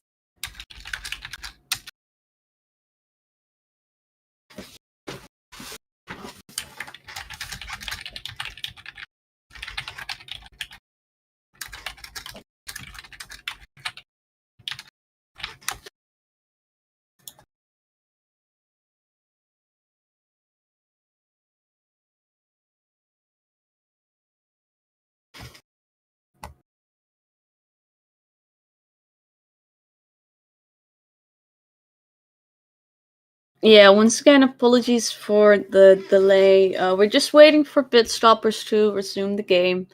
Yeah, once again, apologies for the delay. We're just waiting for pit stoppers to resume the game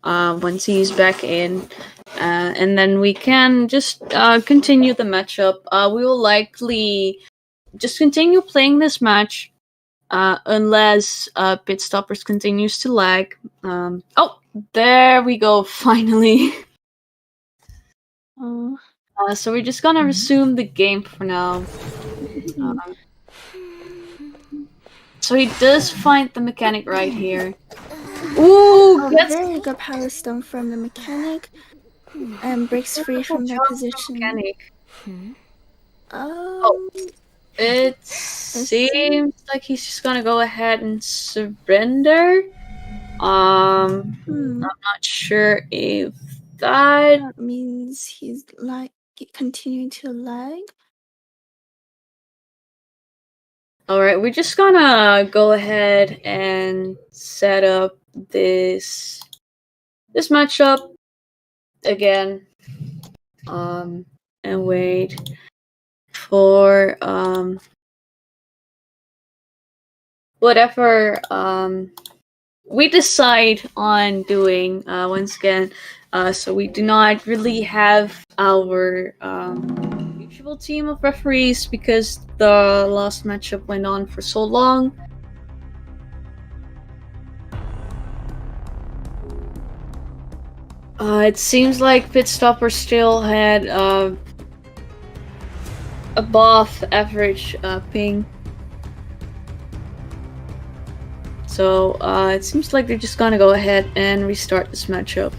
once he's back in. And then we can just continue the matchup. We will likely just continue playing this match unless pit stoppers continues to lag. Oh, there we go, finally. So we're just gonna resume the game for now. So he does find the mechanic right here. Ooh, very good power stone from the mechanic, and breaks free from their position. Mechanic. It seems like he's just gonna go ahead and surrender. I'm not sure if that means he's like continuing to lag. Alright, we're just gonna go ahead and set up this matchup again. And wait for whatever we decide on doing once again. So we do not really have our usual team of referees because the last matchup went on for so long. It seems like Pitstopper still had above average ping. So it seems like they're just gonna go ahead and restart this matchup.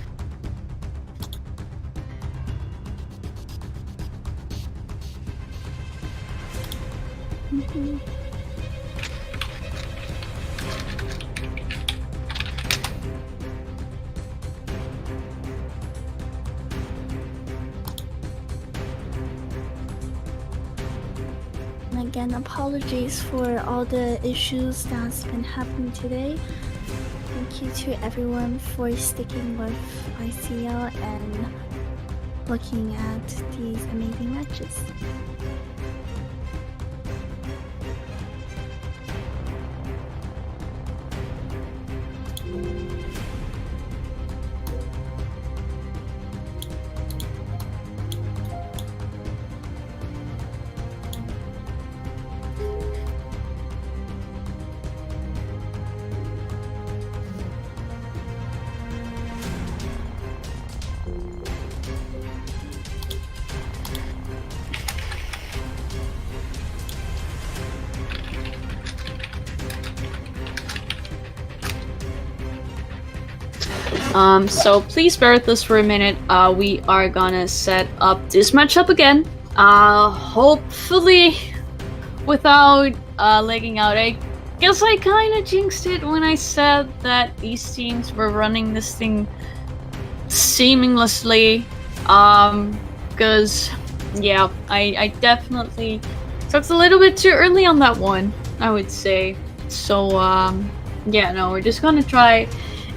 Again, apologies for all the issues that's been happening today. Thank you to everyone for sticking with ICL and looking at these amazing matches. So please bear with us for a minute. We are gonna set up this matchup again. Hopefully without lagging out. I guess I kind of jinxed it when I said that these teams were running this thing seamlessly. because, yeah, I definitely talked a little bit too early on that one, I would say. So, yeah, no, we're just gonna try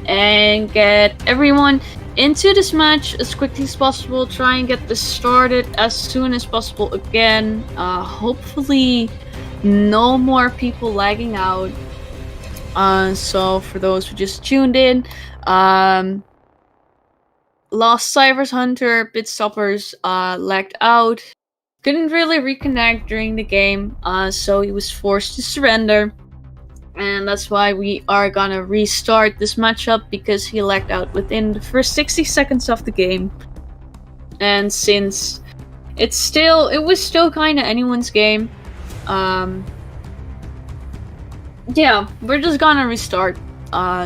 and get everyone into this match as quickly as possible. Try and get this started as soon as possible again. Hopefully, no more people lagging out. So for those who just tuned in, lost Cypher's Hunter, Bitstoppers lagged out. Couldn't really reconnect during the game, so he was forced to surrender. And that's why we are gonna restart this matchup, because he lagged out within the first 60 seconds of the game. And since it was still kind of anyone's game, yeah, we're just gonna restart.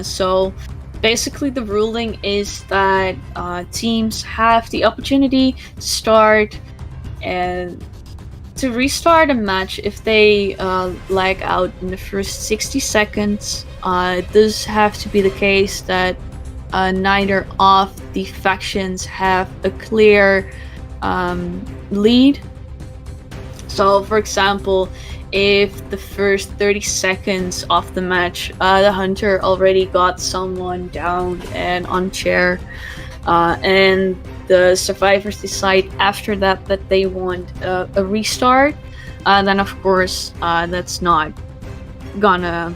So basically the ruling is that teams have the opportunity to start and to restart a match if they lag out in the first 60 seconds. It does have to be the case that neither of the factions have a clear lead. So, for example, if the first 30 seconds of the match, the hunter already got someone down and on chair, and the survivors decide after that they want a restart, then of course that's not gonna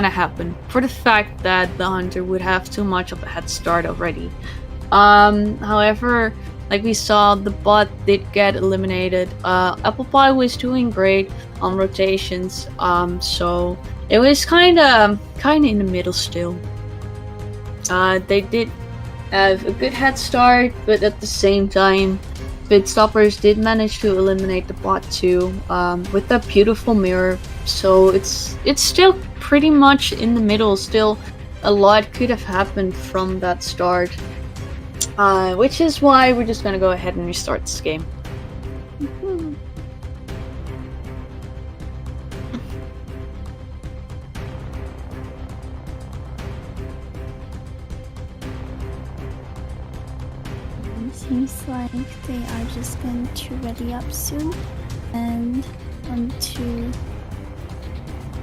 happen, for the fact that the hunter would have too much of a head start already. However, like we saw, the bot did get eliminated. Apple Pie was doing great on rotations, so it was kind of in the middle still. They did have a good head start, but at the same time, Bitstoppers did manage to eliminate the bot too, with that beautiful mirror. So it's still pretty much in the middle. Still, a lot could have happened from that start, which is why we're just gonna go ahead and restart this game. Seems like they are just going to ready up soon, and 1, 2,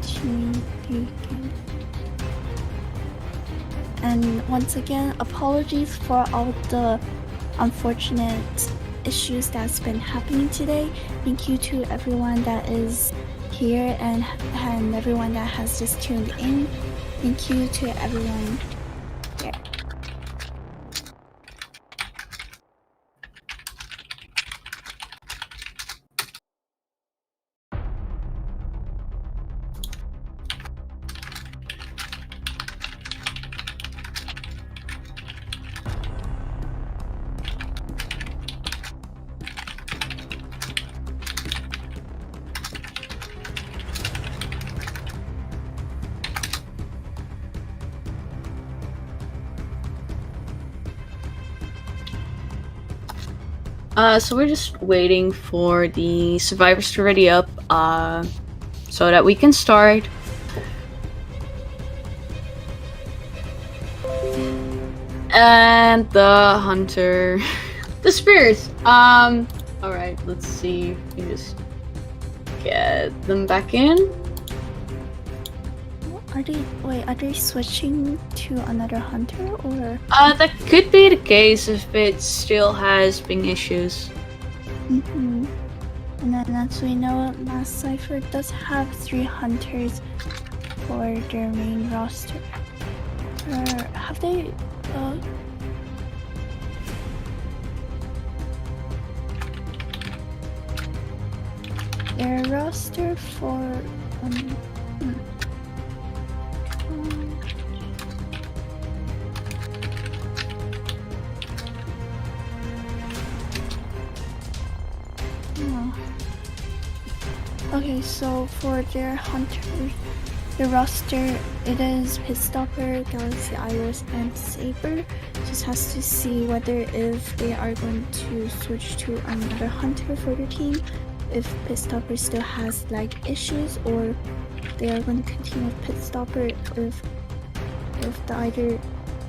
3, begin. And once again, apologies for all the unfortunate issues that's been happening today. Thank you to everyone that is here and everyone that has just tuned in. Thank you to everyone there. So we're just waiting for the survivors to ready up, so that we can start. And the hunter disappears. Alright, let's see if we can just get them back in. Are they switching to another hunter, or? That could be the case if it still has ping issues. Mm-hmm. And then, as we know, last Cipher does have 3 hunters for their main roster. Have they? Their roster for Okay, so for their hunters, the roster, it is Pitstopper, Galaxy Iris, and Saber. Just has to see whether if they are going to switch to another hunter for their team, if Pitstopper still has lag issues, or they are going to continue with Pitstopper if the either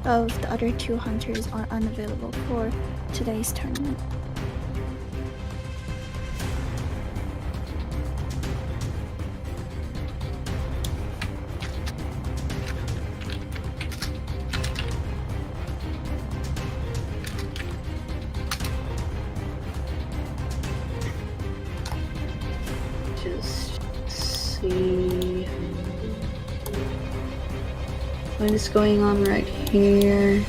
of the other 2 hunters are unavailable for today's tournament. What is going on right here?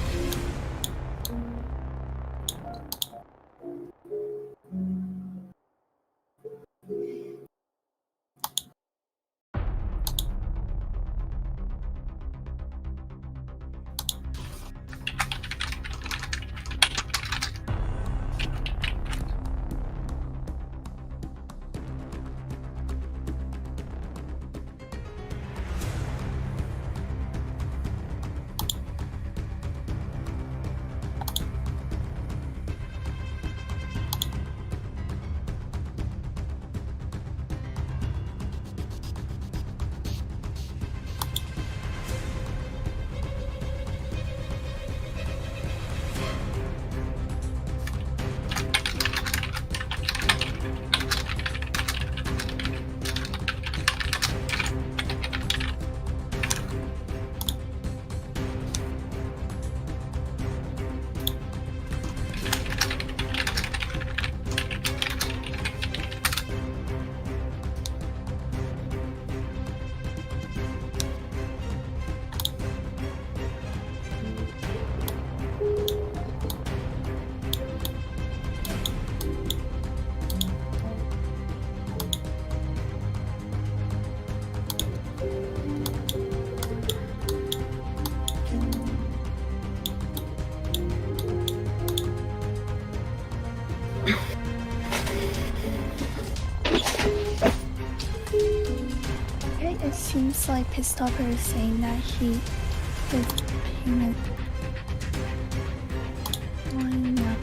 It seems like Pitstopper is saying that his payment. Why not?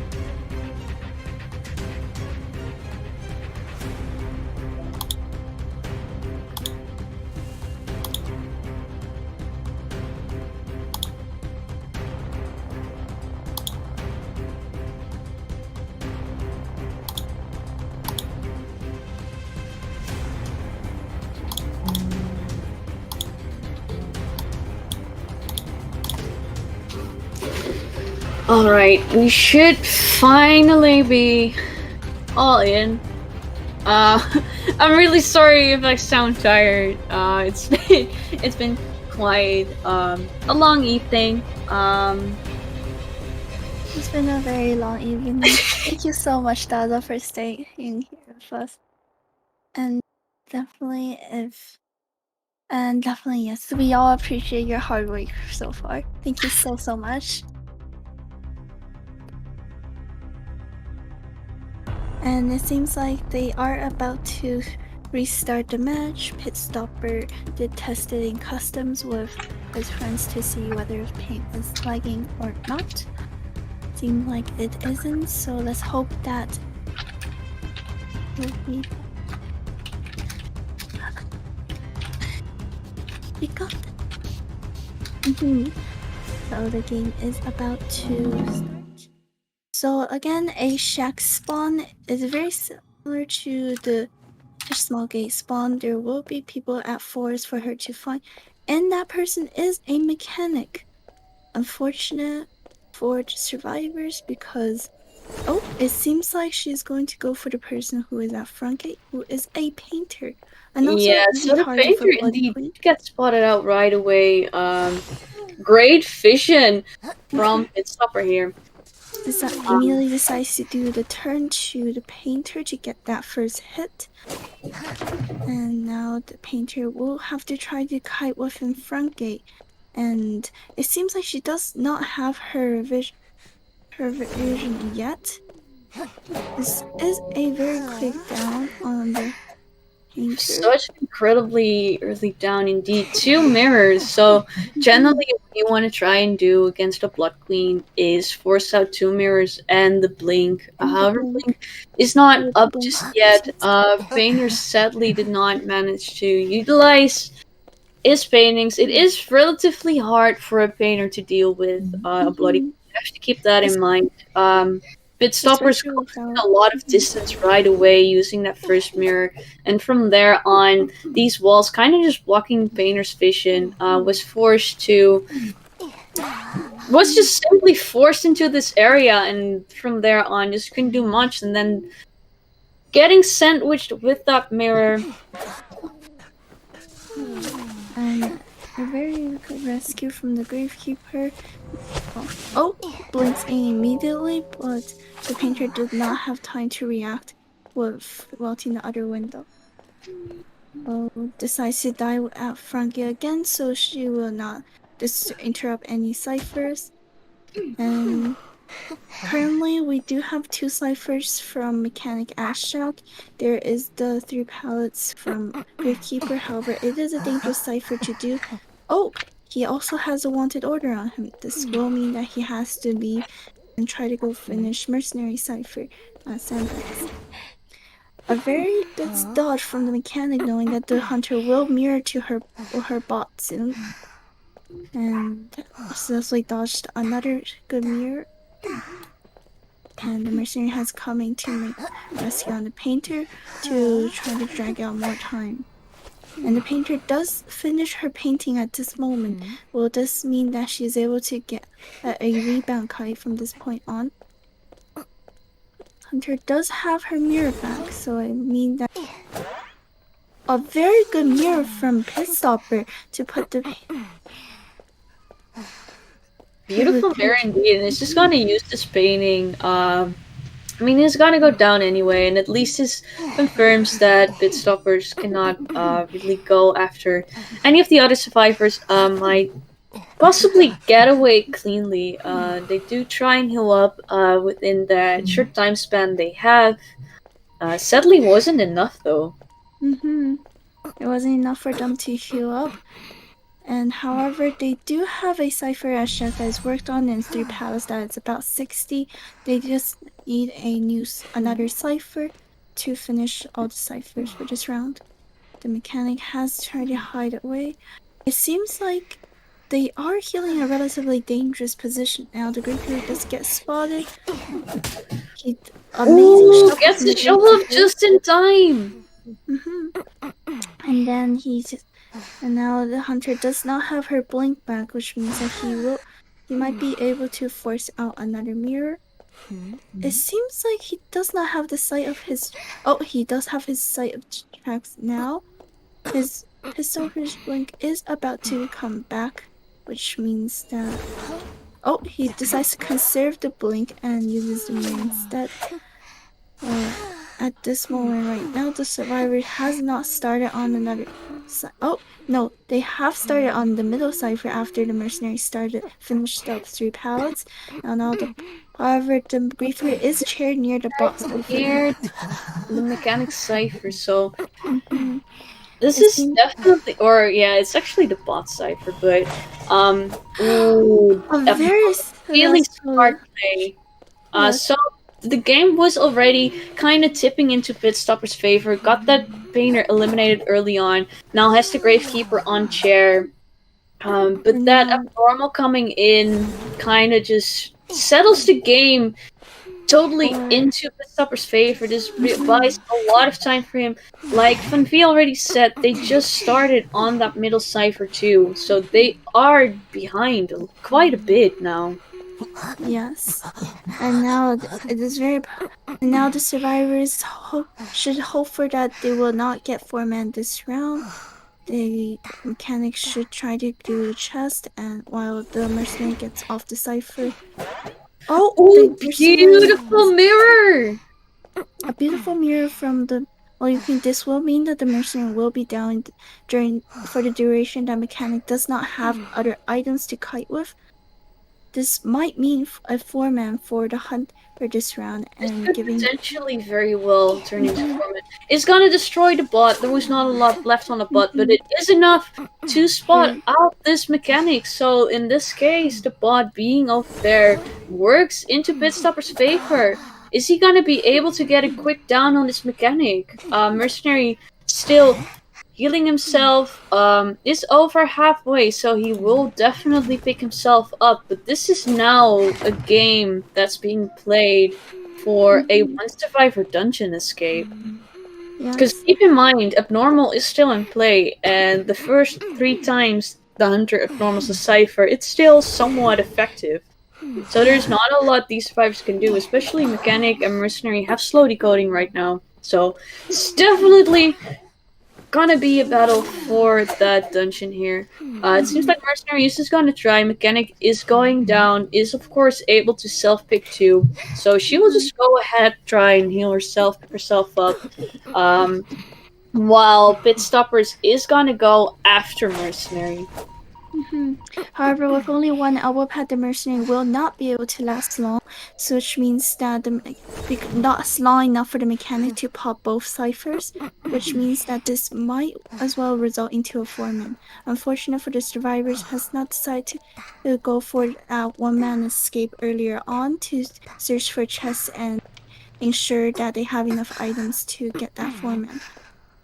Alright, we should finally be all in. I'm really sorry if I sound tired. It's been quite a long evening. It's been a very long evening. Thank you so much, Dada, for staying here with us. And definitely, yes, we all appreciate your hard work so far. Thank you so much. And it seems like they are about to restart the match. Pitstopper did test it in customs with his friends to see whether his paint is lagging or not. Seems like it isn't, so let's hope that will be. We got it. So the game is about to start. So again, a shack spawn is very similar to the small gate spawn. There will be people at force for her to find, and that person is a mechanic. Unfortunate for survivors because it seems like she's going to go for the person who is at front gate, who is a painter. And also Yeah, so the painter indeed gets spotted out right away. Great vision from Pitstopper here. Immediately decides to do the turn to the painter to get that first hit. And now the painter will have to try to kite within front gate. And it seems like she does not have her vision yet. This is a very quick down on the painter. Such incredibly early down indeed. 2 mirrors. So generally what you want to try and do against a Blood Queen is force out 2 mirrors and the blink. However, blink is not up just yet. Painter sadly did not manage to utilize his paintings. It is relatively hard for a painter to deal with a bloody. You have to keep that in mind. Pitstopper's covering a lot of distance right away using that first mirror, and from there on, these walls kind of just blocking Painter's vision. Was just simply forced into this area, and from there on, just couldn't do much. And then getting sandwiched with that mirror. A very good rescue from the Gravekeeper. Oh, blinks in immediately, but the painter did not have time to react with vaulting the other window. Oh, decides to die at Frankie again, so she will not interrupt any ciphers. And currently, we do have 2 ciphers from Mechanic Ashok. There is the 3 pallets from Gravekeeper, however, it is a dangerous cipher to do. Oh, he also has a wanted order on him. This will mean that he has to leave and try to go finish Mercenary Cipher at Sandbags. A very good dodge from the mechanic, knowing that the hunter will mirror to her bot soon. And successfully dodged another good mirror. And the mercenary has coming to make rescue on the painter to try to drag out more time. And the painter does finish her painting at this moment. Will this mean that she is able to get a rebound kite from this point on? Hunter does have her mirror back, so I mean that a very good mirror from Pitstopper to put the Beautiful mirror indeed, and it's just gonna use this painting. I mean, it's gonna go down anyway, and at least this confirms that Bitstoppers cannot really go after any of the other survivors. Might possibly get away cleanly. They do try and heal up within that short time span they have. Sadly, wasn't enough though. It wasn't enough for them to heal up. And however, they do have a Cipher Ashok that is worked on in 3 pallets that is about 60. They just need another Cipher to finish all the Ciphers for this round. The mechanic has tried to hide away. It seems like they are healing a relatively dangerous position now. The Gravekeeper does get spotted. Amazing shot. Gets the shovel up just in time! And then and now the hunter does not have her blink back, which means that he might be able to force out another mirror. It seems like he does not have the sight of his. Oh, he does have his sight of tracks now. His Silver's blink is about to come back, which means that. Oh, he decides to conserve the blink and uses the mirror instead. At this moment right now, the survivor has not started on another side. Oh, no, they have started on the middle cipher after the mercenary finished up 3 pallets. However, the Gravekeeper is chaired near the box. Near the mechanic cipher, so this is definitely, it's actually the bot cipher, but a very really smart play. So the game was already kind of tipping into Pitstopper's favor. Got that painter eliminated early on. Now has the Gravekeeper on chair. But that abnormal coming in kind of just settles the game totally into Pitstopper's favor. This buys a lot of time for him. Like Funfi already said, they just started on that middle cipher too. So they are behind quite a bit now. Yes, and now it is very. And now the survivors should hope for that they will not get 4-man this round. The mechanic should try to do the chest, and while the mercenary gets off the cipher. Oh, beautiful mirror! A beautiful mirror from the. Well, you think this will mean that the mercenary will be down for the duration that mechanic does not have other items to kite with. This might mean a 4-man for the hunt for this round, and potentially very well turn into 4-man. It's gonna destroy the bot. There was not a lot left on the bot, but it is enough to spot out this mechanic. So in this case, the bot being over there works into Pitstopper's favor. Is he gonna be able to get a quick down on this mechanic? Mercenary still healing himself, is over halfway, so he will definitely pick himself up. But this is now a game that's being played for a 1-survivor dungeon escape. Because keep in mind, Abnormal is still in play, and the first 3 times the hunter abnormals the cipher, it's still somewhat effective. So there's not a lot these survivors can do, especially Mechanic and Mercenary have slow decoding right now. So it's definitely gonna be a battle for that dungeon here. It seems like Mercenary is just gonna try. Mechanic is going down, is of course able to self-pick too. So she will just go ahead, try and heal herself, pick herself up. While Bitstoppers is gonna go after Mercenary. However, with only one elbow pad, the Mercenary will not be able to last long, so which means that not long enough for the mechanic to pop both ciphers, which means that this might as well result into a 4-man. Unfortunate for the survivors, has not decided to go for that one-man escape earlier on to search for chests and ensure that they have enough items to get that 4-man.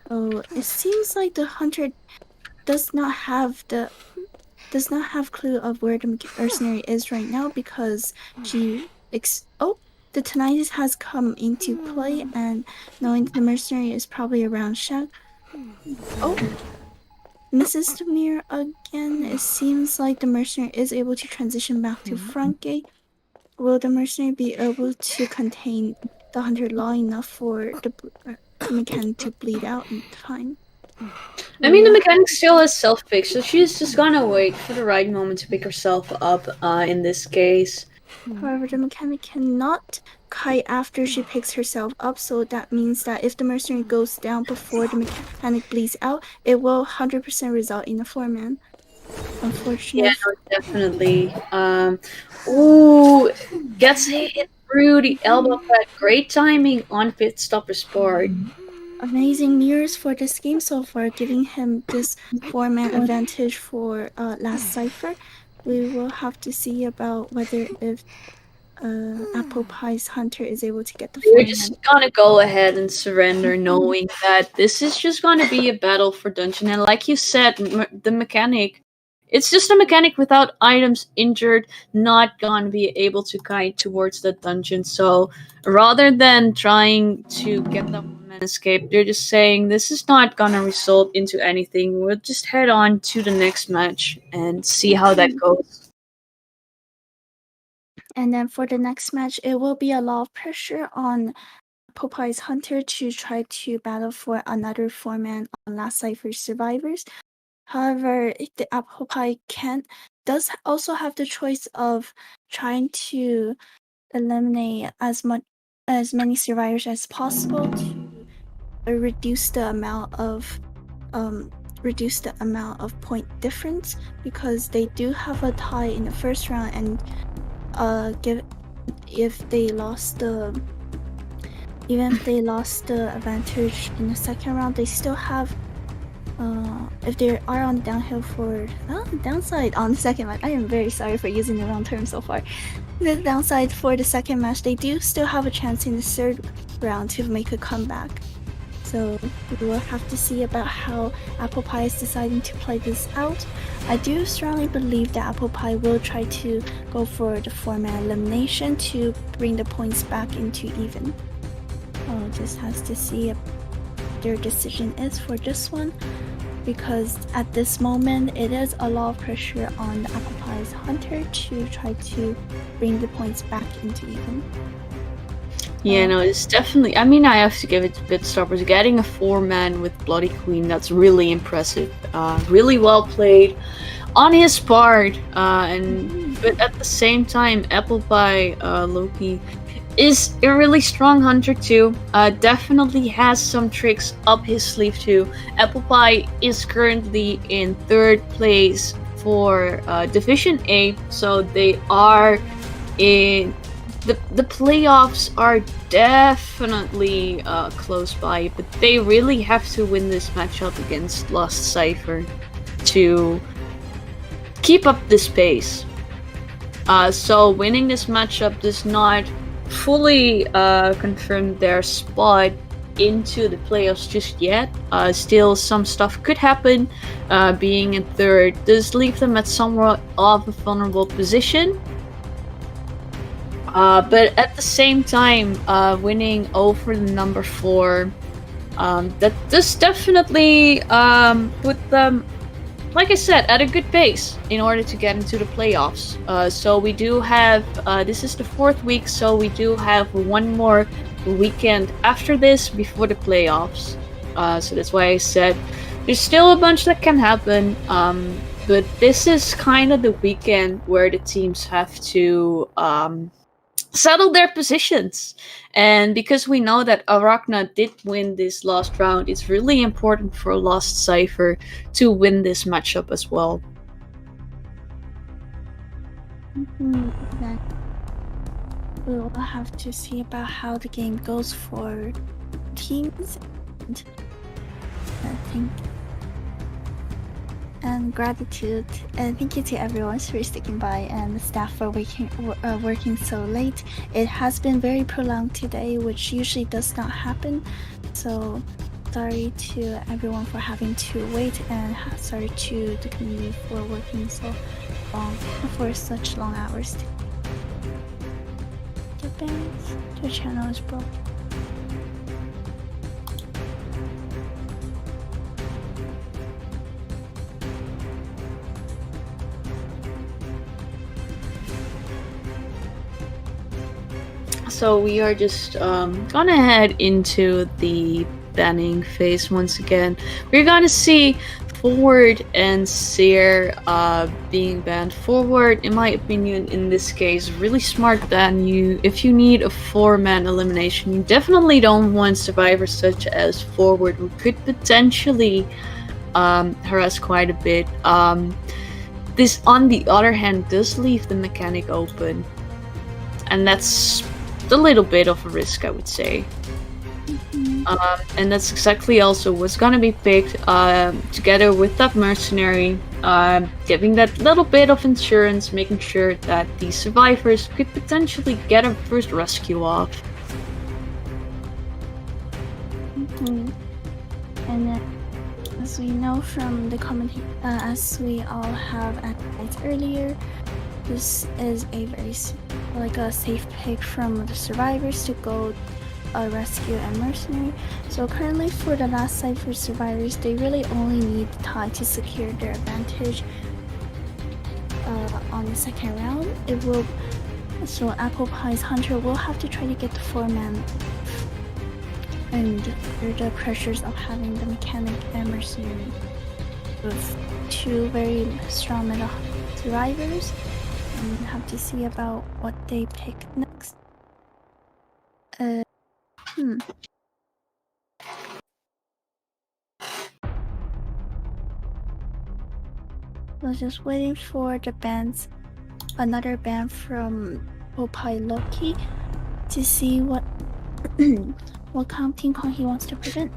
So it seems like the hunter does not have clue of where the mercenary is right now because the tinnitus has come into play, and knowing the mercenary is probably around shack. Misses the mirror again. It seems like the mercenary is able to transition back to front gate. Will the mercenary be able to contain the hunter long enough for the mechanic to bleed out in time? I mean, the mechanic still has self-pick, so she's just gonna wait for the right moment to pick herself up, in this case. However, the mechanic cannot kite after she picks herself up, so that means that if the mercenary goes down before the mechanic bleeds out, it will 100% result in a 4-man. Unfortunately. Yeah, no, definitely. Ooh, gets hit through the elbow pad. Great timing on Bitstopper's part. Amazing mirrors for this game so far, giving him this 4-man advantage for last Cipher. We will have to see about whether if Apple Pie's Hunter is able to get the 4-man. We're just gonna go ahead and surrender, knowing that this is just gonna be a battle for dungeon. And like you said, the mechanic, it's just a mechanic without items, injured, not gonna be able to kite towards the dungeon. So rather than trying to get the escape, they're just saying this is not gonna result into anything. We'll just head on to the next match and see how that goes. And then for the next match, it will be a lot of pressure on Popeye's Hunter to try to battle for another 4-man on Last Cipher survivors. However, the Apple Pie does also have the choice of trying to eliminate as many survivors as possible to reduce the amount of point difference, because they do have a tie in the first round, and if they lost the advantage in the second round, they still have if they are on the downside on the second match. I am very sorry for using the wrong term so far. The downside for the second match, they do still have a chance in the third round to make a comeback. So we will have to see about how Apple Pie is deciding to play this out. I do strongly believe that Apple Pie will try to go for the 4-man elimination to bring the points back into even. Just has to see if their decision is for this one, because at this moment it is a lot of pressure on the Apple Pie's Hunter to try to bring the points back into even. Yeah, no, it's definitely, I mean, I have to give it to Bitstoppers. Getting a 4-man with Bloody Queen, that's really impressive. Really well played on his part. But at the same time, Apple Pie Loki is a really strong hunter too. Definitely has some tricks up his sleeve too. Apple Pie is currently in 3rd place for Division A, so they are in the playoffs are definitely close by, but they really have to win this matchup against Lost Cipher to keep up this pace. So winning this matchup does not fully confirm their spot into the playoffs just yet. Still, some stuff could happen. Being in 3rd does leave them at somewhat of a vulnerable position. But at the same time, winning over the number 4, that does definitely put them, like I said, at a good pace in order to get into the playoffs. So we do have, this is the 4th week, so we do have one more weekend after this before the playoffs. So that's why I said There's still a bunch that can happen, but this is kind of the weekend where the teams have to settle their positions. And because we know that Arachna did win this last round, it's really important for Lost Cipher to win this matchup as well. Then we'll have to see about how the game goes for teams. And I think, and gratitude and thank you to everyone for sticking by and the staff for working so late. It has been very prolonged today, which usually does not happen. So sorry to everyone for having to wait, and sorry to the community for working so long for such long hours. The channel is broken. So we are just gonna head into the banning phase once again. We're gonna see Forward and Seer being banned. Forward, in my opinion, in this case, really smart ban. If you need a 4-man elimination, you definitely don't want survivors such as Forward, who could potentially harass quite a bit. This, on the other hand, does leave the mechanic open, and that's a little bit of a risk, I would say. And that's exactly also what's gonna be picked together with that mercenary, giving that little bit of insurance, making sure that the survivors could potentially get a first rescue off. And as we know from the as we all have analyzed earlier, this is a very a safe pick from the survivors to go rescue and mercenary. So currently for the last Cipher survivors, they really only need the tie to secure their advantage on the second round. So Apple Pie's Hunter will have to try to get the 4-man, and under the pressures of having the mechanic and mercenary with 2 very strong meta survivors. And we'll have to see about what they pick next. We're just waiting for the bans, another ban from Opie Loki, to see what what team call he wants to prevent.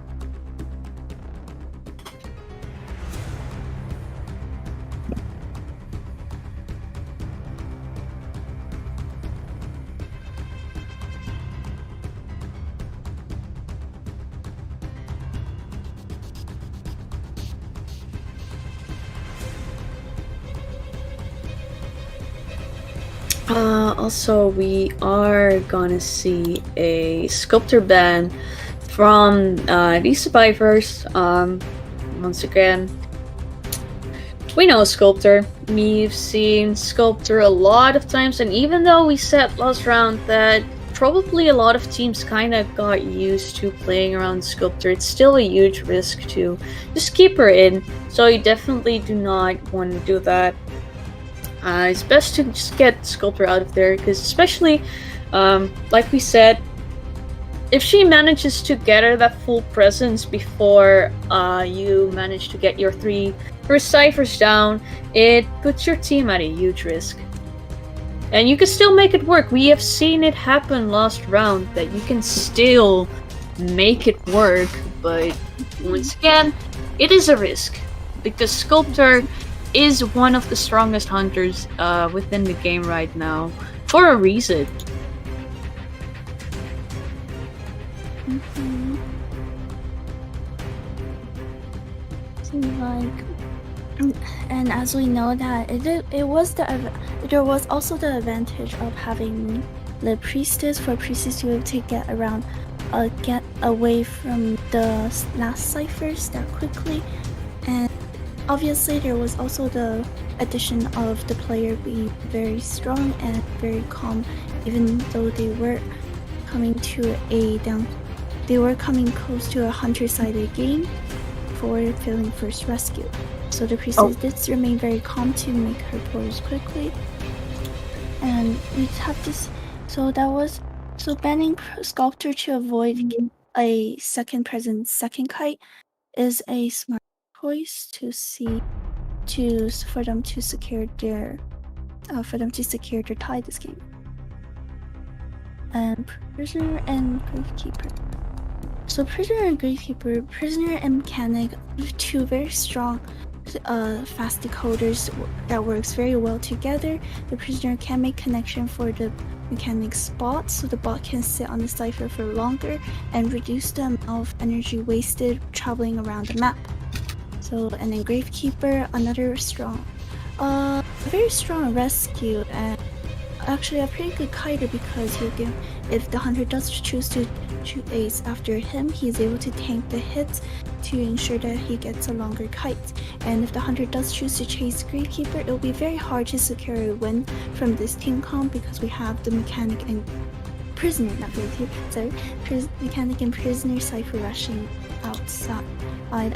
Also, we are gonna see a sculptor ban from these survivors. Once again, we know Sculptor. We've seen Sculptor a lot of times, and even though we said last round that probably a lot of teams kind of got used to playing around Sculptor, it's still a huge risk to just keep her in. So you definitely do not want to do that. It's best to just get Sculptor out of there, because especially, like we said, if she manages to gather that full presence before you manage to get your 3 first ciphers down, it puts your team at a huge risk. And you can still make it work. We have seen it happen last round, that you can still make it work, but once again, it is a risk, because Sculptor is one of the strongest hunters within the game right now, for a reason. Seems like, and as we know that there was also the advantage of having the priestess, for priestess to be able to get around, get away from the last ciphers that quickly. And obviously there was also the addition of the player being very strong and very calm, even though they were coming close to a hunter-sided game before failing first rescue. So the priestess did remain very calm to make her pose quickly. And we have this. So that was banning sculptor to avoid a second kite is a smart choice for them to secure their tie this game. And prisoner and gravekeeper. So prisoner and gravekeeper, prisoner and mechanic, two very strong fast decoders that works very well together. The prisoner can make connection for the mechanic's spot, so the bot can sit on the cipher for longer and reduce the amount of energy wasted traveling around the map. So, and then gravekeeper, another very strong rescue, and actually a pretty good kiter, because if the hunter does choose to shoot ace after him, he's able to tank the hits to ensure that he gets a longer kite. And if the hunter does choose to chase gravekeeper, it will be very hard to secure a win from this team comp, because we have the mechanic and prisoner, not gravekeeper, sorry, mechanic and prisoner cipher rushing outside,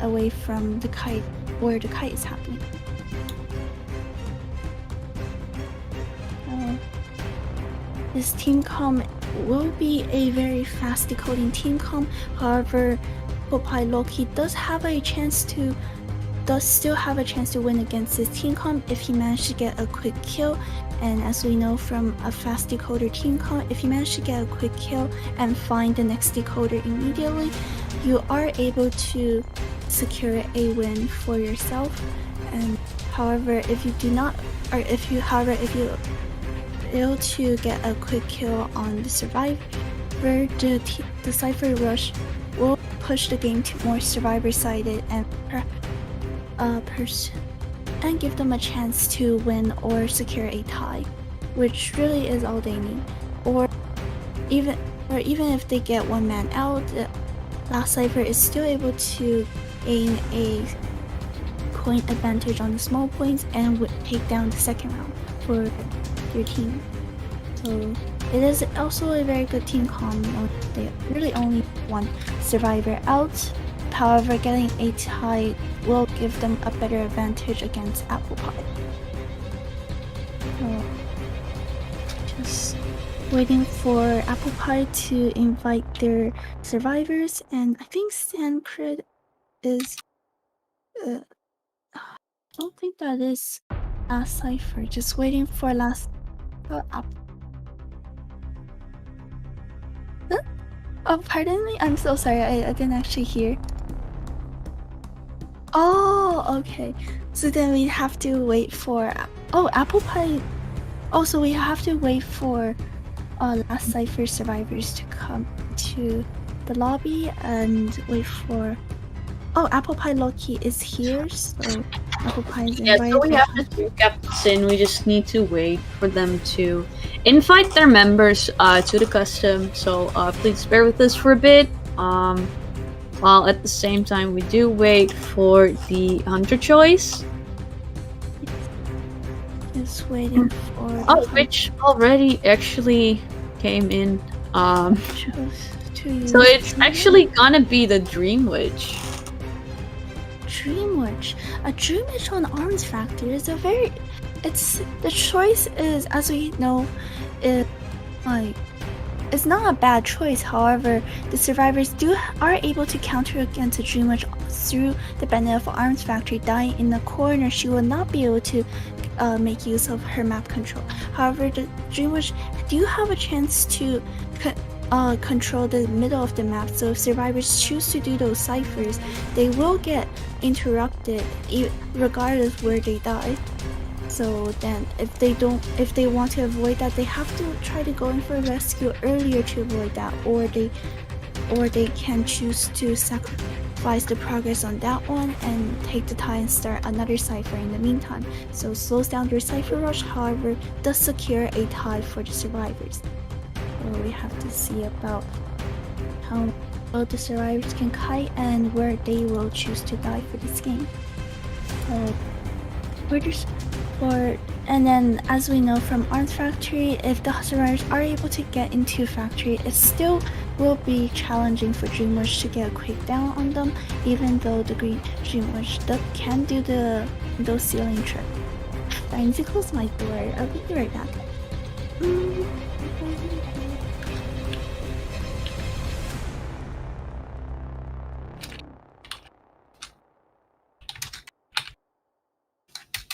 away from the kite, where the kite is happening. This team comp will be a very fast decoding team comp. However, Popeye Loki does still have a chance to win against this team comp if he managed to get a quick kill. And as we know from a fast decoder team comp, if you manage to get a quick kill and find the next decoder immediately, you are able to secure a win for yourself. And however, if you fail to get a quick kill on the survivor, the Cipher Rush will push the game to more survivor-sided and give them a chance to win or secure a tie, which really is all they need. Or even if they get one man out, the last Cipher is still able to gain a point advantage on the small points and take down the second round for your team. So it is also a very good team comp. They really only one survivor out. However, getting a tie will give them a better advantage against Apple Pie. So just waiting for Apple Pie to invite their survivors, and I think Sancred is I don't think that is last Cipher. Just waiting for last Oh, pardon me? I'm so sorry. I didn't actually hear. Oh, okay. So then we have to wait for... Oh, Apple Pie... Oh, so we have to wait for last Cipher survivors to come to the lobby and wait for... Oh, Apple Pie Loki is here, so Apple Pie is invited. Yeah, so we have the two captains in. We just need to wait for them to invite their members to the custom. So please bear with us for a bit. While at the same time we do wait for the hunter choice. Just waiting for... which already actually came in. So it's actually gonna be the Dream Witch. Dream Witch. A Dream Witch on Arms Factor is a very... the choice is, as we know, it's not a bad choice. However, the survivors are able to counter against a Dream Witch through the benefit of Arms Factory. Dying in the corner, she will not be able to make use of her map control. However, the Dream Witch do have a chance to control the middle of the map, so if survivors choose to do those ciphers, they will get interrupted regardless where they die. So then if they want to avoid that, they have to try to go in for a rescue earlier to avoid that, or they can choose to sacrifice the progress on that one and take the tie and start another cipher in the meantime. So slows down their cipher rush, however does secure a tie for the survivors. So we have to see about how well the survivors can kite and where they will choose to die for this game. And then, as we know from Art Factory, if the survivors are able to get into Factory, it still will be challenging for Dreamwish to get a quick down on them, even though the green Dreamwish can do those ceiling trick. I need to close my door. I'll be right back.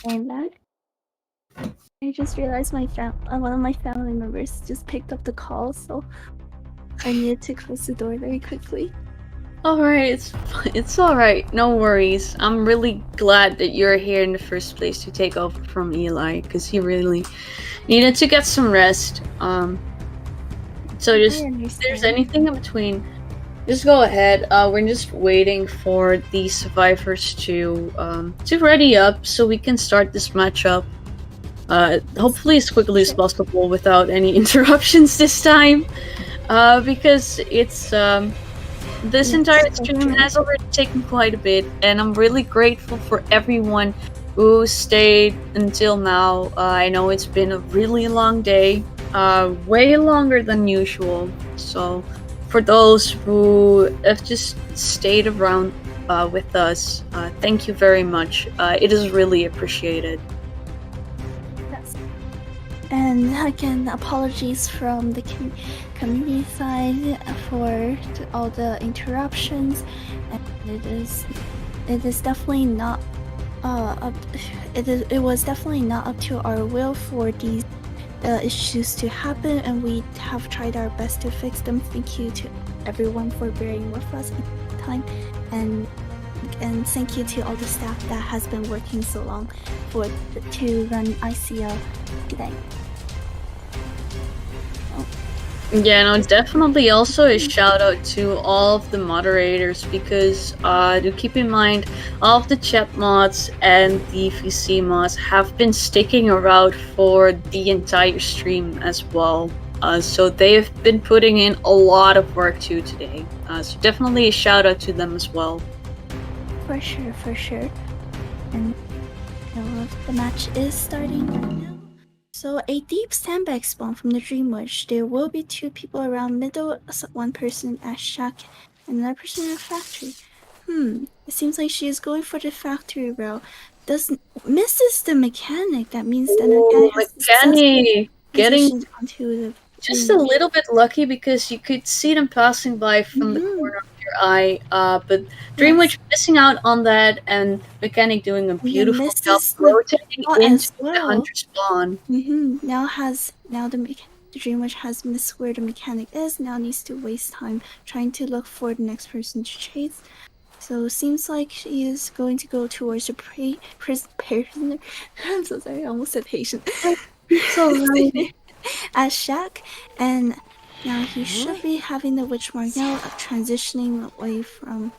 I'm back. I just realized one of my family members just picked up the call, so I needed to close the door very quickly. Alright, it's alright, no worries. I'm really glad that you're here in the first place to take over from Eli, because he really needed to get some rest. So just, if there's anything in between, just go ahead. We're just waiting for the survivors to ready up so we can start this matchup. Hopefully as quickly as possible without any interruptions this time. Because it's this entire stream has already taken quite a bit, and I'm really grateful for everyone who stayed until now. I know it's been a really long day, way longer than usual. So for those who have just stayed around with us, thank you very much. It is really appreciated. And again, apologies from the community side for all the interruptions. And it is definitely not it was definitely not up to our will for these issues to happen, and we have tried our best to fix them. Thank you to everyone for bearing with us in time, and thank you to all the staff that has been working so long to run ICL today. Yeah, no, definitely also a shout out to all of the moderators, because do keep in mind all of the chat mods and the VC mods have been sticking around for the entire stream as well. So they have been putting in a lot of work too today. So definitely a shout out to them as well. For sure. And the match is starting right now. So a deep sandbag spawn from the Dreamwish. There will be two people around middle, one person at Shack, and another person at Factory. It seems like she is going for the Factory route. Misses the mechanic. That means that the mechanic getting onto the just a little bit lucky, because you could see them passing by from the corner of your eye, but Dreamwitch missing out on that, and Mechanic doing a beautiful job rotating into the Hunter spawn. Now the Dreamwitch has missed where the Mechanic is. Now needs to waste time trying to look for the next person to chase. So seems like she is going to go towards the prisoner. I'm so sorry, I almost said patient. So at Shack, and now he should be having the witch mark now, transitioning away from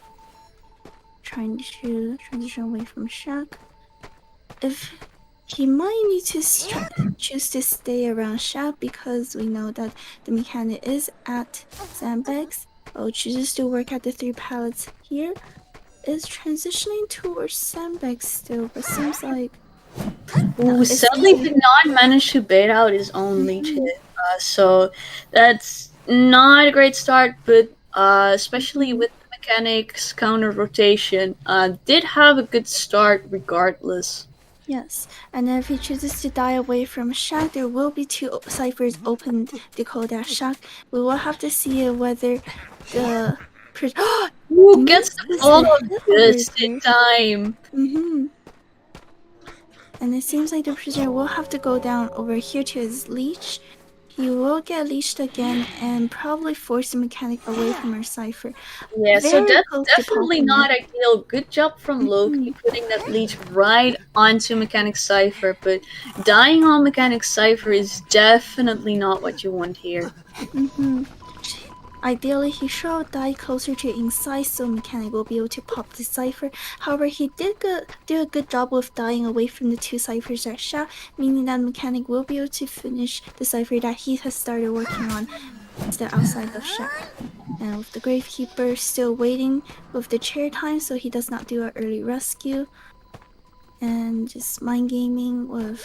trying to transition away from Shack. If he might need to choose to stay around Shack, because we know that the mechanic is at Sandbags. Chooses to work at the 3 pallets here. Is transitioning towards Sandbags still, but seems like Sadly did not manage to bait out his own leech hit, so that's not a great start, but especially with the Mechanic's counter rotation, did have a good start regardless. Yes, and if he chooses to die away from Shack, there will be 2 ciphers open to code at Shack. We will have to see whether the Who gets all of this in time? And it seems like the prisoner will have to go down over here to his leech. He will get leeched again and probably force the mechanic away from her cipher. Yeah, so that's definitely not ideal. Good job from Loki putting that leech right onto Mechanic Cipher, but dying on Mechanic Cipher is definitely not what you want here. Ideally, he should die closer to inside so Mechanic will be able to pop the cipher. However, he did do a good job with dying away from the 2 ciphers at Shack, meaning that Mechanic will be able to finish the cipher that he has started working on to the outside of Shack. And with the Gravekeeper still waiting with the chair time so he does not do an early rescue. and just mind gaming with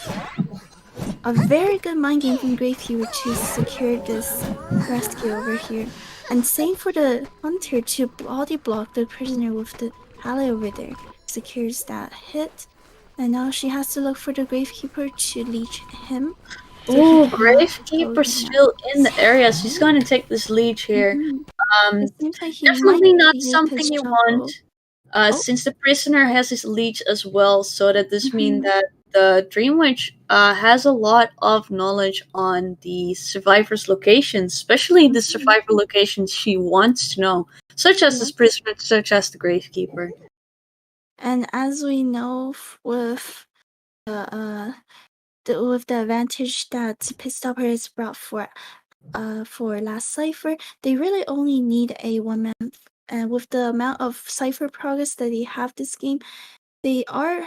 a very good mind game from Gravekeeper to secure this rescue over here. And same for the hunter to body block the prisoner with the ally over there. Secures that hit. And now she has to look for the Gravekeeper to leech him. So Ooh, he cannot Gravekeeper go still in the area, so he's going to take this leech here. It seems like he might Definitely not use something his you shovel. want, since the prisoner has his leech as well, so that this means that the Dream Witch has a lot of knowledge on the survivor's locations, especially the survivor locations she wants to know, such as this prisoner, such as the Gravekeeper. And as we know with with the advantage that Pitstopper is brought for last Cipher, they really only need a 1 man. And with the amount of Cipher progress that they have this game, they are.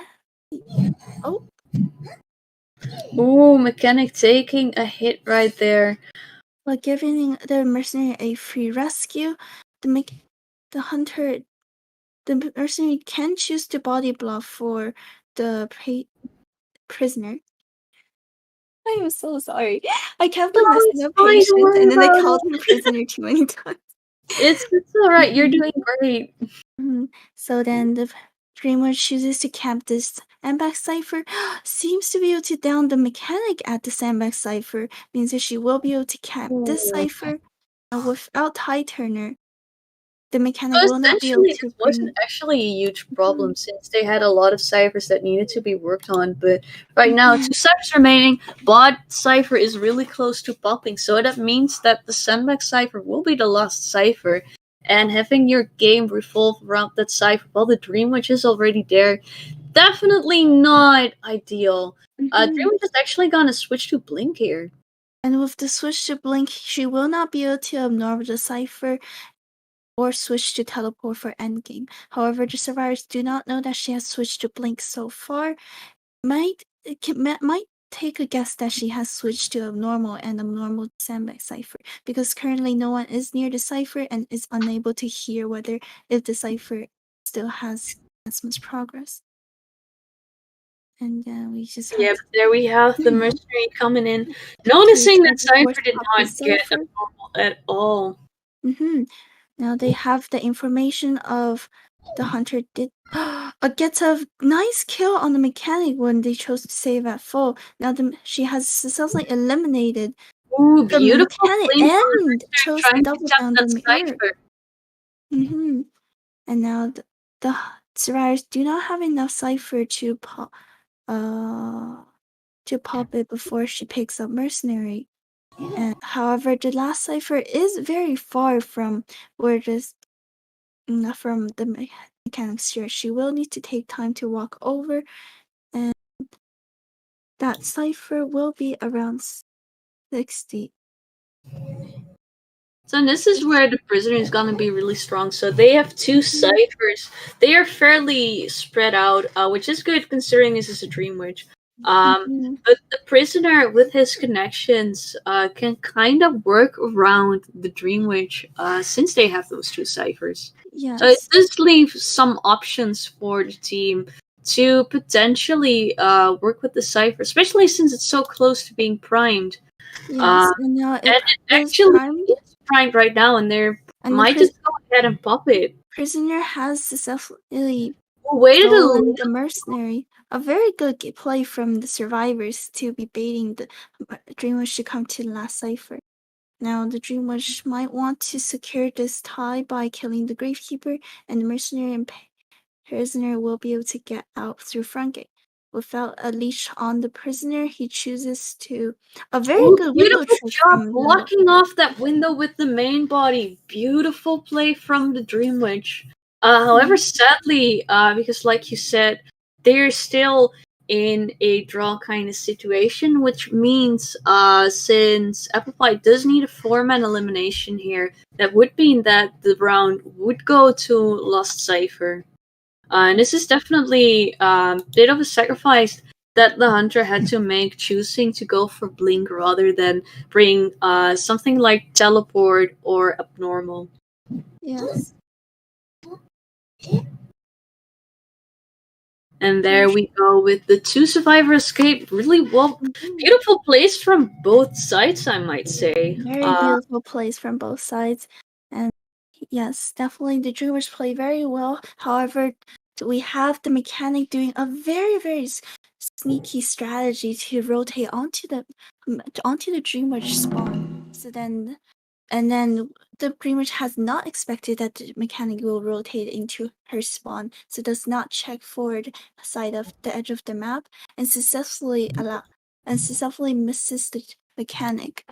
Oh, Ooh, Mechanic taking a hit right there. but giving the mercenary a free rescue, the hunter, the mercenary can choose to body block for the prisoner. I am so sorry. I kept on messing up fine, don't patient, worry and then I about called him prisoner too many times. It's alright, you're doing great. So then the dreamer chooses to camp this sandbag cipher. Seems to be able to down the mechanic at the sandbag cipher. Means that she will be able to camp this cipher without Tie Turner. The mechanic So will not be able essentially, to this wasn't bring. actually a huge problem since they had a lot of ciphers that needed to be worked on. But right now, 2 ciphers remaining. Bot cipher is really close to popping, so that means that the sandbag cipher will be the last cipher. And having your game revolve around that cipher while the Dream Witch is already there, definitely not ideal. Dream Witch is actually gonna switch to Blink here. And with the switch to Blink, she will not be able to absorb the cipher or switch to teleport for endgame. However, the survivors do not know that she has switched to Blink so far. Might take a guess that she has switched to abnormal and abnormal sandbag cipher, because currently no one is near the cipher and is unable to hear whether if the cipher still has as much progress. And we just have Yep, there we have the mercenary coming in, noticing that Cipher did not get abnormal at all. Now they have the information of the hunter did gets a nice kill on the mechanic when they chose to save at full. Now she has successfully eliminated Ooh, the beautiful mechanic and chose to double down the Cipher. And now the survivors do not have enough cipher to pop it before she picks up mercenary. And however, the last cipher is very far from where this from the mechanic's chair. She will need to take time to walk over, and that cipher will be around 60. So this is where the prisoner is gonna be really strong. So they have 2 ciphers. They are fairly spread out, which is good considering this is a Dream Witch. But the prisoner, with his connections, can kind of work around the Dream Witch, since they have those 2 ciphers. Yes. So it does leave some options for the team to potentially work with the cipher, especially since it's so close to being primed. Yes, and now it actually is primed right now, and they might just go ahead and pop it. Prisoner has successfully waited the mercenary. A very good play from the survivors to be baiting the Dream Witch to come to the last cipher. Now the Dream Witch might want to secure this tie by killing the Gravekeeper, and the mercenary and prisoner will be able to get out through front gate. Without a leash on the prisoner, he chooses to a very good window trick job blocking off that window with the main body. Beautiful play from the Dream Witch. However, sadly, because like you said, they're still in a draw kind of situation, which means since Apple Pie does need a 4-man elimination here, that would mean that the round would go to Lost Cipher. And this is definitely a bit of a sacrifice that the hunter had to make, choosing to go for Blink rather than bring something like Teleport or Abnormal. Yes. And there we go with the 2 survivor escape. Really well, beautiful plays from both sides, I might say. Very beautiful plays from both sides. And yes, definitely the Dreamers play very well. However, we have the mechanic doing a very, very sneaky strategy to rotate onto the Dreamers spawn. And then the Dreamers has not expected that the mechanic will rotate into her spawn, so does not check forward side of the edge of the map and successfully misses the mechanic.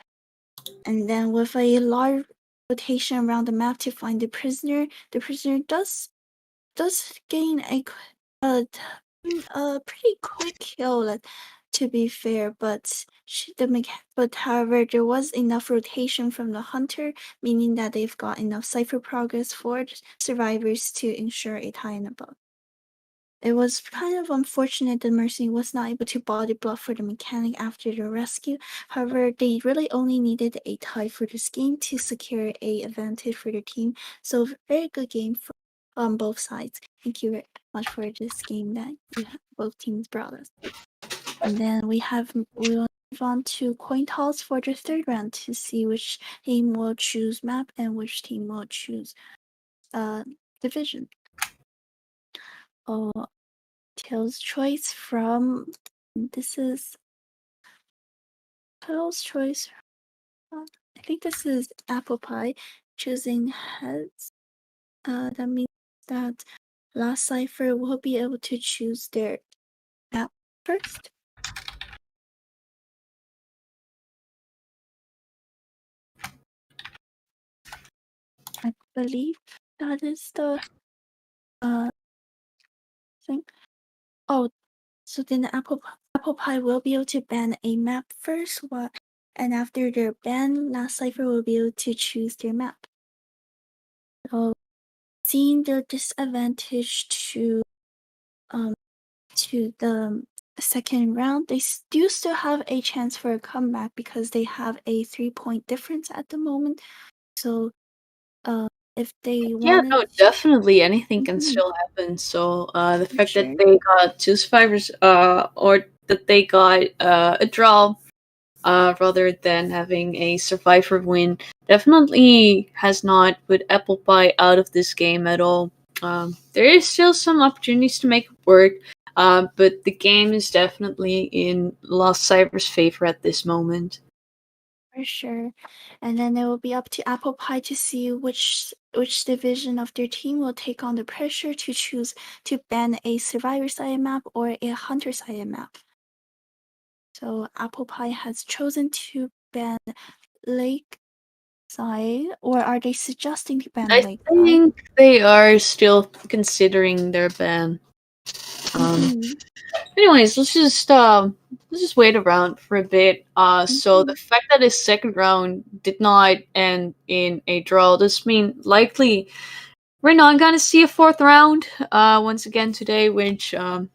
And then with a large rotation around the map to find the prisoner does gain a pretty quick kill, to be fair, but however there was enough rotation from the hunter, meaning that they've got enough cipher progress for survivors to ensure a tie and above. It was kind of unfortunate that Mercy was not able to body block for the mechanic after the rescue. However, they really only needed a tie for this game to secure a advantage for their team. So very good game on both sides. Thank you very much for this game that both teams brought us. And then we will move on to coin toss for the third round to see which team will choose map and which team will choose division. Tails choice from Tails choice. I think this is Apple Pie choosing heads. That means that last cipher will be able to choose their map first. I believe that is the thing. Oh, so then the Apple Pie will be able to ban a map first, and after their ban, last cipher will be able to choose their map. So, seeing their disadvantage to the second round, they still have a chance for a comeback because they have a 3-point difference at the moment. So, if they wanted, definitely anything can still happen. So the fact that they got 2 survivors, or that they got a draw, rather than having a survivor win, definitely has not put Apple Pie out of this game at all. There is still some opportunities to make it work, but the game is definitely in Lost Cyber's favor at this moment. For sure. And then it will be up to Apple Pie to see which division of their team will take on the pressure to choose to ban a survivor side map or a hunter side map. So Apple Pie has chosen to ban Lake side, or are they suggesting to ban Lake side? I think they are still considering their ban. Anyways, let's just wait around for a bit. So the fact that his second round did not end in a draw does mean likely we're not gonna see a fourth round once again today, which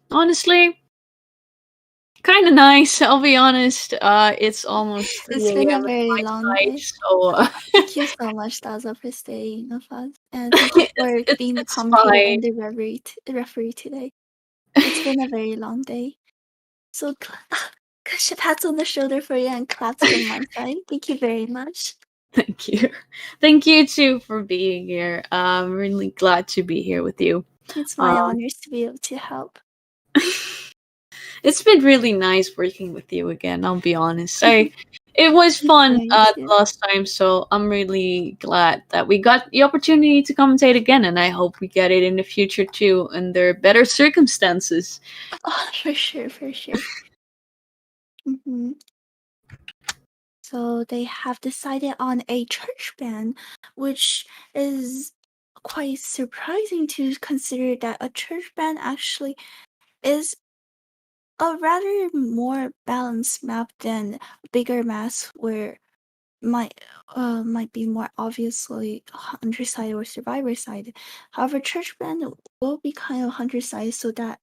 honestly kind of nice. I'll be honest. It's almost It's been a very long day. So thank you so much, Daza, for staying with us, and thank you for being the commentator and the referee today. It's been a very long day. So, pats on the shoulder for you and claps from my side. Thank you very much. Thank you. Thank you too for being here. I'm really glad to be here with you. It's my honor to be able to help. It's been really nice working with you again, I'll be honest. It was fun last time, so I'm really glad that we got the opportunity to commentate again, and I hope we get it in the future too, under better circumstances. Oh, for sure. So they have decided on a church ban, which is quite surprising to consider that a church ban actually is a rather more balanced map than bigger maps where might be more obviously hunter side or survivor side. However, church ban will be kind of hunter side, so that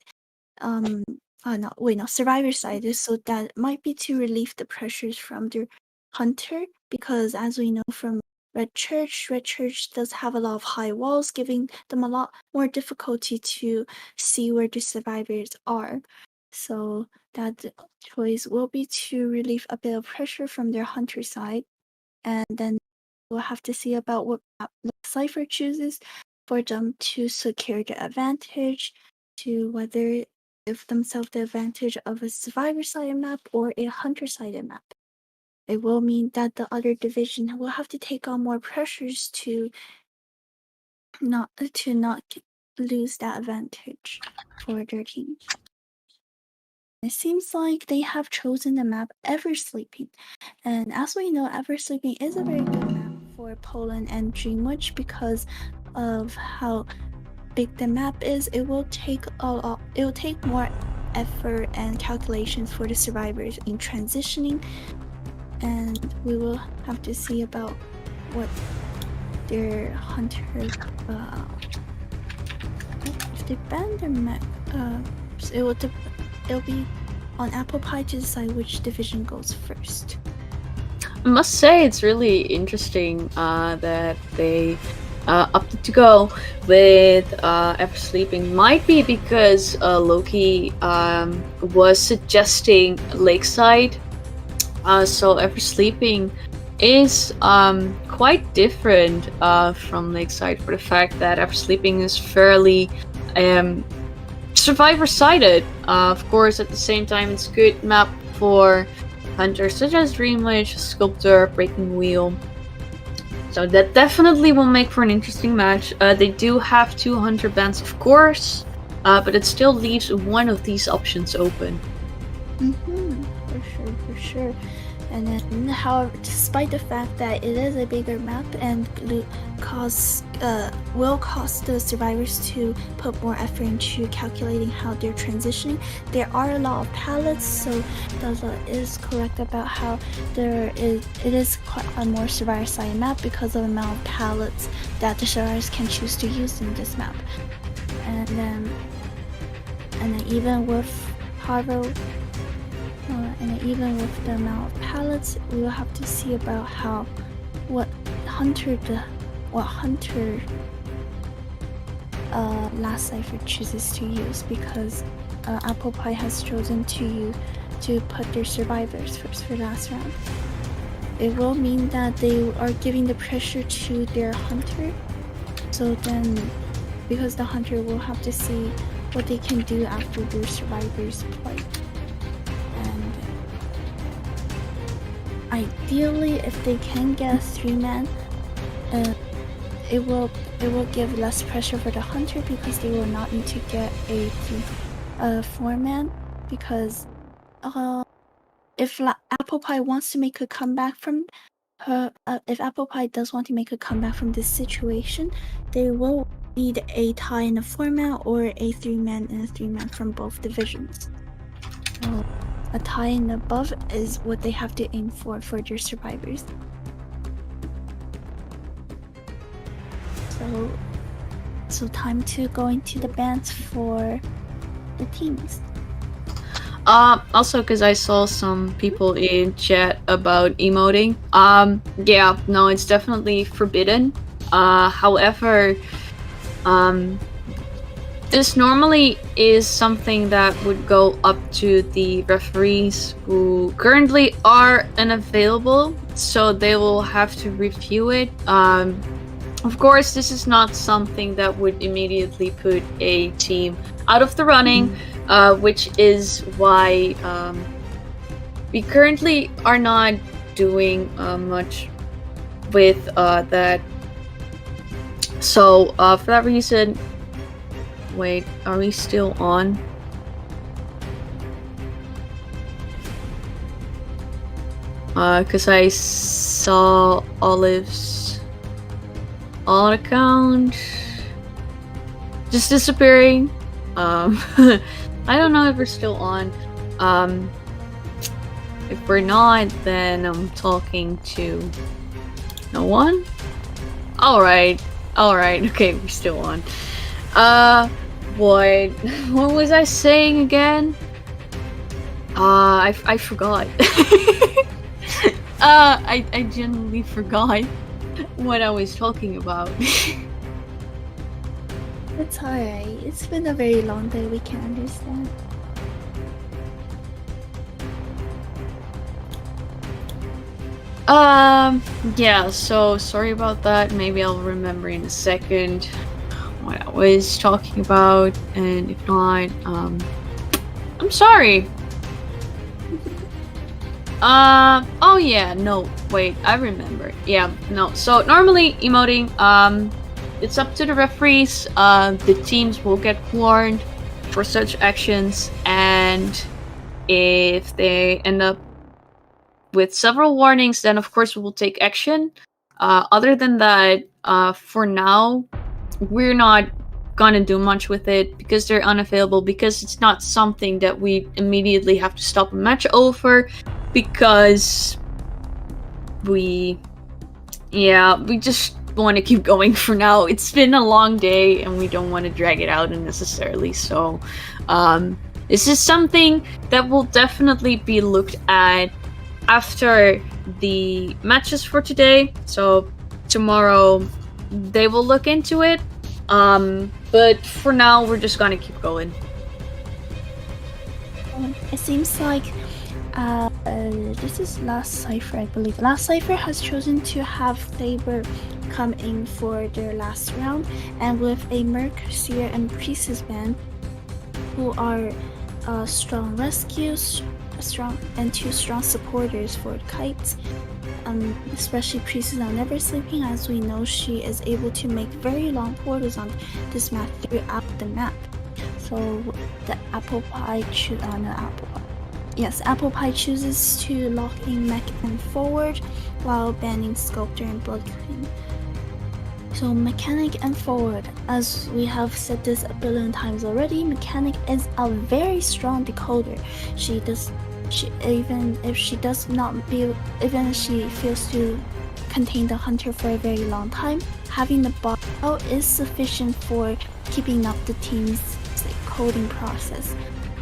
survivor side, so that might be to relieve the pressures from their hunter, because as we know from Red Church. Red Church does have a lot of high walls, giving them a lot more difficulty to see where the survivors are. So that choice will be to relieve a bit of pressure from their hunter side. And then we'll have to see about what map Cipher chooses for them to secure the advantage, to whether give themselves the advantage of a survivor-sided map or a hunter-sided map. It will mean that the other division will have to take on more pressures to not lose that advantage for their team. It seems like they have chosen the map Ever-Sleeping, and as we know, Ever-Sleeping is a very good map for Poland and Dreamwitch because of how big the map is. It will take more effort and calculations for the survivors in transitioning, and we will have to see about what their hunter if they ban their map. It'll be on Apple Pie to decide which division goes first. I must say it's really interesting that they opted to go with Ever-Sleeping. Might be because Loki was suggesting Lakeside. So Ever-Sleeping is quite different from Lakeside for the fact that Ever-Sleeping is fairly survivor-sided. Of course, at the same time, it's a good map for hunters such as Dreamwitch, Sculptor, Breaking Wheel. So that definitely will make for an interesting match. They do have 2 hunter bans, of course, but it still leaves one of these options open. For sure. And then, however, despite the fact that it is a bigger map and will cost the survivors to put more effort into calculating how they're transitioning, there are a lot of pallets, so Daza is correct about how it is quite a more survivor-sided map because of the amount of pallets that the survivors can choose to use in this map. And then even with the amount of pallets, we will have to see about what hunter last Cipher chooses to use, because Apple Pie has chosen to put their survivors first for last round. It will mean that they are giving the pressure to their hunter. So then, because the hunter will have to see what they can do after their survivors play. Ideally, if they can get a 3-man, it will give less pressure for the hunter because they will not need to get a 4-man. Because if Apple Pie wants to make a comeback from if Apple Pie does want to make a comeback from this situation, they will need a tie in a 4-man or a 3-man and a 3-man from both divisions. A tie and above is what they have to aim for their survivors. So time to go into the bans for the teams. Also, because I saw some people in chat about emoting. Yeah, no, it's definitely forbidden. However, this normally is something that would go up to the referees who currently are unavailable, so they will have to review it. Of course, this is not something that would immediately put a team out of the running, which is why we currently are not doing much with that. So for that reason, wait, are we still on? Because I saw Olive's on account just disappearing. I don't know if we're still on. If we're not, then I'm talking to no one. Alright, okay, we're still on. What was I saying again? I forgot. I genuinely forgot. what I was talking about. It's alright. It's been a very long day, we can understand. Yeah, so sorry about that. Maybe I'll remember in a second what I was talking about, and if not, I'm sorry. Oh yeah, no, wait, I remember. Yeah, no, so normally emoting, it's up to the referees. The teams will get warned for such actions, and if they end up with several warnings, then of course we will take action. Other than that, for now, we're not gonna do much with it because they're unavailable, because it's not something that we immediately have to stop a match over, because we just want to keep going for now. It's been a long day and we don't want to drag it out unnecessarily, so this is something that will definitely be looked at after the matches for today. So tomorrow they will look into it, but for now we're just gonna keep going. It seems like this is last Cipher, I believe. Last Cipher has chosen to have Saber come in for their last round, and with a Merc, Seer, and Priestess band, who are strong rescues, two strong supporters for Kites. Especially Priestess are never sleeping, as we know she is able to make very long portals on this map throughout the map. So the Apple Pie Apple Pie chooses to lock in Mech and Forward while banning Sculptor and Blood Queen. So Mechanic and Forward, as we have said this a billion times already, Mechanic is a very strong decoder. Even if she fails to contain the hunter for a very long time, having the bot out is sufficient for keeping up the team's coding process.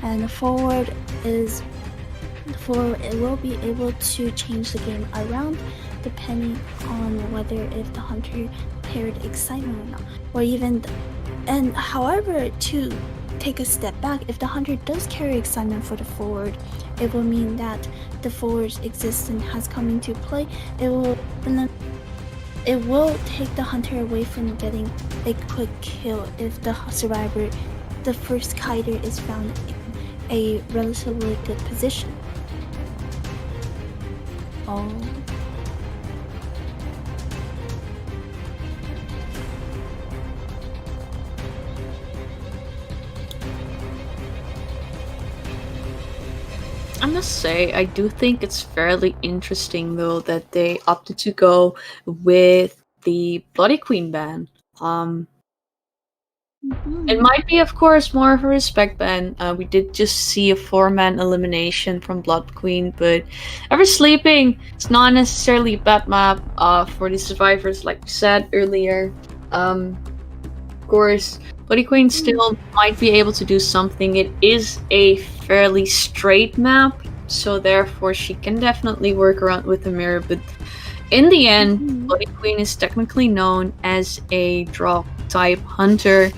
And Forward it will be able to change the game around depending on whether if the hunter paired excitement or not, or even and however, to take a step back, if the hunter does carry excitement for the Forward, it will mean that the Forward's existence has come into play. It will take the hunter away from getting a quick kill if the survivor, the first kiter, is found in a relatively good position. Oh. I must say, I do think it's fairly interesting though that they opted to go with the Bloody Queen ban. It might be, of course, more of a respect ban. We did just see a 4-man elimination from Blood Queen, but ever sleeping, it's not necessarily a bad map for the survivors, like we said earlier. Of course, Bloody Queen still might be able to do something. It is a fairly straight map, so therefore she can definitely work around with the mirror, but in the end, Bloody Queen is technically known as a draw type hunter,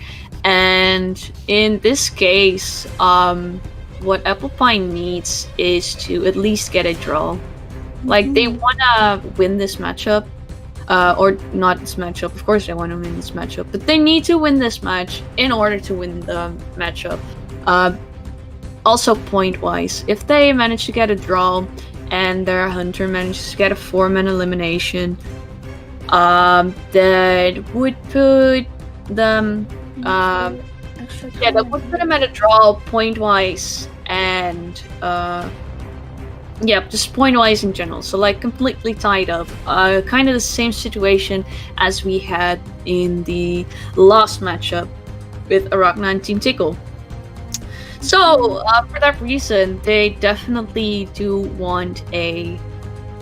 and in this case, what Apple Pie needs is to at least get a draw. Like, they wanna win this matchup, or not this matchup, of course they wanna win this matchup, but they need to win this match in order to win the matchup. Also point-wise, if they manage to get a draw, and their hunter manages to get a 4-man elimination, that would put them that would put them at a draw point-wise, and just point-wise in general, so like completely tied up, kind of the same situation as we had in the last matchup with Arachna and Team Tickle. So, for that reason, they definitely do want a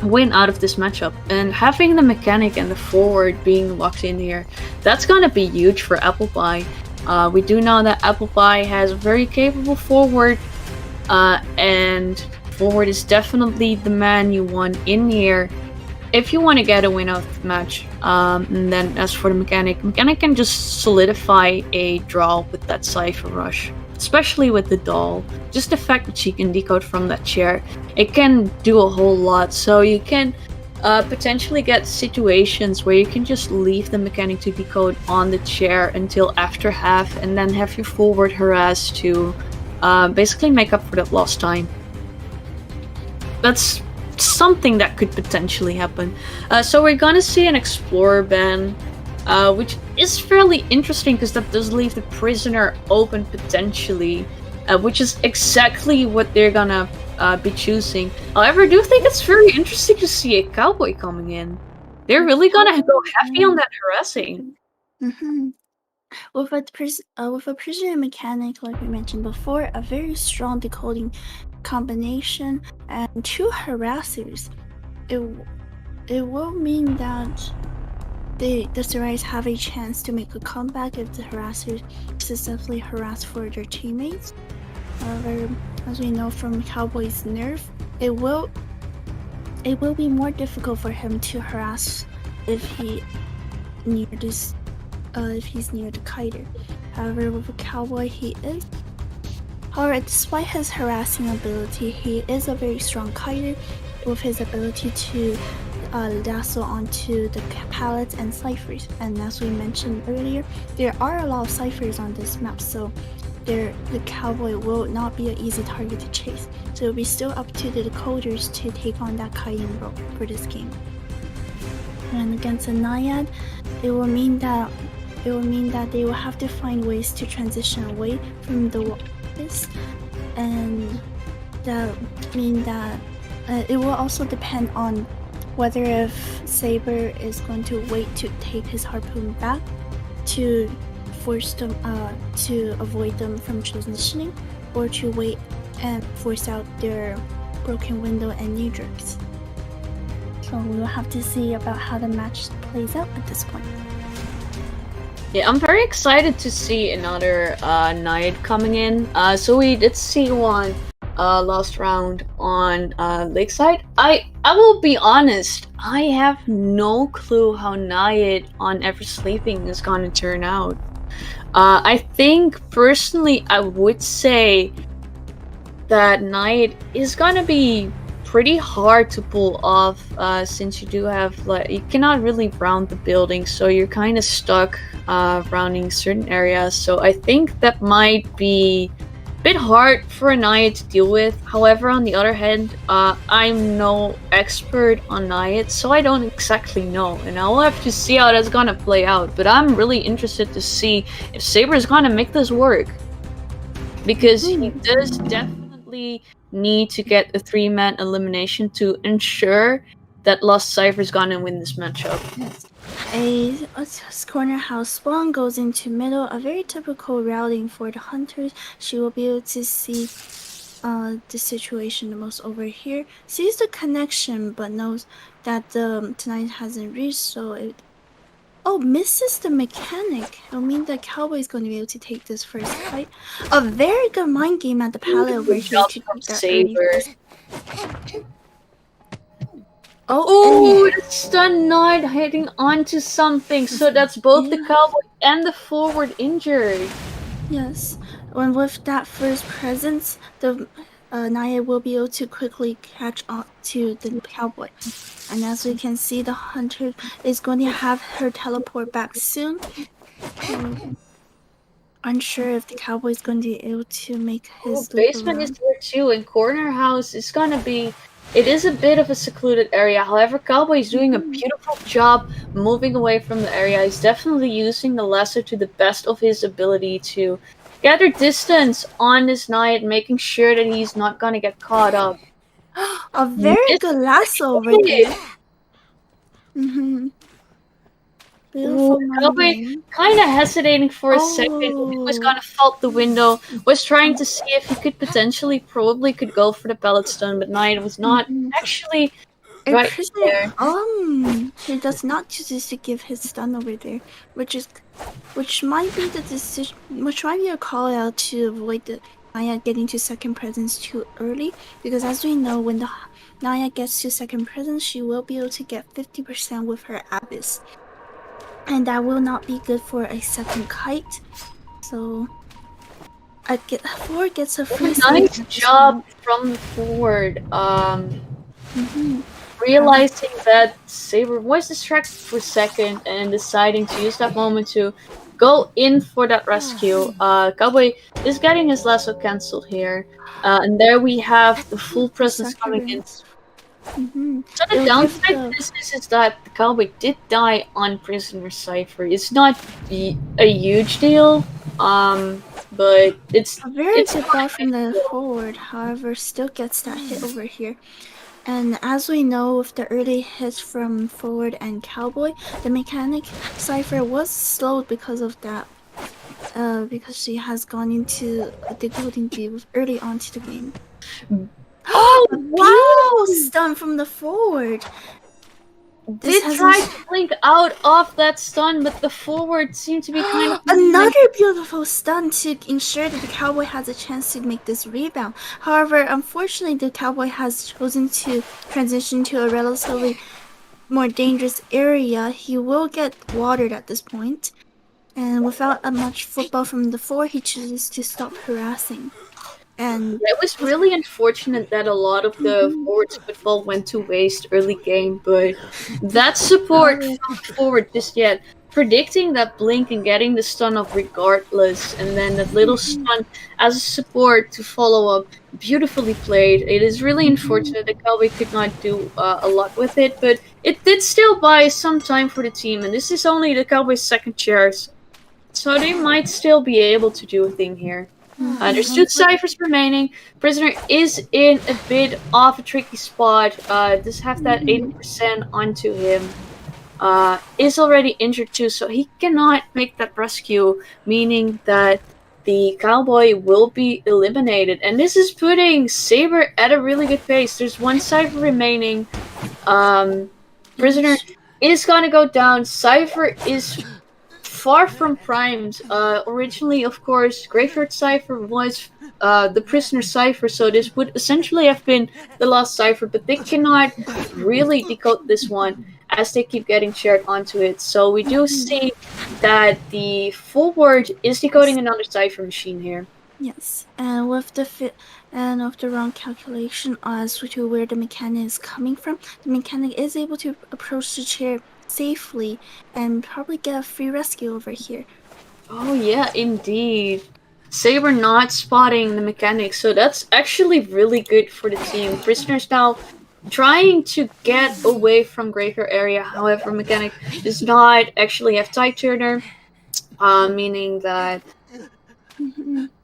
win out of this matchup. And having the Mechanic and the Forward being locked in here, that's gonna be huge for Apple Pie. We do know that Apple Pie has a very capable Forward, and Forward is definitely the man you want in here if you want to get a win out of the match, and then as for the mechanic can just solidify a draw with that Cipher Rush, especially with the doll. Just the fact that she can decode from that chair, it can do a whole lot. So you can potentially get situations where you can just leave the mechanic to decode on the chair until after half, and then have your forward harass to basically make up for that lost time. That's something that could potentially happen. So we're gonna see an Explorer ban, which is fairly interesting because that does leave the prisoner open potentially, which is exactly what they're gonna be choosing. However, I do think it's very interesting to see a cowboy coming in. They're really gonna go heavy on that harassing. Mm-hmm. With a prisoner mechanic, like we mentioned before, a very strong decoding combination, and 2 harassers, it will mean that the Sarais have a chance to make a comeback if the harassers successfully harass for their teammates. However, as we know from Cowboy's nerf, it will be more difficult for him to harass if he's near the kiter. However, with a Cowboy, despite his harassing ability, he is a very strong kiter with his ability to lasso onto the pallets and ciphers. And as we mentioned earlier, there are a lot of ciphers on this map, so the Cowboy will not be an easy target to chase. So it'll be still up to the decoders to take on that kiting role for this game. And against a Naiad, it will mean that they will have to find ways to transition away from the walls, and that mean that it will also depend on whether if Saber is going to wait to take his harpoon back to force them to avoid them from transitioning, or to wait and force out their broken window and knee jerks. So we'll have to see about how the match plays out at this point. Yeah, I'm very excited to see another Naiad coming in. So we did see one last round on Lakeside. I will be honest, I have no clue how Naiad on Ever Sleeping is gonna turn out. I think personally I would say that Naiad is gonna be pretty hard to pull off, since you do have, like, you cannot really round the building, so you're kind of stuck rounding certain areas. So I think that might be a bit hard for a Naiad to deal with. However, on the other hand, I'm no expert on Naiad, so I don't exactly know, and I'll have to see how that's gonna play out. But I'm really interested to see if Saber is gonna make this work, because he does definitely need to get a 3-man elimination to ensure that Lost Cipher is gonna win this matchup. Yes. A corner house spawn goes into middle, a very typical routing for the hunters. She will be able to see the situation the most over here, sees the connection, but knows that the tonight hasn't reached, so it misses the mechanic. It'll mean the Cowboy is going to be able to take this first fight. A very good mind game at the pallet over here to take that early first. Oh, the stun Naiad hitting onto something, so that's both the Cowboy and the forward injured. Yes, and with that first presence, the Naiad will be able to quickly catch up to the Cowboy. And as we can see, the hunter is going to have her teleport back soon. Unsure if the Cowboy is going to be able to make his basement is there too, and corner house is gonna be. It is a bit of a secluded area. However, Cowboy is doing a beautiful job moving away from the area. He's definitely using the lasso to the best of his ability to gather distance on this Naiad, making sure that he's not gonna get caught up. A very good lasso right there. Beautiful. Cowboy kind of hesitating for a second. He was gonna fault the window. Was trying to see if he could potentially, probably could go for the pallet stun, but Naiad was not actually right there. He does not choose to give his stun over there, which might be the decision, which might be a call out to avoid Naya getting to second presence too early, because as we know, when the Naya gets to second presence, she will be able to get 50% with her Abyss. And that will not be good for a second kite. So forward gets a free Nice save. job from the forward. Mm-hmm. Realizing that Saber was distracted for a second and deciding to use that moment to go in for that rescue. Cowboy is getting his lasso cancelled here. And there we have the full presence coming in. Mm-hmm. So the downside to this is that the Cowboy did die on Prisoner Cipher. It's not a huge deal, but it's a very it's good ball from the forward, however, still gets that hit over here. And as we know, with the early hits from forward and Cowboy, the mechanic Cipher was slowed because of that. Because she has gone into the Golden Dew early on to the game. Oh, wow! Beautiful stun from the forward. Did try to blink out of that stun, but the forward seemed to be kind of another beautiful stun to ensure that the Cowboy has a chance to make this rebound. However, unfortunately, the Cowboy has chosen to transition to a relatively more dangerous area. He will get watered at this point, and without a much football from the forward, he chooses to stop harassing. And it was really unfortunate that a lot of the forward's football went to waste early game, but that support from forward just yet, predicting that blink and getting the stun off regardless, and then that little stun as a support to follow up, beautifully played. It is really unfortunate that Cowboy could not do a lot with it, but it did still buy some time for the team, and this is only the Cowboys' second chance, so they might still be able to do a thing here. There's 2 ciphers remaining. Prisoner is in a bit of a tricky spot. Does have that 80% onto him. Is already injured too, so he cannot make that rescue, meaning that the Cowboy will be eliminated. And this is putting Saber at a really good pace. There's 1 cipher remaining. Prisoner is gonna go down. Cipher is far from primed. Originally, of course, Graveyard Cipher was the Prisoner Cipher, so this would essentially have been the last cipher, but they cannot really decode this one as they keep getting shared onto it. So we do see that the forward is decoding another cipher machine here. Yes, and with the wrong calculation as to where the mechanic is coming from, the mechanic is able to approach the chair safely and probably get a free rescue over here. Oh yeah, indeed. Saber not spotting the mechanic, so that's actually really good for the team. Prisoners now trying to get away from Graveyard area, however, mechanic does not actually have Tide Turner, meaning that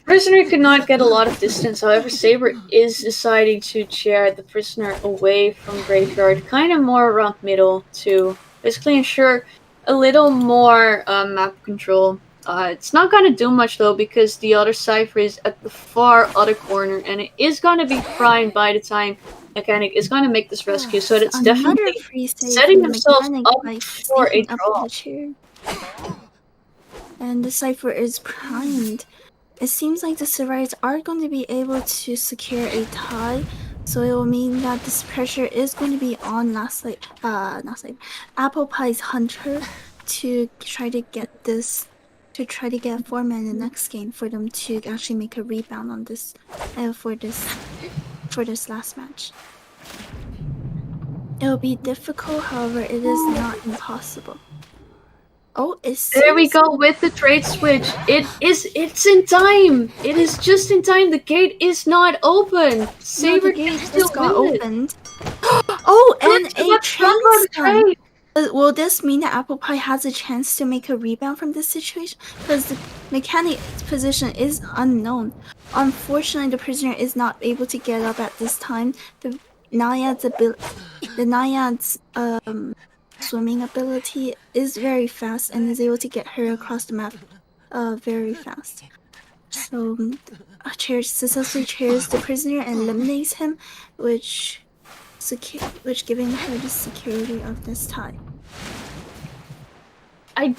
Prisoner could not get a lot of distance. However, Saber is deciding to chair the Prisoner away from Graveyard, kind of more around middle to basically ensure a little more map control. It's not going to do much though, because the other cipher is at the far other corner, and it is going to be primed by the time mechanic is going to make this rescue. So that's definitely setting themselves up for a draw. And the cipher is primed. It seems like the survivors are going to be able to secure a tie. So it will mean that this pressure is going to be on Apple Pie's Hunter to try to get a 4-man in the next game for them to actually make a rebound on this for this last match. It will be difficult, however, it is not impossible. Oh, there we go with the trade switch. It's in time. It is just in time. The gate is not open. Saber the gate just got opened. Oh, and a trade. Will this mean that Apple Pie has a chance to make a rebound from this situation? Because the mechanic's position is unknown. Unfortunately, the Prisoner is not able to get up at this time. The Naiad's swimming ability is very fast and is able to get her across the map very fast. So successfully chairs the Prisoner and eliminates him, which giving her the security of this tie. I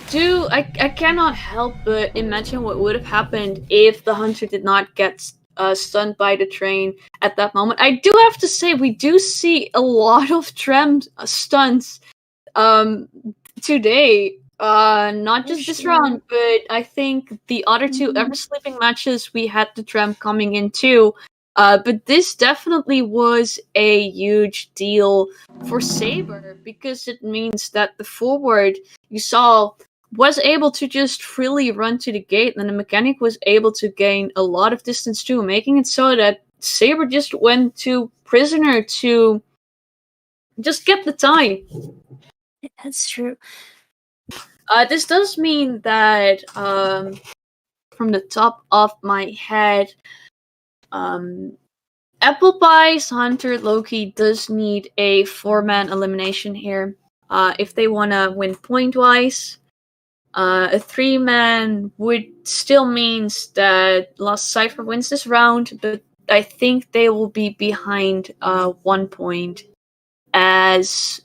cannot help but imagine what would have happened if the Hunter did not get stunned by the train at that moment. I do have to say, we do see a lot of tram stunts today. Not just this round, but I think the other two ever sleeping matches we had the tram coming in too. But this definitely was a huge deal for Saber because it means that the forward you saw was able to just freely run to the gate, and the mechanic was able to gain a lot of distance too, making it so that Saber just went to prisoner to just get the time. That's true. This does mean that from the top of my head, Apple Pie's Hunter Loki does need a 4-man elimination here. If they want to win point-wise, a 3-man would still means that Lost Cipher wins this round, but I think they will be behind 1 point. As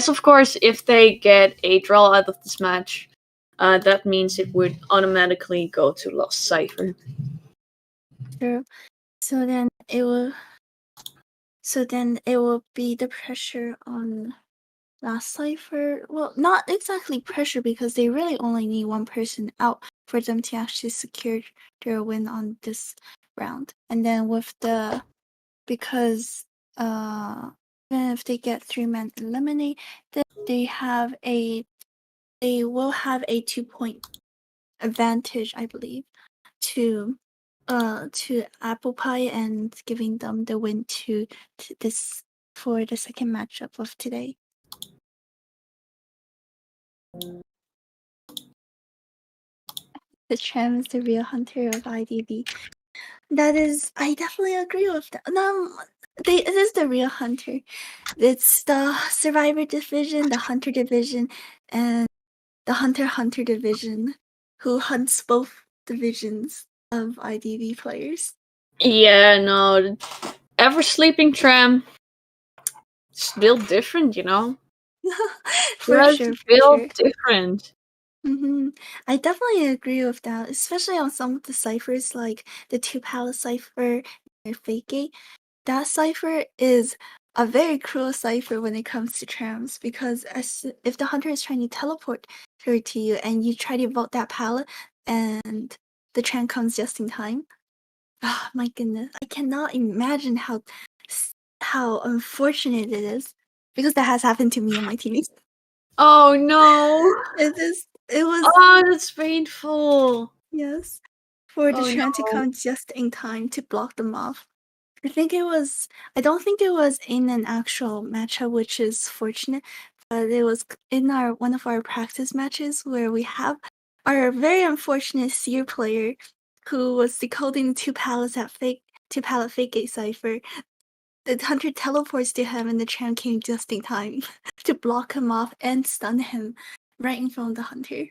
of course, if they get a draw out of this match, that means it would automatically go to Lost Cipher. True. So then it will be the pressure on Lost Cipher. Well, not exactly pressure because they really only need one person out for them to actually secure their win on this round. And then because even if they get 3-man eliminate, then they will have a 2-point advantage, I believe, to Apple Pie and giving them the win to this for the second matchup of today. The tram is the real hunter of IDV. I definitely agree with that. It is the real hunter. It's the Survivor division, the Hunter division, and the Hunter division, who hunts both divisions of IDV players. Yeah, no, ever sleeping tram. It's built different, you know. For sure. Different. I definitely agree with that, especially on some of the ciphers, like the 2-pallet cipher or Fake Gate. That cipher is a very cruel cipher when it comes to trams, because if the hunter is trying to teleport her to you and you try to vote that pallet and the tram comes just in time, oh my goodness, I cannot imagine how unfortunate it is, because that has happened to me and my teammates. Oh no! It was. Oh, that's painful. Yes, for the tram to come just in time to block them off. I don't think it was in an actual matchup, which is fortunate, but it was in one of our practice matches where we have our very unfortunate Seer player who was decoding 2 pallets at 2-pallet Fake Gate cipher. The hunter teleports to him and the tram came just in time to block him off and stun him right in front of the hunter.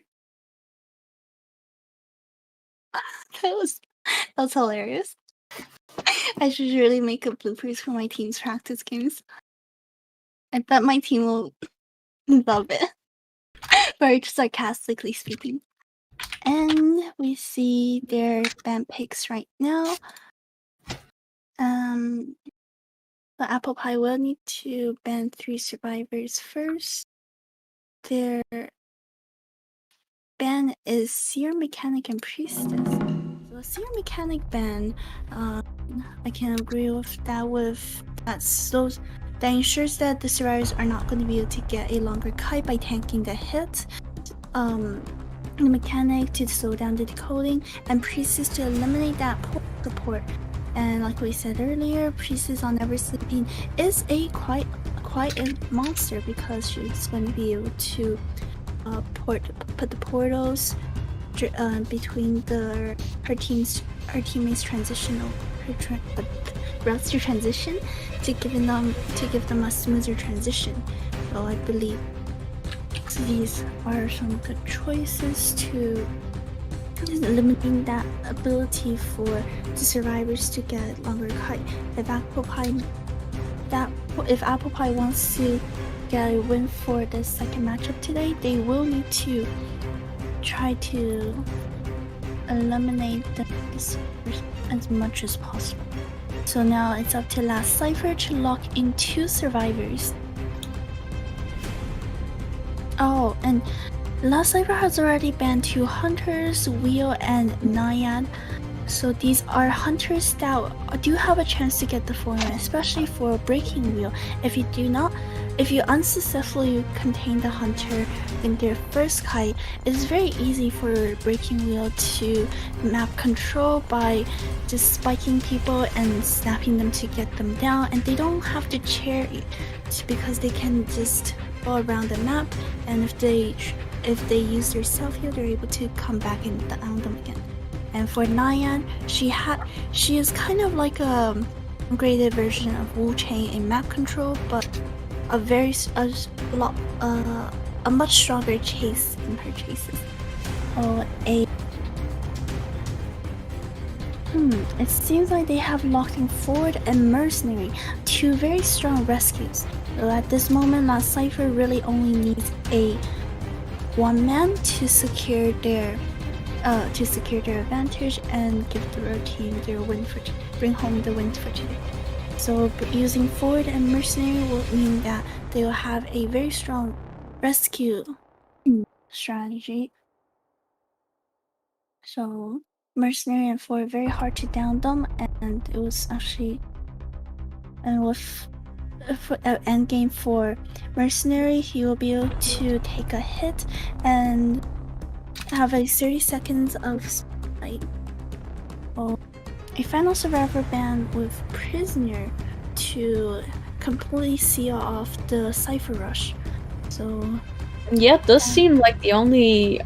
That was hilarious. I should really make up bloopers for my team's practice games. I bet my team will love it. Very sarcastically speaking. And we see their ban picks right now. The Apple Pie will need to ban 3 survivors first. Their ban is Seer, Mechanic, and Priestess. So Seer Mechanic ban, I can agree with that. That ensures that the survivors are not going to be able to get a longer kite by tanking the hit. The Mechanic to slow down the decoding, and Priestess to eliminate that support. And like we said earlier, Priestess on Never Sleeping is a quite a monster, because she's going to be able to put the portals between her teammates transitional routes to transition to give them a smoother transition. So I believe these are some good choices to limiting that ability for the survivors to get longer kite. If Apple Pie wants to get a win for the second matchup today, they will need to try to eliminate this as much as possible. So now it's up to last Cipher to lock in 2 survivors. Oh, and last Cipher has already banned 2 hunters, Wheel and Naiad. So these are hunters that do have a chance to get the format, especially for Breaking Wheel. If you unsuccessfully contain the hunter in their first kite, it is very easy for Breaking Wheel to map control by just spiking people and snapping them to get them down, and they don't have to chair it because they can just go around the map, and if they use their self heal, they're able to come back and down them again. And for Naian, she is kind of like a upgraded version of Wu Chang in map control, but a much stronger chase in her chases. It seems like they have locked in Forward and Mercenary, 2 very strong rescues. So at this moment, last Cipher really only needs a 1 man to secure their advantage and give the road team their win bring home the win for today. So using Forward and Mercenary will mean that they will have a very strong rescue strategy. So Mercenary and Forward, very hard to down them, and it was actually, and with end game for Mercenary, he will be able to take a hit and have a 30 seconds of spite. A final survivor ban with Prisoner to completely seal off the Cipher rush. So yeah, it does seem like the only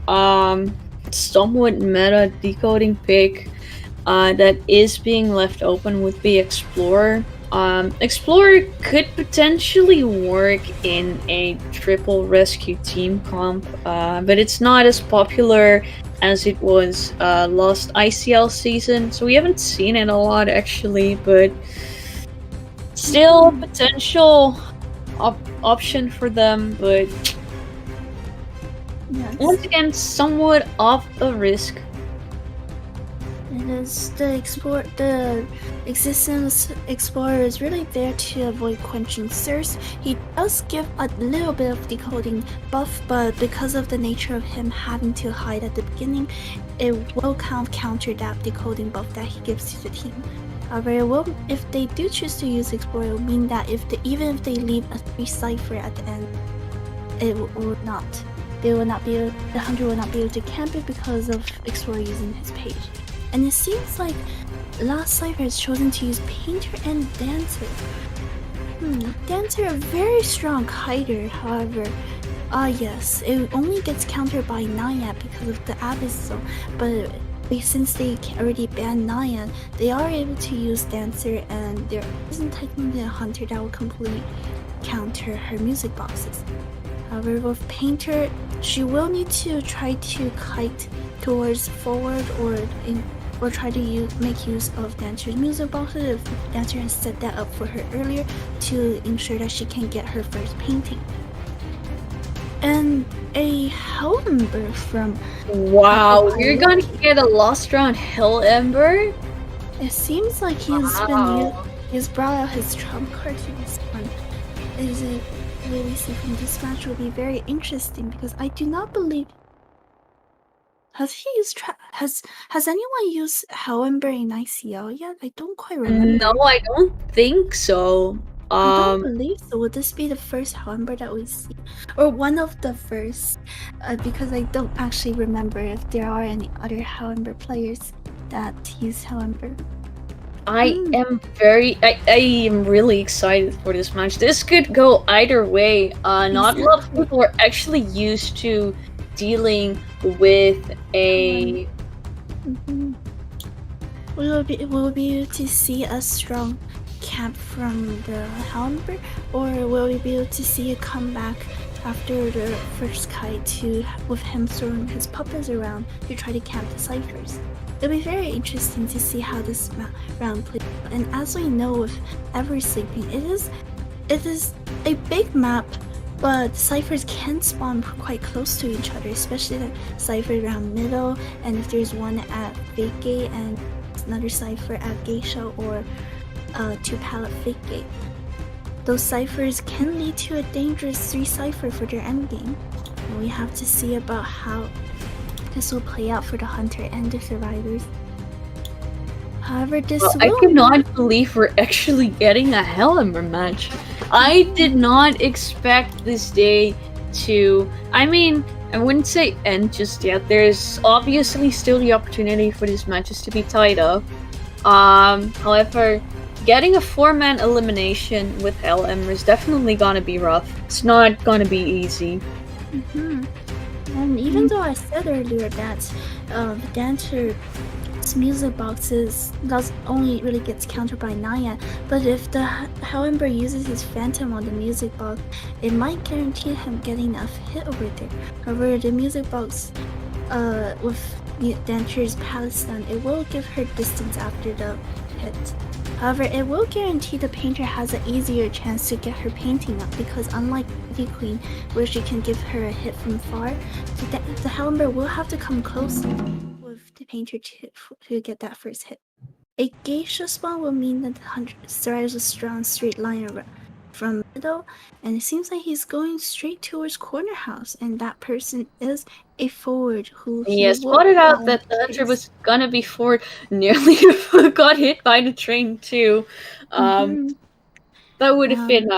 somewhat meta decoding pick that is being left open would be Explorer. Explorer could potentially work in a triple rescue team comp, but it's not as popular as it was last ICL season, so we haven't seen it a lot actually, but still a potential option for them, but yes. Once again, somewhat of a risk. It is the existence Explorer is really there to avoid quenching thirst. He does give a little bit of decoding buff, but because of the nature of him having to hide at the beginning, it will counter that decoding buff that he gives to the team. However, it will, if they do choose to use Explorer, it will mean that even if they leave a 3 Cipher at the end, the hunter will not be able to camp it because of Explorer using his page. And it seems like last Cipher has chosen to use Painter and Dancer. Dancer, a very strong kiter, however. Yes, it only gets countered by Naiad because of the Abyss Zone, but since they already banned Naiad, they are able to use Dancer, and there isn't technically a hunter that will completely counter her music boxes. However, with Painter, she will need to try to kite towards Forward or try to make use of Dancer's music boxes if Dancer has set that up for her earlier to ensure that she can get her first painting. And a Hell Ember from... Wow, you're gonna get a Lost Round Hell Ember? It seems like he's brought out his trump card for this one. What we see from this match will be very interesting because I do not believe... Has anyone used Hell Ember in ICL yet? I don't quite remember. No, I don't think so. I don't believe so. Would this be the first Hell Ember that we see? Or one of the first? Because I don't actually remember if there are any other Hell Ember players that use Hell Ember. I am really excited for this match. This could go either way. Not a lot of people are actually used to dealing with a... We will be able to see a strong camp from the Hell Ember, or will we be able to see a comeback after the first kite with him throwing his puppets around to try to camp the Ciphers? It'll be very interesting to see how this round plays. And as we know with Ever Sleeping, it is a big map but ciphers can spawn quite close to each other, especially the cipher around middle, and if there's one at fake gate and another cipher at geisha or 2-pallet fake gate. Those ciphers can lead to a dangerous 3 cipher for their endgame. And we have to see about how this will play out for the hunter and the survivors. However, I cannot believe we're actually getting a Hellember match. I did not expect this day to... I mean, I wouldn't say end just yet. There's obviously still the opportunity for these matches to be tied up. However, getting a 4-man elimination with Hellember is definitely gonna be rough. It's not gonna be easy. And even though I said earlier that the dancer's music boxes only really gets countered by Naya, but if the Hellember uses his Phantom on the music box, it might guarantee him getting a hit over there. However, the music box with the dancer's palette stun, it will give her distance after the hit. However, it will guarantee the painter has an easier chance to get her painting up, because unlike the Queen, where she can give her a hit from far, the Hellember will have to come close with the painter to get that first hit. A geisha spawn will mean that the hunter drives a strong straight line from middle, and it seems like he's going straight towards corner house, and that person is a forward who He spotted out that the hunter was gonna be forward, nearly got hit by the train too. That would have been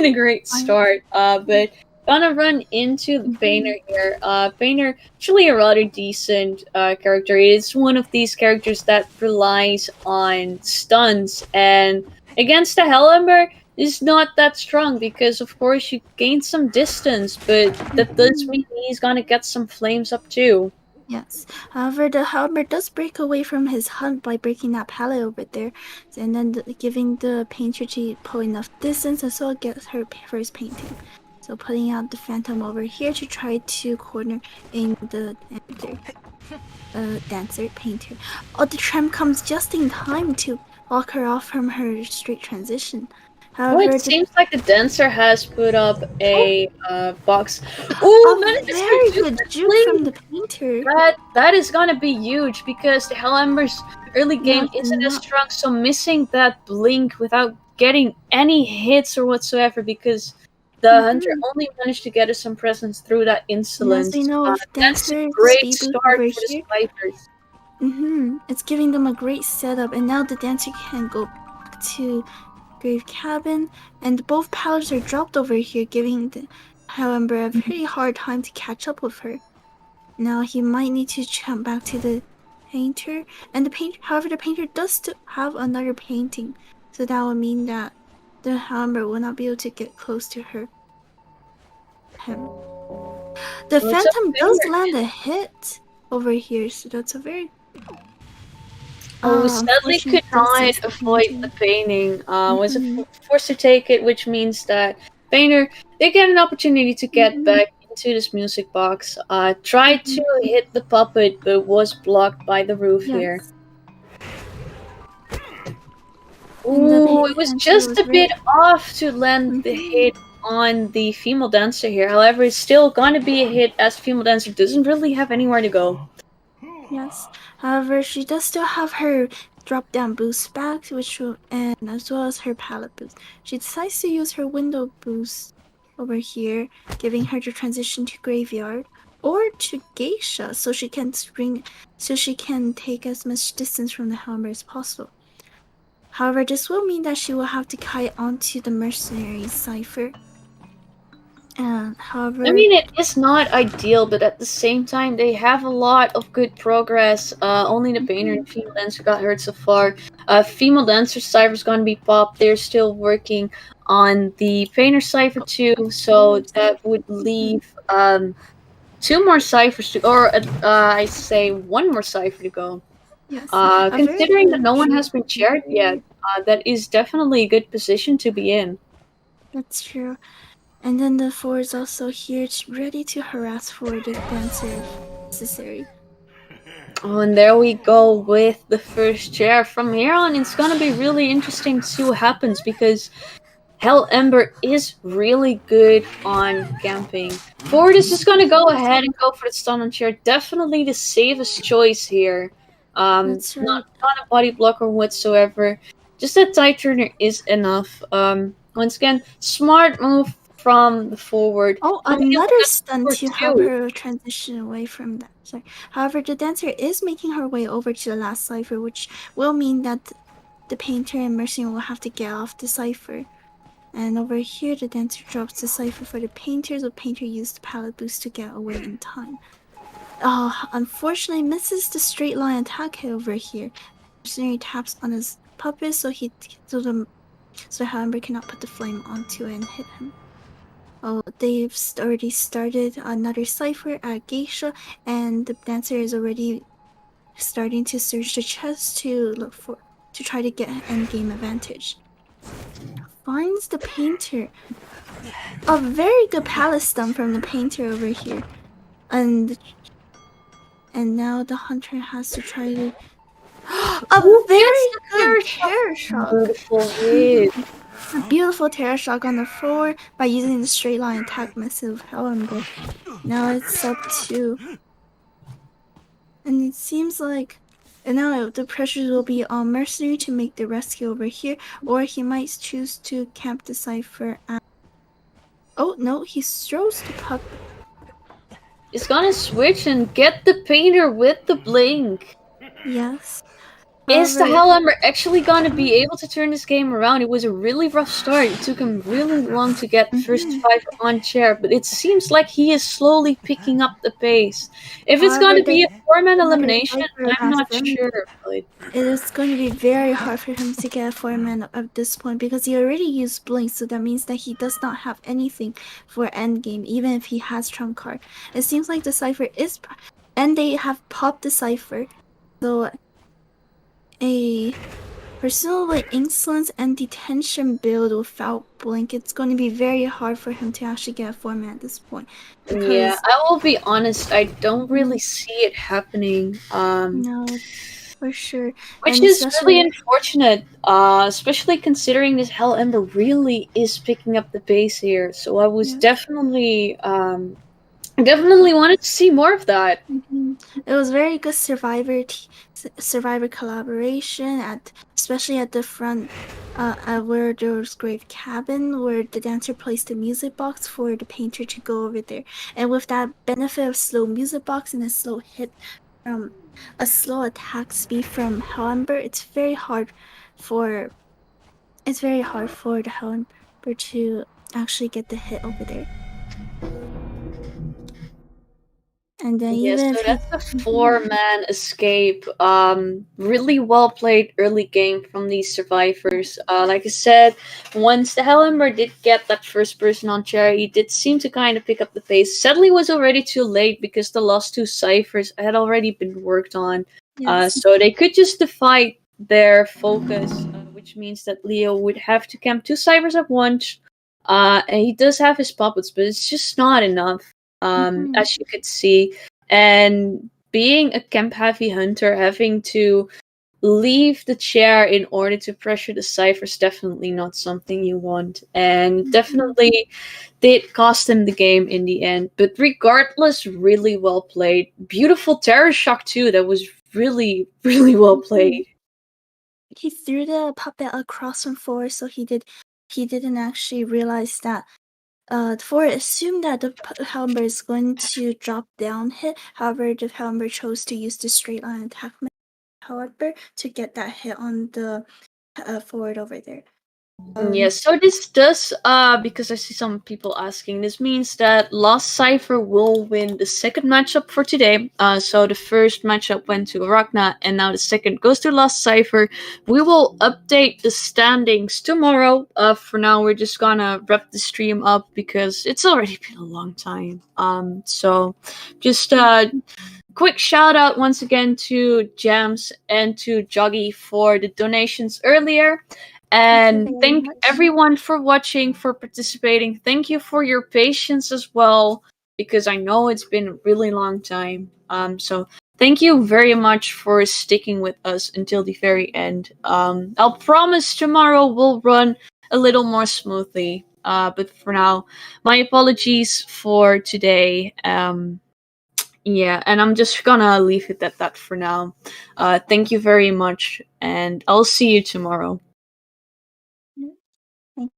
a great start. But gonna run into the Painter here. Painter, actually a rather decent character. It's one of these characters that relies on stuns, and against the Hellember is not that strong because, of course, you gain some distance, but that does mean he's gonna get some flames up too. Yes. However, the Hellember does break away from his hunt by breaking that pallet over there, and then giving the painter to pull enough distance as well get her first painting. So putting out the Phantom over here to try to corner in the dancer painter. Oh, the tram comes just in time to walk her off from her straight transition. However, it seems like the dancer has put up a box. Ooh, very good juke from the painter. That is gonna be huge because the Hellember's early game isn't as strong, so missing that blink without getting any hits or whatsoever, because the hunter only managed to get us some presence through that insolence. As we know, that's a great start for the Spiders. It's giving them a great setup, and now the dancer can go back to Grave Cabin, and both pallets are dropped over here, giving the Hellember a pretty hard time to catch up with her. Now he might need to jump back to the painter, and however, the painter does still have another painting, so that would mean that the Hellember will not be able to get close to him. The Phantom does land a hit over here, so that's a very sadly could not avoid the painting. Was forced to take it, which means that Painter, they get an opportunity to get back into this music box. Tried to hit the puppet, but was blocked by the roof here. Ooh, it was just a bit off to land the hit on the female dancer here. However, it's still gonna be a hit as the female dancer doesn't really have anywhere to go. Yes. However, she does still have her drop-down boost back, and as well as her pallet boost. She decides to use her window boost over here, giving her the transition to Graveyard or to Geisha, so she can take as much distance from the Hellember as possible. However, this will mean that she will have to kite onto the mercenary Cipher. However, I mean, it is not ideal, but at the same time, they have a lot of good progress. Only the Painter and female dancer got hurt so far. Female dancer Cipher's gonna be popped. They're still working on the Painter Cipher too, so that would leave 2 more Ciphers to go, or I say 1 more Cipher to go. yes. Considering that no one has been shared yet, that is definitely a good position to be in. That's true. And then the 4 is also here, ready to harass for the dancer if necessary. Oh, and there we go with the first chair. From here on, it's gonna be really interesting to see what happens, because Hell Ember is really good on camping. Ford is just gonna go ahead and go for the stun on chair. Definitely the safest choice here. That's right. Not a body blocker whatsoever. Just that Tide Turner is enough. Once again, smart move from the forward. Oh, From another the stun forward to help too. her transition away from that. Sorry. However, the dancer is making her way over to the last cipher, which will mean that the painter and Mercy will have to get off the cipher. And over here, the dancer drops the cipher for the painter, so painter used the pallet boost to get away in time. Oh, unfortunately, misses the straight line attack hit over here. Mercenary taps on his puppet, so Hammer cannot put the flame onto it and hit him. Oh, they've already started another cipher at Geisha, and the dancer is already starting to search the chest to try to get endgame advantage. Finds the painter. A very good palace stun from the painter over here. And now the hunter has to try to a very good terror shock. Beautiful hit. A beautiful terror shock on the floor by using the straight line attack missive. However, now it's up to, and it seems like, and now the pressures will be on Mercenary to make the rescue over here, or he might choose to camp the cipher at. Oh no, he throws the pup. He's gonna switch and get the painter with the blink. Yes. Is the However, Hellhammer actually gonna be able to turn this game around? It was a really rough start. It took him really long to get the first 5 on chair, but it seems like he is slowly picking up the pace. If it's However, gonna be a 4-man another elimination, Cipher I'm has not been- sure. But it is going to be very hard for him to get a 4-man at this point because he already used Blink, so that means that he does not have anything for endgame, even if he has Trump card. It seems like the Cipher is, and they have popped the Cipher, so a presumably insolence and detention build without Blink, it's going to be very hard for him to actually get a 4-man at this point. yeah, I will be honest, I don't really see it happening. No, for sure. Which And is especially- really unfortunate, especially considering this Hell Ember really is picking up the pace here. So I was Yes. definitely wanted to see more of that. It was very good survivor collaboration especially at the front, where there was great cabin where the dancer placed the music box for the painter to go over there, and with that benefit of slow music box and a slow hit from a slow attack speed from Hellember, it's very hard for the Hellember to actually get the hit over there. And then Yeah, even so if that's a 4-man escape. Really well played early game from these survivors. Like I said, once the Hellember did get that first person on chair, he did seem to kind of pick up the pace. Sadly, was already too late because the last 2 ciphers had already been worked on. yes. So they could just divide their focus, which means that Leo would have to camp 2 ciphers at once. And he does have his puppets, but it's just not enough. As you could see. And being a camp heavy hunter, having to leave the chair in order to pressure the cipher is definitely not something you want. And definitely did cost him the game in the end. But regardless, really well played. Beautiful terror shock too. That was really, really well played. He threw the puppet across from Forward, so he didn't actually realize that Forward assumed that the Helmer is going to drop down hit. However, the Helmer chose to use the straight line attack, however, to get that hit on the Forward over there. Yes, so this does, because I see some people asking, this means that Lost Cipher will win the second matchup for today. So the first matchup went to Arachna, and now the second goes to Lost Cipher. We will update the standings tomorrow. For now, we're just gonna wrap the stream up because it's already been a long time. So just quick shout out once again to Jams and to Joggy for the donations earlier. And thank everyone for watching, for participating. Thank you for your patience as well, because I know it's been a really long time. So thank you very much for sticking with us until the very end. I'll promise tomorrow we'll run a little more smoothly. But for now, my apologies for today. Yeah, and I'm just gonna leave it at that for now. Thank you very much, and I'll see you tomorrow. Thank